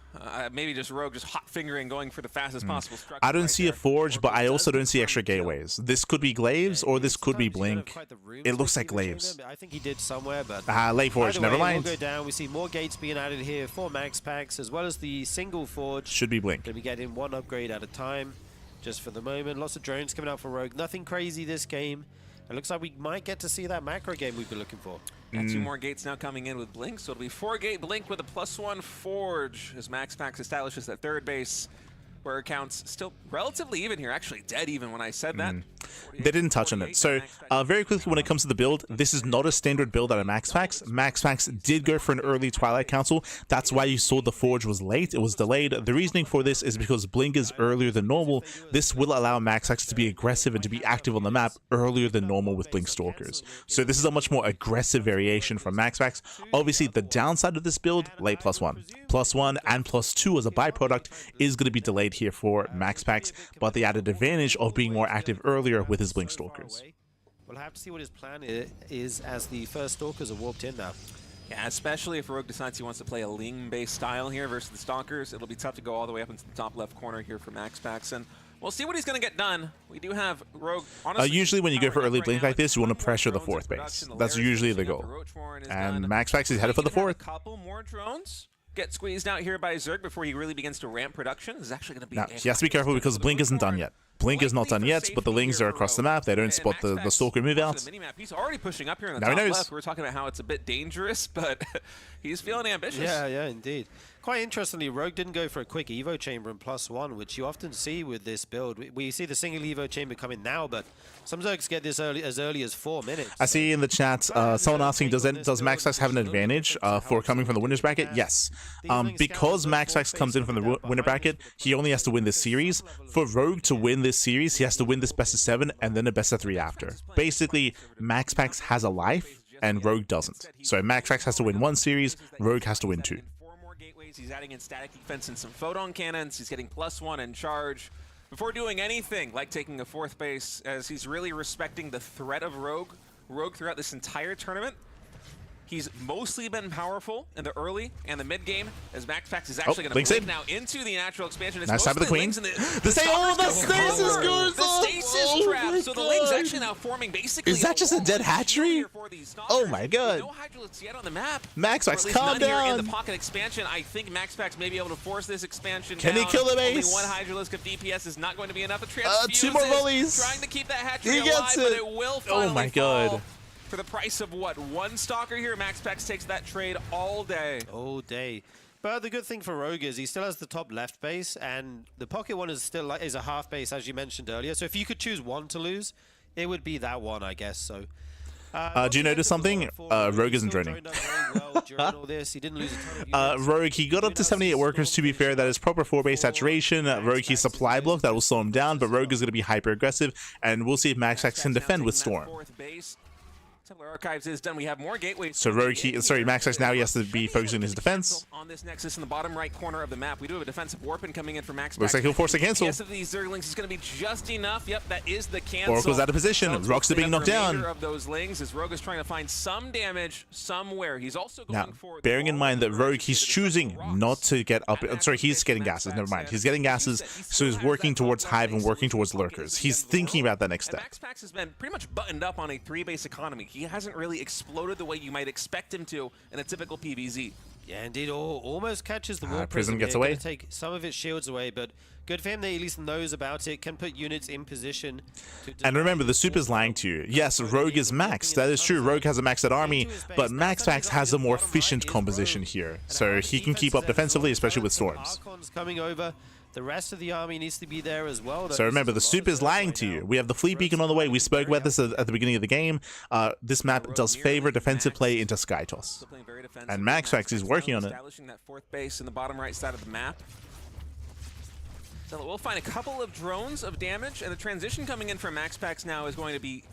maybe just Rogue just hot fingering going for the fastest possible structure. I don't see a Forge, but I also don't see extra gateways. This could be Glaives or this could be Blink. It looks like Glaives. I think he did somewhere, but Late Forge, either never way, mind. We'll go down. We see more gates being added here for MaxPax, as well as the single Forge. Should be Blink. Gonna be getting 1 upgrade at a time, just for the moment. Lots of drones coming out for Rogue. Nothing crazy this game. It looks like we might get to see that macro game we've been looking for. And 2 more gates now coming in with Blink, so it'll be 4-gate Blink with a +1 Forge as MaxPax establishes that third base, where it counts still relatively even here, actually dead even when I said that. They didn't touch on it. So very quickly, when it comes to the build, this is not a standard build out of MaxPax. MaxPax did go for an early Twilight Council. That's why you saw the Forge was late. It was delayed. The reasoning for this is because Blink is earlier than normal. This will allow MaxPax to be aggressive and to be active on the map earlier than normal with Blink Stalkers. So this is a much more aggressive variation from MaxPax. Obviously, the downside of this build, late +1. +1 and +2 as a byproduct is going to be delayed here for MaxPax, but the added advantage of being more active earlier with his Blink Stalkers. We'll have to see what his plan is as the first Stalkers are warped in now. Yeah, especially if Rogue decides he wants to play a Ling-based style here versus the Stalkers. It'll be tough to go all the way up into the top left corner here for MaxPax, and we'll see what he's going to get done. We do have Rogue, honestly, usually when you go for early Blink like this, you want to pressure the 4th base. That's usually the goal. And MaxPax is headed for the 4th. A couple more drones get squeezed out here by Zerg before he really begins to ramp production. This is actually going to be... Now, he has to be careful because Blink isn't done yet. Blink is not done yet, but the Lings are across the map. They don't spot the Stalker move out. He's already pushing up here in the Now he top knows. left. We're talking about how it's a bit dangerous, but he's feeling ambitious. Yeah, indeed. Quite interestingly, Rogue didn't go for a quick Evo chamber in +1, which you often see with this build. We see the single Evo chamber coming now, but some Zergs get this as early as 4 minutes. I see in the chat someone asking, does MaxPax have an advantage for coming from the winners bracket? Yes. Because MaxPax comes in from the winner bracket, he only has to win this series. For Rogue to win this series, he has to win this best of 7 and then a best of 3 after. Basically, MaxPax has a life and Rogue doesn't. So MaxPax has to win 1 series, Rogue has to win 2. He's adding in static defense and some photon cannons. He's getting +1 in charge before doing anything like taking a 4th base, as he's really respecting the threat of Rogue throughout this entire tournament. He's mostly been powerful in the early and the mid game, as MaxPax is actually going to blink now into the natural expansion. It's nice time of the Queen. The stasis goes the stasis trap. So the Ling's actually now forming basically. Is that just a dead hatchery? Oh my god. No Hydralisks yet on the map. MaxPax, calm down. In the pocket expansion, I think MaxPax may be able to force this expansion. Can down. he kill the base? Only 1 Hydralisk of DPS is not going to be enough. The 2 more volleys. Trying to keep that hatchery He alive, gets but it. it will finally Oh my fall. god. For the price of what? 1 Stalker here, MaxPax takes that trade all day. All day. But the good thing for Rogue is he still has the top left base, and the pocket one is still is a half base, as you mentioned earlier. So if you could choose one to lose, it would be that one, I guess. So. Do you notice something? Rogue isn't droning. Rogue, he got up to 78 workers, to be fair. That is proper 4-base saturation. Rogue, he's supply block. That will slow him down, but Rogue is going to be hyper aggressive, and we'll see if MaxPax can defend with Storm. Archives is done. We have more gateways. So Rogue, MaxPax now he has to be focusing his defense. On this nexus in the bottom right corner of the map, we do have a defensive warping coming in for MaxPax. Looks like he'll force a cancel. Yes, of these Zerglings is going to be just enough. Yep, that is the cancel. Oracle's out of position. Rock's being knocked down. Of those Lings, as Rogue is trying to find some damage somewhere. He's also going now, for bearing in mind that Rogue, he's choosing not to get up. Sorry, he's getting gases. Never mind. He's getting gases, so he's working towards Hive and working towards Lurkers. He's thinking about that next step. MaxPax has been pretty much buttoned up on a 3-base economy. He hasn't really exploded the way you might expect him to in a typical PvZ. Yeah, indeed. Almost catches the War Prism gets away. away. Take some of its shields away, but good for him that he at least knows about it, can put units in position. And remember, the soup is lying to you. Yes, Rogue is maxed. That is true. Rogue has a maxed army, but MaxPax has a more efficient composition here, so he can keep up defensively, especially with storms. Archon's coming over. The rest of the army needs to be there as well. So remember, the soup is lying to you. We have the fleet beacon on the way. We spoke about this at the beginning of the game. This map does favor defensive play into Sky Toss. And MaxPax is working on it. Establishing that 4th base in the bottom right side of the map. So we'll find a couple of drones of damage, and the transition coming in from MaxPax now is going to be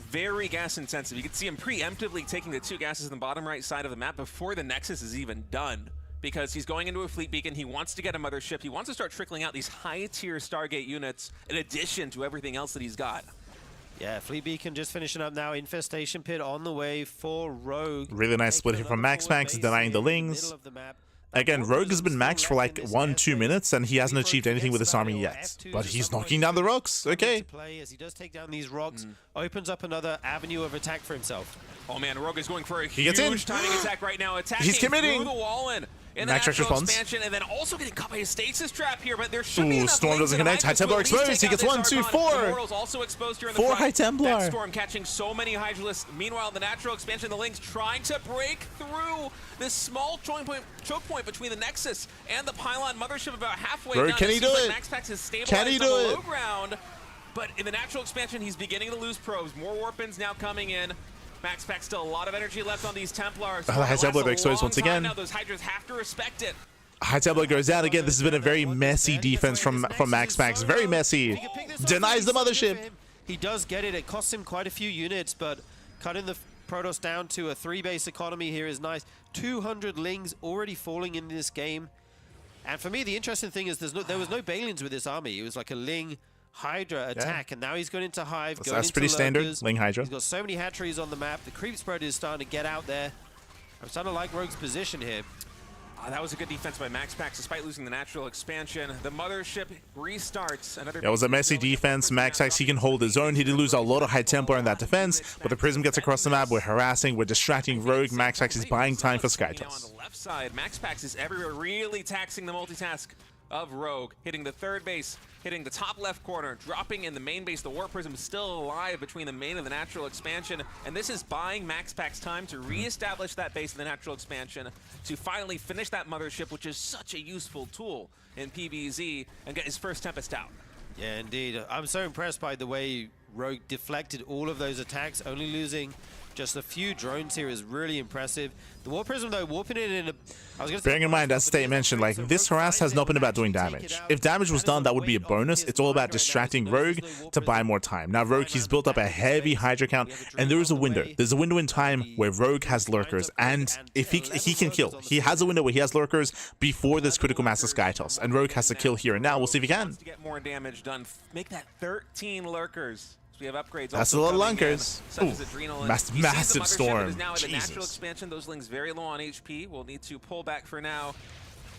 very gas intensive. You can see him preemptively taking the 2 gases in the bottom right side of the map before the Nexus is even done, because he's going into a fleet beacon. He wants to get a mothership. He wants to start trickling out these high-tier Stargate units in addition to everything else that he's got. Yeah, Fleet Beacon just finishing up now. Infestation Pit on the way for Rogue. Really nice split here from MaxPax, denying the Lings. Again, Rogue has been maxed for like 1-2 minutes, and he hasn't achieved anything with this army yet. But he's knocking down the rocks. Okay. As he does take down these rocks, opens up another avenue of attack for himself. Oh man, Rogue is going for a gets in. huge timing attack right now, attacking He's committing. through the wall in the MaxPax natural responds. expansion, and then also getting caught by a stasis trap here, but there should be Ooh, enough Storm Lings doesn't and connect. High Hydras to Templar at least exposed. take He out gets this 1, 2, Archon. 4. Immortal's also exposed here in the 4 front. High Templar. That Storm catching so many Hydralisks. Meanwhile, the natural expansion, the Lings trying to break through this small choke point between the Nexus and the pylon mothership about halfway Rogue, down. can he do it? MaxPax is stabilized Can he on do the it? low ground, but in the natural expansion, he's beginning to lose probes. More Warpins now coming in. MaxPax still a lot of energy left on these Templars. High Templar exposed once again. Now those Hydras have to respect it. High Templar goes down again. This has been a very messy defense from MaxPax. Very messy. Denies the mothership. He does get it. It costs him quite a few units, but cutting the Protoss down to a 3-base economy here is nice. 200 Lings already falling in this game. And for me, the interesting thing is there was no Balians with this army. It was like a Ling Hydra attack, and now he's going into Hive. That's pretty standard, Ling Hydra. He's got so many hatcheries on the map. The creep spread is starting to get out there. I'm starting to like Rogue's position here. That was a good defense by MaxPax, despite losing the natural expansion. The mothership restarts. It was a messy defense. MaxPax, he can hold his own. He did lose a lot of High Templar in that defense, but the Prism gets across the map. We're harassing, we're distracting Rogue. MaxPax is buying time for SkyToss. On the left side, MaxPax is everywhere, really taxing the multitask of Rogue, hitting the 3rd base, hitting the top left corner, dropping in the main base. The Warp Prism is still alive between the main and the natural expansion, and this is buying MaxPax time to re-establish that base in the natural expansion, to finally finish that mothership, which is such a useful tool in PvZ, and get his first Tempest out. Yeah, indeed. I'm so impressed by the way Rogue deflected all of those attacks, only losing just a few drones here is really impressive. The Warp Prism, though, warping it in a... Bearing in mind, as State mentioned, like, this harass has not been about doing damage. If damage was done, that would be a bonus. It's all about distracting Rogue to buy more time. Now, Rogue, he's built up a heavy Hydra count, and there is a window. There's a window in time where Rogue has Lurkers, and if he can kill. He has a window where he has Lurkers before this critical mass of SkyToss, and Rogue has to kill here and now. We'll see if he can. To get more damage done, make that 13 Lurkers. We have upgrades. That's a lot of Lunkers. Massive storm. Now in the natural Jesus. expansion, those Lings very low on HP. We'll need to pull back for now.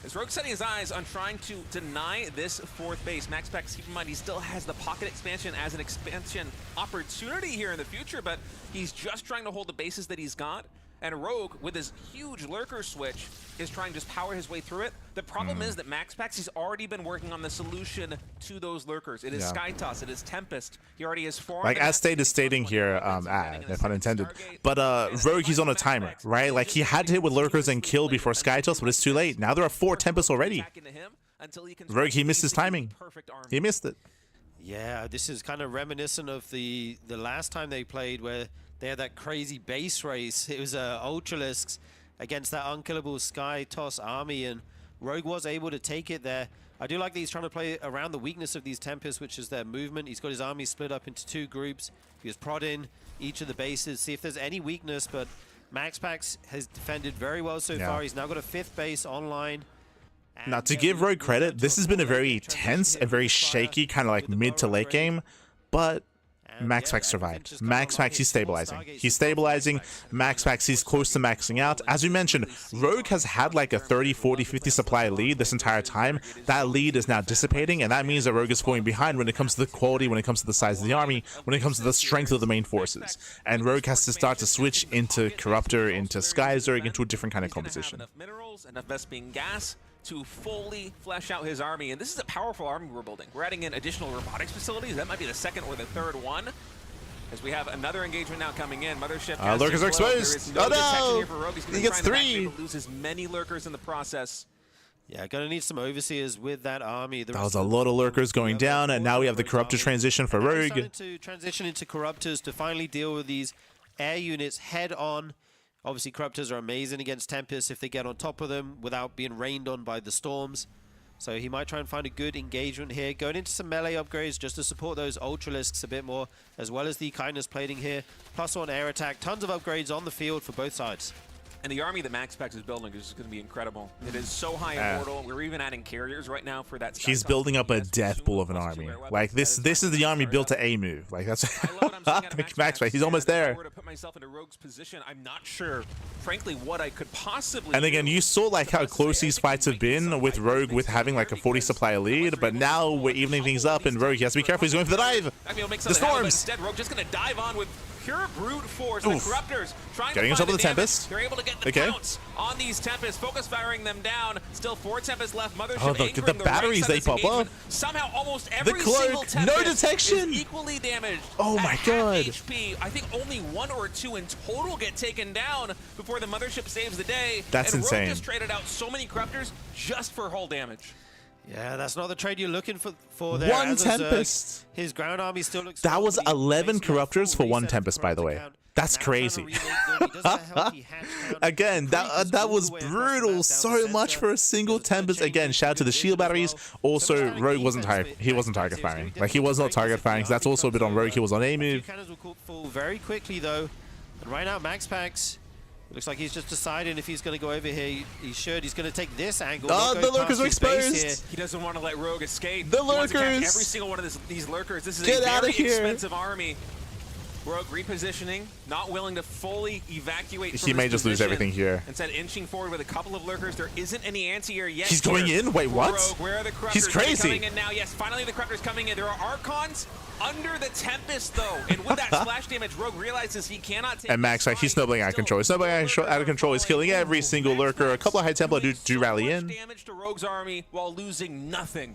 As Rogue setting his eyes on trying to deny this 4th base. MaxPax, keep in mind, he still has the pocket expansion as an expansion opportunity here in the future, but he's just trying to hold the bases that he's got. And Rogue, with his huge Lurker switch, is trying to just power his way through it. The problem is that MaxPax, he's already been working on the solution to those Lurkers. It is SkyToss, it is Tempest. He already has 4. Like, as State is stating here, no pun intended, but Rogue, he's on a timer, right? Like, he had to hit with Lurkers and kill before SkyToss, but it's too late. Now there are 4 Tempests already. Rogue, he missed his timing. He missed it. Yeah, this is kind of reminiscent of the last time they played, where they had that crazy base race. It was Ultralisks against that unkillable SkyToss army, and Rogue was able to take it there. I do like that he's trying to play around the weakness of these Tempests, which is their movement. He's got his army split up into 2 groups. He was prodding each of the bases, see if there's any weakness, but MaxPax has defended very well so far. He's now got a 5th base online. Now, to give Rogue credit, this has been a very tense and very shaky kind of like mid to late game, but MaxPax survived. MaxPax, he's stabilizing. He's stabilizing. MaxPax, he's close to maxing out. As we mentioned, Rogue has had like a 30, 40, 50 supply lead this entire time. That lead is now dissipating, and that means that Rogue is falling behind when it comes to the quality, when it comes to the size of the army, when it comes to the strength of the main forces. And Rogue has to start to switch into Corruptor, into Skyzerg, into a different kind of composition. Enough minerals, enough Vespene gas to fully flesh out his army, and this is a powerful army we're building. We're adding in additional robotics facilities. That might be the 2nd or the 3rd one, as we have another engagement now coming in. Mothership. Lurkers are exposed. No oh no! He gets 3. Lose as many Lurkers in the process. Yeah, gonna need some overseers with that army. That was a lot of Lurkers going down, and now we have the Corruptor transition for Rogue. Starting to transition into Corruptors to finally deal with these air units head on. Obviously, Corruptors are amazing against Tempests if they get on top of them without being rained on by the storms. So he might try and find a good engagement here, going into some melee upgrades just to support those Ultralisks a bit more, as well as the Kindness plating here. +1 air attack, tons of upgrades on the field for both sides. And the army that MaxPax is building is going to be incredible. It is so high immortal. We're even adding carriers right now for that. He's building up a death bull of an army. Like this is the army built to A move. Like that's MaxPax. He's almost there. To put myself into Rogue's position, I'm not sure, frankly, what I could possibly. And again, you saw like how close these fights have been with Rogue with having like a 40 supply lead, but now we're evening things up, and Rogue, he has to be careful. He's going for the dive. The storms. Instead, Rogue just going to dive on with pure brute force. The Corruptors trying getting to himself find the Tempest. They're able to get the pounce on these Tempests, focus firing them down. Still 4 Tempests left. Mothership the batteries they pop up. Somehow almost every cloak, single Tempest no detection. is equally damaged. Oh my at god. half HP. I think only 1 or 2 in total get taken down before the Mothership saves the day. That's and insane. Rogue just traded out so many Corruptors just for hull damage. Yeah, that's not the trade you're looking for there. 1 Tempest. His ground army still looks. That was 11 Corruptors for 1 Tempest, by the way. That's crazy. Again, that was brutal. So much for a single Tempest. Again, shout out to the shield batteries. Also, Rogue wasn't target firing. Like he was not target firing. So that's also a bit on Rogue. He was on A move. Cannons will call full very quickly though. And right now, MaxPax looks like he's just deciding if he's going to go over here. He should. He's going to take this angle. Oh, the lurkers are exposed. He doesn't want to let Rogue escape. The He wants to catch lurkers. every single one of these lurkers. This is Get a out very of here. expensive army. Rogue repositioning, not willing to fully evacuate. He may just lose everything here. Instead, inching forward with a couple of lurkers. There isn't any anti-air yet. He's going in? Wait, what? Rogue, where are the Corruptors? He's crazy. Coming in now. Yes, finally the Corruptors coming in. There are Archons under the Tempest, though. And with that splash damage, Rogue realizes he cannot take. And Max, like, he's snowballing out of control. He's snowballing out of control. He's killing every single lurker. A couple of High Templar do rally in. Damage to Rogue's army while losing nothing.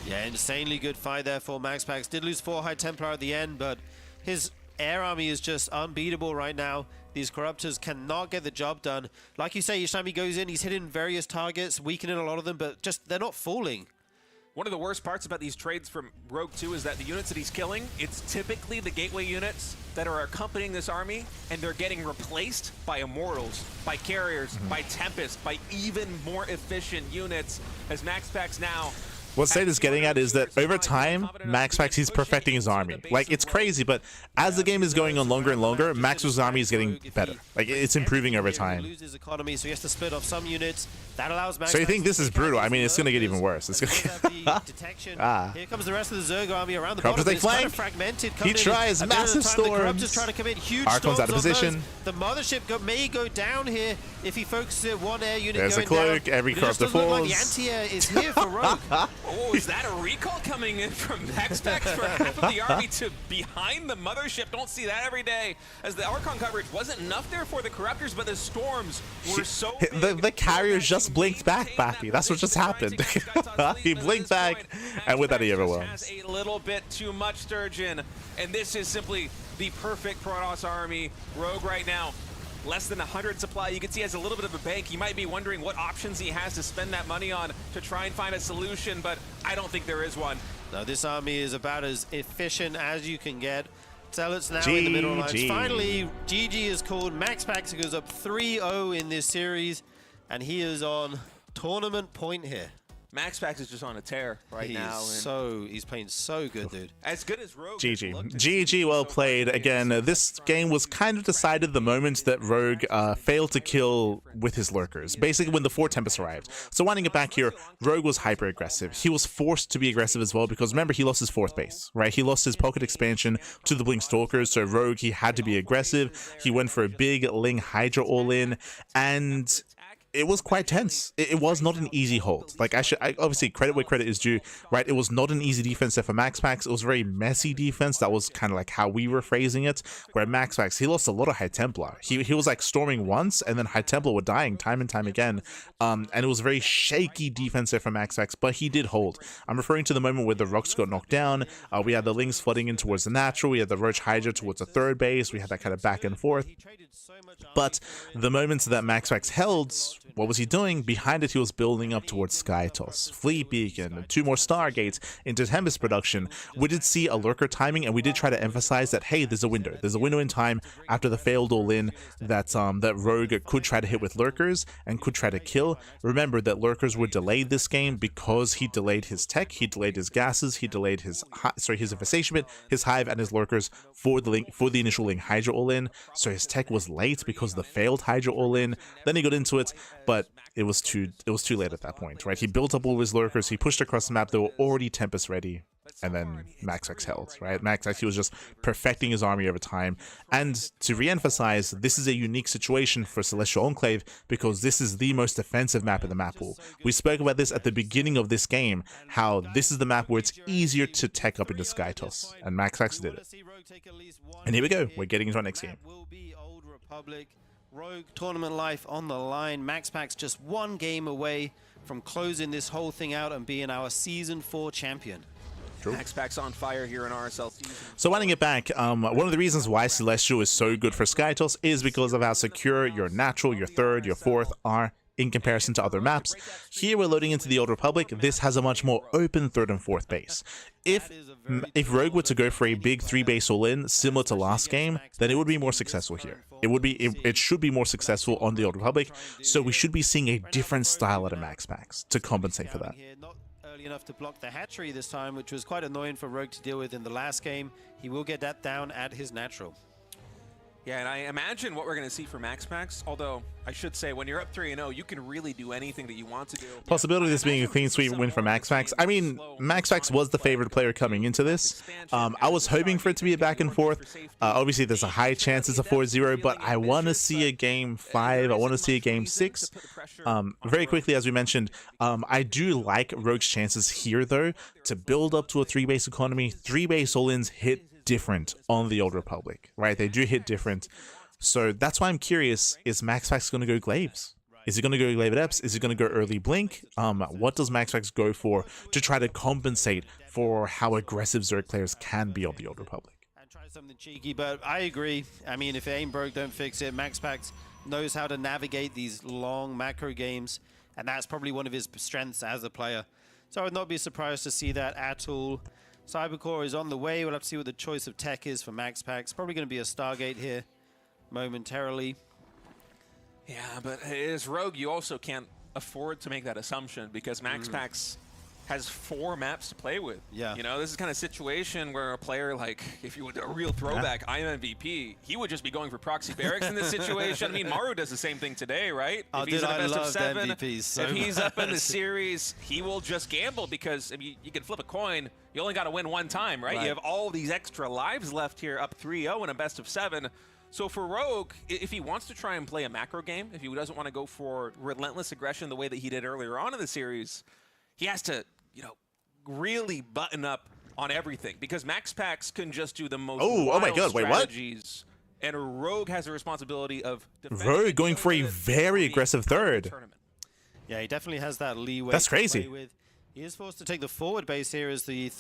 Yeah, insanely good fight there for MaxPax. Did lose 4 High Templar at the end, but his air army is just unbeatable right now. These Corruptors cannot get the job done. Like you say, each time he goes in, he's hitting various targets, weakening a lot of them, but just they're not falling. One of the worst parts about these trades from Rogue 2 is that the units that he's killing, it's typically the gateway units that are accompanying this army, and they're getting replaced by Immortals, by Carriers, by Tempest, by even more efficient units, as MaxPax now. What State is getting at is that over time, MaxPax, he's perfecting his army. Like, it's crazy, but as the game is going on longer and longer, Max's army is getting better. Like, it's improving over time. Loses economy, so he has to split off some units. That allows MaxPax. So you think this is brutal? I mean, it's going to get even worse. It's gonna detection. Ah. Here comes the rest of the Zerg army around the Corruptors, bottom. they It's kind flank. of fragmented. He tries At the end of the massive time, the Corruptors storms. trying to commit huge Archon's out of storms on position. those. The Mothership may go down here if he focuses at one air unit. There's a going cloak. down. Every It just Corruptor doesn't look like falls. the anti-air is here for Rogue. Oh, is that a recall coming in from MaxPax for half of the army to behind the Mothership? Don't see that every day, as the Archon coverage wasn't enough there for the Corruptors, but the storms were so big. The carriers just blinked back, Bappy. That's what just happened. He blinked back, and with that he overwhelms. Has a little bit too much Sturgeon, and this is simply the perfect Protoss army. Rogue right now, less than 100 supply. You can see he has a little bit of a bank. He might be wondering what options he has to spend that money on to try and find a solution, but I don't think there is one. Now this army is about as efficient as you can get. Zealots now in the middle lines. GG. Finally, GG is called. MaxPax goes up 3-0 in this series, and he is on tournament point here. MaxPax is just on a tear right now. He's playing so good, dude. As good as Rogue. GG, well played. Again, this game was kind of decided the moment that Rogue failed to kill with his lurkers. Basically, when the 4 Tempests arrived. So winding it back here, Rogue was hyper aggressive. He was forced to be aggressive as well because remember, he lost his 4th base, right? He lost his pocket expansion to the Blink Stalkers. So Rogue, he had to be aggressive. He went for a big Ling Hydra all-in, and it was quite tense. It was not an easy hold. Like, I obviously credit where credit is due, right? It was not an easy defense there for MaxPax. It was a very messy defense. That was kind of like how we were phrasing it. Where MaxPax, he lost a lot of High Templar. He was like storming once, and then High Templar were dying time and time again. And it was a very shaky defense there for MaxPax, but he did hold. I'm referring to the moment where the rocks got knocked down. We had the Lings flooding in towards the natural. We had the Roach Hydra towards the 3rd base. We had that kind of back and forth. But the moments that MaxPax held what was he doing? Behind it, he was building up towards Skytoss, Fleet Beacon, 2 more Stargates into Tempest production. We did see a lurker timing, and we did try to emphasize that, hey, there's a window. There's a window in time after the failed all-in that that Rogue could try to hit with lurkers and could try to kill. Remember that lurkers were delayed this game because he delayed his tech, he delayed his gases, he delayed his infestation bit, his hive, and his lurkers for the initial Ling Hydra all-in. So his tech was late because of the failed Hydra all-in. Then he got into it, but it was too late at that point, right? He built up all his lurkers, he pushed across the map, they were already Tempest ready, and then MaxPax held, right? MaxPax, he was just perfecting his army over time. And to re-emphasize, this is a unique situation for Celestial Enclave because this is the most defensive map in the map pool. We spoke about this at the beginning of this game, how this is the map where it's easier to tech up into Skytoss, and MaxPax did it. And here we go, we're getting into our next game. Rogue tournament life on the line. MaxPax just 1 game away from closing this whole thing out and being our Season 4 champion. MaxPax on fire here in RSL season. So winding it back, one of the reasons why Celestial is so good for Skytoss is because of how secure your natural, your third, your fourth are in comparison to other maps. Here we're loading into the Old Republic. This has a much more open third and fourth base. If Rogue were to go for a big 3-base all-in similar to last game, then it would be more successful here. It should be more successful on the Old Republic, so we should be seeing a different style out of MaxPax to compensate for that. Not early enough to block the hatchery this time, which was quite annoying for Rogue to deal with in the last game. He will get that down at his natural. Yeah, and I imagine what we're going to see for MaxPax, although I should say when you're up 3-0, you can really do anything that you want to do. Possibility of this being a clean sweep win for MaxPax. I mean, MaxPax was the favorite player coming into this. I was hoping for it to be a back and forth. Obviously, there's a high chance it's a 4-0, but I want to see a game 5. I want to see a game 6. Very quickly, as we mentioned, I do like Rogue's chances here, though, to build up to a 3-base economy. 3-base all-ins hit different on the Old Republic, right? They do hit different. So that's why I'm curious, is MaxPax going to go Glaives? Is he going to go Glaive at Eps? Is he going to go early Blink? What does MaxPax go for to try to compensate for how aggressive Zerg players can be on the Old Republic? And try something cheeky, but I agree. I mean, if it ain't broke, don't fix it. MaxPax knows how to navigate these long macro games, and that's probably one of his strengths as a player. So I would not be surprised to see that at all. Cybercore is on the way. We'll have to see what the choice of tech is for MaxPax. Probably going to be a Stargate here momentarily. Yeah, but as Rogue, you also can't afford to make that assumption because MaxPax has 4 maps to play with. Yeah. You know, this is kind of situation where a player like, if you would a real throwback, I'm MVP, he would just be going for proxy barracks in this situation. I mean, Maru does the same thing today, right? Oh, if he's in a best of 7, MVPs if he's up in the series, he will just gamble because I mean, you can flip a coin. You only got to win 1 time, right? You have all these extra lives left here, up 3-0 in a best of 7. So for Rogue, if he wants to try and play a macro game, if he doesn't want to go for relentless aggression the way that he did earlier on in the series, he has to, you know, really button up on everything because MaxPax can just do the most oh my god, wait, what? And Rogue has a responsibility of Rogue going for a very aggressive third. Yeah, he definitely has that leeway. That's crazy. To play with. He is forced to take the forward base here as the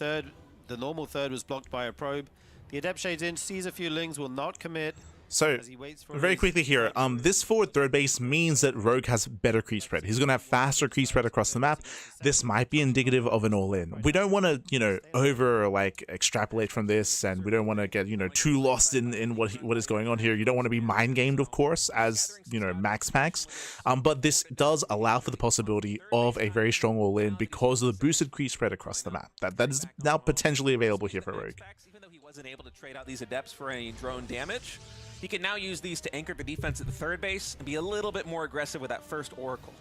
normal third was blocked by a probe. The Adept shades in, sees a few Lings, will not commit. So, very quickly here, this forward third base means that Rogue has better creep spread. He's going to have faster creep spread across the map. This might be indicative of an all-in. We don't want to, you know, extrapolate from this, and we don't want to get, you know, too lost in what is going on here. You don't want to be mind-gamed, of course, as, you know, MaxPax. But this does allow for the possibility of a very strong all-in because of the boosted creep spread across the map. That is now potentially available here for Rogue. Even though he wasn't able to trade out these Adepts for any drone damage, he can now use these to anchor the defense at the third base and be a little bit more aggressive with that first Oracle.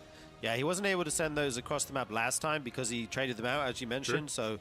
Yeah, he wasn't able to send those across the map last time because he traded them out, as you mentioned. Sure.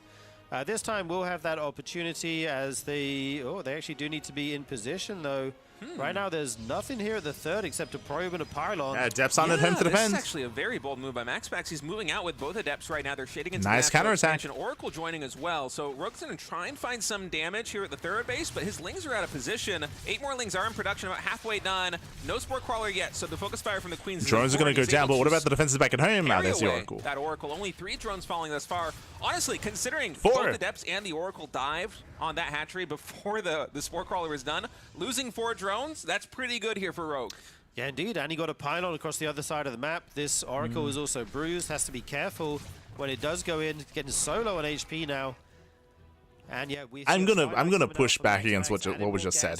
So this time we'll have that opportunity as they actually do need to be in position, though. Right now, there's nothing here at the third except a probe and a pylon. Yeah, Adepts on at home to defend. This is actually a very bold move by MaxPax. He's moving out with both Adepts right now. They're shading into nice counterattack. Oracle joining as well. So Rogue's going to try and find some damage here at the third base, but his Lings are out of position. 8 more Lings are in production, about halfway done. No Spore Crawler yet, so the focus fire from the Queens. Drones are going to go down, but what about the defenses back at home? There's the Oracle. That Oracle, only 3 drones falling thus far. Honestly, considering both Adepts and the Oracle dived on that hatchery before the Spore Crawler is done, losing 4 drones, that's pretty good here for Rogue. Yeah, indeed. And he got a pylon across the other side of the map. This Oracle is also bruised. Has to be careful when it does go in. Getting so low on HP now. And yeah, I'm gonna push back against what was just said.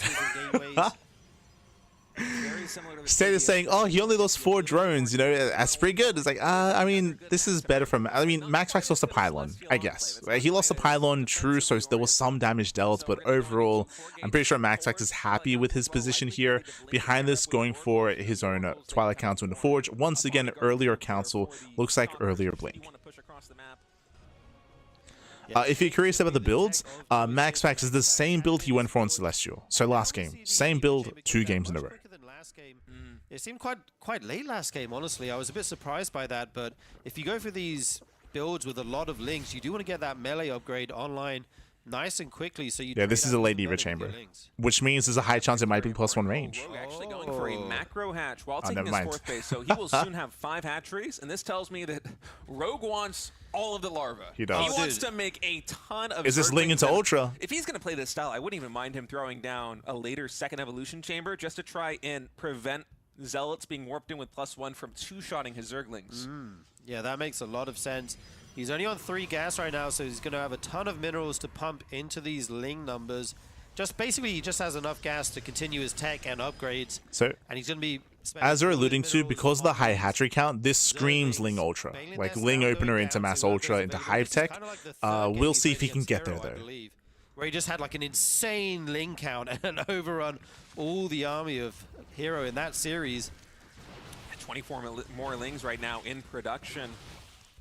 State is saying, oh, he only lost 4 drones, you know, that's pretty good. It's like, I mean, this is better from, I mean, MaxPax lost a pylon, I guess. He lost a pylon, true, so there was some damage dealt, but overall, I'm pretty sure MaxPax is happy with his position here. Behind this, going for his own Twilight Council in the Forge. Once again, earlier Council, looks like earlier Blink. If you're curious about the builds, MaxPax is the same build he went for on Celestial. So last game, same build, 2 games in a row. It seemed quite late last game, honestly. I was a bit surprised by that, but if you go for these builds with a lot of links, you do want to get that melee upgrade online nice and quickly. So you this is a late Eva chamber, which means there's a high chance it might be +1 range. Rogue actually going for a macro hatch while taking his 4th base, so he will soon have 5 hatcheries, and this tells me that Rogue wants all of the larva. He does. He wants to make a ton of. Is this Ling into Ultra? If he's going to play this style, I wouldn't even mind him throwing down a later 2nd evolution chamber just to try and prevent Zealots being warped in with +1 from 2-shotting his Zerglings. Yeah, that makes a lot of sense. He's only on 3 gas right now, so he's going to have a ton of minerals to pump into these Ling numbers. Just basically, he just has enough gas to continue his tech and upgrades. So, and he's going to be, as we're alluding to, because of the high hatchery count, this screams Ling Ultra. Like Ling Opener into Mass Ultra into Hive Tech. We'll see if he can get there, though. Where he just had like an insane Ling count and overrun all the army of Hero in that series. 24 more Lings right now in production.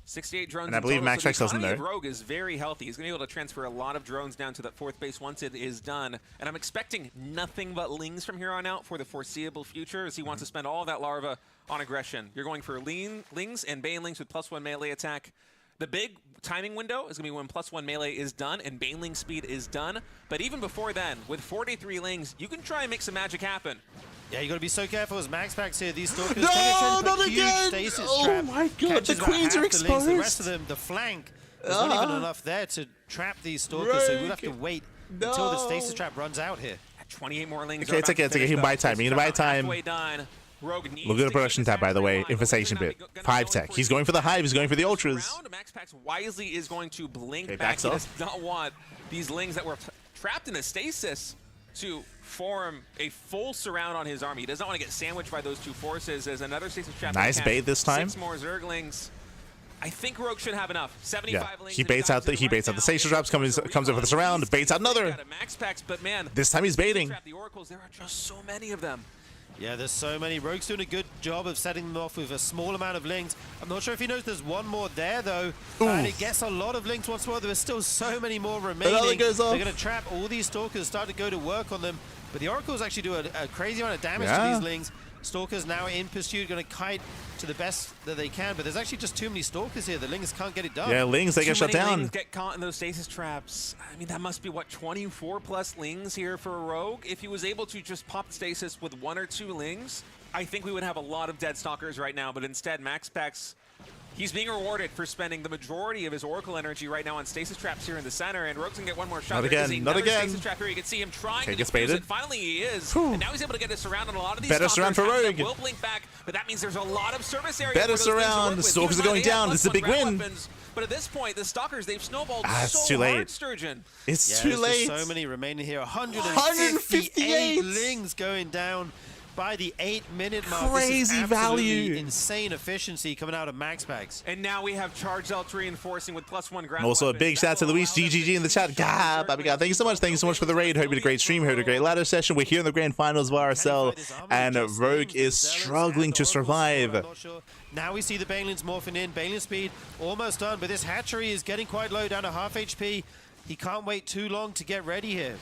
68 drones. And I believe MaxPax doesn't know. Rogue is very healthy. He's going to be able to transfer a lot of drones down to that 4th base once it is done. And I'm expecting nothing but Lings from here on out for the foreseeable future, as he wants to spend all of that larva on aggression. You're going for Lings and Banelings with +1 melee attack. The big timing window is going to be when +1 melee is done and Baneling speed is done. But even before then, with 43 Lings, you can try and make some magic happen. Yeah, you got to be so careful as MaxPax here. These Stalkers not again! Oh my god, the Queens are exposed! The rest of them, the flank, there's not even enough there to trap these Stalkers, so we'll have to wait until the stasis trap runs out here. 28 more Lings. Okay, it's okay. He can buy time. He can buy time. Look at the production tab, by the way. Infestation bit. 5 tech. He's going for the Hive. He's going for the Ultras. MaxPax wisely is going to blink back. He does not want these Lings that were trapped in a stasis to form a full surround on his army. He does not want to get sandwiched by those 2 forces. As another stasis trap. Nice bait this time. 6 more Zerglings. I think Rogue should have enough. 75 Lings. He baits out the stasis traps. Comes over the surround. Baits out another. MaxPax, but man, this time he's baiting. The Oracles. There are just so many of them. Yeah, there's so many. Rogue's doing a good job of setting them off with a small amount of Lings. I'm not sure if he knows there's one more there, though. And it gets a lot of Lings once more. There's still so many more remaining. They're going to trap all these Stalkers, start to go to work on them. But the Oracles actually do a crazy amount of damage to these Lings. Stalkers now in pursuit, going to kite to the best that they can, but there's actually just too many Stalkers here. The Lings can't get it done. Yeah, Lings, they get shut down. Lings get caught in those stasis traps. I mean, that must be, what, 24 plus Lings here for Rogue? If he was able to just pop the stasis with 1 or 2 Lings, I think we would have a lot of dead Stalkers right now, but instead, MaxPax, he's being rewarded for spending the majority of his Oracle energy right now on stasis traps here in the center, and Rogue's gonna get one more shot. Not again, not again. Stasis trap here. You can see him trying to gets defuse baited. it. Finally, he is, and now he's able to get a surround on a lot of these Better Stalkers. surround for Rogue. Will blink back, but that means there's a lot of service area. Better surround. The Stalkers are going down. This is a big win. Weapons. But at this point, the Stalkers, they've snowballed it's so too late. hard, Sturgeon. It's too late. So many remaining here. 158 Lings going down by the 8-minute mark. Crazy value. Insane efficiency coming out of MaxPax. And now we have Charge Zelt reinforcing with +1 ground. Also a big shout out to Luis GGG in the chat. God, Bobby God, thank you so much. Thank you so much for the raid. Hope you had a great stream. Hope you had a great ladder session. We're here in the grand finals of RSL, and Rogue is struggling to survive. Now we see the Banelings morphing in. Baneling speed almost done, but this hatchery is getting quite low, down to half HP. He can't wait too long to get ready here.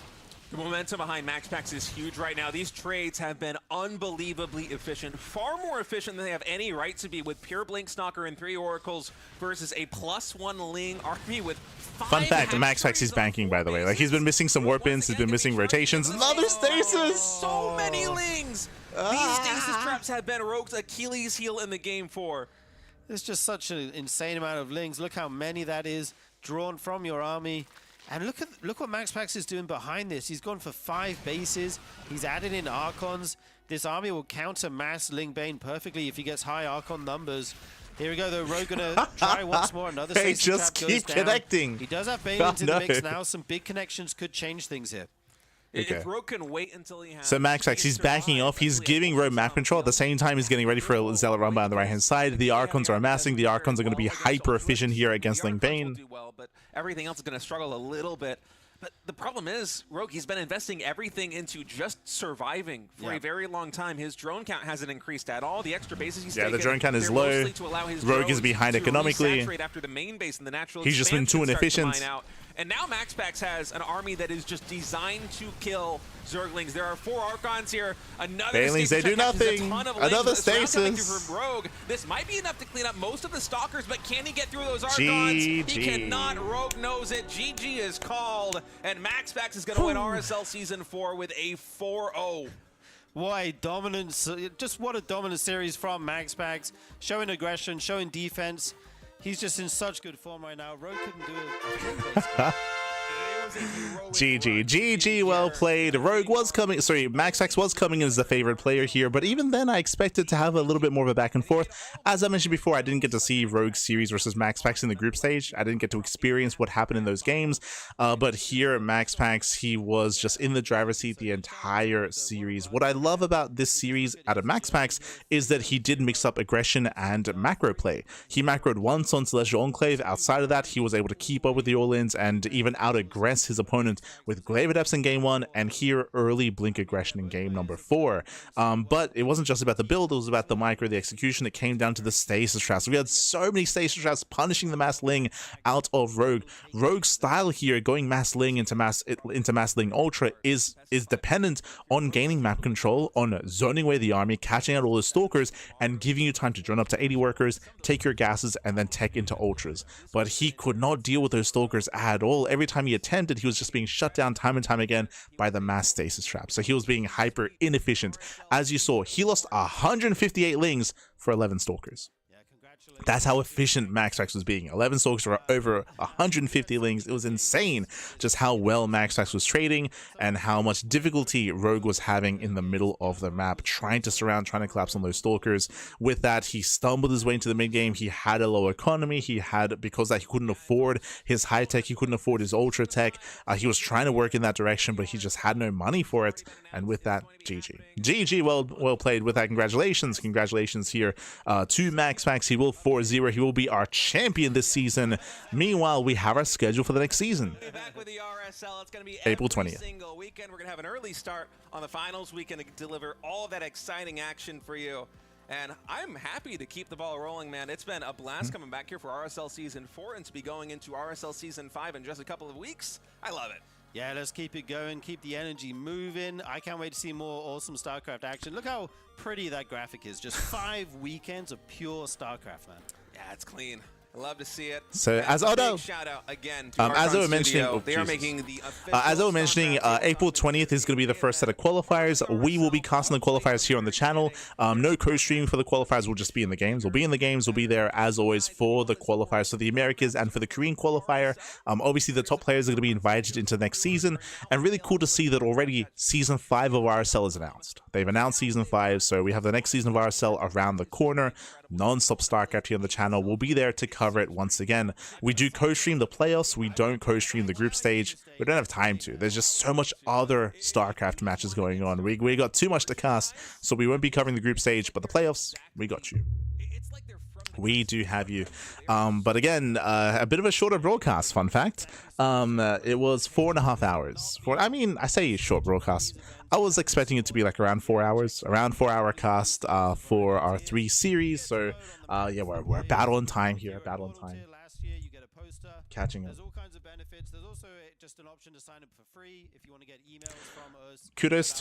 The momentum behind MaxPax is huge right now. These trades have been unbelievably efficient, far more efficient than they have any right to be, with pure Blink Stalker and 3 Oracles versus a +1 Ling army with 5 Fun fact, MaxPax is banking, by the way. Like, he's been missing some warp-ins, he's been missing rotations. Another stasis! So many Lings! These stasis traps have been Rogue's Achilles heel in the game 4. There's just such an insane amount of Lings. Look how many that is drawn from your army. And look what MaxPax is doing behind this. He's gone for 5 bases. He's added in Archons. This army will counter Mass Ling Bane perfectly if he gets high Archon numbers. Here we go, though. Rogue gonna try once more. Another Hey, stasis just trap keep goes down. connecting. He does have Bane Oh, into no. the mix now. Some big connections could change things here. Okay. If Rogue can wait until he has... So MaxPax, he's backing off. He's giving Rogue map control. At the same time, he's getting ready for a Zealot Rumba on the right-hand side. The Archons are amassing. The Archons are going to be hyper efficient here against Ling Bane. But everything else is going to struggle a little bit. But the problem is, Rogue, he's been investing everything into just surviving for a very long time. His drone count hasn't increased at all. The extra bases he's taken, the drone count is they're low. mostly to allow his Rogue is drones behind to economically. resaturate after the main base and the natural He's just been too expansion starts to inefficient. mine out. And now MaxPax has an army that is just designed to kill Zerglings. There are 4 Archons here. Another Banelings, they do nothing. Another stasis. From Rogue. This might be enough to clean up most of the Stalkers, but can he get through those Archons? GG. He cannot. Rogue knows it. GG is called, and MaxPax is going to win RSL Season 4 with a 4-0. What a dominance, just what a dominant series from MaxPax. Showing aggression, showing defense. He's just in such good form right now. Rogue couldn't do it. GG, well played. Rogue was coming, sorry, MaxPax was coming in as the favorite player here, but even then I expected to have a little bit more of a back and forth. As I mentioned before, I didn't get to see Rogue series versus MaxPax in the group stage. I didn't get to experience what happened in those games, but here at MaxPax, he was just in the driver's seat the entire series. What I love about this series out of MaxPax is that he did mix up aggression and macro play. He macroed once on Celestial Enclave. Outside of that, he was able to keep up with the all-ins and even out-aggress his opponent with Glaive Adepts in game 1 and here early Blink aggression in game number 4. But it wasn't just about the build, it was about the micro, the execution. It came down to the stasis traps. We had so many stasis traps punishing the Mass Ling out of Rogue. Rogue's style here, going Mass Ling into Mass Ling Ultra, is dependent on gaining map control, on zoning away the army, catching out all the stalkers, and giving you time to drone up to 80 workers, take your gases, and then tech into ultras. But he could not deal with those stalkers at all. Every time he attempted, he was just being shut down time and time again by the mass stasis trap. So he was being hyper inefficient. As you saw, he lost 158 lings for 11 stalkers. That's how efficient MaxPax was being. 11 stalkers for over 150 lings. It was insane just how well MaxPax was trading and how much difficulty Rogue was having in the middle of the map, trying to surround, trying to collapse on those stalkers. With that, he stumbled his way into the mid game. He had a low economy. He had, because that he couldn't afford his high tech, he couldn't afford his ultra tech. He was trying to work in that direction, but he just had no money for it. And with that, GG. GG, well played. With that, congratulations here to MaxPax. He will 4-0. He will be our champion this season. Meanwhile, we have our schedule for the next season. Back with the RSL. It's going to be April every 20th. single weekend. We're going to have an early start on the finals weekend to deliver all of that exciting action for you. And I'm happy to keep the ball rolling, man. It's been a blast coming back here for RSL Season 4 and to be going into RSL Season 5 in just a couple of weeks. I love it. Yeah, let's keep it going, keep the energy moving. I can't wait to see more awesome StarCraft action. Look how pretty that graphic is. Just 5 weekends of pure StarCraft, man. Yeah, it's clean. I love to see it. So and as shout out again to as I was Archon mentioning, Studio. They are making the official as I was mentioning, StarCraft April 20th is going to be the first set of qualifiers. We will be casting the qualifiers here on the channel. No co-streaming for the qualifiers. We'll just be in the games. We'll be in the games. We'll be there as always for the qualifiers for the Americas and for the Korean qualifier. Obviously, the top players are going to be invited into the next season, and really cool to see that already Season 5 of RSL is announced. They've announced Season 5, so we have the next season of RSL around the corner. Non-stop StarCraft here on the channel. We'll be there to cover it once again. We do co-stream the playoffs. We don't co-stream the group stage. We don't have time to. There's just so much other StarCraft matches going on. We got too much to cast, so we won't be covering the group stage, but the playoffs, we got you. We do have you. But again, a bit of a shorter broadcast, fun fact. It was 4.5 hours. I say short broadcast. I was expecting it to be like around 4 hours, around 4-hour cast for our 3 series. So yeah, we're about on time here, about on time. Catching up. There's all kinds of benefits. There's also just an option to sign up for free if you want to get emails from us. Kudos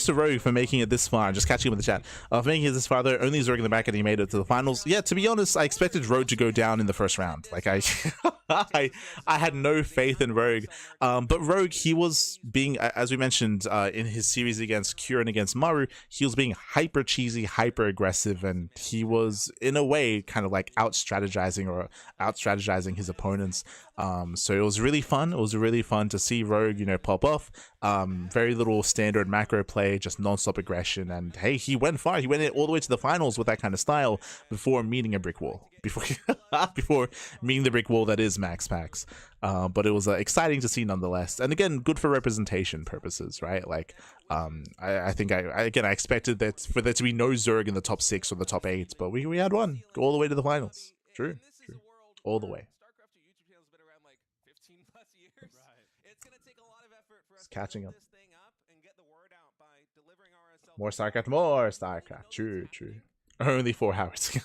to Rogue for making it this far. Just catching up with the chat. For making it this far, though, only Zerg in the back and he made it to the finals. Yeah, to be honest, I expected Rogue to go down in the first round. Like I had no faith in Rogue. But Rogue, he was being, as we mentioned in his series against Cure and against Maru, he was being hyper cheesy, hyper aggressive, and he was in a way kind of like out strategizing his opponent. opponents. So it was really fun. It was really fun to see Rogue, you know, pop off. Very little standard macro play, just non-stop aggression, and hey, he went far. He went all the way to the finals with that kind of style before meeting a brick wall. Before meeting the brick wall that is MaxPax. But it was exciting to see nonetheless, and again, good for representation purposes, right? Like, I think I expected that for there to be no Zerg in the top 6 or the top 8, but we had one go all the way to the finals. True, all the way. It's catching up. More StarCraft, more StarCraft. True. Only 4 hours.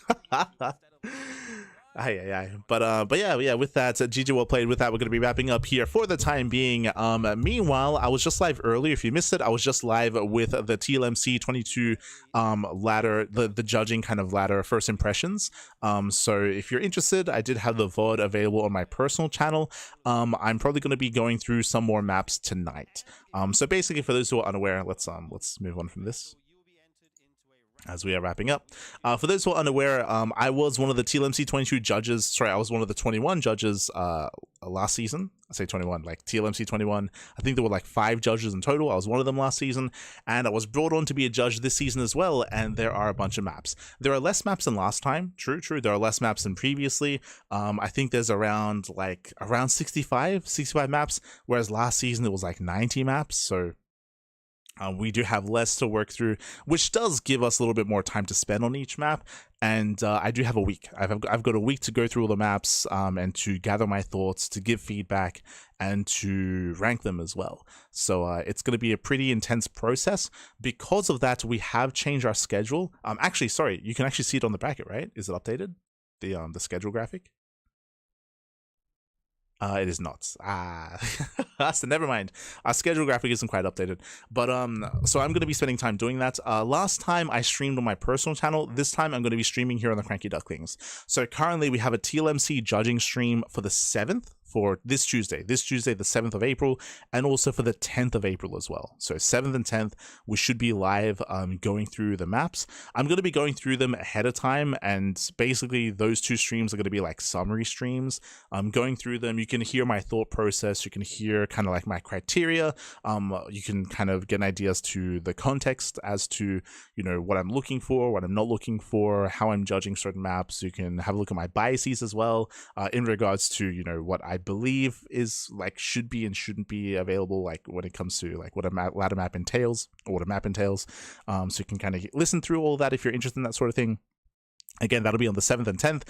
But yeah, with that, GG well played. With that, we're going to be wrapping up here for the time being. Meanwhile, I was just live earlier. If you missed it, I was just live with the TLMC 22 ladder, the judging kind of ladder, first impressions. So if you're interested, I did have the VOD available on my personal channel. I'm probably going to be going through some more maps tonight. So basically, for those who are unaware, let's move on from this as we are wrapping up. For those who are unaware, I was one of the TLMC 22 judges. Sorry, I was one of the 21 judges last season. I say 21, like TLMC 21. I think there were like 5 judges in total. I was one of them last season, and I was brought on to be a judge this season as well, and there are a bunch of maps. There are less maps than last time. True. There are less maps than previously. I think there's around 65 maps, whereas last season it was like 90 maps, so we do have less to work through, which does give us a little bit more time to spend on each map. And I do have a week. I've got a week to go through all the maps and to gather my thoughts, to give feedback, and to rank them as well. So it's going to be a pretty intense process. Because of that, we have changed our schedule. Actually, sorry, you can actually see it on the bracket, right? Is it updated? The schedule graphic? It is not. So never mind. Our schedule graphic isn't quite updated. But so I'm going to be spending time doing that. Last time I streamed on my personal channel. This time I'm going to be streaming here on the CranKy Ducklings. So currently we have a TLMC judging stream for the 7th. For this Tuesday, the 7th of April, and also for the 10th of April as well. So 7th and 10th, we should be live going through the maps. I'm going to be going through them ahead of time, and basically those 2 streams are going to be like summary streams. Going through them, you can hear my thought process, you can hear kind of like my criteria, you can kind of get an idea as to the context, as to, you know, what I'm looking for, what I'm not looking for, how I'm judging certain maps. You can have a look at my biases as well, in regards to, you know, what I believe is like should be and shouldn't be available, like when it comes to like what a ladder map entails or what a map entails. So you can kind of listen through all that if you're interested in that sort of thing. Again, that'll be on the 7th and 10th.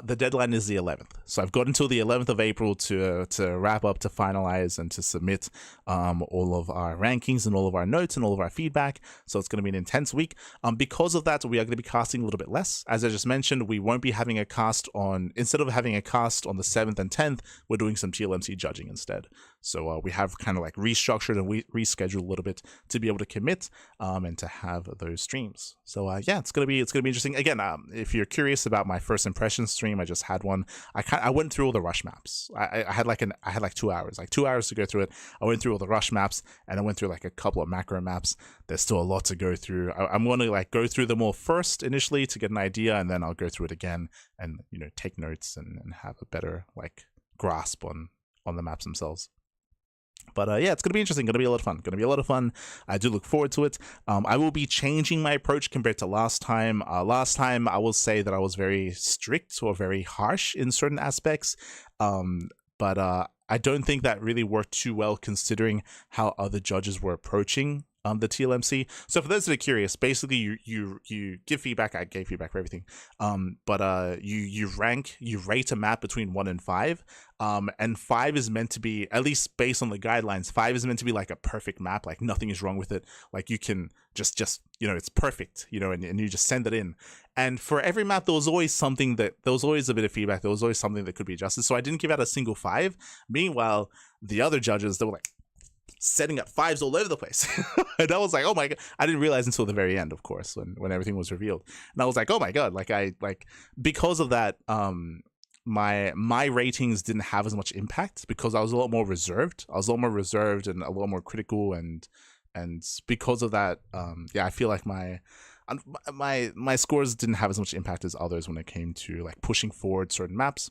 The deadline is the 11th. So I've got until the 11th of April to wrap up, to finalize, and to submit all of our rankings and all of our notes and all of our feedback. So it's going to be an intense week. Because of that, we are going to be casting a little bit less. As I just mentioned, we won't be having a cast on, instead of having a cast on the 7th and 10th, we're doing some TLMC judging instead. So we have kind of like restructured and rescheduled a little bit to be able to commit and to have those streams. So yeah, it's gonna be interesting. Again, if you're curious about my first impression stream, I just had one. I went through all the rush maps. I had like 2 hours, like 2 hours to go through it. I went through all the rush maps, and I went through like a couple of macro maps. There's still a lot to go through. I'm going to like go through them all first initially to get an idea, and then I'll go through it again and, you know, take notes and have a better like grasp on the maps themselves. But yeah, it's going to be interesting. Going to be a lot of fun. I do look forward to it. I will be changing my approach compared to last time. Last time, I will say that I was very strict or very harsh in certain aspects. But I don't think that really worked too well considering how other judges were approaching the TLMC. So for those that are curious, basically you give feedback. I gave feedback for everything. But you rate a map between 1 and 5. And 5 is meant to be, at least based on the guidelines, 5 is meant to be like a perfect map. Like nothing is wrong with it. Like you can just you know, it's perfect, you know, and you just send it in. And for every map, there was always a bit of feedback. There was always something that could be adjusted. So I didn't give out a single 5. Meanwhile, the other judges, they were like setting up 5s all over the place. And I was like, oh my god, I didn't realize until the very end, of course, when everything was revealed. And I was like, oh my god, because of that, my ratings didn't have as much impact because I was a lot more reserved. And a lot more critical, and because of that, yeah, I feel like my scores didn't have as much impact as others when it came to like pushing forward certain maps.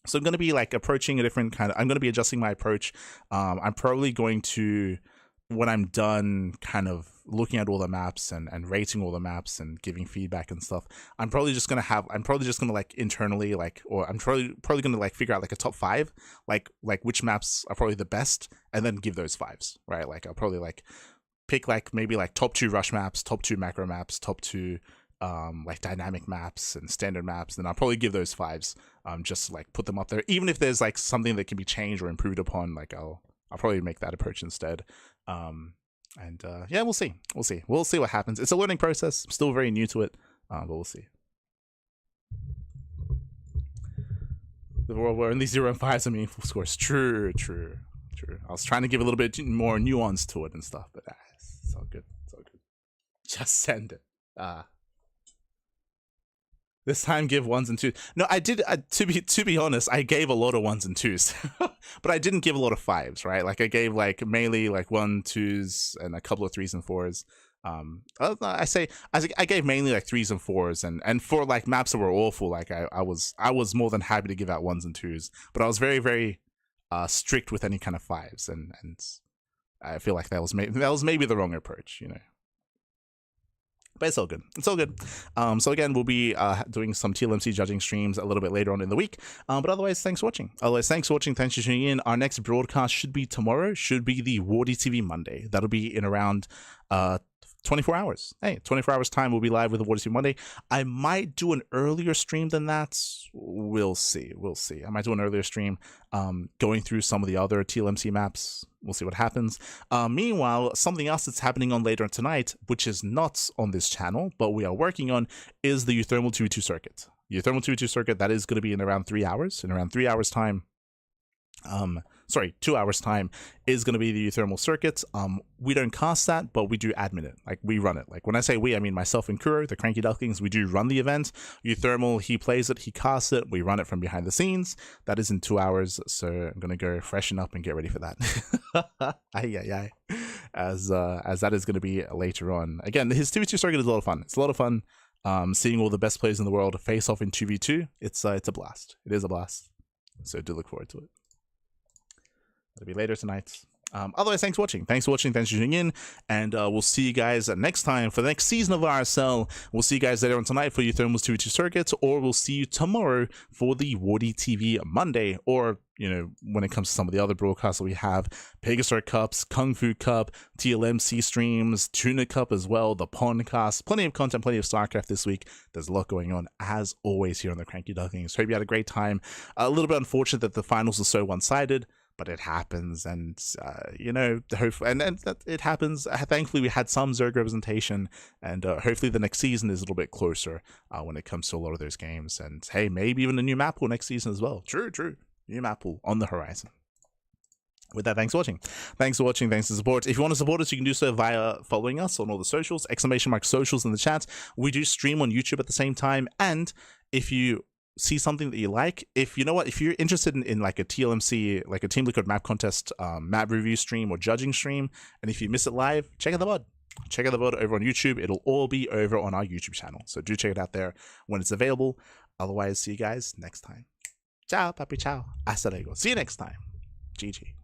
So I'm going to be like approaching a different kind of, I'm going to be adjusting my approach. I'm probably going to, when I'm done kind of looking at all the maps and rating all the maps and giving feedback and stuff, I'm probably just going to like internally, like, or I'm probably going to like figure out like a top 5, like which maps are probably the best, and then give those 5s, right? Like I'll probably like pick like maybe like top 2 rush maps, top 2 macro maps, top 2 like dynamic maps and standard maps, then I'll probably give those 5s, just to, like put them up there. Even if there's like something that can be changed or improved upon, like I'll probably make that approach instead. Yeah, we'll see what happens. It's a learning process. I'm still very new to it, but we'll see. The world where only 0 and 5s are meaningful scores. True. I was trying to give a little bit more nuance to it and stuff, but it's all good. Just send it. This time give 1s and 2s. No, I did, to be honest, I gave a lot of 1s and 2s. But I didn't give a lot of 5s, right? Like I gave like mainly like 1, 2s and a couple of 3s and 4s. I gave mainly like 3s and 4s, and for like maps that were awful, like I was more than happy to give out 1s and 2s. But I was very, very strict with any kind of 5s, and I feel like that was maybe the wrong approach, you know. But it's all good. So again, we'll be doing some TLMC judging streams a little bit later on in the week. But otherwise, thanks for watching. Thanks for tuning in. Our next broadcast should be tomorrow. Should be the Wardy TV Monday. That'll be in around 24 hours. Hey, 24 hours time, we'll be live with the Wardy TV Monday. I might do an earlier stream than that. We'll see. I might do an earlier stream going through some of the other TLMC maps. We'll see what happens. Meanwhile, something else that's happening on later tonight, which is not on this channel, but we are working on, is the Euthermal 2v2 circuit. Euthermal 2v2 circuit, that is going to be in around 3 hours. In around 3 hours time. 2 hours time is going to be the Euthermal circuit. We don't cast that, but we do admin it. Like we run it. Like when I say we, I mean myself and Kuro, the CranKy Ducklings. We do run the event. Euthermal, he plays it, he casts it. We run it from behind the scenes. That is in 2 hours. So I'm going to go freshen up and get ready for that. As that is going to be later on. Again, his 2v2 circuit is a lot of fun. It's a lot of fun. Seeing all the best players in the world face off in 2v2. It's a blast. It is a blast. So do look forward to it. That'll be later tonight. Otherwise, thanks for watching. Thanks for tuning in. And we'll see you guys next time for the next season of RSL. We'll see you guys later on tonight for Euthermal's 2v2 circuits, or we'll see you tomorrow for the Wardy TV Monday. Or, you know, when it comes to some of the other broadcasts that we have, Pegastar Cups, Kung Fu Cup, TLMC streams, Tuna Cup as well, the Pondcast. Plenty of content, plenty of StarCraft this week. There's a lot going on, as always, here on the CranKy Ducklings. Hope you had a great time. A little bit unfortunate that the finals are so one-sided, but it happens, and you know, and it happens. Thankfully, we had some Zerg representation, and hopefully the next season is a little bit closer when it comes to a lot of those games. And hey, maybe even a new map pool next season as well. True. New map pool on the horizon. With that, thanks for watching. Thanks for support. If you want to support us, you can do so via following us on all the socials, !socials in the chat. We do stream on YouTube at the same time, and if you see something that you like, if you're interested in like a TLMC, like a Team Liquid map contest map review stream or judging stream, and if you miss it live, check out the VOD over on YouTube. It'll all be over on our YouTube channel, so do check it out there when it's available. Otherwise, see you guys next time. Ciao, papi, ciao, hasta luego. See you next time. GG.